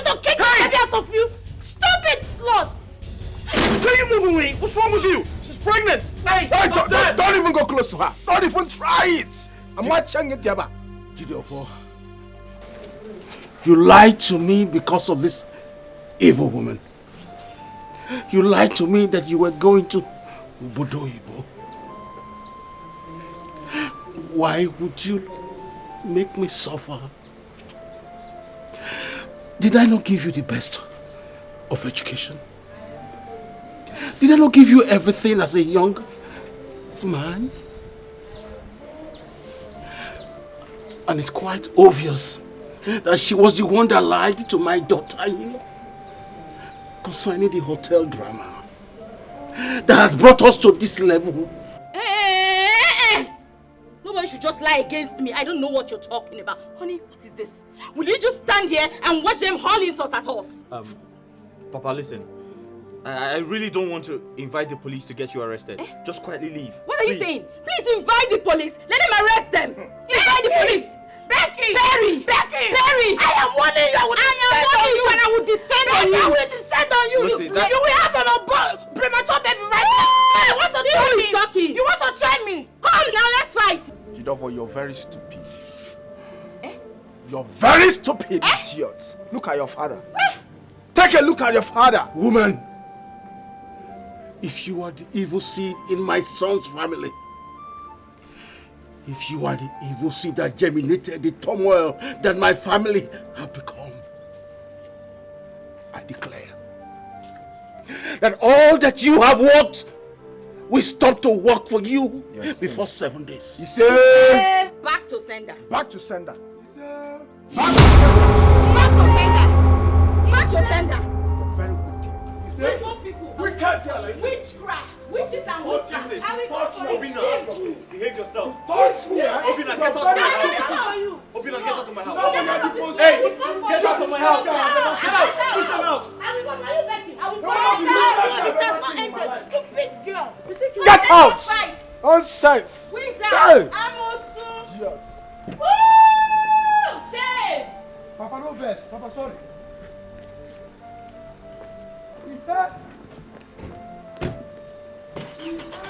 Speaker 1: to kick the baby out of you. Stupid slut!
Speaker 7: Can you move away? What's wrong with you? She's pregnant.
Speaker 22: Hey,
Speaker 7: don't even go close to her. Don't even try it. I'm watching it, Jaba. Jideofo, you lied to me because of this evil woman. You lied to me that you were going to Obodo-Oyibo. Why would you make me suffer? Did I not give you the best of education? Did I not give you everything as a young man? And it's quite obvious that she was the one that lied to my daughter-in-law concerning the hotel drama that has brought us to this level.
Speaker 22: Nobody should just lie against me. I don't know what you're talking about. Honey, what is this? Will you just stand here and watch them haul insults at us?
Speaker 20: Papa, listen. I really don't want to invite the police to get you arrested. Just quietly leave.
Speaker 22: What are you saying? Please invite the police. Let them arrest them. Invite the police.
Speaker 1: Becky!
Speaker 22: Perry!
Speaker 1: I am warning you.
Speaker 22: I will descend on you.
Speaker 1: I will descend on you.
Speaker 20: Listen,
Speaker 1: you will have an premature baby right now. You want to try me?
Speaker 22: Talking.
Speaker 1: You want to try me?
Speaker 22: Come now, let's fight.
Speaker 12: Jideofo, you're very stupid. You're very stupid, idiot. Look at your father. Take a look at your father.
Speaker 7: Woman, if you are the evil seed in my son's family, if you are the evil seed that germinated the turmoil that my family have become, I declare that all that you have worked will stop to work for you before 7 days.
Speaker 12: You say,
Speaker 22: back to sender.
Speaker 12: Back to sender.
Speaker 22: Back to sender.
Speaker 12: Very wicked.
Speaker 22: You say,
Speaker 12: wicked girl.
Speaker 22: Witchcraft. Witches and witchcraft.
Speaker 20: Obina, behave yourself.
Speaker 12: Touch me.
Speaker 20: Obina, get out of my house. Obina, get out of my house. Hey, get out of my house. Get out. Push them out.
Speaker 1: It has not ended. Stupid girl.
Speaker 12: Get out. Nonsense.
Speaker 22: Wizard. Amosu.
Speaker 12: Idiot.
Speaker 22: Woo! Shame.
Speaker 13: Papa, no verse. Papa, sorry.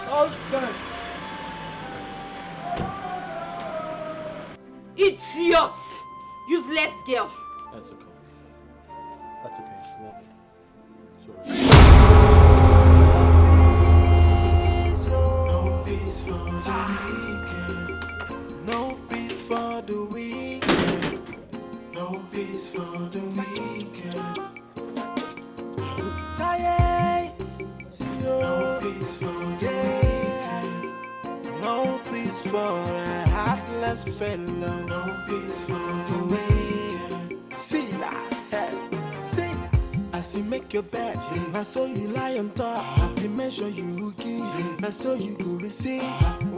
Speaker 12: Nonsense.
Speaker 22: Idiot. Useless girl.
Speaker 6: That's okay. That's okay. It's not.
Speaker 8: No peace for the weekend. No peace for the weekend. No peace for the wicked. Tired. No peace for the no peace for a heartless fellow. No peace for the wicked. See that? See. As you make your bed, I saw you lie on top. The measure you give, I saw you go receive.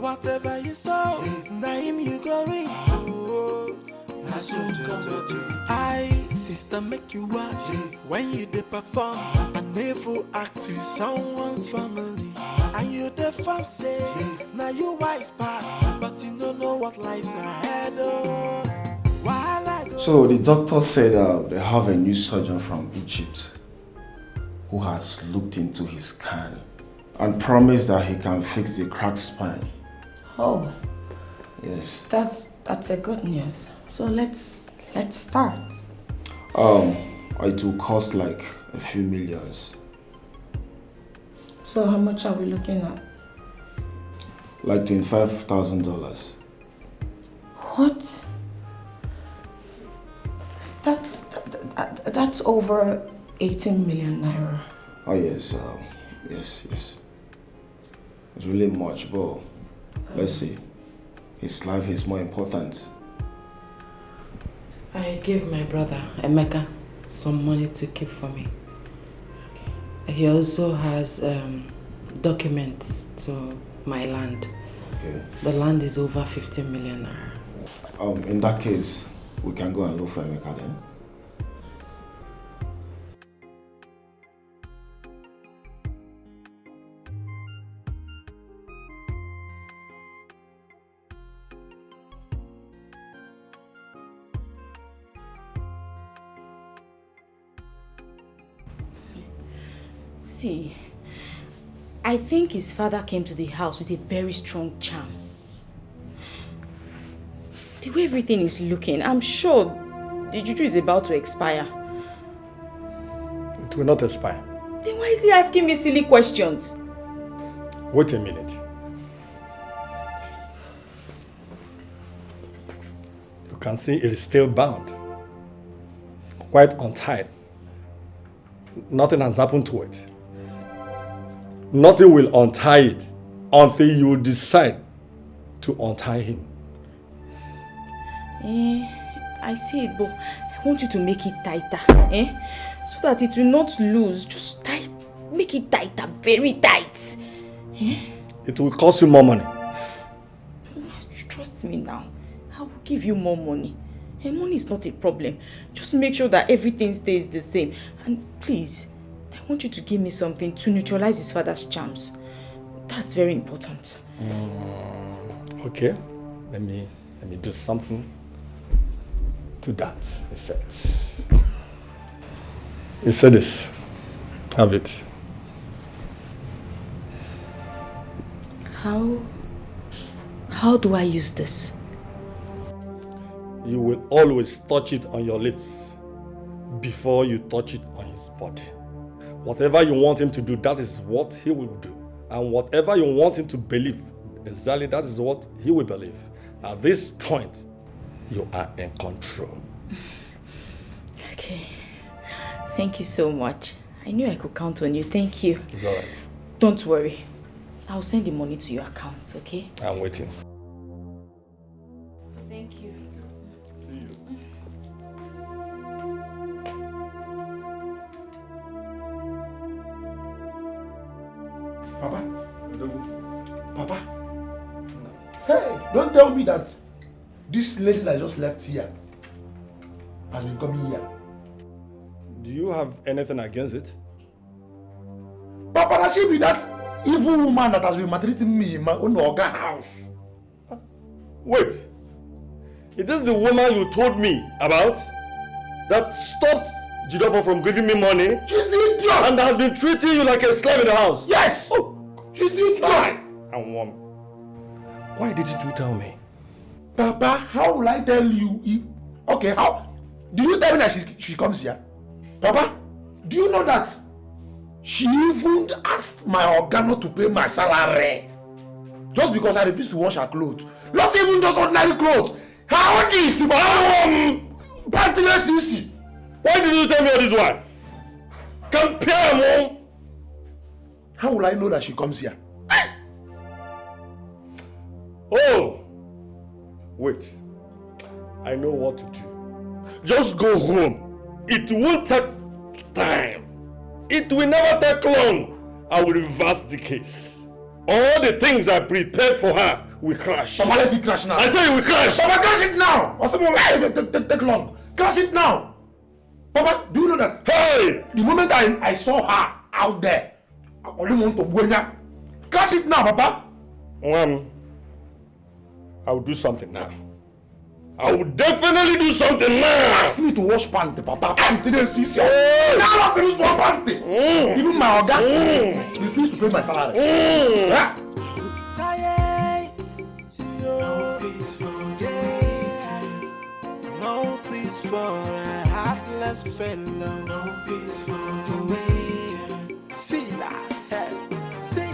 Speaker 8: Whatever you sow, now him you go reap. Oh, I so come to I, sister, make you watch when you dey perform. A never act to someone's family. And you the farm say, now you wise pass, but you don't know what lies ahead. Oh.
Speaker 12: So the doctor said they have a new surgeon from Egypt who has looked into his scan and promised that he can fix the cracked spine.
Speaker 18: Oh.
Speaker 12: Yes.
Speaker 18: That's a good news. So let's start.
Speaker 12: It will cost like a few millions.
Speaker 18: So how much are we looking at?
Speaker 12: Like $25,000.
Speaker 18: What? That's over 18 million naira.
Speaker 12: Oh yes, yes. It's really much, but let's see. His life is more important.
Speaker 2: I gave my brother, Emeka, some money to keep for me. He also has documents to my land.
Speaker 12: Okay.
Speaker 2: The land is over 15 million naira.
Speaker 12: In that case, we can go and look for Emeka then.
Speaker 10: See, I think his father came to the house with a very strong charm. The way everything is looking, I'm sure the juju is about to expire.
Speaker 21: It will not expire.
Speaker 10: Then why is he asking me silly questions?
Speaker 21: Wait a minute. You can see it is still bound. Quite untied. Nothing has happened to it. Nothing will untie it until you decide to untie him.
Speaker 10: I see it, but I want you to make it tighter, so that it will not loose. Just tight, make it tighter, very tight.
Speaker 21: It will cost you more money.
Speaker 10: Trust me now. I will give you more money. Money is not a problem. Just make sure that everything stays the same. And please, I want you to give me something to neutralize his father's charms. That's very important.
Speaker 21: Okay, let me do something to that effect. You said this. Have it.
Speaker 10: How do I use this?
Speaker 21: You will always touch it on your lips before you touch it on his body. Whatever you want him to do, that is what he will do. And whatever you want him to believe, exactly that is what he will believe. At this point, you are in control.
Speaker 10: Okay. Thank you so much. I knew I could count on you. Thank you.
Speaker 21: It's all right.
Speaker 10: Don't worry. I'll send the money to your account, okay?
Speaker 21: I'm waiting.
Speaker 10: Thank you.
Speaker 21: See you.
Speaker 13: Papa? Papa? Hey, don't tell me that this lady that just left here has been coming here.
Speaker 21: Do you have anything against it?
Speaker 13: Papa, that she be that evil woman that has been maltreating me in my own Oga house.
Speaker 21: Wait. Is this the woman you told me about? That stopped Jidopo from giving me money?
Speaker 13: She's the idiot!
Speaker 21: And has been treating you like a slave in the house?
Speaker 13: Yes! Oh, she's the idiot!
Speaker 21: And woman. Why didn't you tell me?
Speaker 13: Papa, how will I tell you if... Okay, how... Did you tell me that she comes here? Papa, do you know that she even asked my organo to pay my salary? Just because I refused to wash her clothes. Not even just ordinary clothes. How this? Pantless, you see. Why did you tell me all this while? Compare, Mom.
Speaker 5: How will I know that she comes here?
Speaker 13: Oh! Wait. I know what to do. Just go home. It won't take time. It will never take long. I will reverse the case. All the things I prepared for her will crash.
Speaker 5: Papa, let it crash now.
Speaker 13: I say it will crash.
Speaker 5: Papa, crash it now. What's the take long? Crash it now. Papa, do you know that?
Speaker 13: Hey!
Speaker 5: The moment I saw her out there, I only want to buenya. Crash it now, Papa.
Speaker 13: I will do something now. I will definitely do something now.
Speaker 5: Ask me to wash panty, Papa. Panty, then sister. Now let's use one panty. Even my organ refused to pay my salary.
Speaker 8: No peace for no peace for a heartless fellow. No peace for the way. See that? See.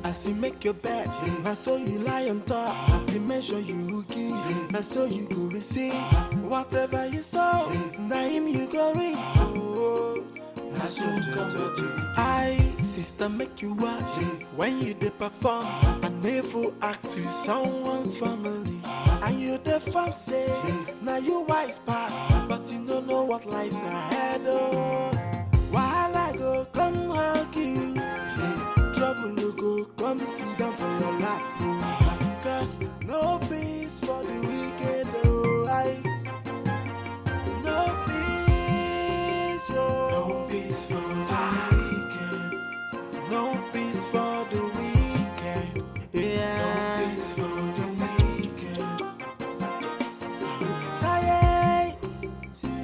Speaker 8: As you make your bed, I saw you lie on top. The measure you give, I saw you go receive. Whatever you saw, now him you go read. Oh, I saw you come to I, sister, make you watch when you dey perform. And never act to someone's family. And you the fam say, now you wise pass, but you don't know what lies ahead. Oh, while I go come hug you. Trouble you go come sit down for your lap. Cause no peace for the wicked, oh no peace, oh. No peace for the wicked. No peace for the wicked. Yeah. No peace for the wicked.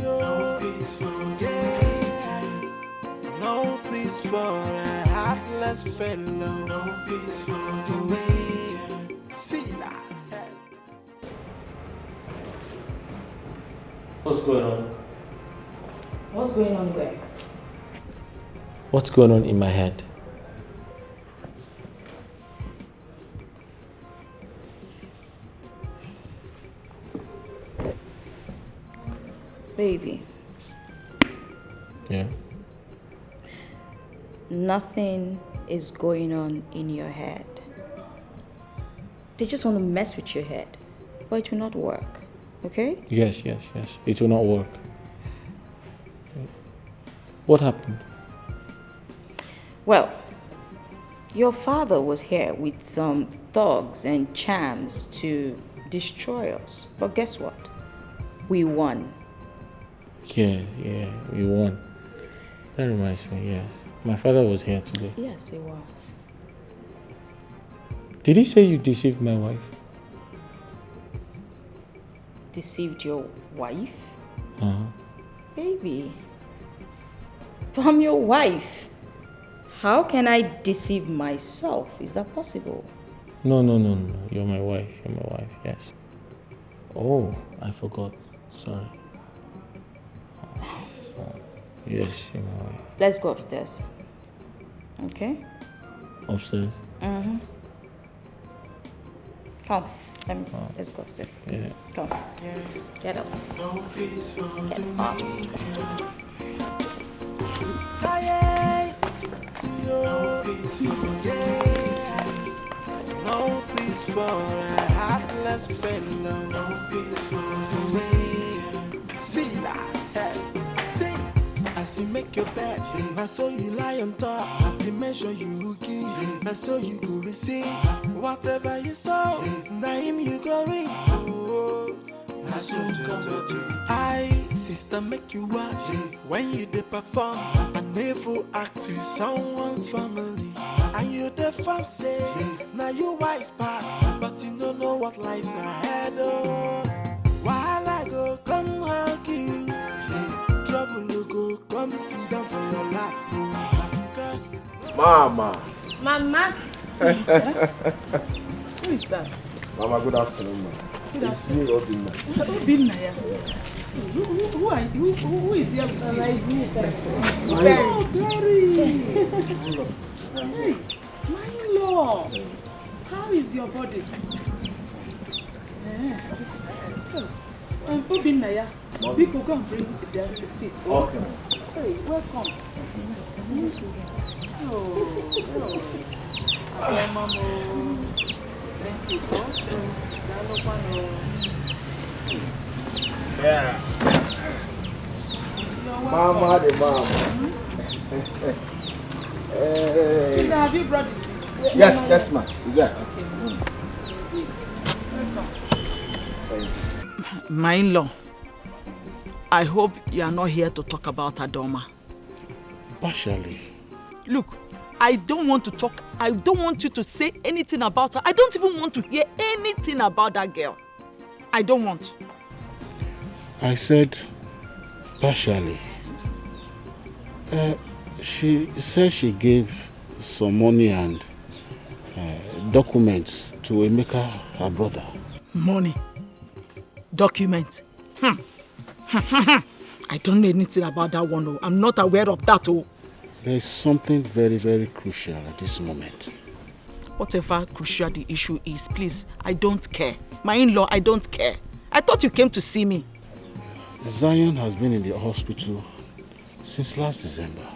Speaker 8: No peace for no peace for heartless fellow, no peace for the way. See that?
Speaker 6: What's going on?
Speaker 16: What's going on where?
Speaker 6: What's going on in my head?
Speaker 16: Baby.
Speaker 6: Yeah.
Speaker 16: Nothing is going on in your head. They just want to mess with your head, but it will not work, okay?
Speaker 6: Yes. It will not work. What happened?
Speaker 16: Well, your father was here with some thugs and chams to destroy us. But guess what? We won.
Speaker 6: Yeah, we won. That reminds me, yes. My father was here today.
Speaker 16: Yes, he was.
Speaker 6: Did he say you deceived my wife?
Speaker 16: Deceived your wife?
Speaker 6: Uh-huh.
Speaker 16: Baby, I'm your wife. How can I deceive myself? Is that possible?
Speaker 6: No. You're my wife. Yes. Oh, I forgot. Sorry. Yes, you're my wife.
Speaker 16: Let's go upstairs. Okay?
Speaker 6: Upstairs?
Speaker 16: Mm-hmm. Come. Let's go upstairs.
Speaker 6: Yeah.
Speaker 16: Come. Get up. Get up.
Speaker 8: No peace for a heartless fellow. No peace for the way. See that? See. As you make your bed, I saw you lie on top. The measure you give, I saw you go receive. Whatever you saw, now him you go read. Oh, I saw you come to I, sister, make you watch when you dey perform. And never act to someone's family. And you the fam say, now you wise pass, but you don't know what lies ahead. Oh, while I go come hug you. Trouble you go come sit down for your lap.
Speaker 7: Mama.
Speaker 1: Mama.
Speaker 9: Who is that?
Speaker 7: Mama, good afternoon, ma.
Speaker 9: Good
Speaker 7: It's me, Obinna.
Speaker 9: Obinna, yeah. Who are you? Who is here with you?
Speaker 1: Mama,
Speaker 9: Glory. Hey, my Lord. How is your body? Obinaya, people go and bring the seat.
Speaker 7: Okay.
Speaker 9: Hey, welcome. Thank you.
Speaker 7: Yeah. Mama the mama. Hey.
Speaker 9: Have you brought the seat?
Speaker 7: Yes, ma. Yeah.
Speaker 9: My in-law, I hope you are not here to talk about Adoma.
Speaker 4: Partially.
Speaker 9: Look, I don't want to talk. I don't want you to say anything about her. I don't even want to hear anything about that girl. I don't want.
Speaker 4: I said partially. She said she gave some money and documents to Emeka, her brother.
Speaker 9: Money? Documents? I don't know anything about that one. Oh. I'm not aware of that. Oh.
Speaker 4: There's something very, very crucial at this moment.
Speaker 9: Whatever crucial the issue is, please, I don't care. My in-law, I don't care. I thought you came to see me.
Speaker 4: Zion has been in the hospital since last December.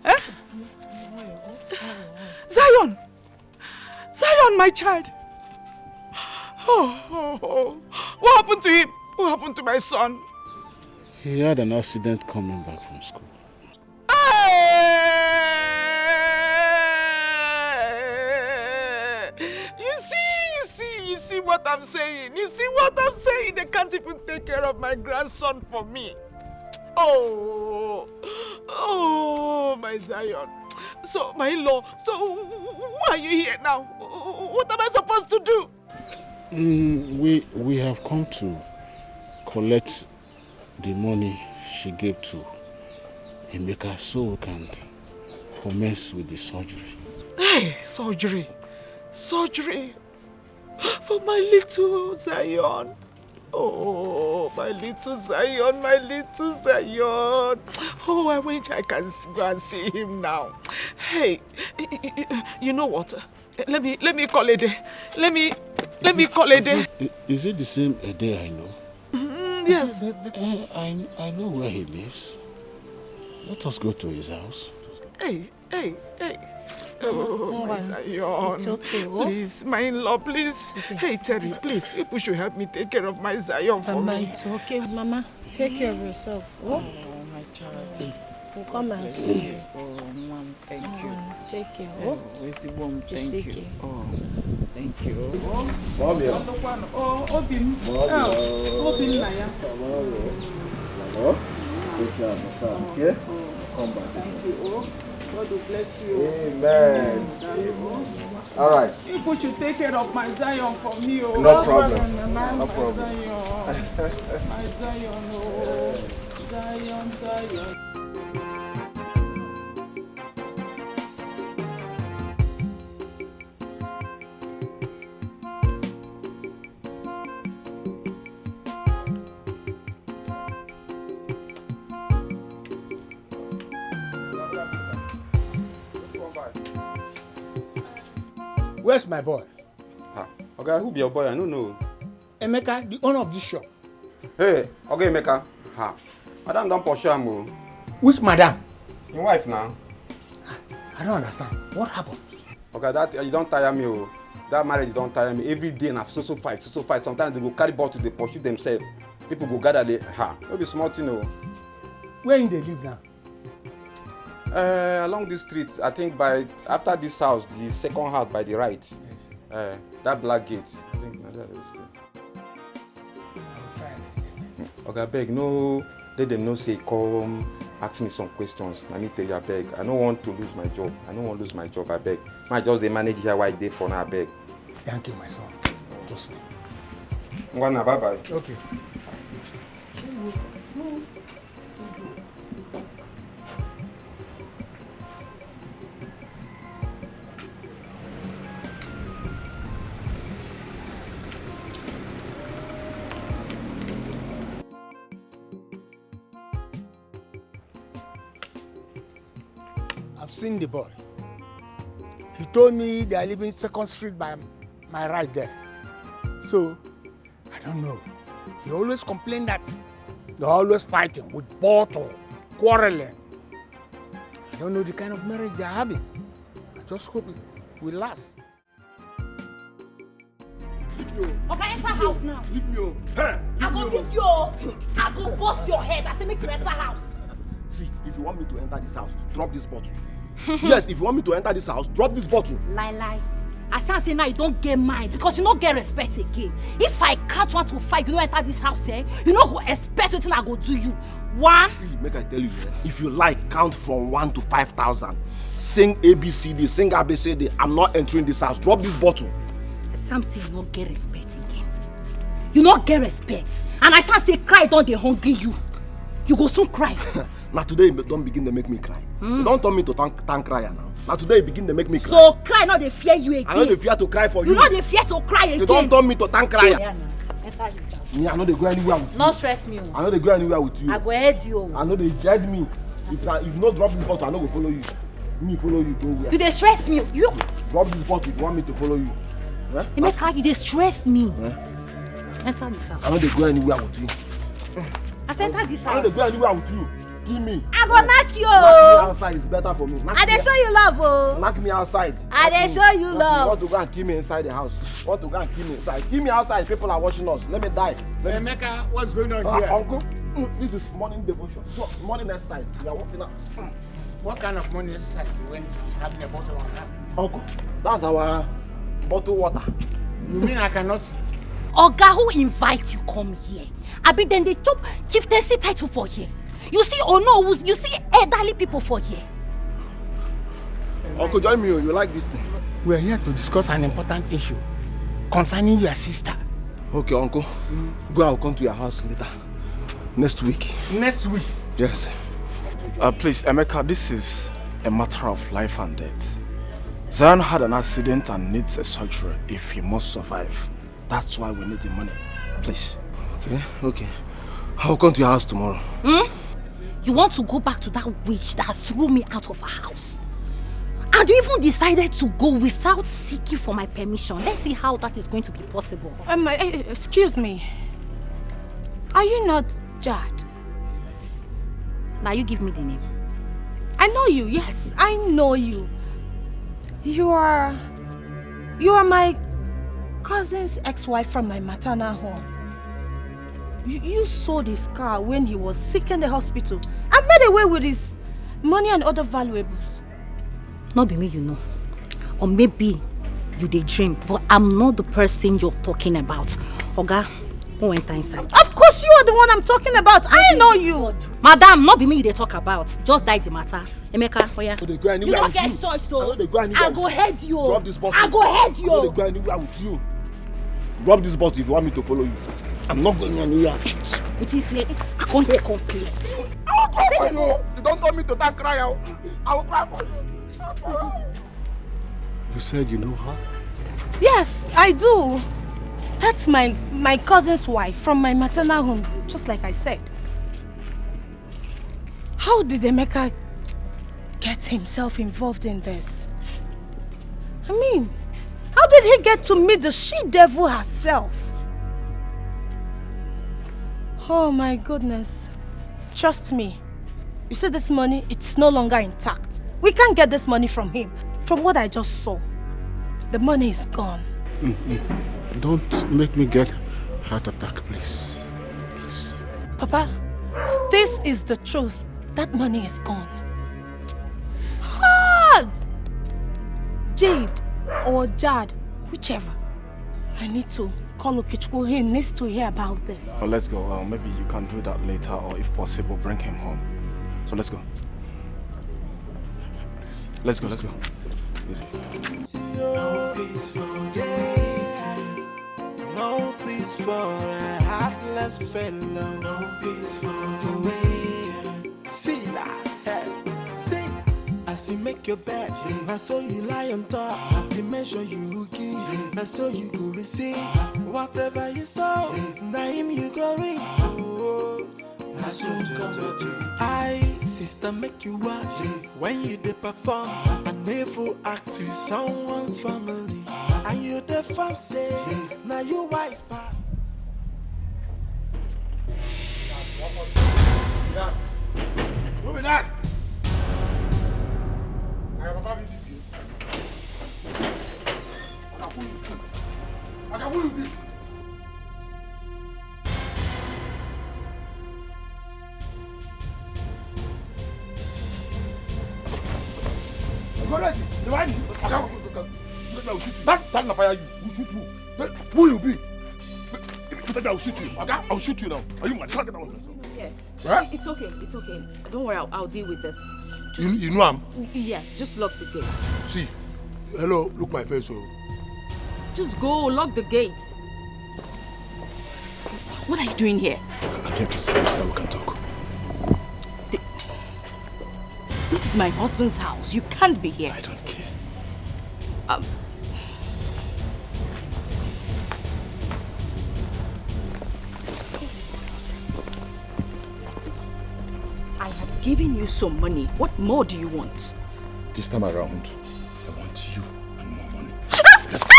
Speaker 9: Eh? Zion! Zion, my child! Oh. What happened to him? What happened to my son?
Speaker 4: He had an accident coming back from school.
Speaker 9: You see what I'm saying? You see what I'm saying? They can't even take care of my grandson for me. Oh, my Zion. So, my in-law, so why are you here now? What am I supposed to do?
Speaker 4: We have come to collect the money she gave to Emeka so we can commence with the surgery.
Speaker 9: Hey, surgery for my little Zion. Oh, my little Zion. Oh, I wish I can go and see him now. Hey, you know what? Let me call a day. Let me call a day.
Speaker 4: Is it the same a day I know?
Speaker 9: Yes.
Speaker 4: I know where he lives. Let us go to his house.
Speaker 9: Hey. Oh, my Zion.
Speaker 22: It's okay.
Speaker 9: Please, my in-law, please. Okay. Hey, Terry, please, you should help me take care of my Zion for
Speaker 22: Mama,
Speaker 9: me.
Speaker 22: it's okay. Mama, take care of yourself. Oh,
Speaker 9: my child.
Speaker 22: We'll come and see you.
Speaker 9: Oh, Mom, thank you.
Speaker 22: Take care. Oh,
Speaker 9: Thank you. Oh, thank you.
Speaker 7: Mommy.
Speaker 9: Obim. Obim Naya.
Speaker 7: Hello. Take care of yourself, okay? Come back.
Speaker 9: Thank you. God will bless you.
Speaker 7: Amen. All right.
Speaker 9: You should take care of my Zion for me. Oh.
Speaker 7: No problem.
Speaker 9: No
Speaker 7: problem.
Speaker 9: My Zion. Oh. Zion.
Speaker 21: Where's my boy?
Speaker 19: Okay, who be your boy? I don't know.
Speaker 21: Emeka, the owner of this shop.
Speaker 19: Hey, okay, Emeka. Madam don't push him.
Speaker 21: Which madam?
Speaker 19: Your wife now.
Speaker 21: I don't understand. What happened?
Speaker 19: Okay, that you don't tire me. Oh. That marriage don't tire me. Every day na so fight. Sometimes they go carry bottle, they pursue themselves. People go gather there. Don't be smart, you know.
Speaker 21: Where in they live now?
Speaker 19: Along this street, I think after this house, the second house by the right. Yes. That black gate. I think that is still. Okay, I beg, no, let them know say come ask me some questions. Let me tell you, I beg. I don't want to lose my job. I beg. I just the manage here why they for now, I beg.
Speaker 21: Thank you, my son. Trust me.
Speaker 19: Bye bye.
Speaker 21: Okay. I've seen the boy. He told me they are living 2nd Street by my right there. So don't know. He always complained that they're always fighting with bottle, quarreling. I don't know the kind of marriage they're having. I just hope it will last.
Speaker 22: Papa, enter house now.
Speaker 5: Leave me alone.
Speaker 22: I go beat you. I go bust your head. I say make you enter house.
Speaker 7: See, if you want me to enter this house, drop this bottle. Yes, if you want me to enter this house, drop this bottle.
Speaker 22: Lie. I say now you don't get mine because you don't get respect again. If I count 1 to 5, you don't enter this house, eh? You don't go expect what I go do you. 1.
Speaker 7: See, make I tell you, if you like, count from 1 to 5,000. Sing ABCD, sing ABCD. I'm not entering this house. Drop this bottle.
Speaker 22: Sam say you don't get respect again. You don't get respect. And I say cry, don't they hungry you. You go soon cry.
Speaker 7: Now today, don't begin to make me cry. You don't tell me to thank crier now. Now today, you begin to make me cry.
Speaker 22: So cry, not they fear you again.
Speaker 7: I know they fear to cry for you.
Speaker 22: You know they fear to cry again.
Speaker 7: You don't tell me to thank crier.
Speaker 22: Yeah, no. Enter this house.
Speaker 7: Me, I know they go anywhere with you.
Speaker 22: Not stress me.
Speaker 7: I know they go anywhere with you.
Speaker 22: I go head you.
Speaker 7: I know they head me. If you not drop this bottle, I know go follow you. Me follow you, go where?
Speaker 22: You dey stress me. You
Speaker 7: drop this bottle if you want me to follow you.
Speaker 22: Emeka, you dey stress me.
Speaker 7: Enter this house. I know they go anywhere with you.
Speaker 22: I said enter this house.
Speaker 7: I know they go anywhere with you. Give me.
Speaker 22: I go knock you.
Speaker 7: Knock me outside is better for me.
Speaker 22: I dey show you love, oh.
Speaker 7: Knock me outside.
Speaker 22: I dey show you love.
Speaker 7: You want to go and kill me inside the house? Want to go and kill me inside? Kill me outside. People are watching us. Let me die.
Speaker 21: Emeka, what's going on here?
Speaker 7: Uncle, this is morning devotion. Morning exercise. We are walking out.
Speaker 21: What kind of morning exercise when she's having a bottle on her?
Speaker 7: Uncle, that's our bottled water.
Speaker 21: You mean I cannot see?
Speaker 22: Oga, who invite you come here? Abi then they top chieftaincy title for here. You see Onowu, you see elderly people for here.
Speaker 7: Uncle, join me. You like this thing?
Speaker 21: We are here to discuss an important issue concerning your sister.
Speaker 7: Okay, Uncle. Go. I'll come to your house later. Next week.
Speaker 21: Next week?
Speaker 7: Yes.
Speaker 12: Please, Emeka, this is a matter of life and death. Zion had an accident and needs a surgery if he must survive. That's why we need the money. Please.
Speaker 7: Okay. I'll come to your house tomorrow.
Speaker 22: You want to go back to that witch that threw me out of her house? And you even decided to go without seeking for my permission. Let's see how that is going to be possible.
Speaker 18: Excuse me. Are you not Jad?
Speaker 22: Now you give me the name.
Speaker 18: I know you, yes, I know you. You are my cousin's ex-wife from my maternal home. You sold his car when he was sick in the hospital and made away with his money and other valuables.
Speaker 22: Not be me, you know. Or maybe you dey dream, but I'm not the person you're talking about. Oga, who enter inside?
Speaker 18: Of course you are the one I'm talking about. I know you.
Speaker 22: Madam, not be me they talk about. Just die the matter. Emeka, oh yeah.
Speaker 7: They go
Speaker 22: you don't get choice though. I go head you.
Speaker 7: Drop this bottle.
Speaker 22: I go head you.
Speaker 7: They go anywhere with you. Drop this bottle if you want me to follow you. I'm not going anywhere.
Speaker 22: It is here. I can't hear complaint.
Speaker 7: I will cry for you. You don't tell me to thank cry out. I will cry for you.
Speaker 4: You said you know her?
Speaker 18: Yes, I do. That's my cousin's wife from my maternal home, just like I said. How did Emeka get himself involved in this? I mean, how did he get to meet the she-devil herself? Oh my goodness. Trust me. You see this money, it's no longer intact. We can't get this money from him. From what I just saw, the money is gone.
Speaker 4: Don't make me get heart attack, please. Please.
Speaker 18: Papa, this is the truth. That money is gone. Ah! Jade or Jad, whichever. I need to call Okechukwu. He needs to hear about this.
Speaker 12: Oh, let's go. Maybe you can do that later, or if possible, bring him home. So let's go. Let's go.
Speaker 8: No peace for day, no peace for a heartless fellow, no peace for the way. See that, see. As you make your bed, I saw you lie on top. The measure you give, I saw you go receive. Whatever you sow, now him you go reap. I so I, sister, make you watch when you dey perform an evil act to someone's family, and you dey farm say now you wise pass.
Speaker 13: that? Who be that? I have a baby this game. I can pull you through. I can pull you through. Go ready. Divide me. I will shoot you. That fire you. Will shoot you. Who you be? I will shoot you. Okay? I will shoot you now. Are you mad? Get down.
Speaker 10: Yeah.
Speaker 13: Right?
Speaker 10: It's okay. It's okay. Don't worry. I'll deal with this.
Speaker 13: You know I'm.
Speaker 10: Yes. Just lock the gate.
Speaker 13: See. Hello. Look my face. Oh.
Speaker 10: Just go. Lock the gate. What are you doing here?
Speaker 5: I'm here to see you so that we can talk.
Speaker 10: This is my husband's house. You can't be here.
Speaker 5: I don't care.
Speaker 10: Listen, I have given you some money. What more do you want?
Speaker 5: This time around, I want you and more money. Let's go.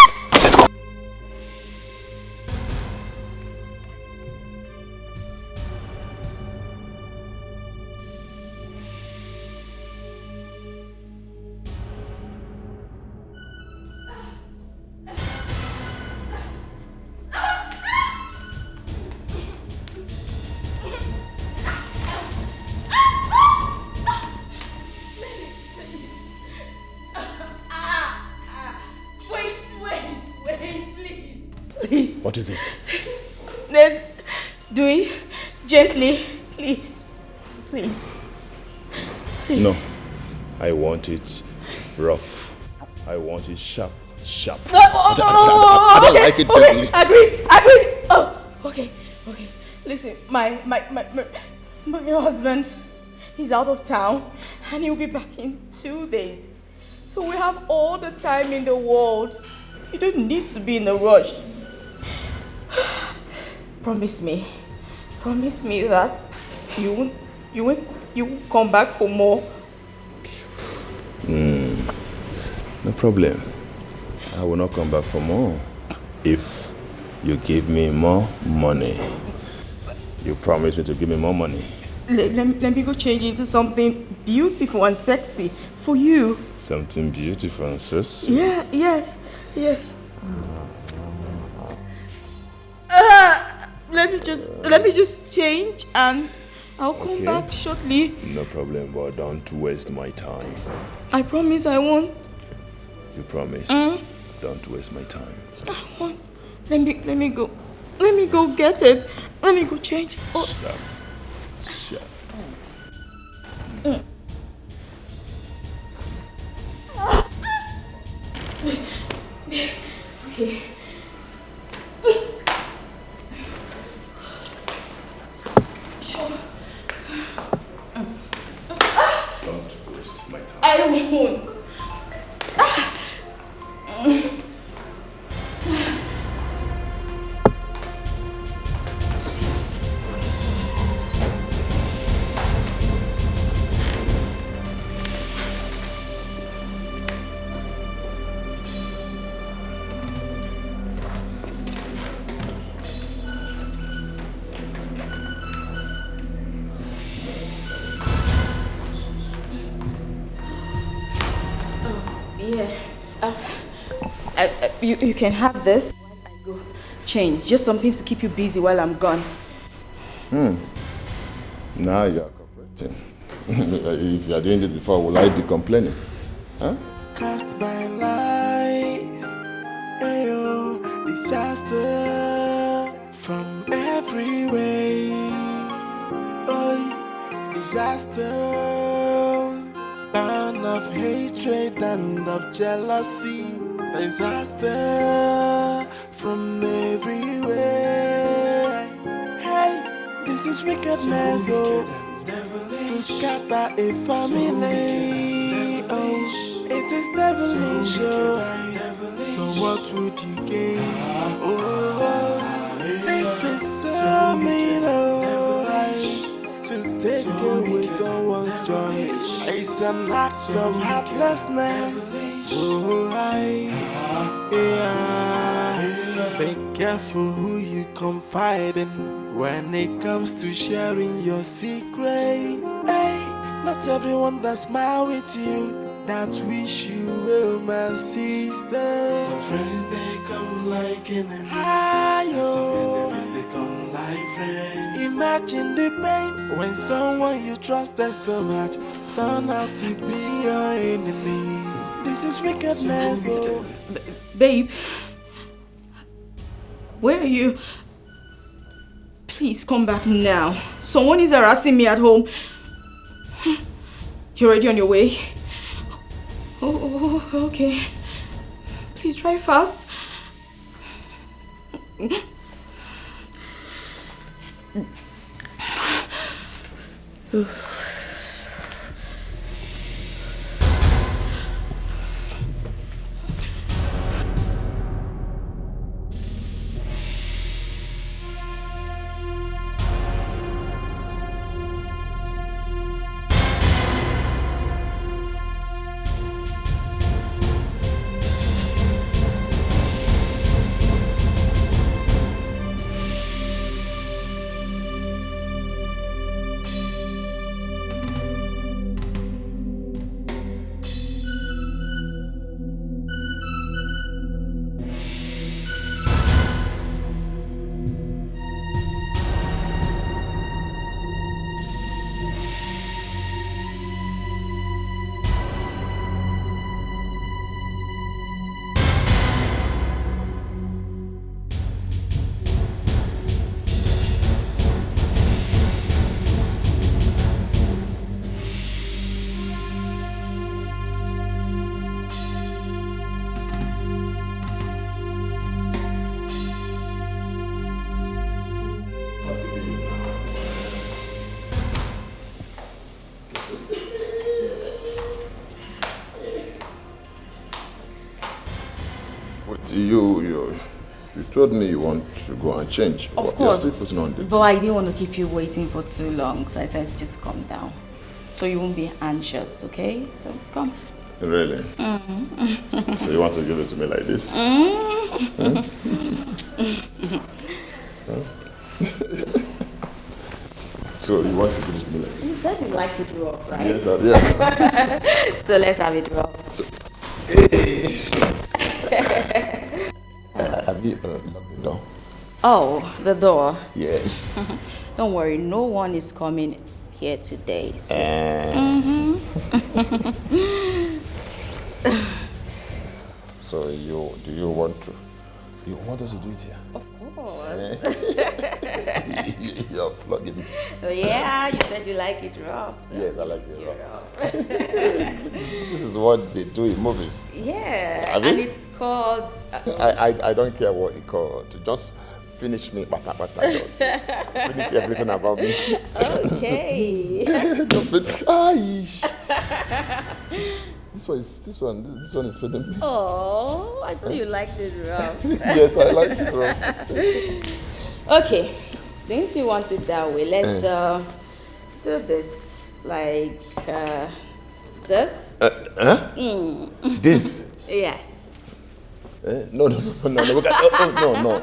Speaker 5: What is it?
Speaker 10: Let's do it gently, please. Please.
Speaker 5: No. I want it rough. I want it sharp. I don't like it gently.
Speaker 10: Agree. Oh, okay. Listen, my husband, he's out of town and he'll be back in 2 days. So we have all the time in the world. You don't need to be in a rush. Promise me that you won't come back for more.
Speaker 5: No problem. I will not come back for more if you give me more money. You promise me to give me more money.
Speaker 10: Let me go change into something beautiful and sexy for you.
Speaker 5: Something beautiful and sexy?
Speaker 10: Yeah, yes. Let me just change and I'll come back shortly.
Speaker 5: No problem, but don't waste my time.
Speaker 10: I promise I won't.
Speaker 5: You promise? Don't waste my time.
Speaker 10: I won't. Let me go. Let me go get it. Let me go change. Oh.
Speaker 5: Shut.
Speaker 10: Okay.
Speaker 5: Don't waste my time.
Speaker 10: I won't. You can have this while I go change. Just something to keep you busy while I'm gone.
Speaker 5: Now you are cooperating. If you are doing this before, will I be complaining? Huh?
Speaker 8: Cast by lies, ayo, disaster from every way. Oh, disaster, burn of hatred and of jealousy. Disaster from everywhere. Hey, this is wickedness, to scatter a family. Oh, it is devilish. So what would you gain? Oh, this is so mean. To take away someone's joy. It's an act of heartlessness. Oh, yeah. Be careful who you confide in when it comes to sharing your secret. Hey, not everyone that smile with you, that wish you well, my sister. Some friends they come like enemies, and some enemies they come like friends. Imagine the pain when someone you trusted so much turn out to be your enemy. This is wickedness.
Speaker 10: Babe, where are you? Please come back now. Someone is harassing me at home. You're already on your way? Oh, okay. Please drive fast.
Speaker 5: You told me you want to go and change.
Speaker 10: Of
Speaker 5: but
Speaker 10: course.
Speaker 5: You're still putting on the...
Speaker 10: But I didn't want to keep you waiting for too long, so I said just calm down. So you won't be anxious, okay? So come.
Speaker 5: Really?
Speaker 10: Mm-hmm.
Speaker 5: So you want to give it to me like this?
Speaker 10: Mm-hmm.
Speaker 5: So you want to give it to me like this?
Speaker 10: You said you liked it rough, right?
Speaker 5: Yes.
Speaker 10: So let's have it rough.
Speaker 5: So, hey. Have you locked the door?
Speaker 10: Oh, the door.
Speaker 5: Yes.
Speaker 10: Don't worry, no one is coming here today. So.
Speaker 5: So do you want us to do it here?
Speaker 10: Of course.
Speaker 5: You're flogging me.
Speaker 10: Yeah, you said you like it rough. So
Speaker 5: Yes, I like it
Speaker 10: rough.
Speaker 5: This is what they do in movies.
Speaker 10: Yeah,
Speaker 5: Have you?
Speaker 10: and it's called...
Speaker 5: I don't care what it called. Just finish me, bata. Just finish everything about me.
Speaker 10: Okay.
Speaker 5: Just finish. This one is spending me.
Speaker 10: Oh, I thought you liked it rough.
Speaker 5: Yes, I like it rough.
Speaker 10: Okay, since you want it that way, let's do this like this.
Speaker 5: This?
Speaker 10: Yes.
Speaker 5: No. No.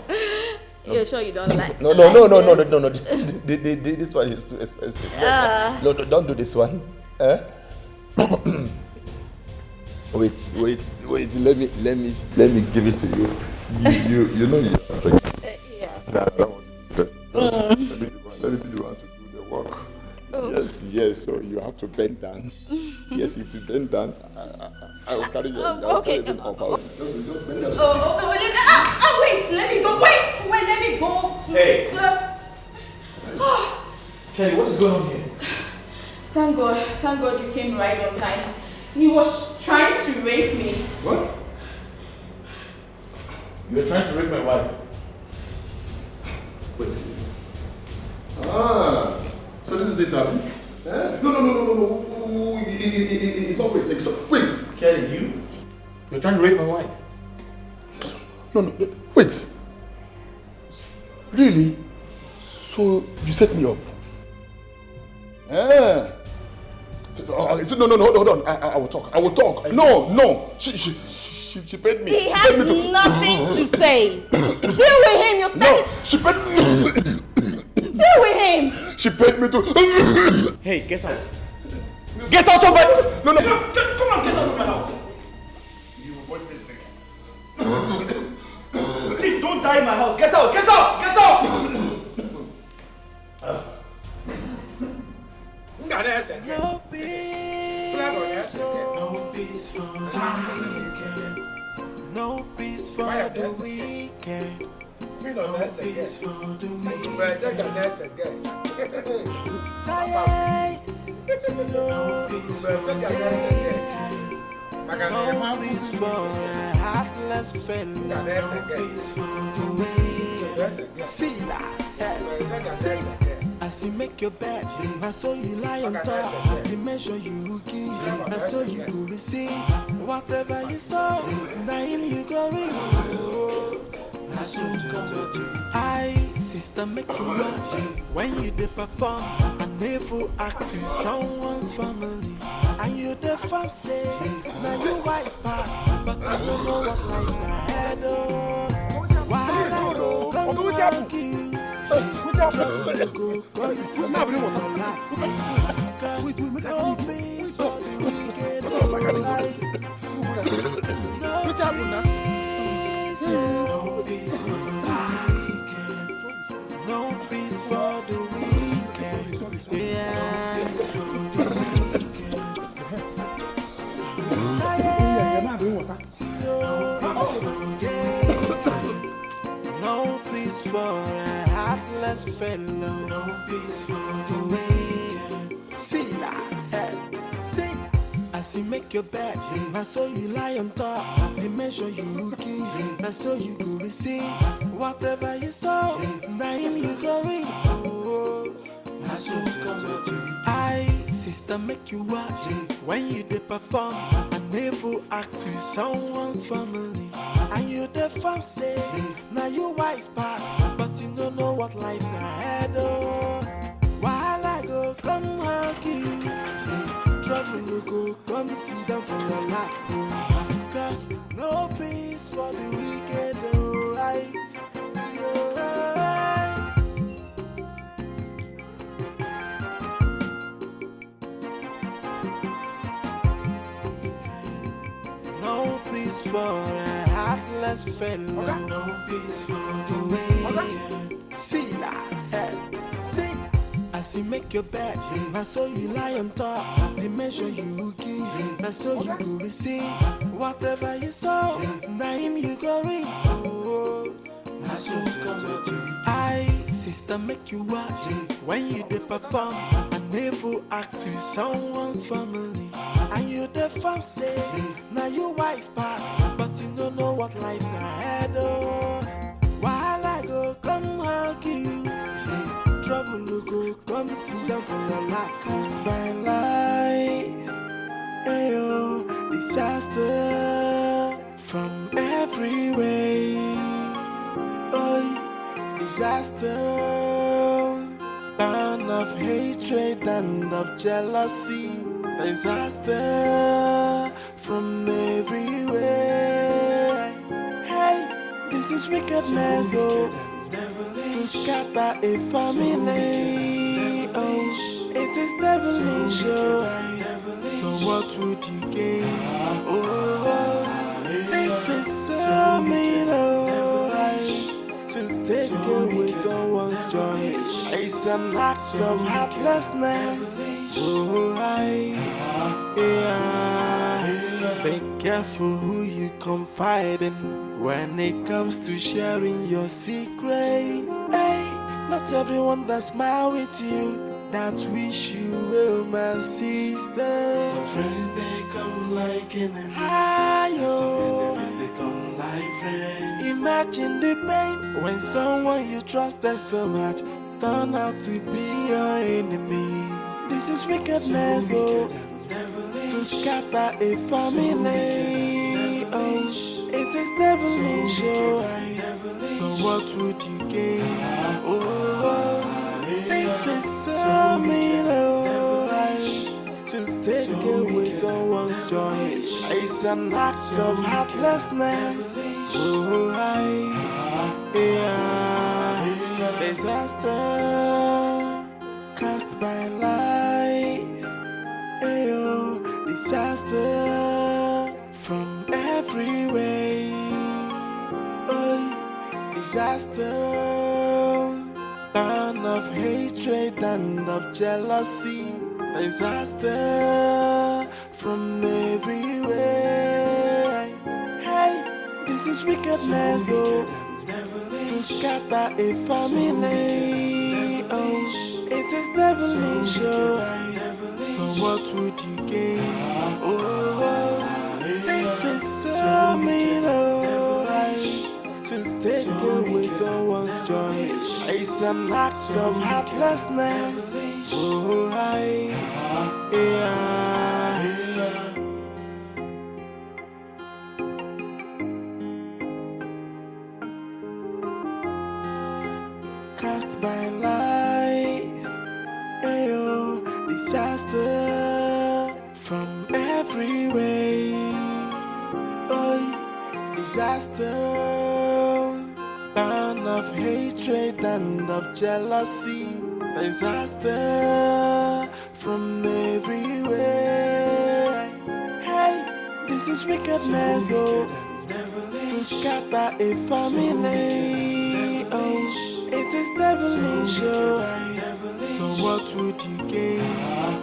Speaker 10: You're sure you don't like?
Speaker 5: No. This one is too expensive. No, don't do this one. Wait. Let me give it to you. You know you are pregnant.
Speaker 10: Yeah.
Speaker 5: I don't want to stress. Let me be the one to do the work.
Speaker 10: Oh.
Speaker 5: Yes. So you have to bend down. Yes, if you bend down, I will carry your.
Speaker 10: Okay.
Speaker 5: Just bend down.
Speaker 10: Wait, let me go. Wait, let me go.
Speaker 6: Hey. Kelly, what's going on here?
Speaker 10: Thank God you came right on time. He was trying to rape me.
Speaker 5: What?
Speaker 6: You were trying to rape my wife.
Speaker 5: Wait. So this is it, Abby? No. It's not wait. Wait.
Speaker 6: Kelly, you're trying to rape my wife.
Speaker 5: No. Wait. Really? So you set me up? So, no, hold on. I will talk. No. She paid me.
Speaker 1: He has nothing to say. Deal with him. You're standing.
Speaker 5: No, she paid me.
Speaker 10: Deal with him!
Speaker 5: She paid me to...
Speaker 20: Hey, get out. Get out of my... No.
Speaker 5: Come on, get out of my house.
Speaker 20: You will this thing. See, don't die in my house. Get out, get out, get out!
Speaker 8: No peace, no peace for the weekend. No peace for the weekend. No peace for the weekend. Tired, no peace for the weekend. No peace for a heartless fellow. No peace for the weekend. See that? See. As you make your bed, I saw you lie on top. The measure you give, I saw you go receive. Whatever you saw, now him you go read. I saw you come to do. Sister, make you watch when you dey perform. I never act to someone's family. And you the fam say, now you wise pass, but you don't know what lies ahead. While I go, come on, you. No peace for the wicked. No peace for the wicked. Yes, for the wicked. No peace for a heartless fellow. No peace for the way. See that? See. As you make your bed, I saw you lie on top. The measure you give, I saw you go receive. Whatever you saw, now him you go read. I saw you come to do. Sister, make you watch when you dey perform. I never act to someone's family. And you the fam say, now you wise pass, but you don't know what lies ahead. While I go, come hug you. Trouble will go, come sit down for your lap. Cause no peace for the wicked. No peace for a heartless fellow. No peace for the way. See that? See. As you make your bed, I saw you lie on top. The measure you give, I saw you go receive. Whatever you saw, now him you go read. I saw you come to do. Sister, make you watch when you dey perform. I never act to someone's family. And you the fam say, now you wise pass, but you don't know what lies ahead. While I go, come hug you. Trouble will go, come sit down for your lap. Cast by lies, ayo, disaster from every way. Oh, disaster, burn of hatred and of jealousy. Disaster from everywhere. Hey, this is wickedness, oh, to scatter a family. Oh, it is devilish, oh. So what would you gain? Oh, this is so mean, oh, to take away someone's joy. It's an act of heartlessness. Oh, be careful who you confide in when it comes to sharing your secret. Hey, not everyone that smile with you that wish you well, my sister. Some friends they come like enemies. Some enemies they come like friends. Imagine the pain when someone you trusted so much turn out to be your enemy. This is wickedness, oh, to scatter a family. Oh, it is devilish, oh. So what would you gain? Oh, this is so mean, oh, to take away someone's joy. It's an act of heartlessness. Oh, disaster. by lies. Ayo, disaster from every way. Oh, disaster, burn of hatred and of jealousy. Disaster from everywhere. Hey, this is wickedness, oh, to scatter a family. Oh, it is devilish, oh. So what would you gain? Oh, this is so mean, oh, to take away someone's joy. It's an act of heartlessness. Oh, cast by lies. Ayo, disaster from every way. Oh, disaster, burn of hatred and of jealousy. Disaster from everywhere. Hey, this is wickedness, oh, to scatter a family. Oh, it is devilish, oh. So what would you gain?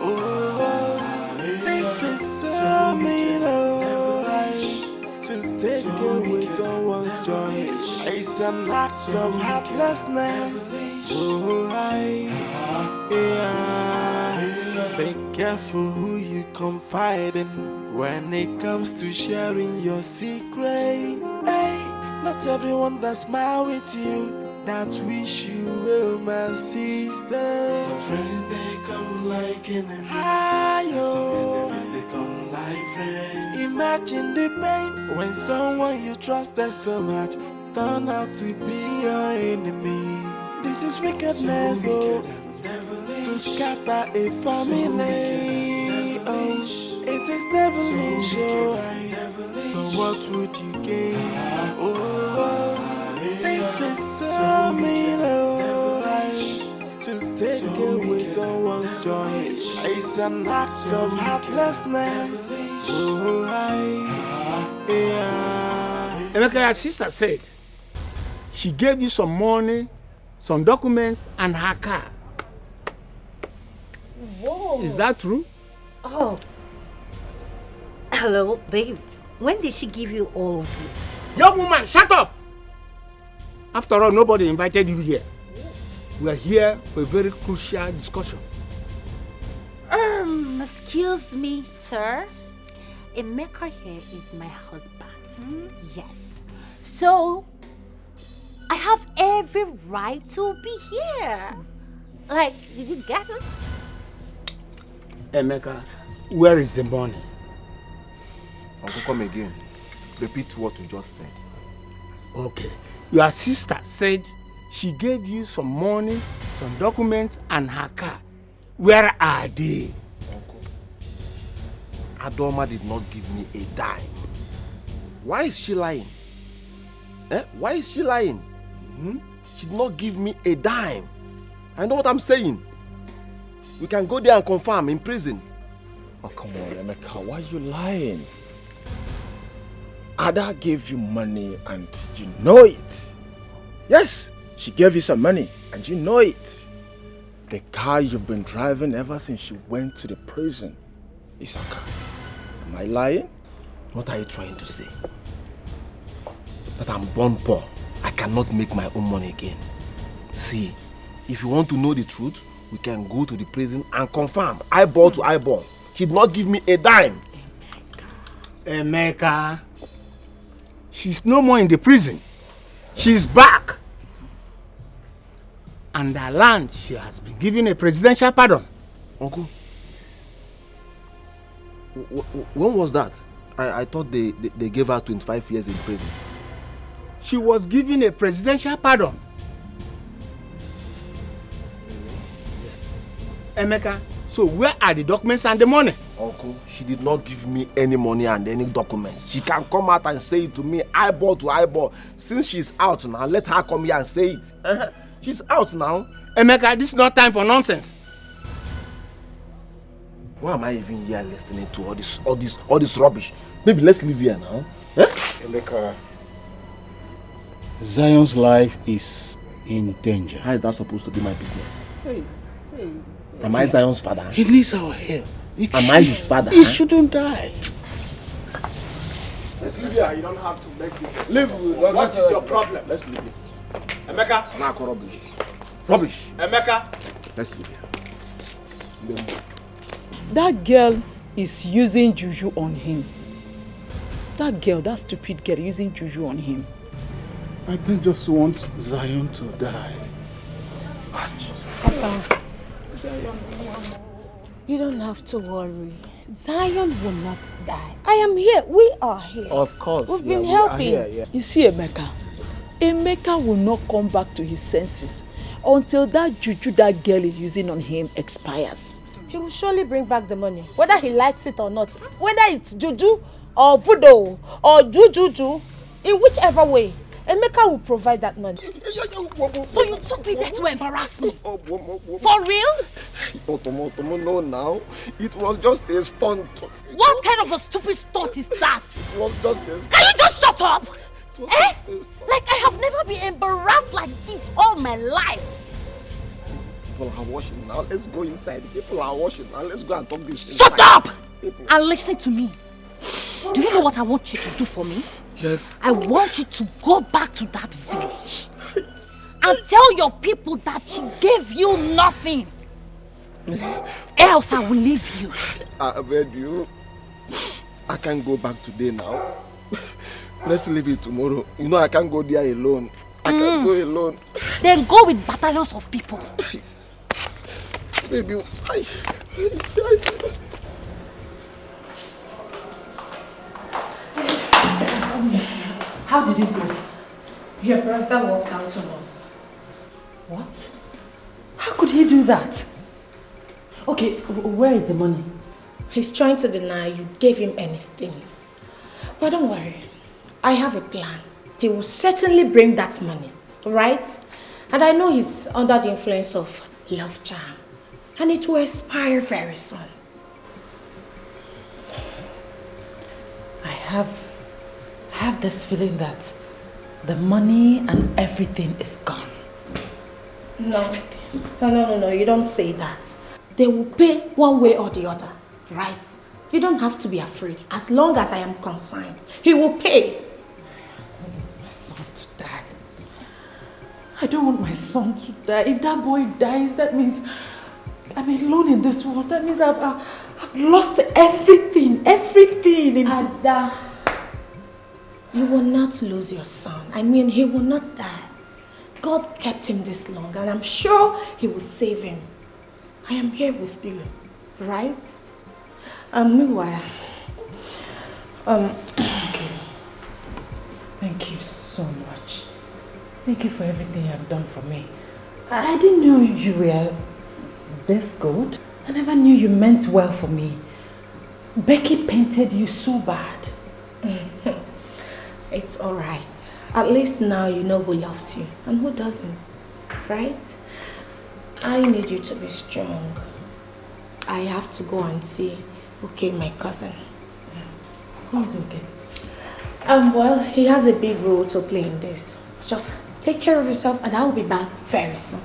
Speaker 8: Oh, this is so mean, oh, to take away someone's joy. It's an act of heartlessness. Oh, be careful who you confide in when it comes to sharing your secret. Hey, not everyone that smile with you that wish you well, my sister. Some friends they come like enemies, some enemies they come like friends. Imagine the pain when someone you trusted so much turn out to be your enemy. This is wickedness, oh, to scatter a family. Oh, it is devilish, oh. So what would you gain? Oh, this is so mean, oh, to take away someone's joy. It's an act of heartlessness. Oh,
Speaker 21: Emeka, your sister said she gave you some money, some documents, and her car.
Speaker 22: Whoa.
Speaker 21: Is that true?
Speaker 22: Oh. Hello, babe. When did she give you all of this?
Speaker 21: Young woman, shut up! After all, nobody invited you here. We are here for a very crucial discussion.
Speaker 22: Excuse me, sir. Emeka here is my husband. Yes. So, I have every right to be here. Like, did you get it?
Speaker 21: Emeka, where is the money?
Speaker 7: Uncle, come again. Repeat what you just said.
Speaker 21: Okay. Your sister said she gave you some money, some documents, and her car. Where are they?
Speaker 7: Uncle, Adoma did not give me a dime. Why is she lying? Why is she lying? She did not give me a dime. I know what I'm saying. We can go there and confirm in prison.
Speaker 12: Oh, come on, Emeka, why are you lying? Ada gave you money and you know it. Yes, she gave you some money and you know it. The car you've been driving ever since you went to the prison is a car. Am I lying?
Speaker 7: What are you trying to say? That I'm born poor. I cannot make my own money again. See, if you want to know the truth, we can go to the prison and confirm, eyeball to eyeball. She did not give me a dime.
Speaker 21: Emeka, she's no more in the prison. She's back. And her land, she has been given a presidential pardon.
Speaker 7: Uncle, when was that? I thought they gave her 25 years in prison.
Speaker 21: She was given a presidential pardon. Yes. Emeka, so where are the documents and the money?
Speaker 7: Uncle, she did not give me any money and any documents. She can come out and say it to me eyeball to eyeball. Since she's out now, let her come here and say it. She's out now.
Speaker 21: Emeka, this is not time for nonsense.
Speaker 7: Why am I even here listening to all this rubbish? Maybe let's leave here now. Eh?
Speaker 4: Emeka, Zion's life is in danger.
Speaker 7: How is that supposed to be my business? Am I Zion's father?
Speaker 4: He needs our help.
Speaker 7: Am I his father?
Speaker 4: He shouldn't die.
Speaker 7: Let's leave here. You don't have to make this. Leave. What is your problem? Let's leave it.
Speaker 19: Emeka.
Speaker 7: Nah, rubbish. Rubbish.
Speaker 19: Emeka.
Speaker 7: Let's leave here.
Speaker 9: That girl is using juju on him. That girl, that stupid girl, using juju on him.
Speaker 4: I don't just want Zion to die.
Speaker 18: Papa, you don't have to worry. Zion will not die. I am here. We are here.
Speaker 7: Of course.
Speaker 18: We've been helping.
Speaker 9: You see Emeka? Emeka will not come back to his senses until that juju that girl is using on him expires.
Speaker 18: He will surely bring back the money, whether he likes it or not. Whether it's juju or voodoo or juju, in whichever way, Emeka will provide that money.
Speaker 22: So you took me there to embarrass me? For real?
Speaker 7: Otomo, no now. It was just a stunt.
Speaker 22: What kind of a stupid stunt is that?
Speaker 7: It was just a stunt.
Speaker 22: Can you just shut up? Eh? Like I have never been embarrassed like this all my life.
Speaker 7: People are washing now. Let's go inside. People are washing now. Let's go and talk this.
Speaker 22: Shut up! And listen to me. Do you know what I want you to do for me?
Speaker 7: Yes.
Speaker 22: I want you to go back to that village and tell your people that she gave you nothing. Else I will leave you.
Speaker 7: I beg you. I can't go back today now. Let's leave it tomorrow. You know I can't go there alone. I can't go alone.
Speaker 22: Then go with battalions of people.
Speaker 7: Baby,
Speaker 2: How did it go?
Speaker 18: Your brother walked out on us.
Speaker 2: What? How could he do that? Okay, where is the money?
Speaker 18: He's trying to deny you gave him anything. But don't worry. I have a plan. He will certainly bring that money, right? And I know he's under the influence of love charm. And it will expire very soon.
Speaker 2: I have this feeling that the money and everything is gone.
Speaker 18: No, no, you don't say that. They will pay one way or the other, right? You don't have to be afraid. As long as I am concerned, he will pay.
Speaker 2: I don't want my son to die. I don't want my son to die. If that boy dies, that means I'm alone in this world. That means I've lost everything.
Speaker 18: Ada, you will not lose your son. I mean, he will not die. God kept him this long, and I'm sure he will save him. I am here with you, right? Meanwhile,
Speaker 2: Thank you so much. Thank you for everything you have done for me. I didn't know you were this good. I never knew you meant well for me. Becky painted you so bad.
Speaker 18: It's alright. At least now you know who loves you and who doesn't, right? I need you to be strong. I have to go and see Okay, my cousin.
Speaker 2: Who is okay?
Speaker 18: Well, he has a big role to play in this. Just take care of yourself and I'll be back very soon.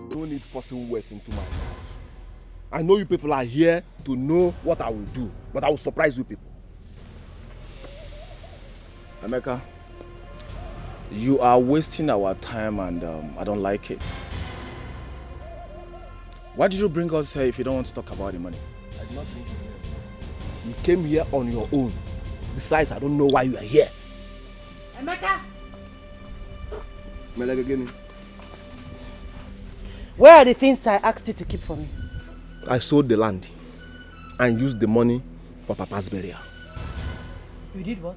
Speaker 7: Don't need forcing words into my mouth. I know you people are here to know what I will do, but I will surprise you people.
Speaker 12: Emeka, you are wasting our time and I don't like it. Why did you bring us here if you don't want to talk about the money?
Speaker 7: I did not bring you here. You came here on your own. Besides, I don't know why you are here.
Speaker 1: Emeka!
Speaker 7: Melegagini.
Speaker 1: Where are the things I asked you to keep for me?
Speaker 7: I sold the land and used the money for Papa's burial.
Speaker 1: You did what?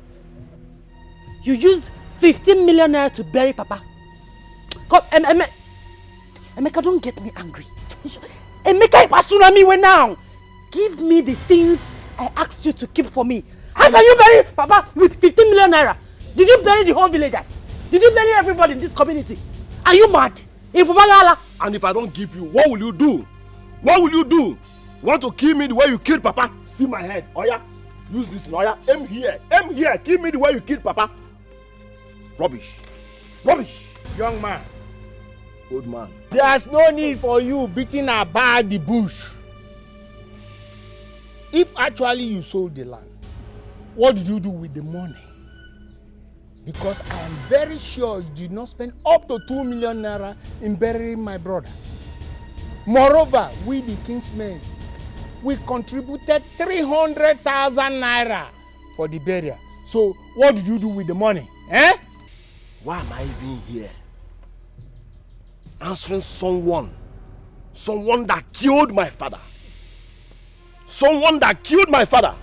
Speaker 1: You used 15 million naira to bury Papa. Come, Emeka, don't get me angry. Emeka, you now. Give me the things I asked you to keep for me. How can you bury Papa with 15 million naira? Did you bury the whole villagers? Did you bury everybody in this community? Are you mad?
Speaker 5: And if I don't give you, what will you do? What will you do? Want to kill me the way you killed Papa? See my head. Oya, use this. Oya, aim here. Aim here. Kill me the way you killed Papa. Rubbish. Rubbish.
Speaker 21: Young man.
Speaker 5: Old man.
Speaker 21: There's no need for you beating about the bush. If actually you sold the land, what did you do with the money? Because I am very sure you did not spend up to 2 million naira in burying my brother. Moreover, we the kingsmen, we contributed 300,000 naira for the burial. So what did you do with the money? Eh?
Speaker 5: Why am I even here? Answering someone that killed my father. Someone that killed my father.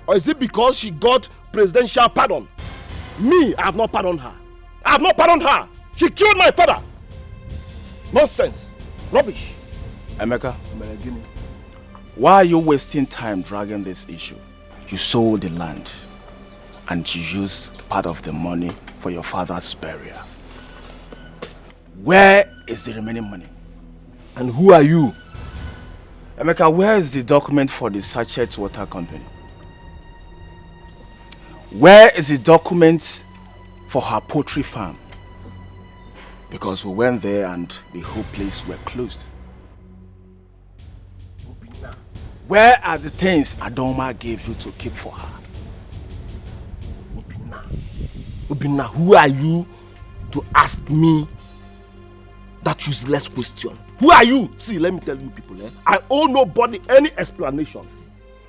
Speaker 5: Or is it because she got presidential pardon? Me, I have not pardoned her. I have not pardoned her. She killed my father. Nonsense. Rubbish.
Speaker 12: Emeka, why are you wasting time dragging this issue? You sold the land and you used part of the money for your father's burial. Where is the remaining money? And who are you? Emeka, where is the document for the Sachet Water Company? Where is the document for her poultry farm? Because we went there and the whole place were closed. Where are the things Adoma gave you to keep for her?
Speaker 5: Obinna, who are you to ask me that useless question? Who are you? See, let me tell you people, I owe nobody any explanation.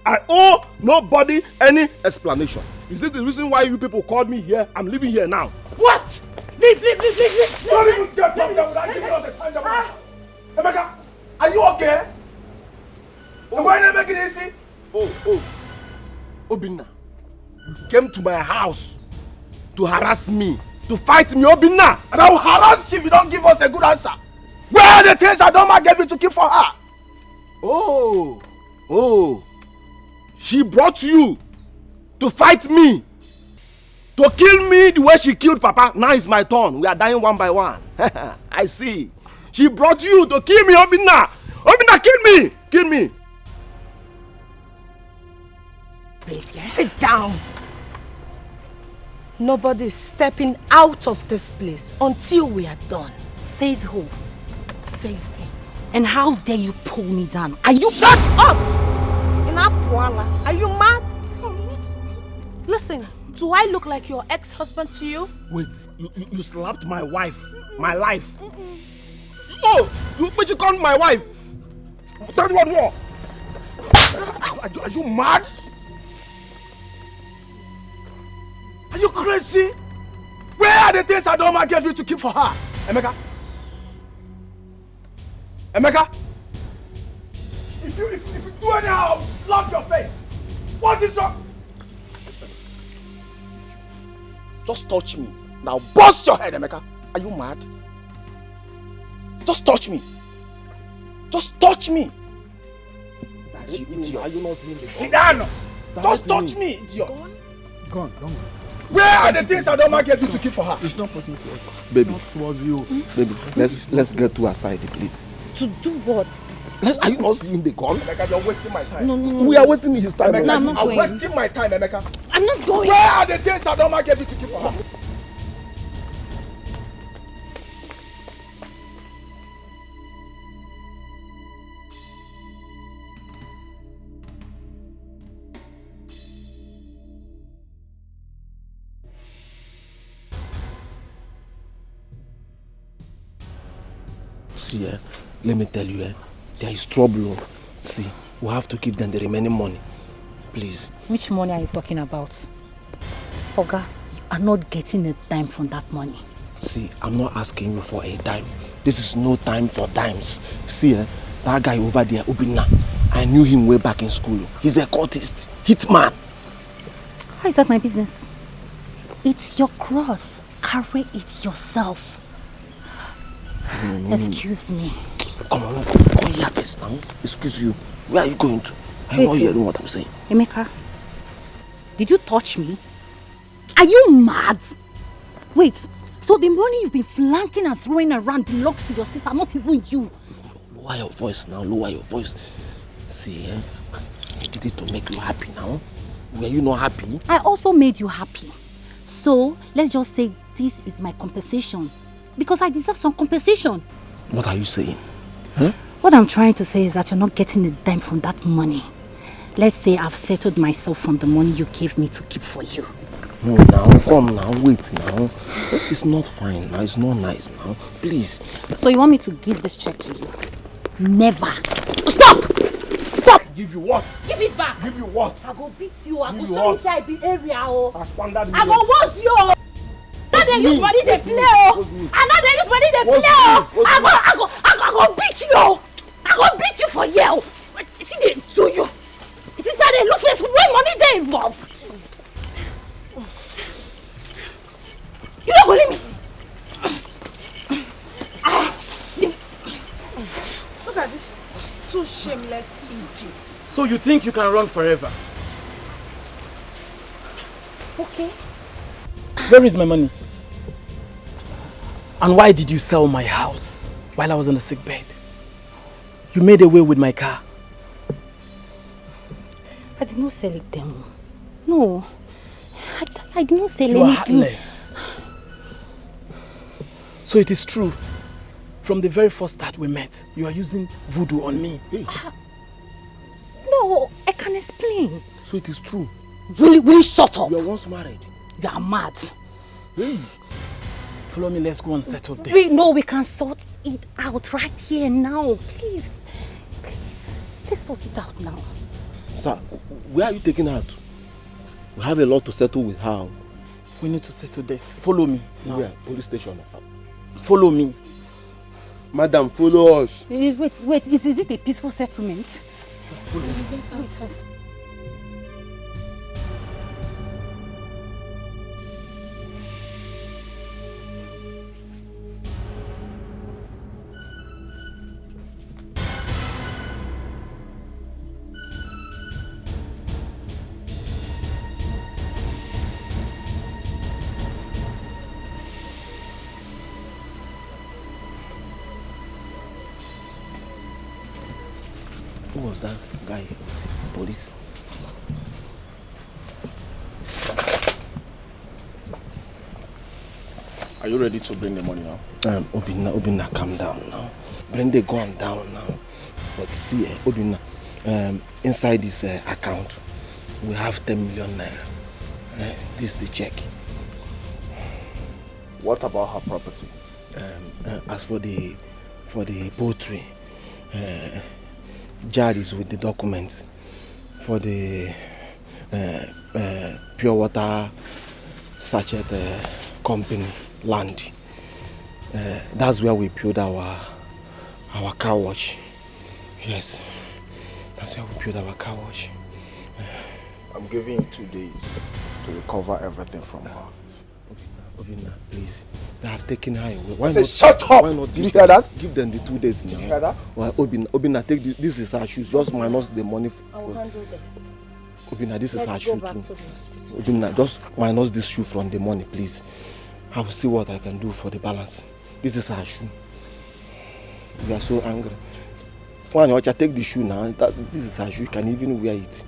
Speaker 5: I owe nobody any explanation. Is this the reason why you people called me here? I'm living here now.
Speaker 1: What? Leave.
Speaker 5: Don't even get talking without giving us a tangible answer. Emeka, are you okay? Why are you making it easy? Obinna, you came to my house to harass me, to fight me, Obinna, and I will harass you if you don't give us a good answer. Where are the things Adoma gave you to keep for her? Oh, she brought you to fight me, to kill me the way she killed Papa. Now it's my turn. We are dying one by one. I see. She brought you to kill me, Obinna. Obinna, kill me.
Speaker 1: Please, sit down. Nobody's stepping out of this place until we are done.
Speaker 22: Says who?
Speaker 1: Says me.
Speaker 22: And how dare you pull me down? Are you—
Speaker 1: Shut up! Are you mad? Listen, do I look like your ex-husband to you?
Speaker 5: Wait, you slapped my wife, my life. Oh, but you called my wife. Tell me what more. Are you mad? Are you crazy? Where are the things Adoma gave you to keep for her? Emeka? If you do anyhow, I'll slap your face. What is wrong? Listen. Just touch me. Now bust your head, Emeka. Are you mad? Just touch me. Just touch me. You idiot. Are you not seeing the sit down. Just touch me, idiot.
Speaker 21: Go on.
Speaker 5: Where are the things Adoma gave you to keep for her?
Speaker 21: It's not possible to us.
Speaker 5: Baby.
Speaker 21: Not towards you.
Speaker 5: Baby, let's get to her side, please.
Speaker 1: To do what?
Speaker 5: Are you not seeing the gun? Emeka, you're wasting my time.
Speaker 1: No.
Speaker 5: We are wasting his time.
Speaker 1: Emeka, I'm not going.
Speaker 5: I'm wasting my time, Emeka.
Speaker 1: I'm not going.
Speaker 5: Where are the things Adoma gave you to keep for her? See, let me tell you, there is trouble. See, we have to give them the remaining money. Please.
Speaker 22: Which money are you talking about? Oga, you are not getting a dime from that money.
Speaker 5: See, I'm not asking you for a dime. This is no time for dimes. See, that guy over there, Obinna, I knew him way back in school. He's a cultist, hitman.
Speaker 22: How is that my business? It's your cross. Carry it yourself. Excuse me.
Speaker 5: Come on, go here first now. Excuse you. Where are you going to? I'm not hearing what I'm saying.
Speaker 22: Emeka, Did you touch me? Are you mad? Wait, so the money you've been flanking and throwing around belongs to your sister, not even you.
Speaker 7: Lower your voice now, lower your voice. See, I did it to make you happy now. Were you not happy?
Speaker 22: I also made you happy. So, let's just say this is my compensation. Because I deserve some compensation.
Speaker 7: What are you saying? Huh?
Speaker 22: What I'm trying to say is that you're not getting a dime from that money. Let's say I've settled myself from the money you gave me to keep for you.
Speaker 7: No, now, come now, wait now. It's not fine now, it's not nice now. Please.
Speaker 22: So you want me to give this check to you? Never. Stop! Stop!
Speaker 12: Give you what?
Speaker 22: Give it back!
Speaker 12: Give you what?
Speaker 22: I go beat you. I go
Speaker 12: you
Speaker 22: show you
Speaker 12: what?
Speaker 22: say I be area. Oh.
Speaker 12: I
Speaker 22: I go wash you. Now they use money they play. Oh. And now they use money they play. Oh. I go beat you. I go beat you for you. See they do you. It is how they look for when money they involve. You don't believe me.
Speaker 9: Look at this two shameless idiots.
Speaker 15: So you think you can run forever?
Speaker 22: Okay.
Speaker 15: Where is my money? And why did you sell my house while I was on the sick bed? You made away with my car.
Speaker 22: I did not sell it them. No. I did not sell
Speaker 15: You are
Speaker 22: anything.
Speaker 15: heartless. So it is true. From the very first start we met, you are using voodoo on me.
Speaker 22: No, I can explain.
Speaker 7: So it is true.
Speaker 22: Will you shut up?
Speaker 7: You are once married.
Speaker 22: You are mad.
Speaker 7: Hey.
Speaker 15: Follow me, let's go and settle this.
Speaker 22: We can sort it out right here now. Please. Let's sort it out now.
Speaker 7: Sir, where are you taking her to? We have a lot to settle with her.
Speaker 15: We need to settle this. Follow me now.
Speaker 7: Where? Police station.
Speaker 15: Follow me.
Speaker 7: Madam, follow us.
Speaker 22: Wait, is it a peaceful settlement?
Speaker 7: Who was that guy with police?
Speaker 12: Are you ready to bring the money now?
Speaker 7: Obinna, calm down now. Bring the gun down now. But see, Obinna, inside this account, we have 10 million naira. This is the check.
Speaker 12: What about her property?
Speaker 7: As for the poultry, Jad is with the documents for the pure water sachet company land. That's where we build our car wash. Yes, that's where we build our car wash.
Speaker 12: I'm giving you 2 days to recover everything from her.
Speaker 7: Obinna, please. They have taken her away.
Speaker 12: I said, shut up!
Speaker 7: Why not
Speaker 12: Did you hear that?
Speaker 7: Give them the 2 days now.
Speaker 12: Did you hear that?
Speaker 7: Well, Obinna, take this is her shoes. Just minus the money.
Speaker 22: I will handle this.
Speaker 7: Obinna, this is her
Speaker 22: Let's go
Speaker 7: shoe
Speaker 22: back
Speaker 7: too.
Speaker 22: to the hospital.
Speaker 7: Obinna, just minus this shoe from the money, please. I will see what I can do for the balance. This is her shoe. We are so angry. Why not take the shoe now? This is her shoe. You can even wear it.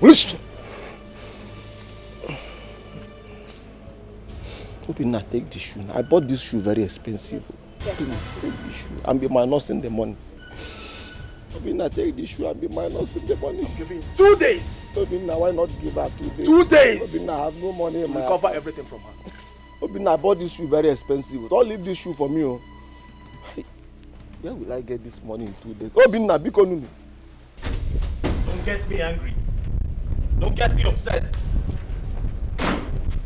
Speaker 7: Obinna, take the shoe. I bought this shoe very expensive. Please take the shoe and be minusing the money. Obinna, take the shoe and be minusing the money.
Speaker 12: I'm giving you 2 days.
Speaker 7: Obinna, why not give her 2 days?
Speaker 12: 2 days.
Speaker 7: Obinna, I have no money in my
Speaker 12: recover
Speaker 7: account.
Speaker 12: everything from her.
Speaker 7: Obinna, I bought this shoe very expensive. Don't leave this shoe for me. Oh. Where will I get this money in 2 days? Obinna, Bikonunu.
Speaker 12: Don't get me angry. Don't get me upset.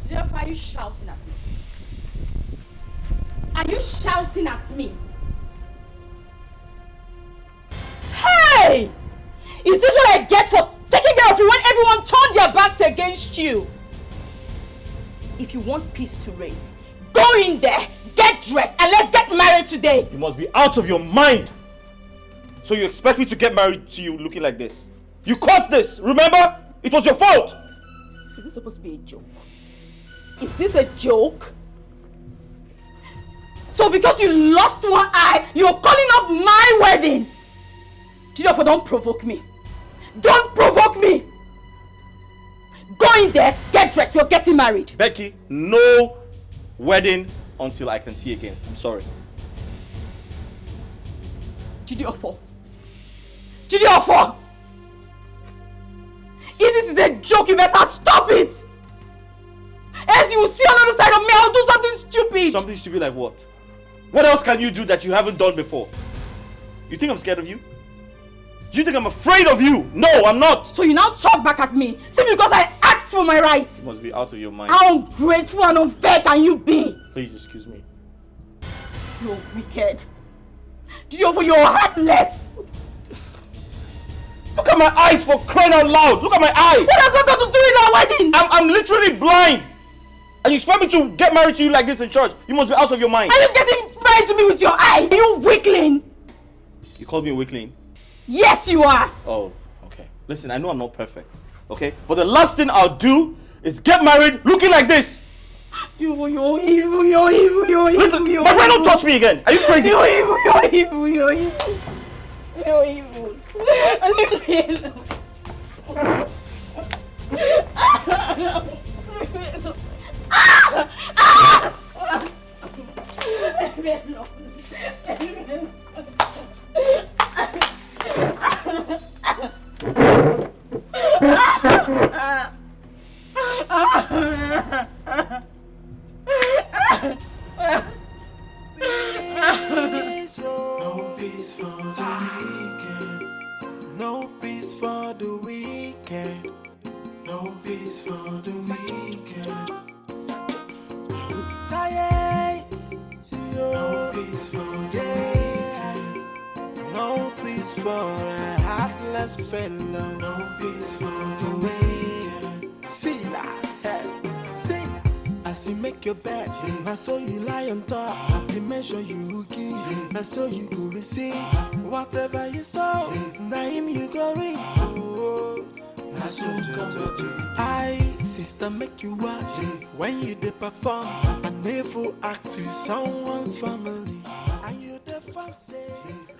Speaker 22: Jeff, are you shouting at me? Are you shouting at me?
Speaker 10: Hey! Is this what I get for taking care of you when everyone turned their backs against you? If you want peace to reign, go in there, get dressed, and let's get married today.
Speaker 6: You must be out of your mind. So you expect me to get married to you looking like this? You caused this, remember? It was your fault.
Speaker 10: Is this
Speaker 9: supposed to be a joke? Is this a joke? So because you lost one eye, you're calling off my wedding? Jideofor, don't provoke me. Don't provoke me! Go in there, get dressed, you're getting married.
Speaker 6: Becky, no wedding until I can see again. I'm sorry.
Speaker 9: Jideofor. Jideofor! If this is a joke, you better stop it! Else you will see on the other side of me, I'll do something stupid!
Speaker 6: Something stupid like what? What else can you do that you haven't done before? You think I'm scared of you? Do you think I'm afraid of you? No, I'm not!
Speaker 9: So you now talk back at me, simply because I asked for my rights!
Speaker 6: You must be out of your mind.
Speaker 9: How ungrateful and unfair can you be?
Speaker 6: Please excuse me.
Speaker 9: You're wicked. Jideofor, you're heartless!
Speaker 6: Look at my eyes, for crying out loud! Look at my eye!
Speaker 9: What has that got to do with our wedding?
Speaker 6: I'm literally blind! And you expect me to get married to you like this in church? You must be out of your mind.
Speaker 9: Are you getting married to me with your eye? You weakling!
Speaker 6: You called me a weakling?
Speaker 9: Yes, you are!
Speaker 6: Oh, okay. Listen, I know I'm not perfect, okay? But the last thing I'll do is get married looking like this!
Speaker 9: You're evil, you're evil, you're evil.
Speaker 6: Listen, my friend, don't touch me again! Are you crazy?
Speaker 9: You're evil, you're evil, you're evil. You're evil. Leave me alone. Leave me alone. Leave me alone. Leave me alone.
Speaker 8: No peace for the weekend. No peace for the weekend. No peace for the weekend. Tired. No peace for the weekend. No peace for a heartless fellow. No peace for the weekend. See that? See. As you make your bed, I saw you lie on top. The measure you give, I saw you go receive. Whatever you sow, now him you go reap. Oh, I saw you come to I, sister, make you watch when you dey perform. An evil act to someone's family. And you dey farm say,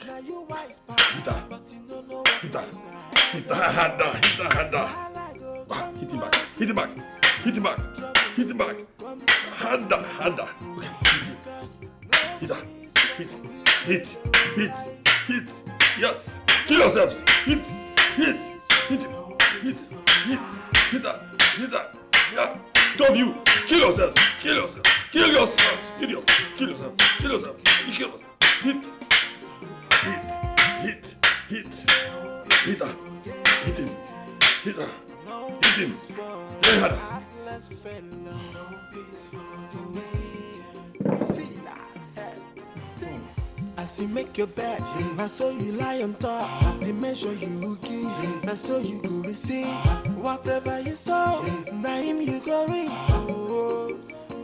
Speaker 8: now you wise pass, but you don't know what
Speaker 5: Hit him back. Hit him back. Hit him back. Hit him back. Harder. Okay, hit him. Hit. Yes. Kill yourselves. Hit that. Yeah. Stop you. Kill yourselves. Hit him. Very harder.
Speaker 8: As you make your bed, I saw you lie on top. The measure you give, I saw you go receive. Whatever you sow, now him you go reap. Oh,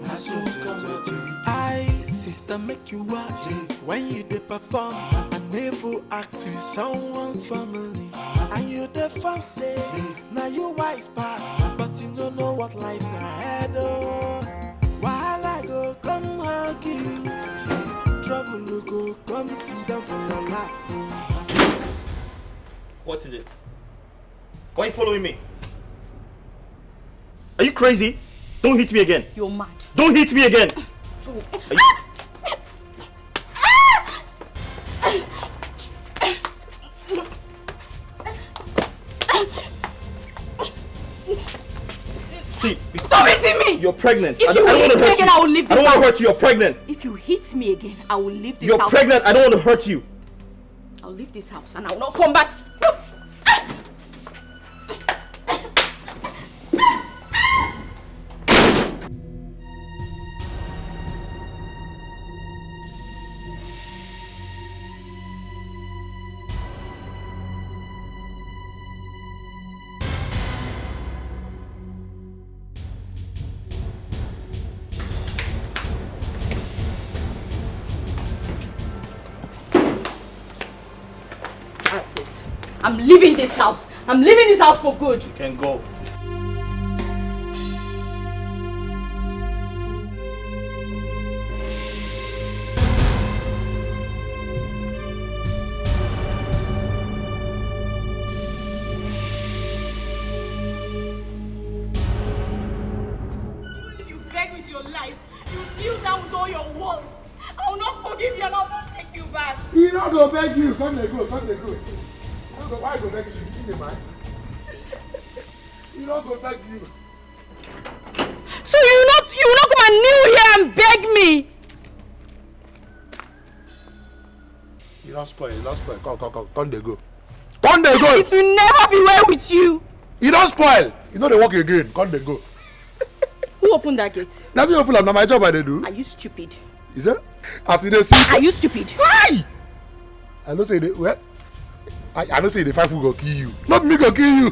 Speaker 8: I saw you come to I, sister, make you watch when you dey perform. An evil act to someone's family. And you dey farm say, now you wise pass, but you don't know what lies ahead. Oh, while I go come hug you. Trouble will go, come sit down for your lap.
Speaker 6: What is it? Why are you following me? Are you crazy? Don't hit me again.
Speaker 9: You're mad.
Speaker 6: Don't hit me again. See,
Speaker 9: stop hitting me!
Speaker 6: You're pregnant.
Speaker 9: If you hit me again, I will leave this house.
Speaker 6: I don't want to hurt you. You're pregnant.
Speaker 9: If you hit me again, I will leave this
Speaker 6: house.
Speaker 9: house.
Speaker 6: You're pregnant. I don't want to hurt you.
Speaker 9: I'll leave this house and I will not come back. That's it. I'm leaving this house. I'm leaving this house for good.
Speaker 6: You can go.
Speaker 10: life. You kneel down with all your world. I will not forgive you and I will not take you back.
Speaker 13: He not go beg you. Come they go. Why go beg you? You think the man? He not go beg you.
Speaker 10: So you will not come and kneel here and beg me?
Speaker 13: You don't spoil. Come they go. Come they go.
Speaker 10: It will never be well with you.
Speaker 13: You don't spoil. You know they walk again. Come they go.
Speaker 10: Who opened that gate?
Speaker 13: Let me open up. Now my job I they do.
Speaker 10: Are you stupid?
Speaker 13: Is it? As they see.
Speaker 10: Are you stupid?
Speaker 13: Why? I don't say they well. I don't say the five will go kill you. Not me go kill you.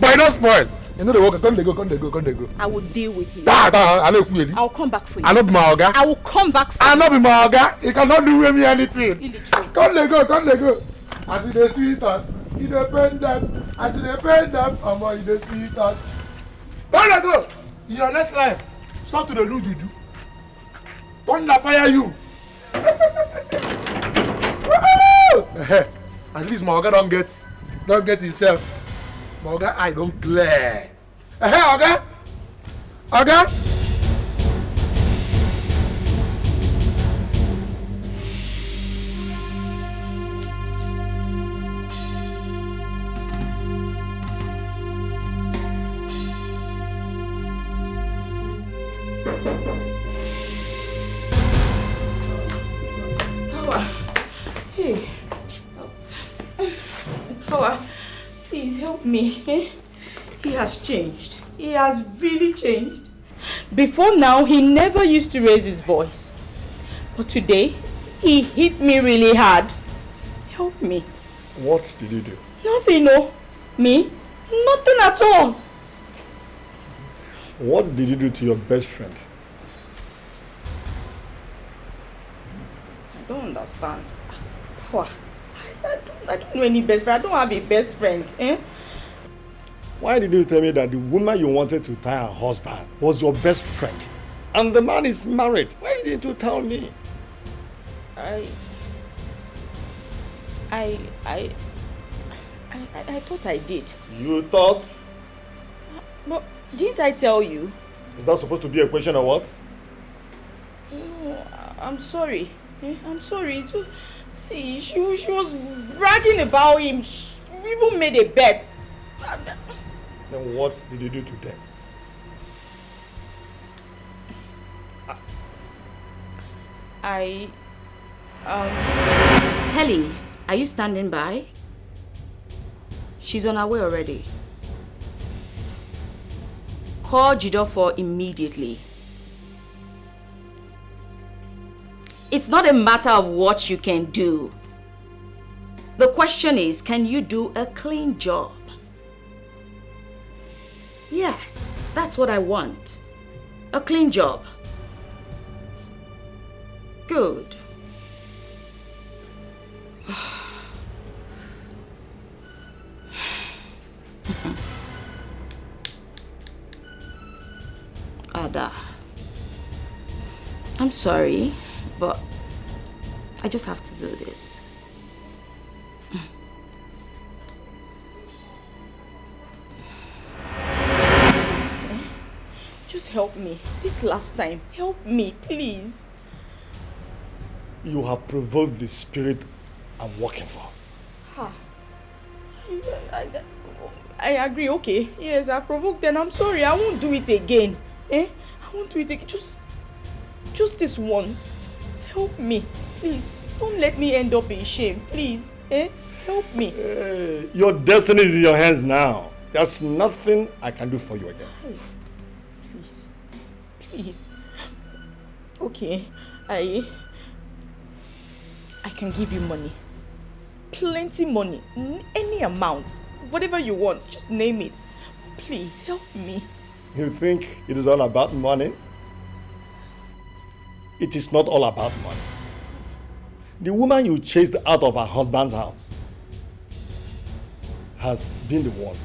Speaker 13: But you don't spoil. You know they walk. Come they go.
Speaker 10: I will deal with you.
Speaker 13: I know you.
Speaker 10: I will come back for you.
Speaker 13: I not be my oga.
Speaker 10: I will come back for you.
Speaker 13: I not be my oga. You cannot do with me anything.
Speaker 10: Illiterate.
Speaker 13: Come they go. As they sweet us, you depend them. As they depend them, you they sweet us. Come they go. In your next life, start to the do juju. Thunder fire you. At least my oga don't get himself. My oga eye don't clear. Oga.
Speaker 10: Hey. Hawa, please help me. He has changed. He has really changed. Before now, he never used to raise his voice. But today, he hit me really hard. Help me.
Speaker 13: What did you do?
Speaker 10: Nothing, no. Me? Nothing at all.
Speaker 11: What did you do to your best friend?
Speaker 10: I don't understand. Hawa, I don't know any best friend. I don't have a best friend.
Speaker 11: Why did you tell me that the woman you wanted to tie her husband was your best friend? And the man is married. Why didn't you tell me?
Speaker 10: I thought I did.
Speaker 11: You thought?
Speaker 10: But didn't I tell you?
Speaker 11: Is that supposed to be a question or what?
Speaker 10: No, I'm sorry. I'm sorry. See, she was bragging about him. She even made a bet.
Speaker 11: Then what did you do to them?
Speaker 10: Kelly, are you standing by? She's on her way already. Call Jidofor immediately. It's not a matter of what you can do. The question is, can you do a clean job? Yes, that's what I want. A clean job. Good. Ada, I'm sorry, but I just have to do this. Just help me. This last time. Help me, please.
Speaker 11: You have provoked the spirit I'm working for.
Speaker 10: I agree, okay. Yes, I've provoked them. I'm sorry. I won't do it again. I won't do it again. Just this once. Help me. Please. Don't let me end up in shame. Please. Help me.
Speaker 11: Your destiny is in your hands now. There's nothing I can do for you again.
Speaker 10: Please. Please. Okay. I can give you money. Plenty money. Any amount. Whatever you want. Just name it. Please, help me.
Speaker 11: You think it is all about money? It is not all about money. The woman you chased out of her husband's house has been the one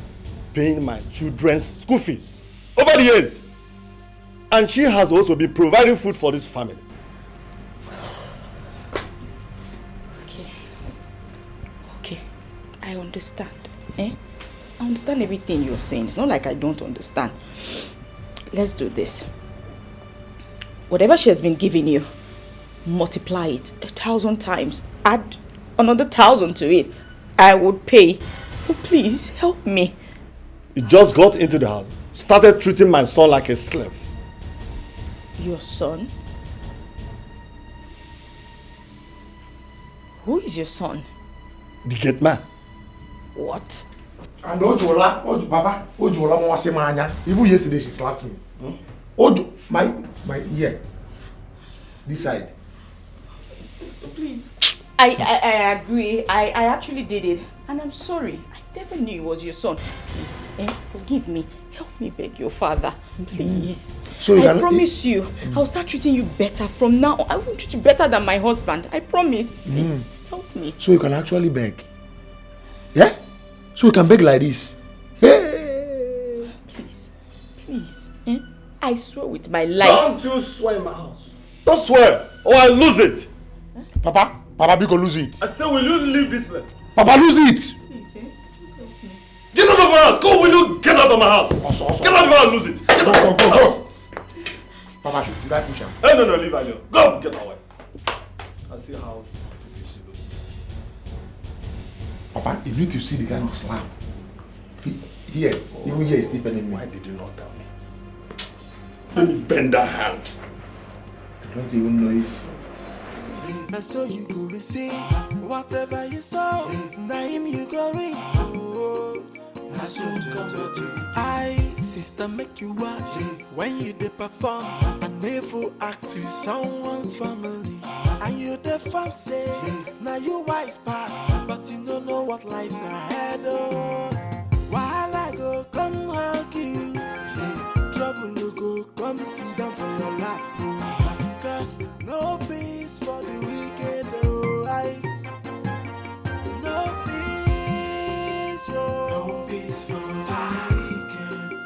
Speaker 11: paying my children's school fees over the years. And she has also been providing food for this family.
Speaker 10: Okay. I understand. I understand everything you're saying. It's not like I don't understand. Let's do this. Whatever she has been giving you, multiply it 1,000 times. Add another 1,000 to it. I would pay. Oh, please, help me.
Speaker 11: You just got into the house, started treating my son like a slave.
Speaker 10: Your son? Who is your son?
Speaker 11: The gate man.
Speaker 10: What?
Speaker 13: And Ojola, Baba, Ojola Mwasemanya. Even yesterday she slapped me. Ojo, my ear. This side.
Speaker 10: Please. I agree. I actually did it. And I'm sorry. I never knew it was your son. Please, forgive me. Help me beg your father. Please.
Speaker 13: So
Speaker 10: I promise you, I'll start treating you better from now on. I will treat you better than my husband. I promise. Please, help me.
Speaker 13: So you can actually beg. Yeah? So you can beg like this. Hey!
Speaker 10: Please. Please. I swear with my life.
Speaker 11: Don't you swear in my house. Don't swear or I'll lose it.
Speaker 13: Papa, Biko lose it.
Speaker 11: I say, will you leave this place?
Speaker 13: Papa, lose it.
Speaker 11: Get out of my house! Go, will you get out of my house? Also. Get out before I lose it! Get out! Go!
Speaker 13: Papa, should I push him?
Speaker 11: No, leave her alone. Go! Get away. I see how she looks.
Speaker 13: Papa, you need to see the kind of slap. Here, even here is still bending me.
Speaker 11: Why did you not tell me? Let me bend that hand.
Speaker 13: I don't even know if...
Speaker 8: And so you go receive whatever you saw. Name you go read. I so sister make you watch when you dey perform and never act to someone's family. And you the fam say now you wise pass, but you don't know what lies ahead. Oh, while I go come hug you, trouble will go come sit down for your life. Cause no peace for the wicked. Oh, no peace, no peace for the wicked.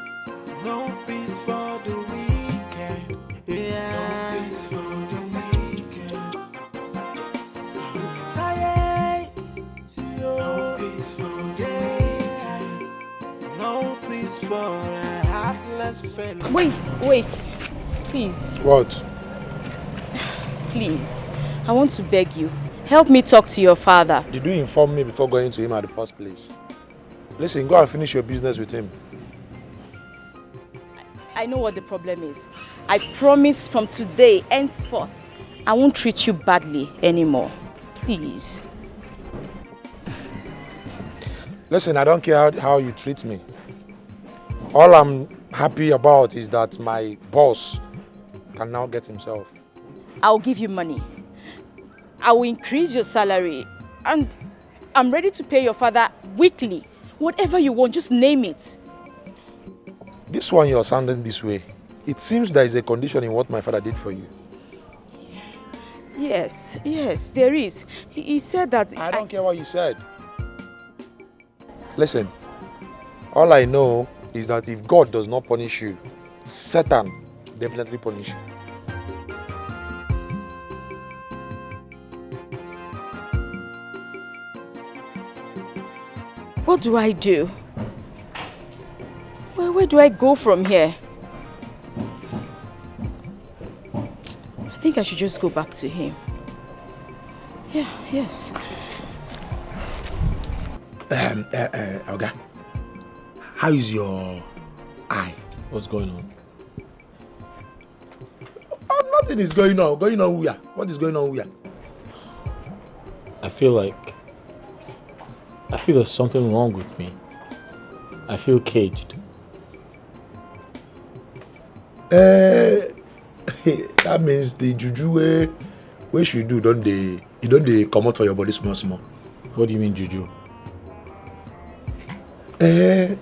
Speaker 8: No peace for the wicked. Yeah. No peace for the wicked. No peace for the no peace for a heartless fellow.
Speaker 10: Wait. Please.
Speaker 13: What?
Speaker 10: Please. I want to beg you. Help me talk to your father.
Speaker 13: Did you inform me before going to him at the first place? Listen, go and finish your business with him.
Speaker 10: I know what the problem is. I promise from today, henceforth, I won't treat you badly anymore. Please.
Speaker 13: Listen, I don't care how you treat me. All I'm happy about is that my boss can now get himself.
Speaker 10: I'll give you money. I will increase your salary. And I'm ready to pay your father weekly. Whatever you want, just name it.
Speaker 13: This one you're sounding this way. It seems there is a condition in what my father did for you.
Speaker 10: Yes, there is. He said that...
Speaker 13: I don't care what you said. Listen, all I know is that if God does not punish you, Satan definitely punish you.
Speaker 10: What do I do? Well, where do I go from here? I think I should just go back to him. Yes.
Speaker 13: Oga, how is your eye?
Speaker 6: What's going on?
Speaker 13: Oh, nothing is going on. Going on where? What is going on where?
Speaker 6: I feel there's something wrong with me. I feel caged.
Speaker 13: That means the juju where should do don't they come out for your body small.
Speaker 6: What do you mean juju?
Speaker 13: The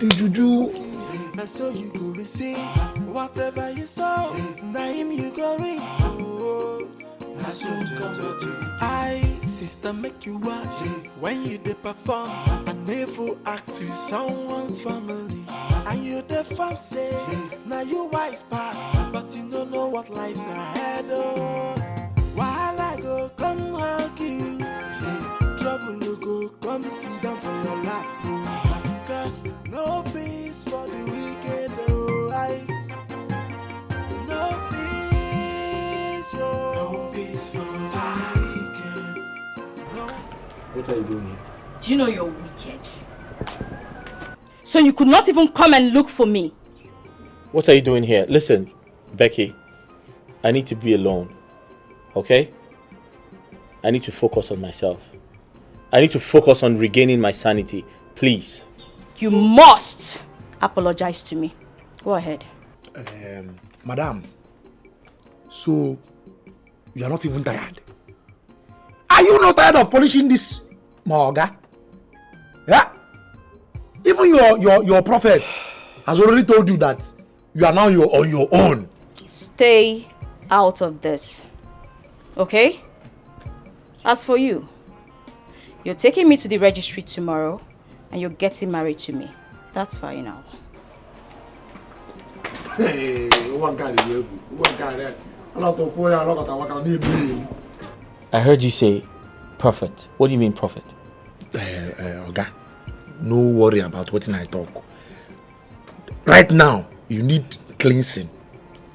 Speaker 13: juju.
Speaker 8: And so you go receive whatever you saw. Name you go read. I so sister make you watch when you dey perform and never act to someone's family. And you the fam say now you wise pass, but you don't know what lies ahead. Oh, while I go come hug you, trouble will go come sit down for your lap. Cause no peace for the wicked. Oh,
Speaker 6: What are you doing here?
Speaker 22: Do you know you're wicked? So you could not even come and look for me?
Speaker 6: What are you doing here? Listen, Becky, I need to be alone, okay? I need to focus on myself. I need to focus on regaining my sanity. Please.
Speaker 22: You must apologize to me. Go ahead.
Speaker 13: Madam, so you are not even tired? Are you not tired of polishing this Maoga? Yeah? Even your prophet has already told you that you are now on your own.
Speaker 22: Stay out of this. Okay? As for you, you're taking me to the registry tomorrow and you're getting married to me. That's final.
Speaker 13: Hey,
Speaker 6: I heard you say prophet. What do you mean prophet?
Speaker 13: Oga, no worry about what I talk. Right now, you need cleansing.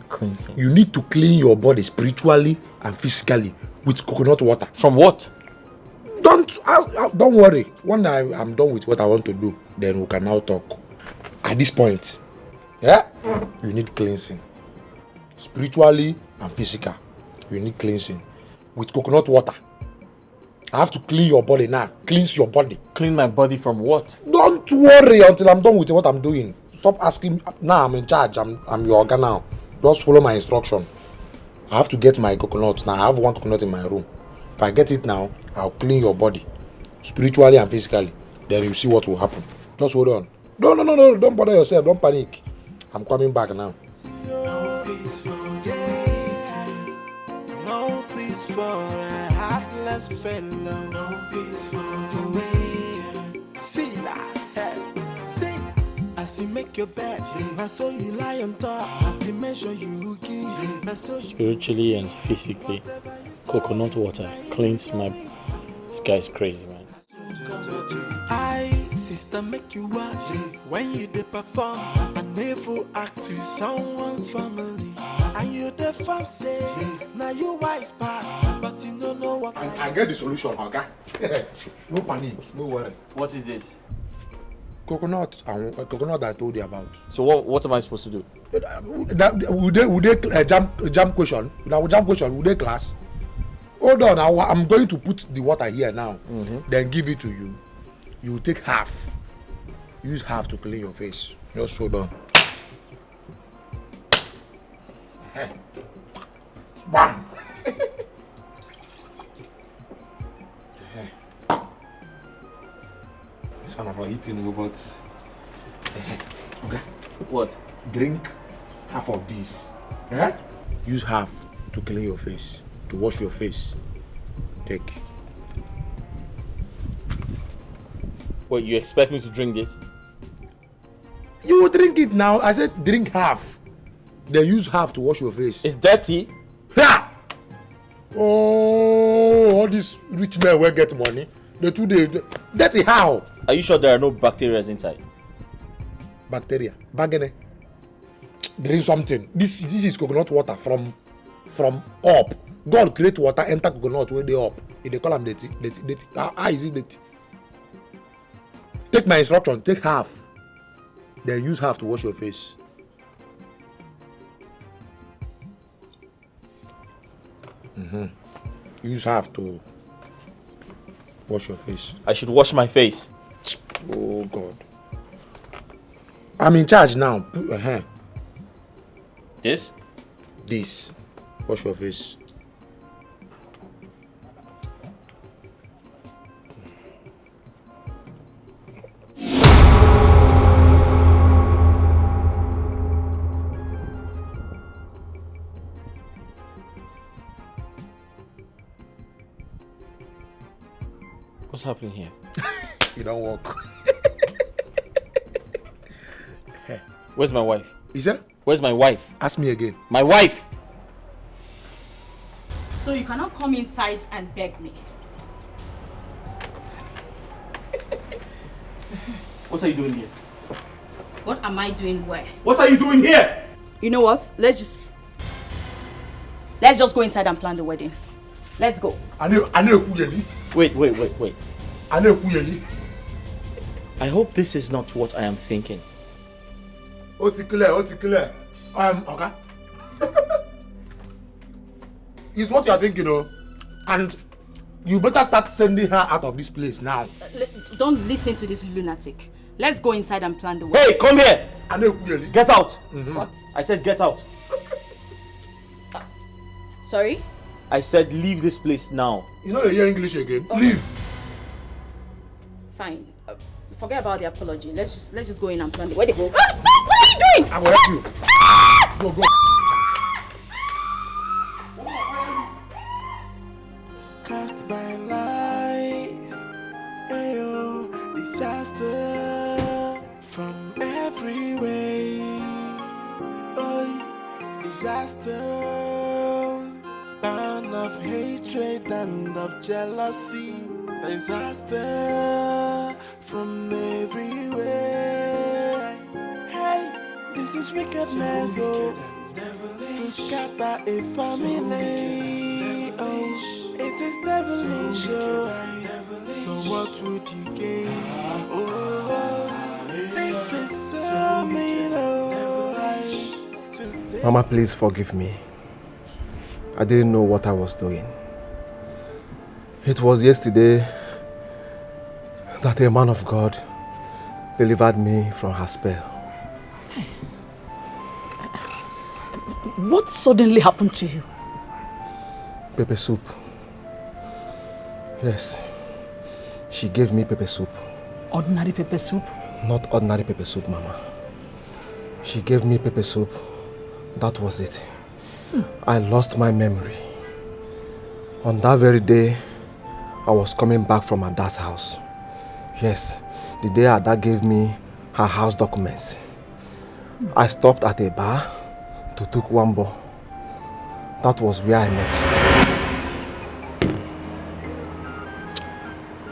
Speaker 6: Cleansing?
Speaker 13: You need to clean your body spiritually and physically with coconut water.
Speaker 6: From what?
Speaker 13: Don't worry. When I'm done with what I want to do, then we can now talk. At this point, yeah, you need cleansing. Spiritually and physical, you need cleansing with coconut water. I have to clean your body now. Cleanse your body.
Speaker 6: Clean my body from what?
Speaker 13: Don't worry until I'm done with what I'm doing. Stop asking. Now I'm in charge. I'm your organ now. Just follow my instruction. I have to get my coconuts now. I have one coconut in my room. If I get it now, I'll clean your body, spiritually and physically. Then you see what will happen. Just hold on. No. Don't bother yourself. Don't panic. I'm coming back now.
Speaker 8: No peace for a heartless fellow. No peace for the way. See that? See. As you make your bed, I saw you lie on top. The measure you give.
Speaker 6: Spiritually and physically, coconut water cleans my... This guy's crazy, man.
Speaker 8: Sister, make you watch when you dey perform an evil act to someone's family. And you the fam say, now you wise pass, but you don't know what.
Speaker 13: I get the solution, okay? No panic, no worry.
Speaker 6: What is this?
Speaker 13: Coconut I told you about.
Speaker 6: So what am I supposed to do?
Speaker 13: Would they jam question? Jam question, would they class? Hold on, I'm going to put the water here now. Then give it to you. You take half. Use half to clean your face. Just hold on. Bam! This one I'm eating, but okay.
Speaker 6: What?
Speaker 13: Drink half of this. Use half to clean your face, to wash your face. Take.
Speaker 6: Wait, you expect me to drink this?
Speaker 13: You will drink it now. I said drink half. Then use half to wash your face.
Speaker 6: It's dirty.
Speaker 13: Ha! Oh, all these rich men will get money. The 2 days. Dirty how?
Speaker 6: Are you sure there are no bacteria inside?
Speaker 13: Bacteria. Bagene. Drink something. This is coconut water from up. God create water, enter coconut where they up. If they call them dirty. How is it dirty? Take my instruction, take half. Then use half to wash your face. Use half to wash your face.
Speaker 6: I should wash my face.
Speaker 13: Oh God. I'm in charge now.
Speaker 6: This?
Speaker 13: This. Wash your face.
Speaker 6: What's happening here?
Speaker 13: You don't walk.
Speaker 6: Where's my wife?
Speaker 13: Is that?
Speaker 6: Where's my wife?
Speaker 13: Ask me again.
Speaker 6: My wife!
Speaker 22: So you cannot come inside and beg me.
Speaker 6: What are you doing here?
Speaker 22: What am I doing where?
Speaker 6: What are you doing here?
Speaker 22: You know what? Let's just go inside and plan the wedding. Let's go.
Speaker 6: Wait. I hope this is not what I am thinking.
Speaker 13: Oti clear. Okay. It's what you are thinking, and you better start sending her out of this place now.
Speaker 22: Don't listen to this lunatic. Let's go inside and plan the wedding.
Speaker 6: Hey, come here! Get out!
Speaker 22: What?
Speaker 6: I said get out.
Speaker 22: Sorry?
Speaker 6: I said leave this place now.
Speaker 13: You know they hear English again. Leave.
Speaker 22: Fine. Forget about the apology. Let's just go in and plan the wedding. What are you doing?
Speaker 13: I will help you. Go.
Speaker 8: Cast by lies, ayo, disaster from every way. Oh, disaster, burn of hatred and of jealousy. Disaster from everywhere. Hey, this is wickedness, oh, to scatter a family. Oh, it is devilish, oh. So what would you gain? Oh, this is so mean, oh.
Speaker 7: Mama, please forgive me. I didn't know what I was doing. It was yesterday that a man of God delivered me from her spell.
Speaker 9: What suddenly happened to you?
Speaker 7: Pepper soup. Yes. She gave me pepper soup.
Speaker 9: Ordinary pepper soup?
Speaker 7: Not ordinary pepper soup, Mama. She gave me pepper soup. That was it. I lost my memory. On that very day, I was coming back from Ada's house. Yes, the day Ada gave me her house documents. I stopped at a bar to take Wambo. That was where I met her.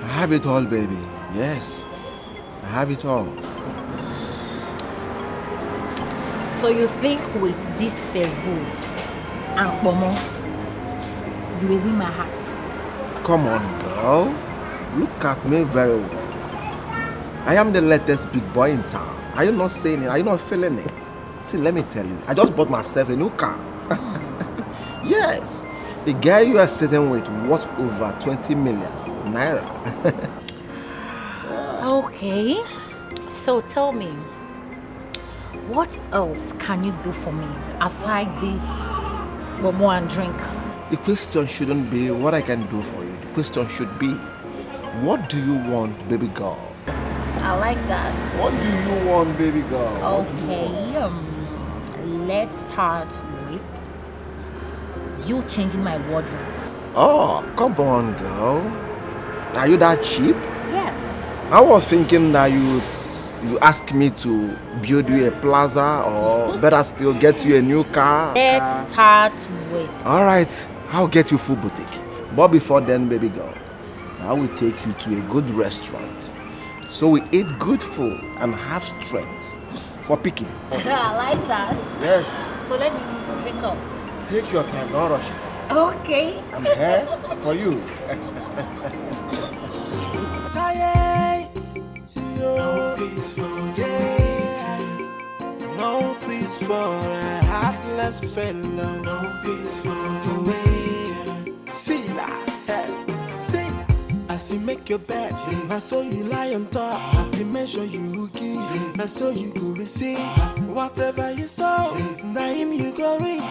Speaker 7: I have it all, baby. Yes, I have it all.
Speaker 22: So you think with this Feroz and Pomo, you will win my heart?
Speaker 7: Come on, girl. Look at me very well. I am the latest big boy in town. Are you not saying it? Are you not feeling it? See, let me tell you. I just bought myself a new car. Yes. The guy you are sitting with worth over 20 million naira.
Speaker 22: Okay. So tell me, what else can you do for me aside this Momo and drink?
Speaker 7: The question shouldn't be what I can do for you. The question should be, what do you want, baby girl?
Speaker 22: I like that.
Speaker 7: What do you want, baby girl?
Speaker 22: Okay, let's start with you changing my wardrobe.
Speaker 7: Oh, come on, girl. Are you that cheap?
Speaker 22: Yes.
Speaker 7: I was thinking that you ask me to build you a plaza or better still get you a new car.
Speaker 22: Let's start with...
Speaker 7: Alright, I'll get you full boutique. But before then, baby girl, I will take you to a good restaurant. So we eat good food and have strength for picking.
Speaker 22: I like that.
Speaker 7: Yes.
Speaker 22: So let me drink up.
Speaker 7: Take your time, don't rush it.
Speaker 22: Okay.
Speaker 7: I'm here for you.
Speaker 8: No peace for no peace for a heartless fellow. No peace for the way. See that? See, as you make your bed, I saw you lie on top. The measure you give, I saw you go receive. Whatever you saw, now him you go reap.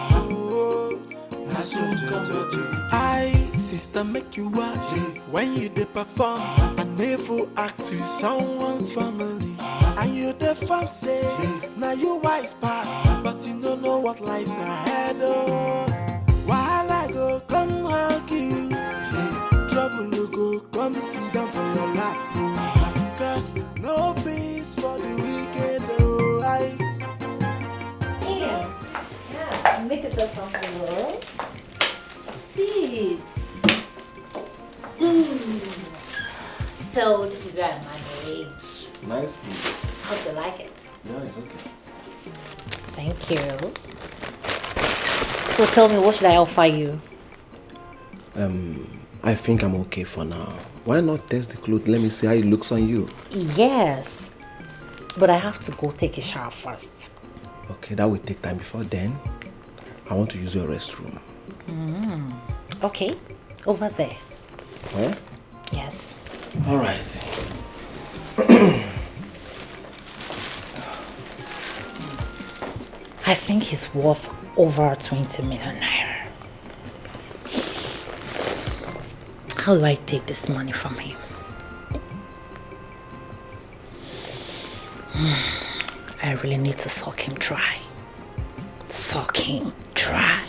Speaker 8: I so come to I, sister, make you watch when you dey perform. I never act to someone's family. And you the fam say, now you wise pass, but you don't know what lies ahead. Oh, while I go come hug you, trouble you go come sit down for your lap. Cause no peace for the wicked. Oh,
Speaker 22: Yeah, make yourself comfortable. Sit. So this is where I manage.
Speaker 7: Nice piece.
Speaker 22: Hope you like it.
Speaker 7: Yeah, it's okay.
Speaker 22: Thank you. So tell me, what should I offer you?
Speaker 7: I I think I'm okay for now. Why not test the clothes? Let me see how it looks on you.
Speaker 22: Yes, but I have to go take a shower first.
Speaker 7: Okay, that will take time. Before then, I want to use your restroom.
Speaker 22: Okay, over there.
Speaker 7: Huh?
Speaker 22: Yes.
Speaker 7: All right.
Speaker 22: I think he's worth over 20 million naira. How do I take this money from him? I really need to suck him dry. Suck him dry.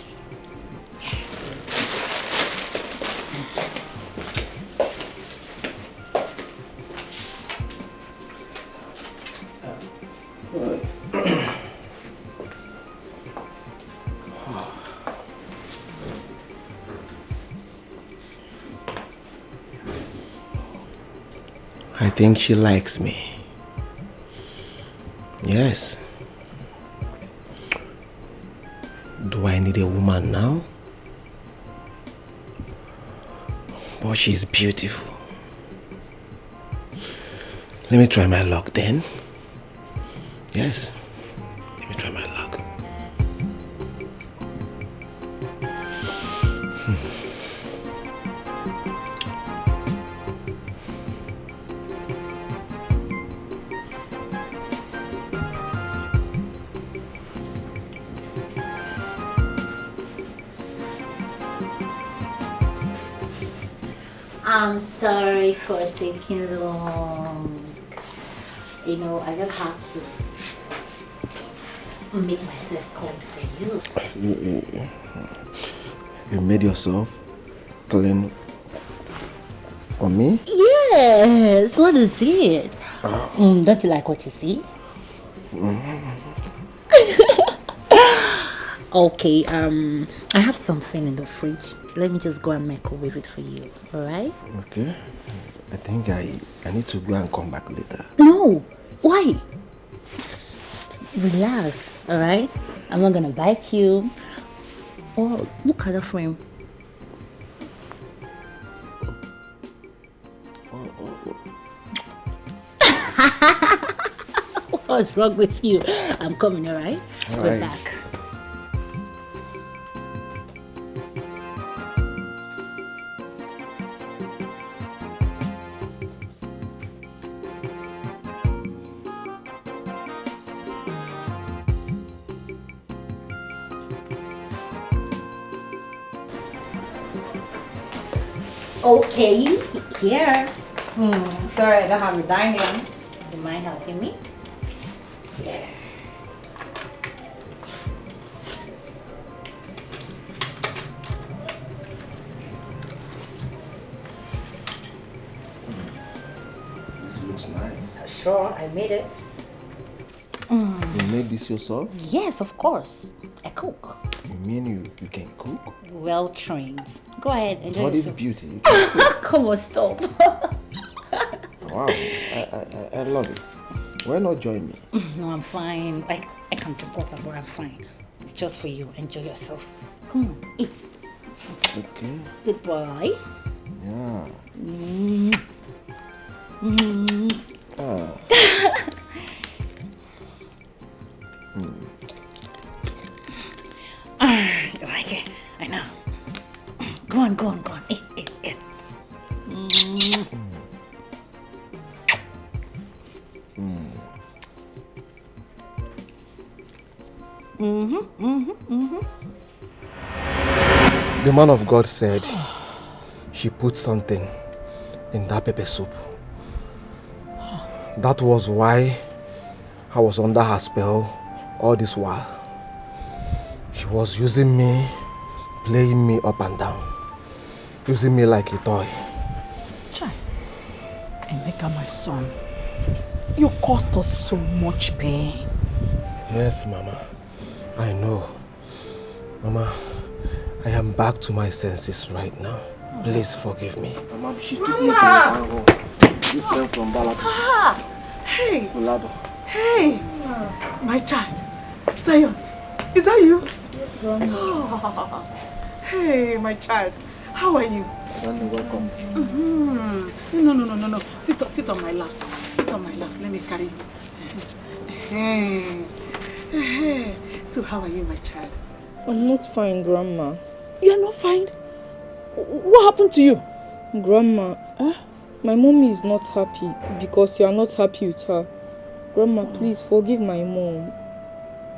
Speaker 7: I think she likes me. Yes. Do I need a woman now? But she's beautiful. Let me try my luck then. Yes. Let me try my luck.
Speaker 22: I'm sorry for taking long. You know, I just have to make myself clean for you.
Speaker 7: You made yourself clean for me?
Speaker 22: Yes, what is it? Don't you like what you see? Okay, I have something in the fridge. Let me just go and microwave it for you, alright?
Speaker 7: Okay. I think I need to go and come back later.
Speaker 22: No! Why? Just relax, alright? I'm not gonna bite you. Oh, look at the frame. What's wrong with you? I'm coming, alright? We're back. Okay, here. Sorry, I don't have a dining. Do you mind helping me? Yeah.
Speaker 7: This looks nice.
Speaker 22: Sure, I made it.
Speaker 7: You made this yourself?
Speaker 22: Yes, of course. I cook.
Speaker 7: You mean you can cook?
Speaker 22: Well trained. Go ahead, enjoy
Speaker 7: What is
Speaker 22: yourself.
Speaker 7: beauty? You can cook.
Speaker 22: Come on, stop.
Speaker 7: Wow, I love it. Why not join me?
Speaker 22: No, I'm fine. Like, I can drink water, but I'm fine. It's just for you. Enjoy yourself. Come on, eat.
Speaker 7: Okay.
Speaker 22: Good boy.
Speaker 7: Yeah. Ah.
Speaker 22: You like it? I know. Go on. Eat.
Speaker 7: The man of God said she put something in that pepper soup. That was why I was under her spell all this while. She was using me, playing me up and down, using me like a toy.
Speaker 9: Chai, Emeka, my son, you caused us so much pain.
Speaker 7: Yes, Mama, I know. Mama, I am back to my senses right now. Please forgive me. Mama, she took me to Mama! Different from Balata.
Speaker 9: Ah! Hey!
Speaker 7: Ulado.
Speaker 9: Hey! My child. Zion, is that you?
Speaker 22: Yes, Mommy.
Speaker 9: Oh. Hey, my child. How are you?
Speaker 7: Welcome.
Speaker 9: No. Sit on my laps. Sit on my laps. Let me carry you. So how are you, my child?
Speaker 10: I'm not fine, Grandma.
Speaker 9: You are not fine? What happened to you?
Speaker 10: Grandma, my mommy is not happy because you are not happy with her. Grandma, please forgive my mom.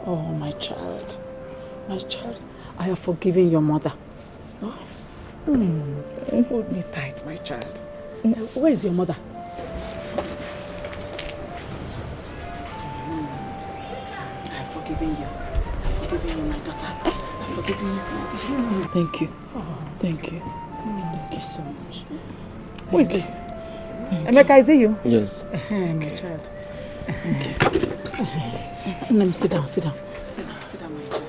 Speaker 9: Oh, my child. My child, I have forgiven your mother. Oh. Hold me tight, my child. Where is your mother? I have forgiven you. I have forgiven you, my daughter. I have forgiven you.
Speaker 2: Thank you.
Speaker 9: Oh.
Speaker 2: Thank you. Thank you so much.
Speaker 9: Who is this? Emeka, is it you?
Speaker 7: Yes.
Speaker 9: My child. Let me sit down, sit down, my child.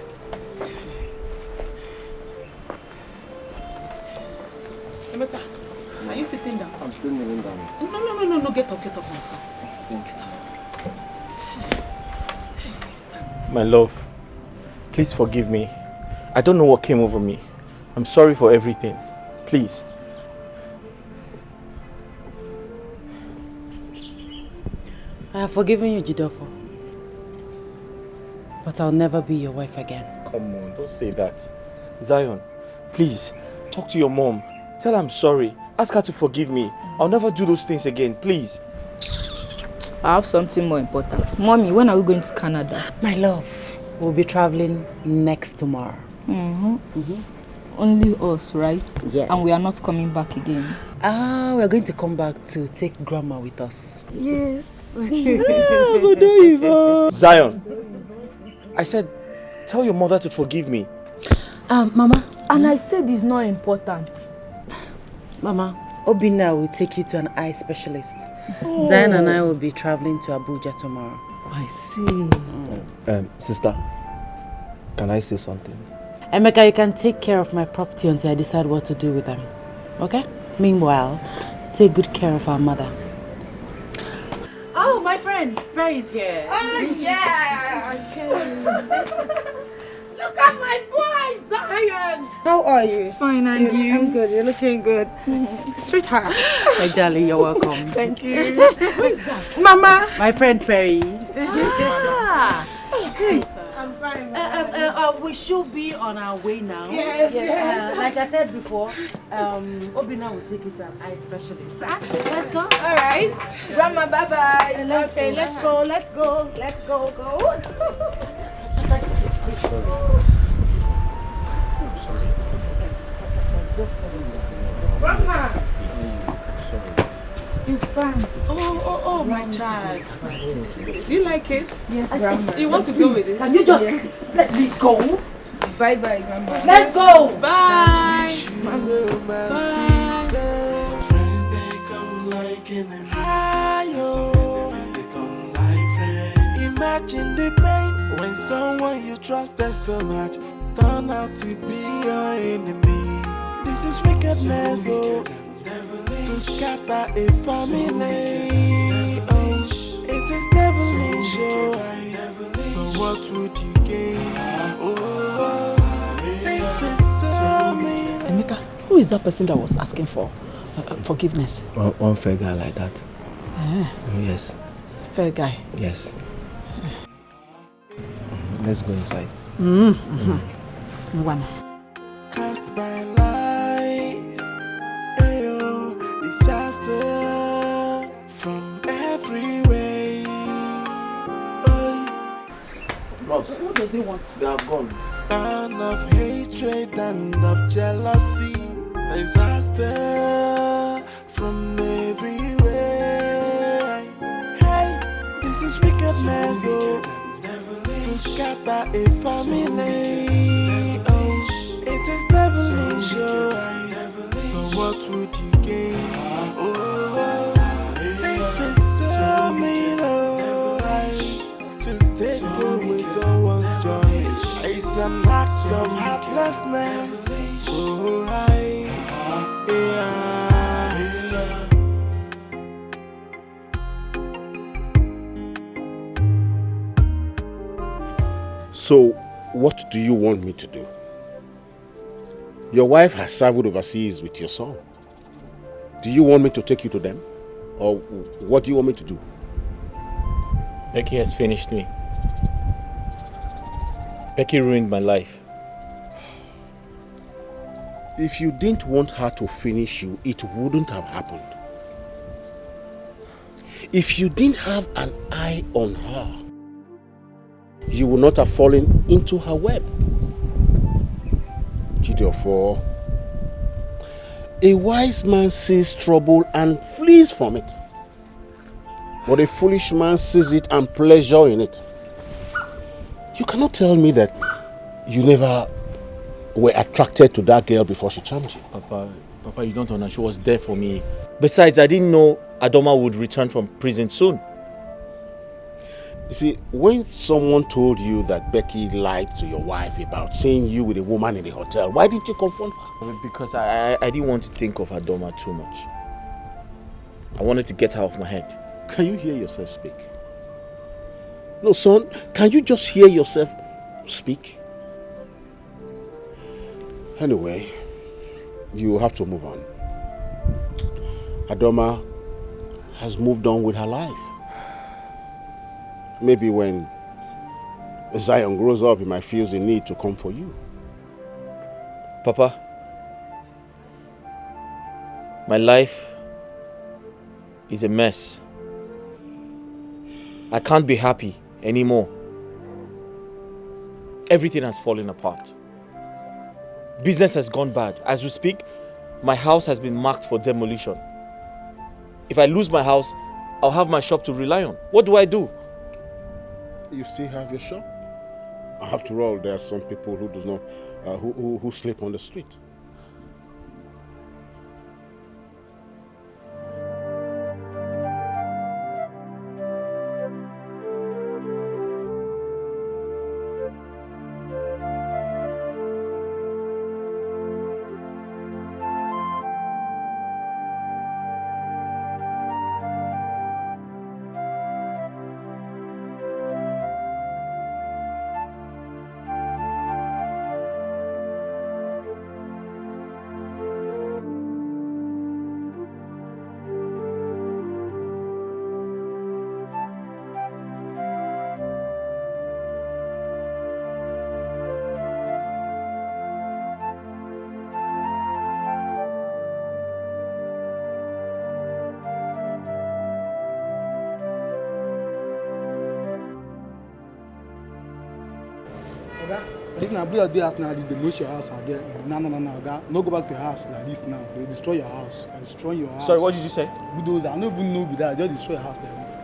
Speaker 9: Emeka, are you sitting down?
Speaker 7: I'm still kneeling down.
Speaker 9: No, get up, my son. Get up.
Speaker 6: My love, please forgive me. I don't know what came over me. I'm sorry for everything. Please.
Speaker 2: I have forgiven you, Jidofo. But I'll never be your wife again.
Speaker 6: Come on, don't say that. Zion, please, talk to your mom. Tell her I'm sorry. Ask her to forgive me. I'll never do those things again, please.
Speaker 10: I have something more important. Mommy, when are we going to Canada?
Speaker 2: My love, we'll be traveling next tomorrow.
Speaker 10: Only us, right?
Speaker 2: Yes.
Speaker 10: And we are not coming back again.
Speaker 2: We're going to come back to take Grandma with us.
Speaker 10: Yes.
Speaker 6: Zion, I said, tell your mother to forgive me.
Speaker 2: Mama.
Speaker 10: And I said it's not important.
Speaker 2: Mama, Obina will take you to an eye specialist. Zion and I will be traveling to Abuja tomorrow.
Speaker 9: I see.
Speaker 7: Sister, can I say something?
Speaker 2: Emeka, you can take care of my property until I decide what to do with them. Okay? Meanwhile, take good care of our mother.
Speaker 1: Oh, my friend, Ray is here.
Speaker 22: Oh, yes! Look at my boy, Zion!
Speaker 1: How are you?
Speaker 22: Fine, and you?
Speaker 1: I'm good, you're looking good. Sweetheart.
Speaker 2: My darling, you're welcome.
Speaker 1: Thank you. Who is that? Mama.
Speaker 2: My friend Perry.
Speaker 1: Hey. I'm fine. We should be on our way now.
Speaker 22: Yes.
Speaker 1: Like I said before, Obina will take you to an eye specialist. Let's go.
Speaker 22: All right. Grandma, bye-bye.
Speaker 1: Okay, let's go. Go.
Speaker 22: Grandma. You're fine.
Speaker 1: Oh, my child. Do you like it?
Speaker 22: Yes, Grandma.
Speaker 1: You want to go with it?
Speaker 22: Can you just
Speaker 1: let me go?
Speaker 22: Bye-bye, Grandma.
Speaker 1: Let's go. Bye.
Speaker 8: Some friends they come like enemies. Some enemies they come like friends. Imagine the pain when someone you trusted so much turn out to be your enemy. This is wickedness, to scatter a family. It is devilish, so what would you gain? This is so mean.
Speaker 9: Emeka, who is that person that was asking for forgiveness?
Speaker 7: One fair guy like that. Yes.
Speaker 9: Fair guy.
Speaker 7: Yes. Let's go inside.
Speaker 9: One.
Speaker 8: Cast by lies, ayo, disaster from every way.
Speaker 9: What does he want?
Speaker 6: They are gone.
Speaker 8: Burn of hatred and of jealousy, disaster from everywhere. Hey, this is wickedness, to scatter a family. It is devilish, so what would you gain? This is so mean, to take away someone's joy. It's an act of heartlessness.
Speaker 4: So, what do you want me to do? Your wife has traveled overseas with your son. Do you want me to take you to them? Or what do you want me to do?
Speaker 6: Becky has finished me. Becky ruined my life.
Speaker 4: If you didn't want her to finish you, it wouldn't have happened. If you didn't have an eye on her, you would not have fallen into her web. Therefore, a wise man sees trouble and flees from it. But a foolish man sees it and pleasure in it. You cannot tell me that you never were attracted to that girl before she charmed you.
Speaker 6: Papa, you don't understand. She was there for me. Besides, I didn't know Adoma would return from prison soon.
Speaker 4: You see, when someone told you that Becky lied to your wife about seeing you with a woman in the hotel, why didn't you confront her?
Speaker 6: Because I didn't want to think of Adoma too much. I wanted to get her off my head.
Speaker 4: Can you hear yourself speak? No, son, can you just hear yourself speak? Anyway, you have to move on. Adoma has moved on with her life. Maybe when Zion grows up, he might feel the need to come for you.
Speaker 6: Papa, my life is a mess. I can't be happy anymore. Everything has fallen apart. Business has gone bad. As we speak, my house has been marked for demolition. If I lose my house, I'll have my shop to rely on. What do I do?
Speaker 4: You still have your shop? After all, there are some people who do not, who sleep on the street.
Speaker 14: This now, blue day house now. This demolish your house again. No, Oga. No go back to your house like this now. They destroy your house. They destroy your house.
Speaker 6: Sorry, what did you say?
Speaker 14: Bulldozer. I don't even know with that. Just destroy your house like this.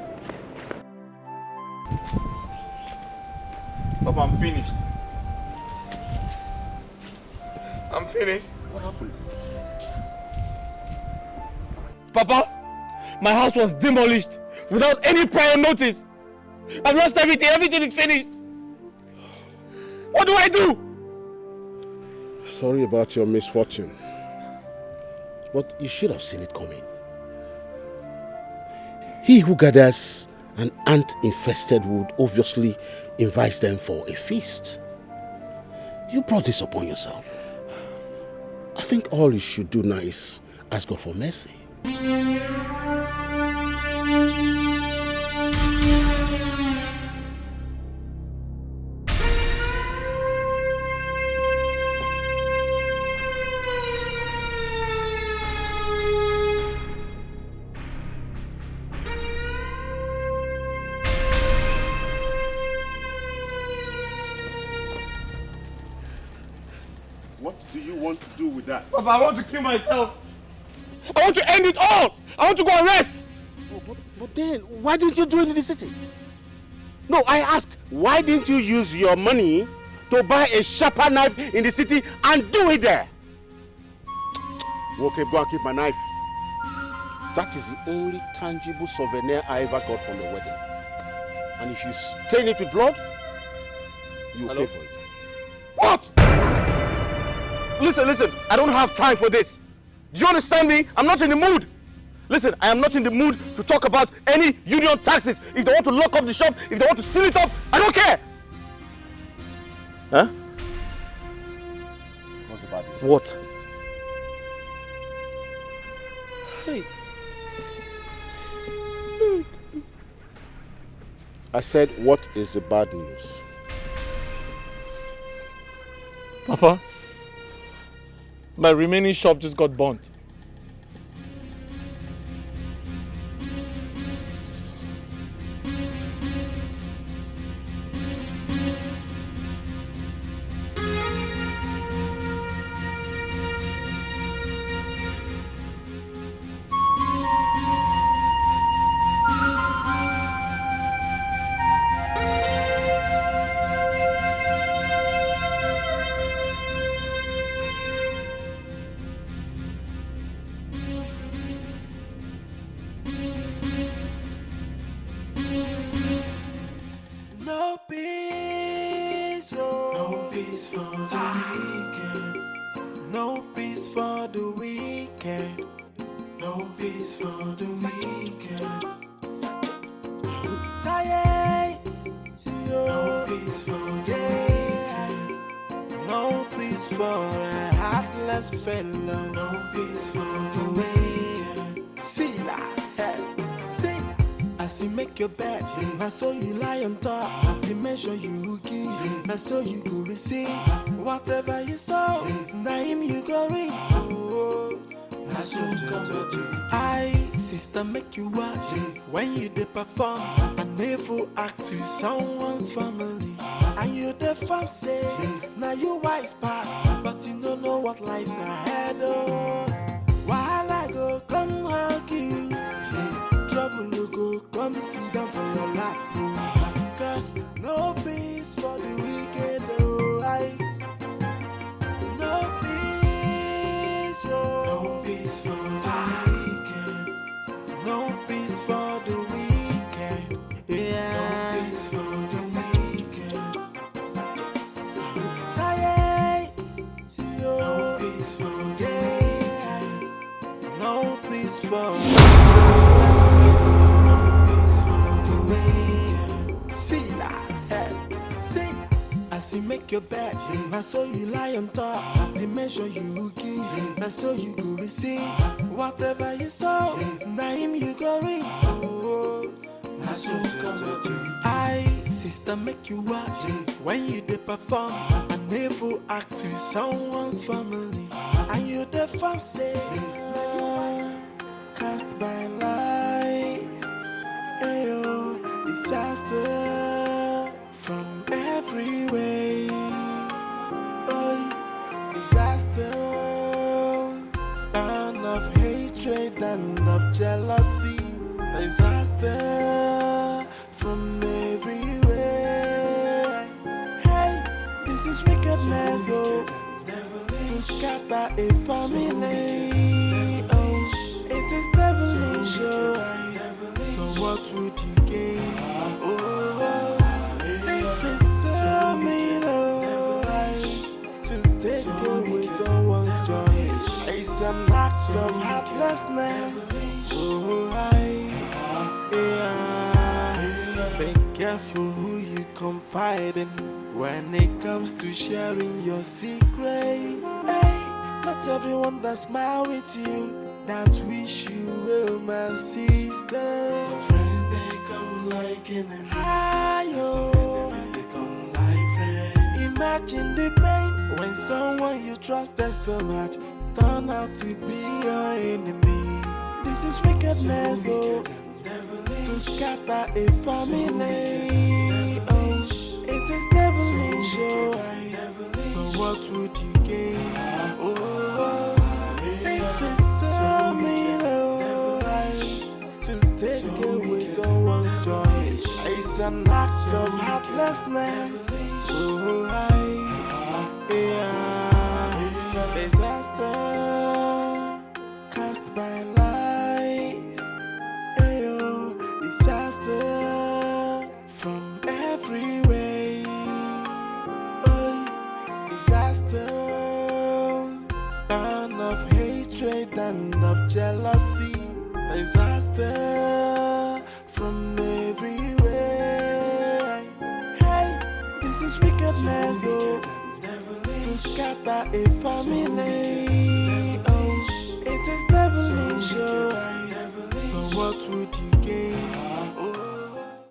Speaker 20: Papa, I'm finished. I'm finished.
Speaker 14: What happened?
Speaker 20: Papa, my house was demolished without any prior notice. I've lost everything. Everything is finished. What do I do?
Speaker 4: Sorry about your misfortune. But you should have seen it coming. He who gathers an ant-infested wood obviously invites them for a feast. You brought this upon yourself. I think all you should do now is ask God for mercy. What do you want to do with that?
Speaker 20: Papa, I want to kill myself. I want to end it all. I want to go and rest.
Speaker 4: Oh, but then, why didn't you do it in the city? No, I ask, why didn't you use your money to buy a sharper knife in the city and do it there? Okay, go and keep my knife. That is the only tangible souvenir I ever got from the wedding. And if you stain it with blood, you will pay for it.
Speaker 20: What? Listen, I don't have time for this. Do you understand me? I'm not in the mood. Listen, I am not in the mood to talk about any union taxes. If they want to lock up the shop, if they want to seal it up, I don't care.
Speaker 4: Huh? What's the bad deal?
Speaker 20: What?
Speaker 4: Hey. I said, what is the bad news?
Speaker 20: Papa, my remaining shop just got burnt.
Speaker 8: No peace, oh. No peace for the weekend. No peace for the weekend. No peace for the weekend. Tired, no peace for the weekend. No peace for a heartless fellow. No peace for the weekend. See that, see. As you make your bed, I saw you lie on top. The measure you give, I saw you go receive. Whatever you saw, now him you go reap. Oh, I so come to I, sister, make you watch when you dey perform. A never act to someone's family. And you the fam say, now you wise pass, but you don't know what lies ahead. Oh, while I go come hug you. Trouble you go come sit down for your lap. Cause no peace for the wicked, oh I. No peace, oh. No peace for the weekend. No peace for the weekend. Yeah. No peace for the weekend. Tired, see you. No peace for the weekend. No peace for as you make your bed, I saw you lie on top. The measure you give, I saw you go receive. Whatever you saw, now him you go reap. Oh, I so come to I, sister, make you watch when you dey perform. I never act to someone's family. And you the fam say, cast by lies, ayo, disaster from every way. Oh, disaster, and of hatred and of jealousy. Disaster from everywhere. Hey, this is wickedness, oh, to scatter a family. Oh, it is devilish, oh. So what would you gain? Oh, this is so mean, oh, to take away someone's joy. It's an act of heartlessness. Oh, be careful who you confide in when it comes to sharing your secret. Hey, not everyone that smile with you that wish you well, my sister. Some friends they come like enemies. Some enemies they come like friends. Imagine the pain when someone you trusted so much turn out to be your enemy. This is wickedness, oh, to scatter a family. Oh, it is devilish, oh. So what would you gain? Oh, this is so mean, oh, to take away someone's joy. It's an act of heartlessness. Oh, disaster cast by lies. Ayo, disaster from every way. Oh, disaster, and of hatred and of jealousy. Disaster from everywhere. Hey, this is wickedness, oh, to scatter a family. Oh, it is devilish. So what would you gain